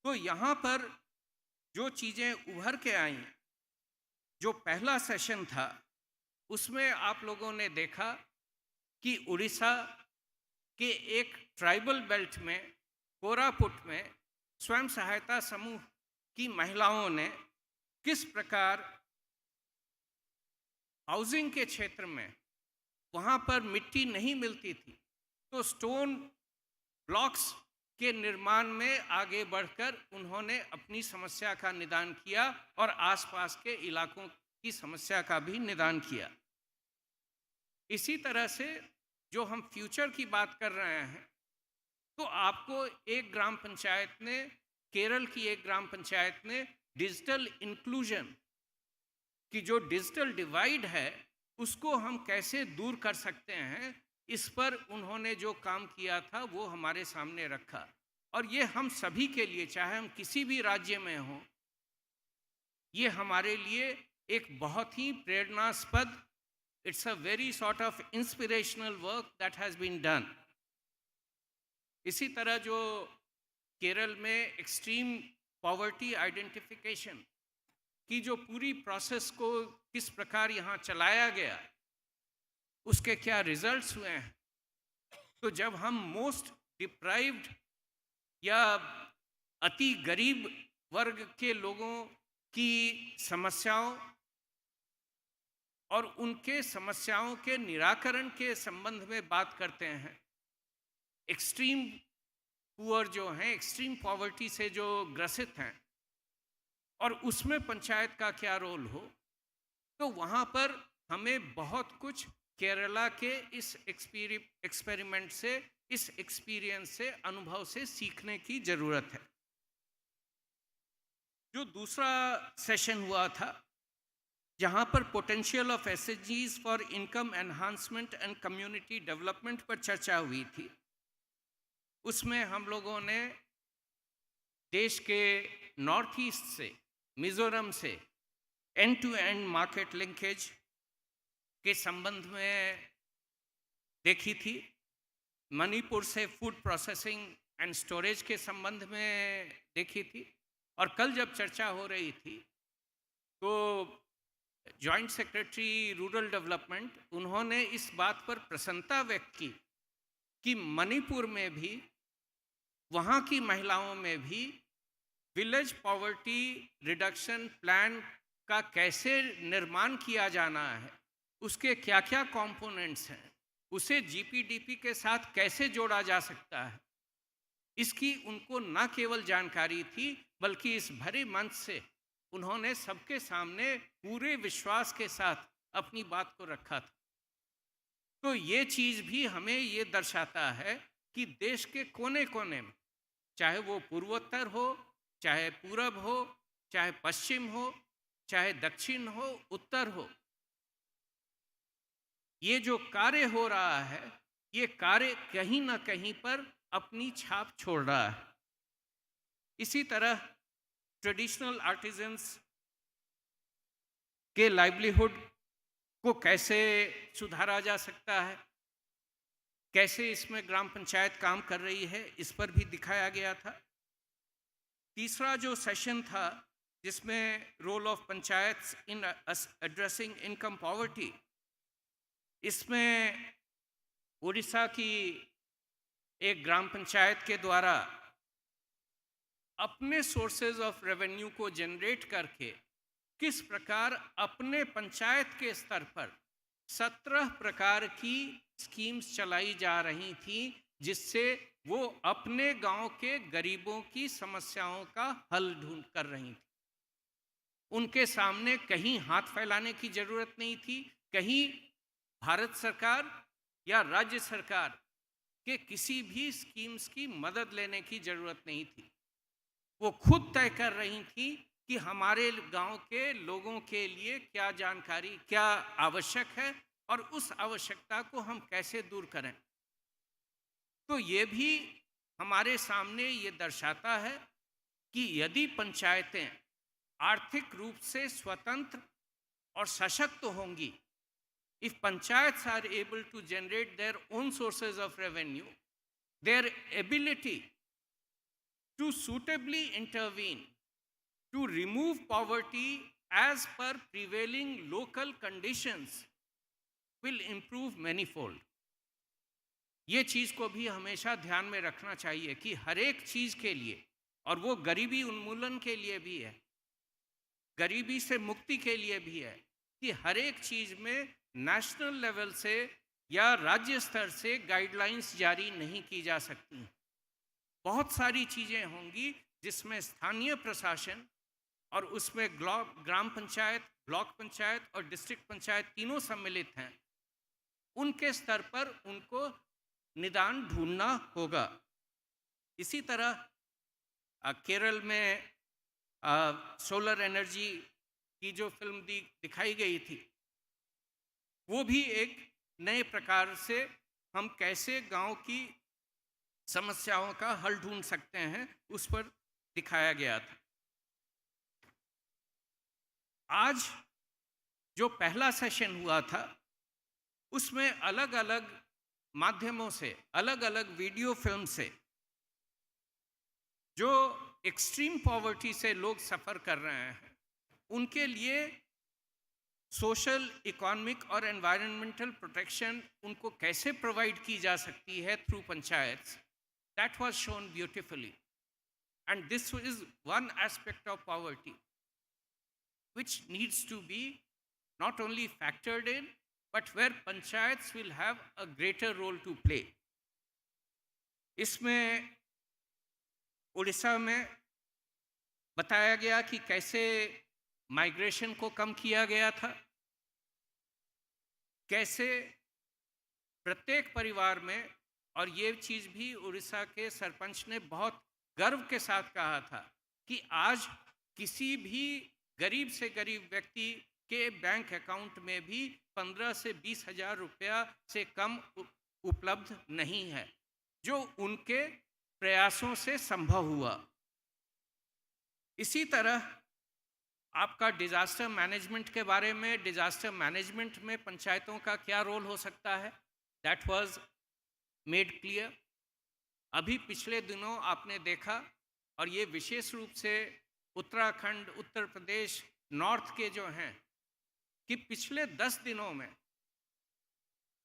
तो यहाँ पर जो चीज़ें उभर के आई, जो पहला सेशन था, उसमें आप लोगों ने देखा कि उड़ीसा के एक ट्राइबल बेल्ट में, कोरापुट में, स्वयं सहायता समूह की महिलाओं ने किस प्रकार हाउसिंग के क्षेत्र में वहाँ पर मिट्टी नहीं मिलती थी, तो स्टोन ब्लॉक्स के निर्माण में आगे बढ़कर उन्होंने अपनी समस्या का निदान किया और आसपास के इलाकों की समस्या का भी निदान किया। इसी तरह से जो हम फ्यूचर की बात कर रहे हैं, तो आपको एक ग्राम पंचायत ने, केरल की एक ग्राम पंचायत ने डिजिटल इंक्लूजन की जो डिजिटल डिवाइड है उसको हम कैसे दूर कर सकते हैं, इस पर उन्होंने जो काम किया था वो हमारे सामने रखा। और ये हम सभी के लिए, चाहे हम किसी भी राज्य में हों, ये हमारे लिए एक बहुत ही प्रेरणास्पद, it's a very sort of inspirational work that has been done. इसी तरह जो केरल में एक्सट्रीम पॉवर्टी आइडेंटिफिकेशन की जो पूरी प्रोसेस को किस प्रकार यहाँ चलाया गया, उसके क्या रिजल्ट्स हुए हैं। तो जब हम मोस्ट डिप्राइव्ड या अति गरीब वर्ग के लोगों की समस्याओं और उनके समस्याओं के निराकरण के संबंध में बात करते हैं, एक्सट्रीम पुअर जो हैं, एक्सट्रीम पॉवर्टी से जो ग्रसित हैं, और उसमें पंचायत का क्या रोल हो, तो वहाँ पर हमें बहुत कुछ केरला के इस एक्सपेरिमेंट से, इस एक्सपीरियंस से, अनुभव से सीखने की ज़रूरत है। जो दूसरा सेशन हुआ था, जहाँ पर potential of SDGs for income enhancement and community development पर चर्चा हुई थी, उसमें हम लोगों ने देश के नॉर्थ ईस्ट से, मिज़ोरम से end to end market linkage के संबंध में देखी थी, मणिपुर से फूड प्रोसेसिंग एंड स्टोरेज के संबंध में देखी थी, और कल जब चर्चा हो रही थी तो जॉइंट सेक्रेटरी रूरल डेवलपमेंट, उन्होंने इस बात पर प्रसन्नता व्यक्त की कि मणिपुर में भी, वहाँ की महिलाओं में भी विलेज पॉवर्टी रिडक्शन प्लान का कैसे निर्माण किया जाना है, उसके क्या क्या कंपोनेंट्स हैं, उसे GPDP के साथ कैसे जोड़ा जा सकता है, इसकी उनको न केवल जानकारी थी, बल्कि इस भरे मंच से उन्होंने सबके सामने पूरे विश्वास के साथ अपनी बात को रखा था। तो ये चीज़ भी हमें ये दर्शाता है कि देश के कोने कोने में, चाहे वो पूर्वोत्तर हो, चाहे पूरब हो, चाहे पश्चिम हो, चाहे दक्षिण हो, उत्तर हो, ये जो कार्य हो रहा है, ये कार्य कहीं ना कहीं पर अपनी छाप छोड़ रहा है। इसी तरह ट्रेडिशनल आर्टिजन्स के लाइवलीहुड को कैसे सुधारा जा सकता है, कैसे इसमें ग्राम पंचायत काम कर रही है, इस पर भी दिखाया गया था। तीसरा जो सेशन था, जिसमें role of panchayats in addressing income poverty, इसमें उड़ीसा की एक ग्राम पंचायत के द्वारा अपने सोर्सेज ऑफ रेवेन्यू को जनरेट करके किस प्रकार अपने पंचायत के स्तर पर 17 प्रकार की स्कीम्स चलाई जा रही थी, जिससे वो अपने गांव के गरीबों की समस्याओं का हल ढूंढ कर रही थी। उनके सामने कहीं हाथ फैलाने की जरूरत नहीं थी, कहीं भारत सरकार या राज्य सरकार के किसी भी स्कीम्स की मदद लेने की जरूरत नहीं थी। वो खुद तय कर रही थी कि हमारे गांव के लोगों के लिए क्या जानकारी, क्या आवश्यक है और उस आवश्यकता को हम कैसे दूर करें। तो ये भी हमारे सामने ये दर्शाता है कि यदि पंचायतें आर्थिक रूप से स्वतंत्र और सशक्त होंगी, if panchayats are able to generate their own sources of revenue, their ability to suitably intervene, to remove poverty as per prevailing local conditions will improve manifold. ये चीज़ को भी हमेशा ध्यान में रखना चाहिए कि हर एक चीज़ के लिए, और वो गरीबी उन्मूलन के लिए भी है, गरीबी से मुक्ति के लिए भी है, कि हर एक चीज़ में नेशनल लेवल से या राज्य स्तर से गाइडलाइंस जारी नहीं की जा सकती। बहुत सारी चीज़ें होंगी जिसमें स्थानीय प्रशासन और उसमें ग्राम पंचायत, ब्लॉक पंचायत और डिस्ट्रिक्ट पंचायत तीनों सम्मिलित हैं। उनके स्तर पर उनको निदान ढूंढना होगा। इसी तरह केरल में सोलर एनर्जी की जो फिल्म दिखाई गई थी, वो भी एक नए प्रकार से हम कैसे गांव की समस्याओं का हल ढूंढ सकते हैं, उस पर दिखाया गया था। आज जो पहला सेशन हुआ था, उसमें अलग अलग माध्यमों से, अलग अलग वीडियो फिल्म से जो एक्सट्रीम पॉवर्टी से लोग सफ़र कर रहे हैं, उनके लिए सोशल, इकोनॉमिक और एनवायरमेंटल प्रोटेक्शन उनको कैसे प्रोवाइड की जा सकती है through panchayats, that was shown beautifully. And this is one aspect of poverty which needs to be not only factored in, but where panchayats will have a greater role to play. इसमें उड़ीसा में बताया गया कि कैसे माइग्रेशन को कम किया गया था, कैसे प्रत्येक परिवार में, और ये चीज़ भी उड़ीसा के सरपंच ने बहुत गर्व के साथ कहा था कि आज किसी भी गरीब से गरीब व्यक्ति के बैंक अकाउंट में भी 15 से 20 हजार रुपया से कम उपलब्ध नहीं है, जो उनके प्रयासों से संभव हुआ। इसी तरह आपका डिजास्टर मैनेजमेंट के बारे में, डिजास्टर मैनेजमेंट में पंचायतों का क्या रोल हो सकता है, दैट वाज मेड क्लियर। अभी पिछले दिनों आपने देखा, और ये विशेष रूप से उत्तराखंड, उत्तर प्रदेश, नॉर्थ के जो हैं, कि पिछले 10 दिनों में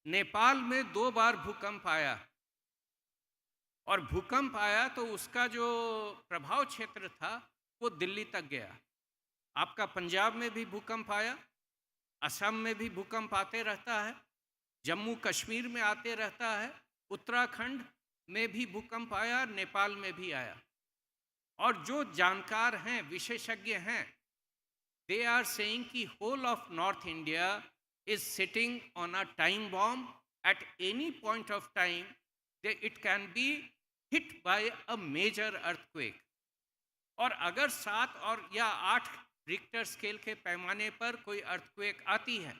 नेपाल में 2 बार भूकंप आया, और भूकंप आया तो उसका जो प्रभाव क्षेत्र था वो दिल्ली तक गया। आपका पंजाब में भी भूकंप आया, असम में भी भूकंप आते रहता है, जम्मू कश्मीर में आते रहता है, उत्तराखंड में भी भूकंप आया, नेपाल में भी आया। और जो जानकार हैं, विशेषज्ञ हैं, दे आर सेइंग कि whole of North India is sitting on a time bomb. At any point of time it can be hit by a major earthquake. और अगर 7 और या 8 रिक्टर स्केल के पैमाने पर कोई अर्थक्वेक आती है,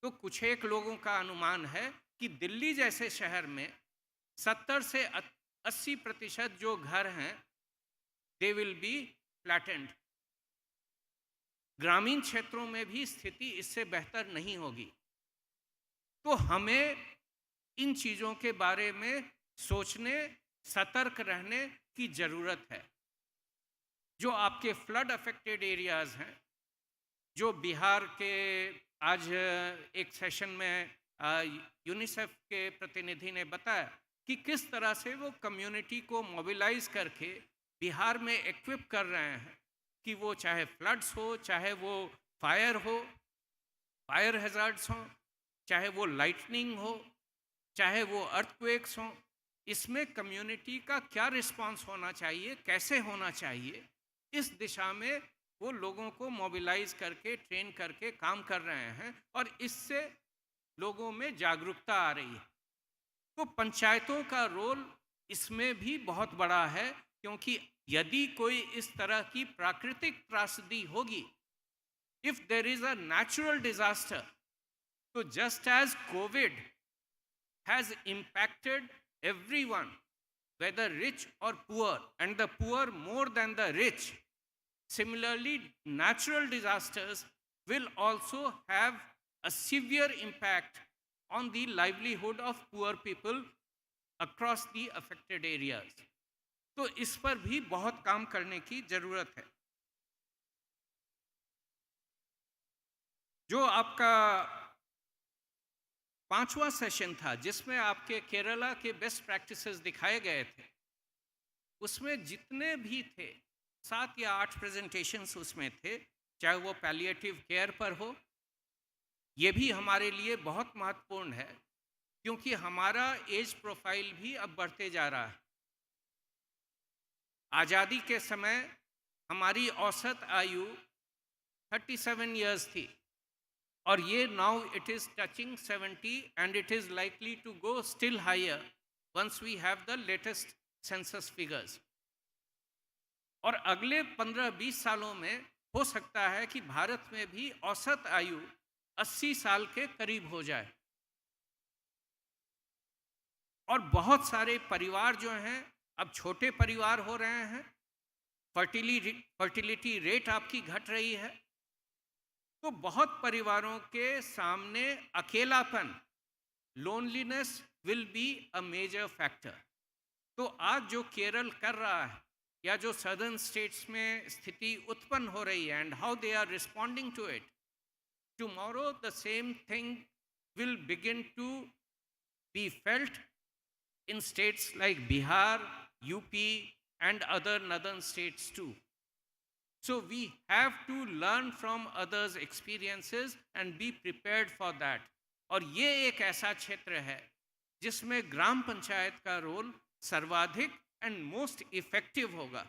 तो कुछ एक लोगों का अनुमान है कि दिल्ली जैसे शहर में 70 से 80% जो घर हैं, दे विल बी फ्लैटेंड। ग्रामीण क्षेत्रों में भी स्थिति इससे बेहतर नहीं होगी। तो हमें इन चीज़ों के बारे में सोचने, सतर्क रहने की ज़रूरत है। जो आपके फ्लड अफेक्टेड एरियाज़ हैं, जो बिहार के, आज एक सेशन में यूनिसेफ के प्रतिनिधि ने बताया कि किस तरह से वो कम्युनिटी को मोबिलाइज करके बिहार में इक्विप कर रहे हैं, कि वो चाहे फ्लड्स हो, चाहे वो फायर हो, फायर हैजार्ड्स हो, चाहे वो लाइटनिंग हो, चाहे वो अर्थक्वेक्स हो, इसमें कम्युनिटी का क्या रिस्पांस होना चाहिए, कैसे होना चाहिए, इस दिशा में वो लोगों को मोबिलाइज करके, ट्रेन करके काम कर रहे हैं, और इससे लोगों में जागरूकता आ रही है। तो पंचायतों का रोल इसमें भी बहुत बड़ा है, क्योंकि यदि कोई इस तरह की प्राकृतिक त्रासदी होगी, if there is a natural disaster, तो just as Covid has impacted everyone, whether rich or poor, and the poor more than the rich, similarly natural disasters will also have a severe impact on the livelihood of poor people across the affected areas. तो इस पर भी बहुत काम करने की जरूरत है। जो आपका 5वां सेशन था, जिसमें आपके केरला के बेस्ट प्रैक्टिसेस दिखाए गए थे, उसमें जितने भी थे, 7 या 8 प्रेजेंटेशंस उसमें थे, चाहे वो पैलिएटिव केयर पर हो, ये भी हमारे लिए बहुत महत्वपूर्ण है, क्योंकि हमारा एज प्रोफाइल भी अब बढ़ते जा रहा है। आज़ादी के समय हमारी औसत आयु 37 इयर्स थी, और ये now it is touching 70 and it is likely to go still higher once we have the latest census figures. और अगले 15-20 सालों में हो सकता है कि भारत में भी औसत आयु 80 साल के करीब हो जाए। और बहुत सारे परिवार जो हैं अब छोटे परिवार हो रहे हैं, फर्टिलिटी रेट आपकी घट रही है, तो बहुत परिवारों के सामने अकेलापन, loneliness will be a major factor. तो आज जो केरल कर रहा है या जो सदर्न स्टेट्स में स्थिति उत्पन्न हो रही है and how they are responding to it, tomorrow the same thing will begin to be felt in states like Bihar, UP and other northern states too. So we have to learn from others' experiences and be prepared for that. और ये एक ऐसा क्षेत्र है जिसमें ग्राम पंचायत का role सर्वाधिक and most effective होगा.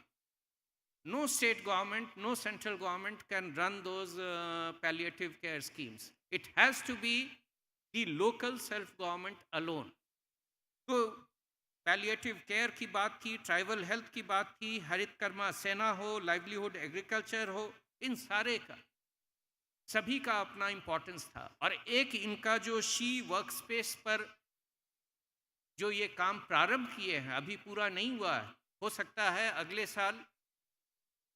No state government, no central government can run those palliative care schemes. It has to be the local self-government alone. तो पैलिएटिव केयर की बात की, ट्राइबल हेल्थ की बात की, हरित कर्मा सेना हो, लाइवलीहुड एग्रीकल्चर हो, इन सारे का सभी का अपना इम्पोर्टेंस था। और एक इनका जो शी वर्क स्पेस पर जो ये काम प्रारंभ किए हैं, अभी पूरा नहीं हुआ है, हो सकता है अगले साल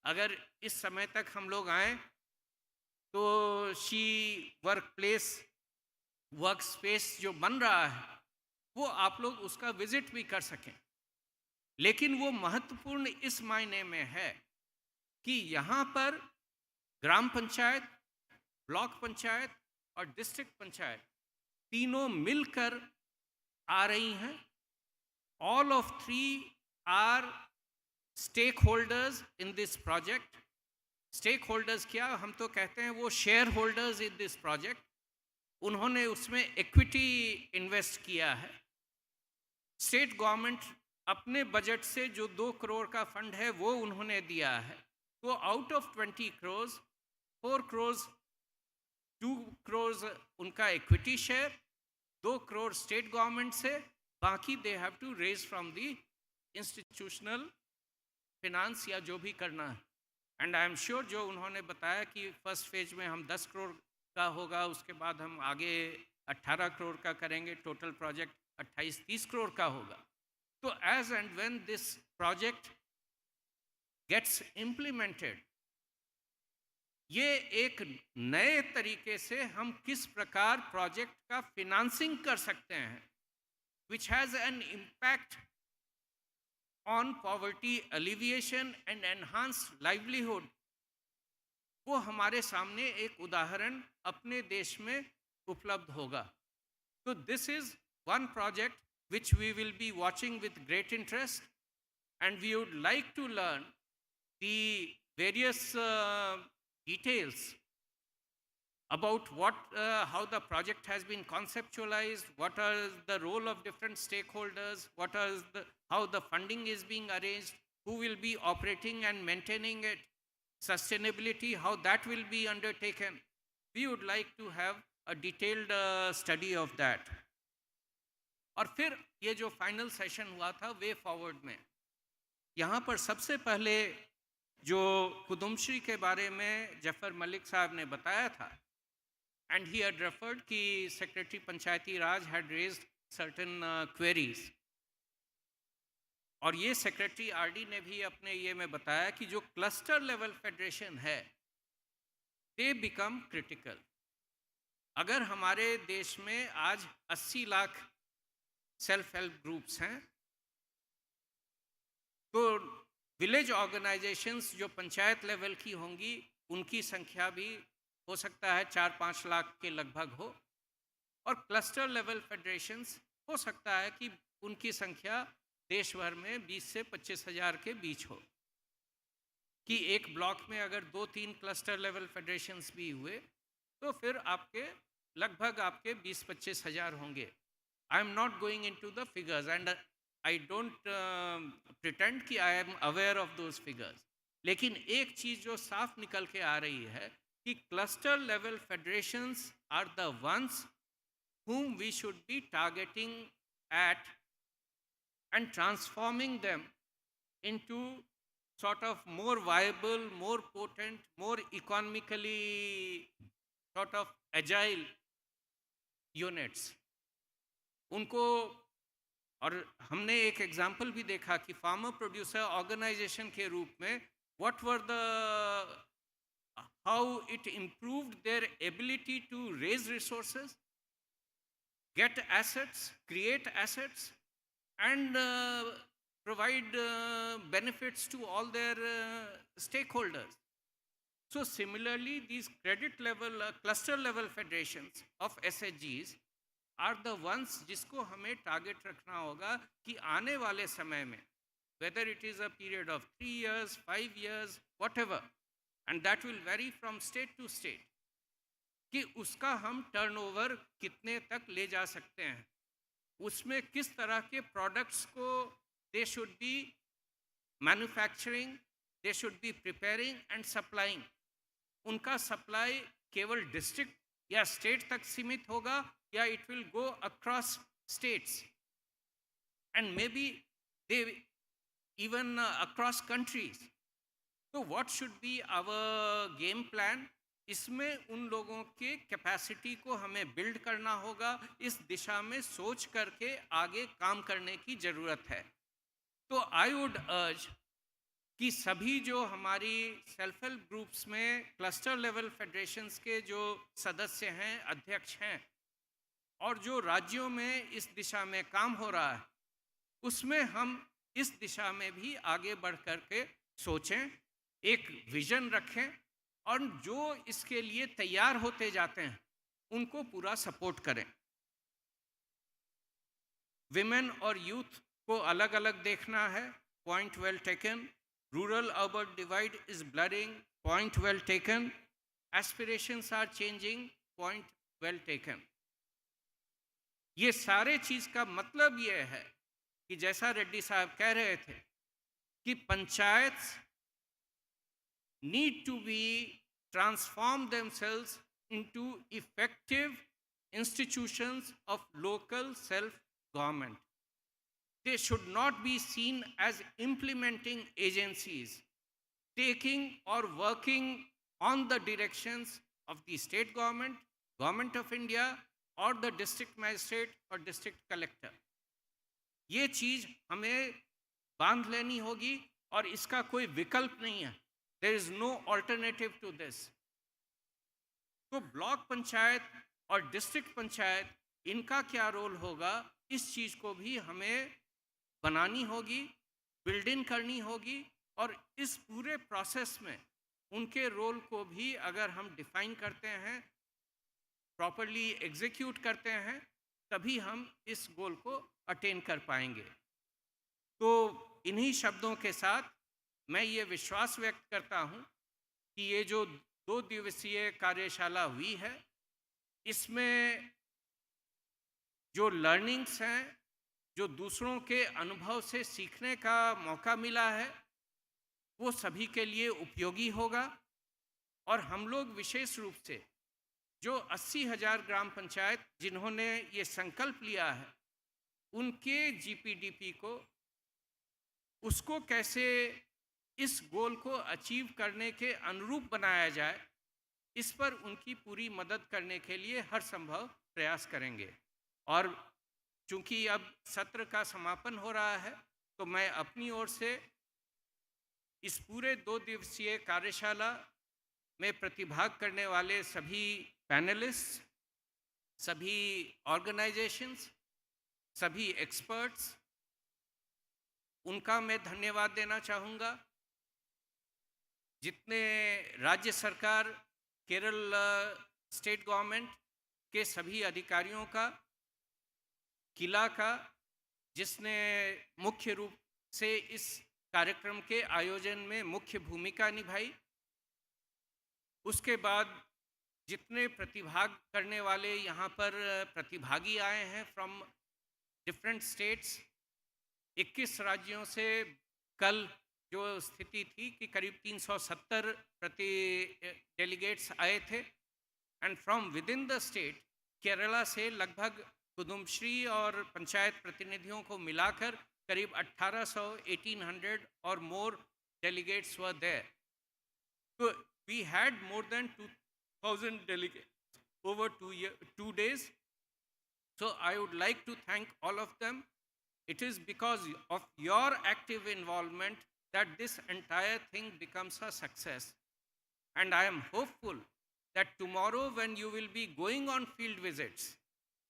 अगर इस समय तक हम लोग आए तो she work place work space जो बन रहा है वो आप लोग उसका विजिट भी कर सकें। लेकिन वो महत्वपूर्ण इस मायने में है कि यहाँ पर ग्राम पंचायत, ब्लॉक पंचायत और डिस्ट्रिक्ट पंचायत तीनों मिलकर आ रही हैं। All of 3 are stakeholders in this project. Stakeholders क्या, हम तो कहते हैं वो shareholders in this project. उन्होंने उसमें इक्विटी इन्वेस्ट किया है। स्टेट गवर्नमेंट अपने बजट से जो 2 करोड़ का फंड है वो उन्होंने दिया है। तो आउट ऑफ 20 करोड़ 4 करोड़ 2 करोड़ उनका equity share, 2 crore state government से, बाकी they have to raise from the institutional finance या जो भी करना है। एंड आई एम श्योर जो उन्होंने बताया कि फर्स्ट फेज में हम 10 करोड़ का होगा, उसके बाद हम आगे 18 करोड़ का करेंगे, टोटल प्रोजेक्ट 28-30 करोड़ का होगा। तो as and when this project gets implemented, ये एक नए तरीके से हम किस प्रकार प्रोजेक्ट का फिनांसिंग कर सकते हैं, which has an impact on poverty alleviation and enhanced livelihood, वो हमारे सामने एक उदाहरण अपने देश में उपलब्ध होगा। तो this is one project which we will be watching with great interest, and we would like to learn the various details about how the project has been conceptualized, what are the role of different stakeholders, how the funding is being arranged, who will be operating and maintaining it, sustainability, how that will be undertaken. We would like to have a detailed study of that. और फिर ये जो final session हुआ था way forward में, यहाँ पर सबसे पहले जो कुदुमश्री के बारे में जफ़र मलिक साहब ने बताया था, एंड ही हैड रेफर्ड कि secretary Panchayati Raj had raised certain queries, और ये सेक्रेटरी आरडी ने भी अपने ये में बताया कि जो क्लस्टर लेवल फेडरेशन है दे बिकम क्रिटिकल। अगर हमारे देश में आज 80 लाख सेल्फ हेल्प ग्रुप्स हैं, तो विलेज ऑर्गेनाइजेशंस जो पंचायत लेवल की होंगी उनकी संख्या भी हो सकता है 4-5 लाख के लगभग हो, और क्लस्टर लेवल फेडरेशंस हो सकता है कि उनकी संख्या देश भर में 20 से 25 हज़ार के बीच हो। कि एक ब्लॉक में अगर 2-3 क्लस्टर लेवल फेडरेशंस भी हुए तो फिर आपके लगभग आपके 20-25 हज़ार होंगे। I am not going into the figures and I don't pretend कि I am aware of those figures, लेकिन एक चीज़ जो साफ निकल के आ रही है कि cluster level federations are the ones whom we should be targeting at and transforming them into sort of more viable, more potent, more economically sort of agile units. उनको, और हमने एक एग्जाम्पल भी देखा कि फार्मर प्रोड्यूसर ऑर्गेनाइजेशन के रूप में what were the how it improved their ability to raise resources, get assets, create assets, and provide benefits to all their stakeholders. So similarly, these credit level, cluster level federations of SDGs are the ones जिसको हमें target रखना होगा कि आने वाले समय में, whether it is a period of 3 years, 5 years, whatever, and that will vary from state to state, कि उसका हम टर्नओवर कितने तक ले जा सकते हैं, उसमें किस तरह के प्रोडक्ट्स को they should be manufacturing, they should be preparing and supplying. उनका सप्लाई केवल डिस्ट्रिक्ट या स्टेट तक सीमित होगा या it will go across states and may be they even across countries. तो what should be our game plan? इसमें उन लोगों के कैपेसिटी को हमें बिल्ड करना होगा, इस दिशा में सोच करके आगे काम करने की ज़रूरत है. तो आई वुड अर्ज कि सभी जो हमारी सेल्फ हेल्प ग्रुप्स में क्लस्टर लेवल फेडरेशंस के जो सदस्य हैं, अध्यक्ष हैं, और जो राज्यों में इस दिशा में काम हो रहा है, उसमें हम इस दिशा में भी आगे बढ़ कर के सोचें, एक विजन रखें, और जो इसके लिए तैयार होते जाते हैं उनको पूरा सपोर्ट करें. विमेन और यूथ को अलग अलग देखना है, point well taken. Rural urban divide is blurring, point well taken. Aspirations are changing, point well taken. ये सारे चीज़ का मतलब ये है कि जैसा रेड्डी साहब कह रहे थे कि panchayat need to be transform themselves into effective institutions of local self-government. They should not be seen as implementing agencies, taking or working on the directions of the state government, government of India, or the district magistrate or district collector. ये चीज़ हमें बांध लेनी होगी और इसका कोई विकल्प नहीं है. There is no alternative to this. तो ब्लॉक पंचायत और डिस्ट्रिक्ट पंचायत, इनका क्या रोल होगा, इस चीज़ को भी हमें बनानी होगी, बिल्ड इन करनी होगी, और इस पूरे प्रोसेस में उनके रोल को भी अगर हम डिफाइन करते हैं, प्रॉपरली एग्जीक्यूट करते हैं, तभी हम इस गोल को अटेन कर पाएंगे. तो इन्हीं शब्दों के साथ मैं ये विश्वास व्यक्त करता हूँ कि ये जो 2 दिवसीय कार्यशाला हुई है, इसमें जो लर्निंग्स हैं, जो दूसरों के अनुभव से सीखने का मौका मिला है, वो सभी के लिए उपयोगी होगा. और हम लोग विशेष रूप से जो 80,000 ग्राम पंचायत जिन्होंने ये संकल्प लिया है, उनके जीपीडीपी को, उसको कैसे इस गोल को अचीव करने के अनुरूप बनाया जाए, इस पर उनकी पूरी मदद करने के लिए हर संभव प्रयास करेंगे. और चूंकि अब सत्र का समापन हो रहा है, तो मैं अपनी ओर से इस पूरे 2 दिवसीय कार्यशाला में प्रतिभाग करने वाले सभी पैनलिस्ट, सभी ऑर्गेनाइजेशंस, सभी एक्सपर्ट्स, उनका मैं धन्यवाद देना चाहूँगा. जितने राज्य सरकार, केरल स्टेट गवर्नमेंट के सभी अधिकारियों का, किला का, जिसने मुख्य रूप से इस कार्यक्रम के आयोजन में मुख्य भूमिका निभाई. उसके बाद जितने प्रतिभाग करने वाले यहाँ पर प्रतिभागी आए हैं फ्रॉम डिफरेंट स्टेट्स, 21 राज्यों से कल जो स्थिति थी कि करीब 370 डेलीगेट्स आए थे, and from with in the state Kerala से लगभग कुदुमश्री और पंचायत प्रतिनिधियों को मिलाकर करीब 1800 1800 और मोर delegates were there. So we had more than 2000 delegates over 2 days. So I would like to thank all of them. It is because of your active involvement that this entire thing becomes a success. And I am hopeful that tomorrow, when you will be going on field visits,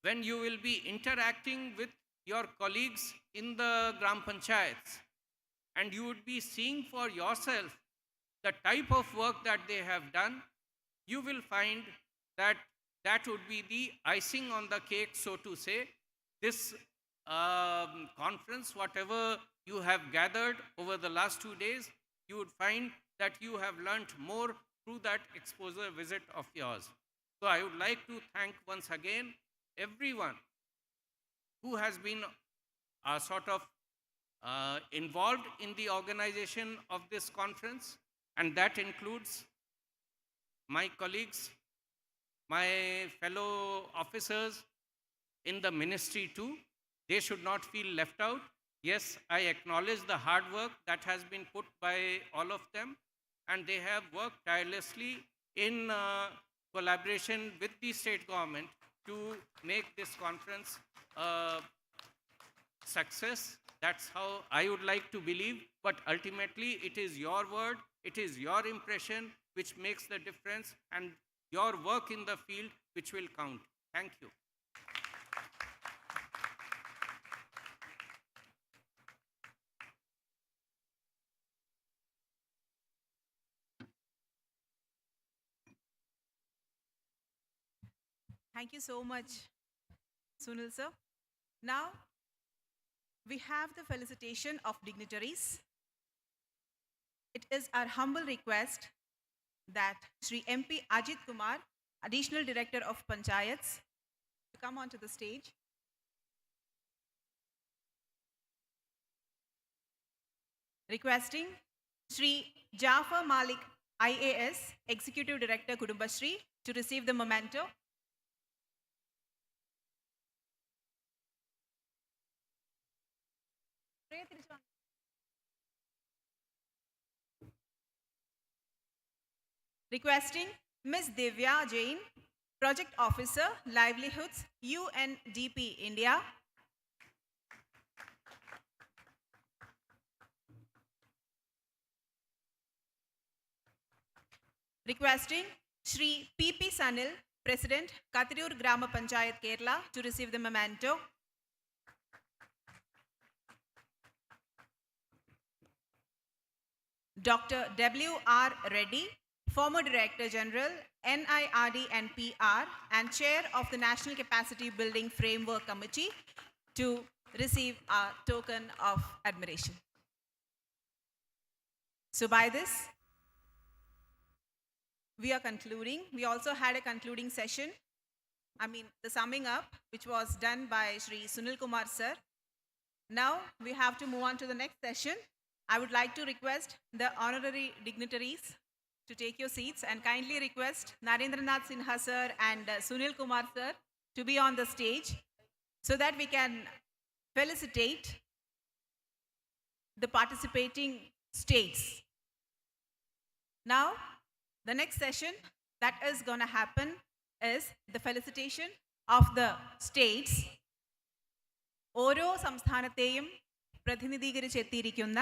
when you will be interacting with your colleagues in the Gram Panchayats, and you would be seeing for yourself the type of work that they have done, you will find that that would be the icing on the cake, so to say. This conference, whatever you have gathered over the last 2 days, you would find that you have learnt more through that exposure visit of yours. So I would like to thank once again everyone who has been sort of involved in the organization of this conference, and that includes my colleagues, my fellow officers in the ministry too. They should not feel left out. Yes, I acknowledge the hard work that has been put by all of them, and they have worked tirelessly in collaboration with the state government to make this conference a success. That's how I would like to believe. But ultimately, it is your word, it is your impression which makes the difference, and your work in the field which will count. Thank you. Thank you so much, Sunil sir. Now, we have the felicitation of dignitaries. It is our humble request that Sri MP Ajit Kumar, Additional Director of Panchayats, to come onto the stage. Requesting Sri Jafar Malik, IAS, Executive Director, Kudumbashri, to receive the memento. Requesting Ms. Divya Jain, Project Officer, Livelihoods, UNDP, India. Requesting Sri P.P. Sanil, President, Katirur Grama Panchayat, Kerala, to receive the memento. Dr. W.R. Reddy, former Director General, NIRD and PR, and Chair of the National Capacity Building Framework Committee, to receive a token of admiration. So by this, we are concluding. We also had a concluding session, the summing up, which was done by Sri Sunil Kumar sir. Now we have to move on to the next session. I would like to request the honorary dignitaries to take your seats, and kindly request Narendranath Sinha sir and Sunil Kumar sir to be on the stage so that we can felicitate the participating states. Now, the next session that is going to happen is the felicitation of the states. ഓരോ സംസ്ഥാനത്തെയും പ്രതിനിധീകരിച്ചെത്തിയിരിക്കുന്ന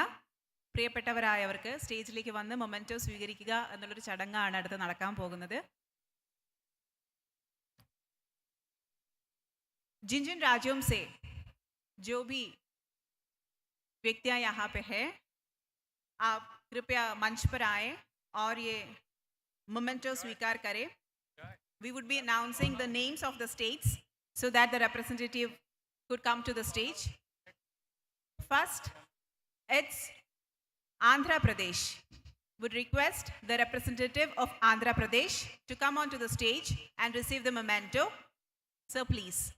പ്രിയപ്പെട്ടവരായവർക്ക് സ്റ്റേജിലേക്ക് വന്ന് memento സ്വീകരിക്കുക എന്നുള്ളൊരു ചടങ്ങാണ് അടുത്ത് നടക്കാൻ പോകുന്നത്. जिन जिन राज्यों से जो भी व्यक्तियां यहाँ पे हैं, आप कृपया मंच पर आए और ये मोमेंटो स्वीकार करें. We would be announcing the names of the states so that the representative could come to the stage. First, it's Andhra Pradesh. would request the representative of Andhra Pradesh to come onto the stage and receive the memento. Sir, please.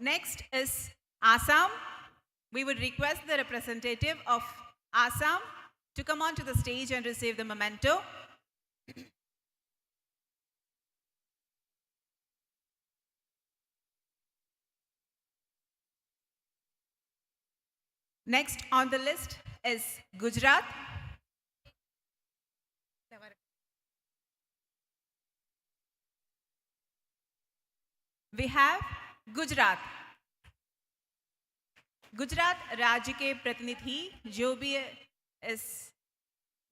Next is Assam. We would request the representative of Assam to come onto the stage and receive the memento. Next on the list is Gujarat. We have Gujarat. Gujarat राज्य के प्रतिनिधि जो भी इस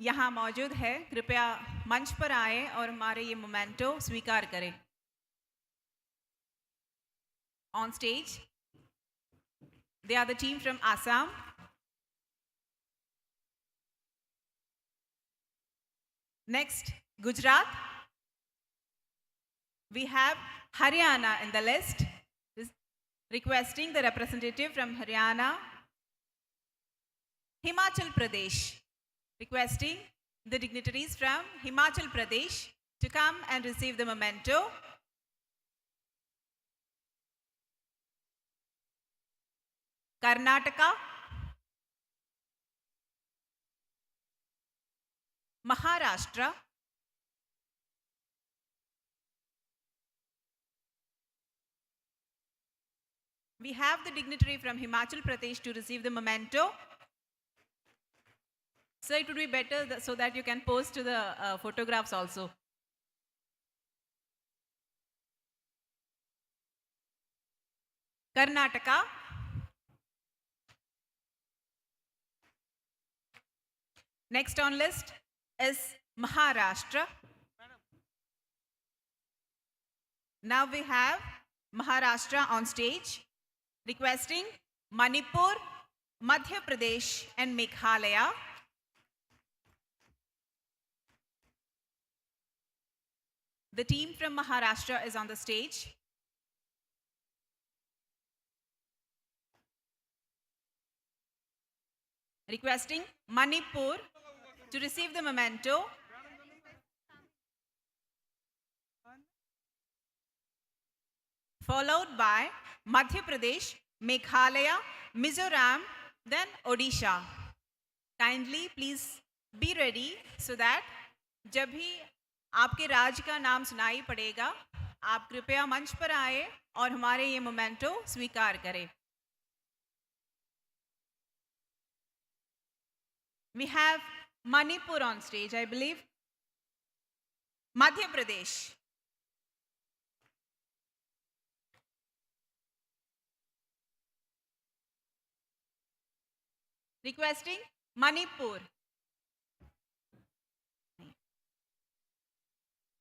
यहाँ मौजूद है, कृपया मंच पर आए और हमारे ये मोमेंटो स्वीकार करें। On stage, they are the team from Assam. Next, Gujarat. We have Haryana in the list, requesting the representative from Haryana. Himachal Pradesh, requesting the dignitaries from Himachal Pradesh to come and receive the memento. Karnataka. Maharashtra. We have the dignitary from Himachal Pradesh to receive the memento. So it would be better so that you can pose to the photographs also. Karnataka. Next on list is Maharashtra. Now we have Maharashtra on stage, requesting Manipur, Madhya Pradesh and Meghalaya. The team from Maharashtra is on the stage. Requesting Manipur to receive the memento. Followed by Madhya Pradesh, Meghalaya, Mizoram, then Odisha. Kindly please be ready so that जब भी आपके राज्य का नाम सुनाई पड़ेगा, आप कृपया मंच पर आए और हमारे ये मोमेंटो स्वीकार करें। We have Manipur on stage, I believe. Madhya Pradesh. Requesting Manipur.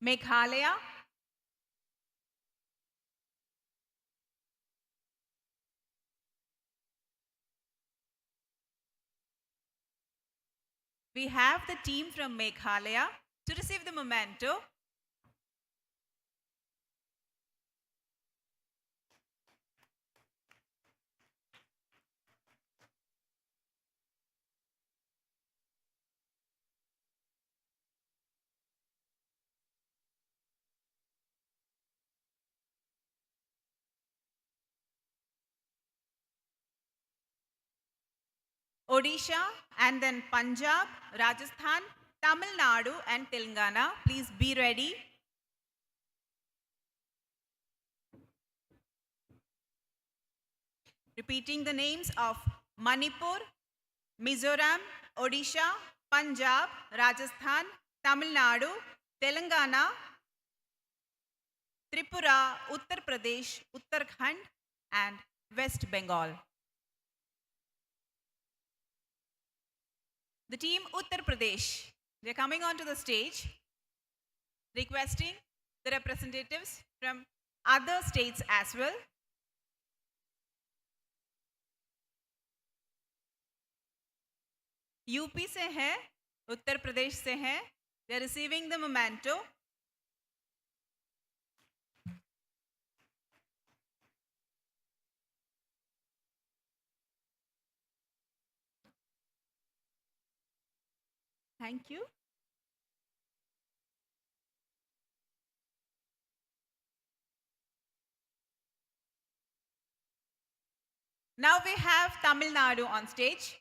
Meghalaya. We have the team from Meghalaya to receive the memento. Odisha and then Punjab, Rajasthan, Tamil Nadu and Telangana. Please be ready. Repeating the names of Manipur, Mizoram, Odisha, Punjab, Rajasthan, Tamil Nadu, Telangana, Tripura, Uttar Pradesh, Uttarakhand and West Bengal. The team Uttar Pradesh, they are coming onto the stage, requesting the representatives from other states as well. UP से हैं, उत्तर प्रदेश से हैं, they are receiving the memento. Thank you. Now we have Tamil Nadu on stage.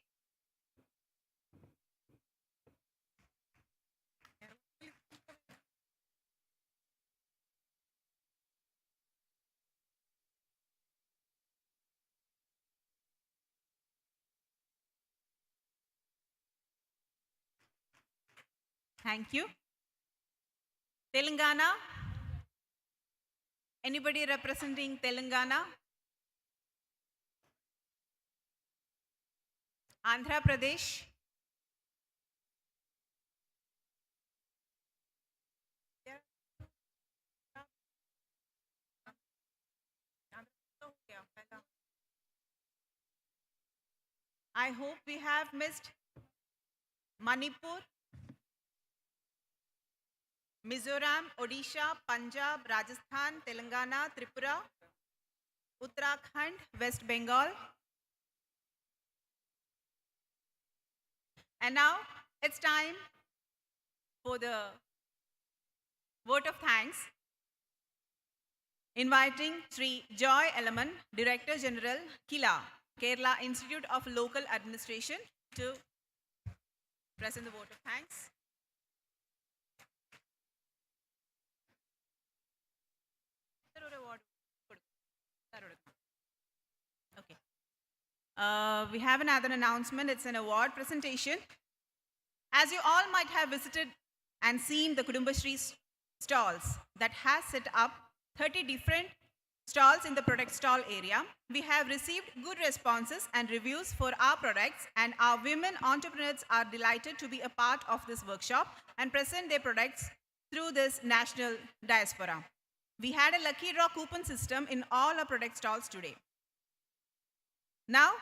Thank you. Telangana. Anybody representing Telangana? Andhra Pradesh. I hope we have missed Manipur, Mizoram, Odisha, Punjab, Rajasthan, Telangana, Tripura, Uttarakhand, West Bengal. And now it's time for the vote of thanks. Inviting Sri Joy Elaman, Director General, KILA, Kerala Institute of Local Administration, to present the vote of thanks. Okay. We have another announcement. It's an award presentation. As you all might have visited and seen the Kudumbashree stalls that has set up 30 different stalls in the product stall area, we have received good responses and reviews for our products, and our women entrepreneurs are delighted to be a part of this workshop and present their products through this national diaspora. We had a lucky draw coupon system in all our product stalls today. Now,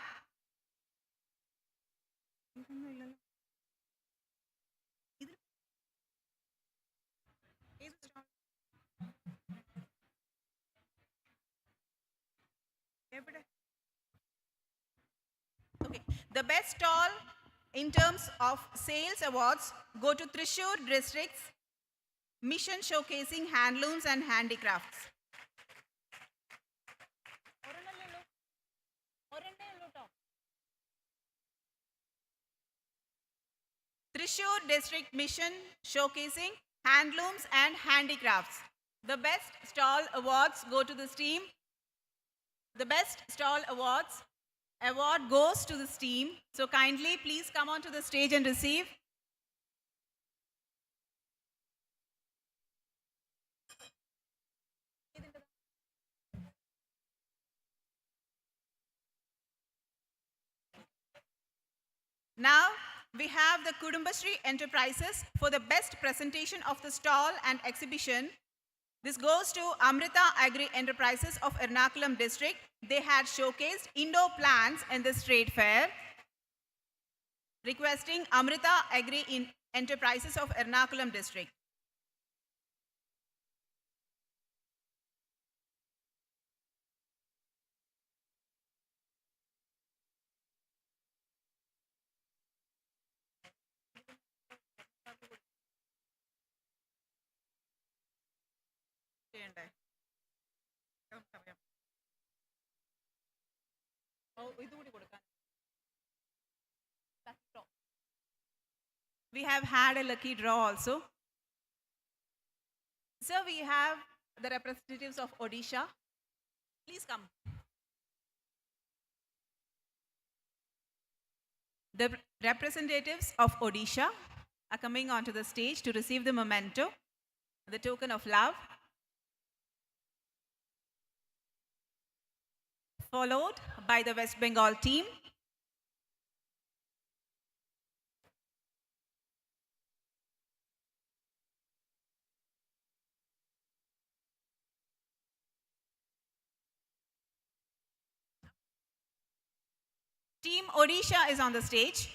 okay, the best stall in terms of sales awards go to Thrissur District's Mission Showcasing Handlooms and Handicrafts. Thrissur District Mission Showcasing Handlooms and Handicrafts. The best stall awards go to this team. The best stall award goes to this team. So kindly please come onto the stage and receive. Now we have the Kudumbashree Enterprises for the best presentation of the stall and exhibition. This goes to Amrita Agri Enterprises of Ernakulam district. They had showcased indoor plants in this trade fair. Requesting Amrita Agri Enterprises of Ernakulam district. We have had a lucky draw also. So we have the representatives of Odisha. Please come. The representatives of Odisha are coming onto the stage to receive the memento, the token of love, followed by the West Bengal team. Team Odisha is on the stage.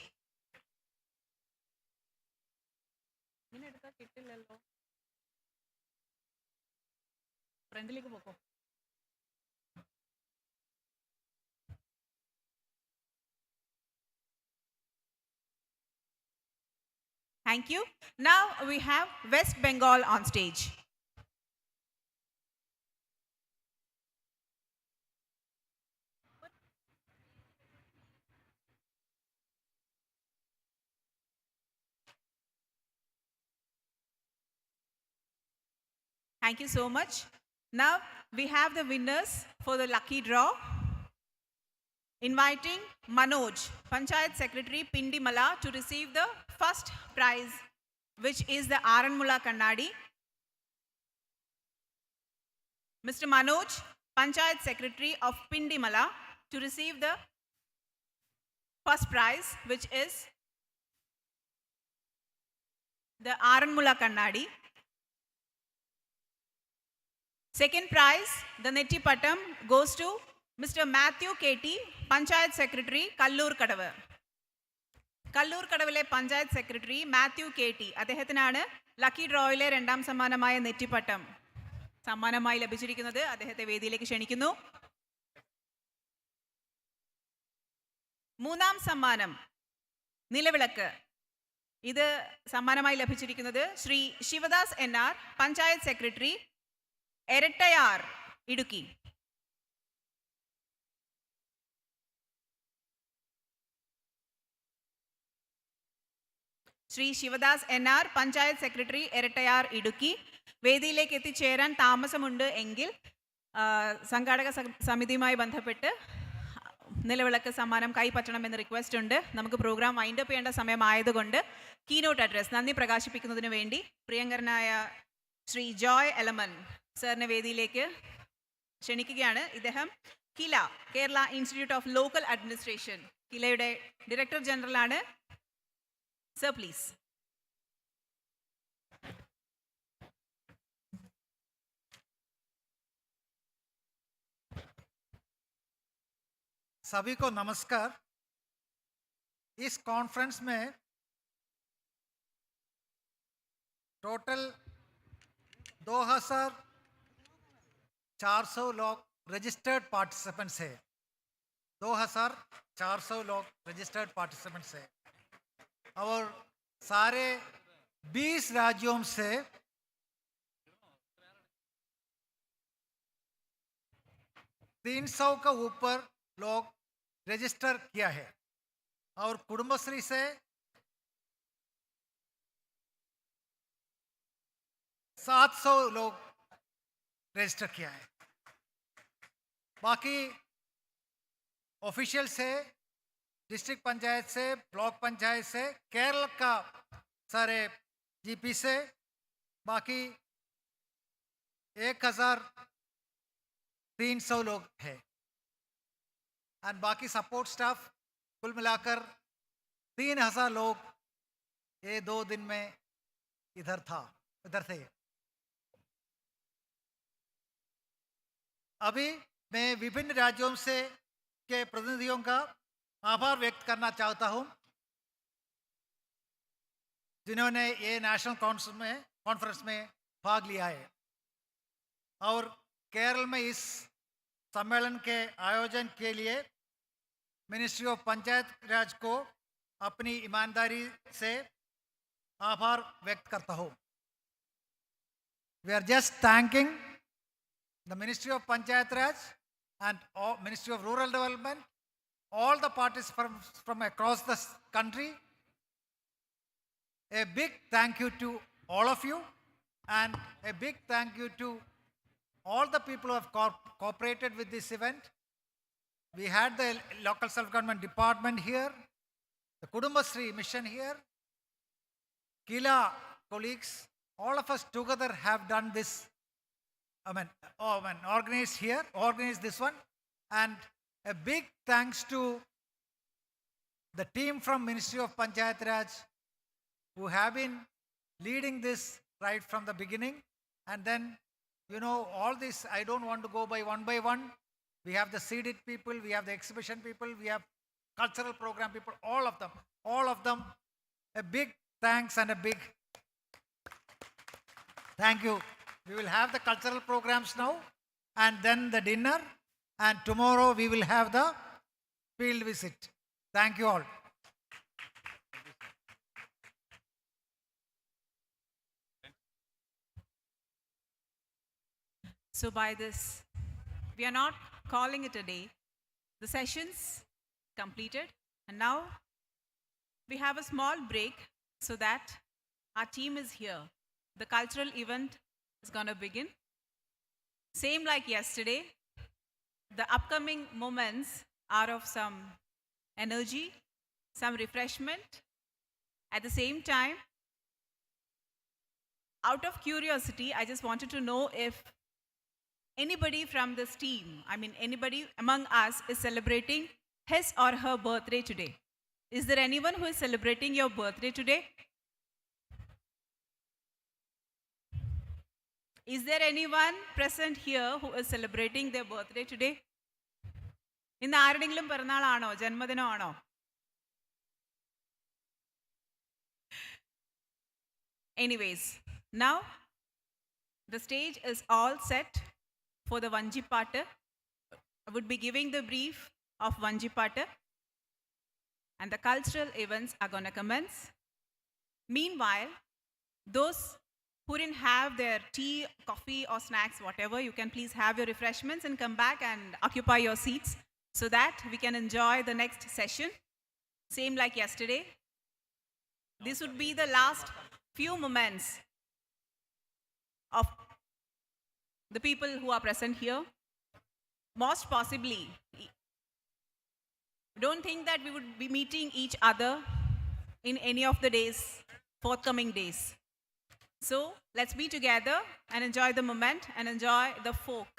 Thank you. Now we have West Bengal on stage. Thank you so much. Now we have the winners for the lucky draw. Inviting Manoj, Panchayat Secretary Pindimala, to receive the first prize, which is the Aranmula Kannadi. Mr. Manoj, Panchayat Secretary of Pindimala, to receive the first prize, which is the Aranmula Kannadi. Second prize, the Netti Pattam, goes to Mr. Matthew Katie, Panchayat Secretary, Kallur Kadava. Kallur Kadavale Panchayat Secretary, Matthew Katie. അദ്ദേഹത്തിനാണ് lucky ഡ്രോയിലെ രണ്ടാം സമ്മാനമായ നെറ്റിപ്പട്ടം സമ്മാനമായി ലഭിച്ചിരിക്കുന്നത്. അദ്ദേഹത്തെ വേദിയിലേക്ക് ക്ഷണിക്കുന്നു. മൂന്നാം സമ്മാനം നിലവിളക്ക്. ഇത് സമ്മാനമായി ലഭിച്ചിരിക്കുന്നത് Shri Shivadas NR, panchayat secretary, Erattayar, Idukki. Shri Shivadas NR, panchayat secretary, Erattayar, Idukki. വേദിയിലേക്ക് എത്തിച്ചേരാൻ താമസമുണ്ട് എങ്കിൽ സംഘാടക സമിതിയുമായി ബന്ധപ്പെട്ട് നിലവിളക്ക് സമ്മാനം കൈപ്പറ്റണമെന്ന് റിക്വസ്റ്റ് ഉണ്ട്. നമുക്ക് പ്രോഗ്രാം വൈൻഡ് അപ്പ് ചെയ്യേണ്ട സമയമായതുകൊണ്ട് കീനോട്ട് അഡ്രസ് നന്ദി പ്രകാശിപ്പിക്കുന്നതിന് വേണ്ടി പ്രിയങ്കരനായ ശ്രീ ജോയ് എലമൻ സാറിനെ വേദിയിലേക്ക് ക്ഷണിക്കുകയാണ്. ഇദ്ദേഹം KILA, Kerala institute of local administration, കിലയുടെ ഡയറക്ടർ ജനറലാണ്. Sir, please. सभी को नमस्कार. इस कॉन्फ्रेंस में टोटल 2400 लोग रजिस्टर्ड पार्टिसिपेंट्स है. 2400 लोग रजिस्टर्ड पार्टिसिपेंट्स है और सारे 20 राज्यों से 300 का ऊपर लोग रजिस्टर किया है और कुटुंबश्री से 700 लोग रजिस्टर किया है. बाकी ऑफिशियल से, डिस्ट्रिक्ट पंचायत से, ब्लॉक पंचायत से, केरल का सारे जीपी से, बाकी 1300 लोग हैं एंड बाकी सपोर्ट स्टाफ कुल मिलाकर 3000 लोग ये 2 दिन में इधर थे. अभी मैं विभिन्न राज्यों से के प्रतिनिधियों का आभार व्यक्त करना चाहता हूं जिन्होंने ये नेशनल कॉन्फ्रेंस में भाग लिया है और केरल में इस सम्मेलन के आयोजन के लिए मिनिस्ट्री ऑफ पंचायत राज को अपनी ईमानदारी से आभार व्यक्त करता हूं. We are just thanking the Ministry of Panchayat Raj and Ministry of Rural Development, all the parties from across the country. A big thank you to all of you and a big thank you to all the people who have cooperated with this event. We had the local self-government department here, the Kudumbasri mission here, Kila colleagues, all of us together have done this. Organized this one, and a big thanks to the team from Ministry of Panchayat Raj who have been leading this right from the beginning. And then, all this, I don't want to go by one. We have the seated people, we have the exhibition people, we have cultural program people, all of them. A big thanks and a big thank you. We will have the cultural programs now and then the dinner, and tomorrow we will have the field visit. Thank you all. So by this, we are not calling it a day. The session's completed, and now we have a small break so that our team is here. The cultural event is going to begin. Same like yesterday, the upcoming moments are of some energy, some refreshment. At the same time, out of curiosity, I just wanted to know if anybody from this team, anybody among us is celebrating his or her birthday today. Is there anyone who is celebrating your birthday today? Is there anyone present here who is celebrating their birthday today? ഇന്ന് ആരുടെങ്കിലും പിറന്നാളാണോ ജന്മദിനമാണോ? Anyways, now the stage is all set for the Vanji Pata. I would be giving the brief of Vanji Pata, and the cultural events are going to commence. Meanwhile, those who didn't have their tea, coffee or snacks, whatever, you can please have your refreshments and come back and occupy your seats so that we can enjoy the next session. Same like yesterday. This would be the last few moments of the people who are present here. Most possibly, don't think that we would be meeting each other in any of the days, forthcoming days. So let's be together and enjoy the moment and enjoy the folk,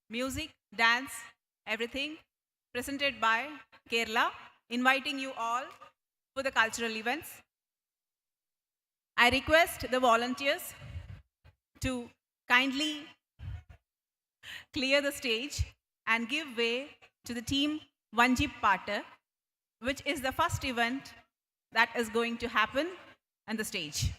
music, dance, everything presented by Kerala, inviting you all for the cultural events. I request the volunteers to kindly clear the stage and give way to the team Vanji Pata, which is the first event that is going to happen on the stage.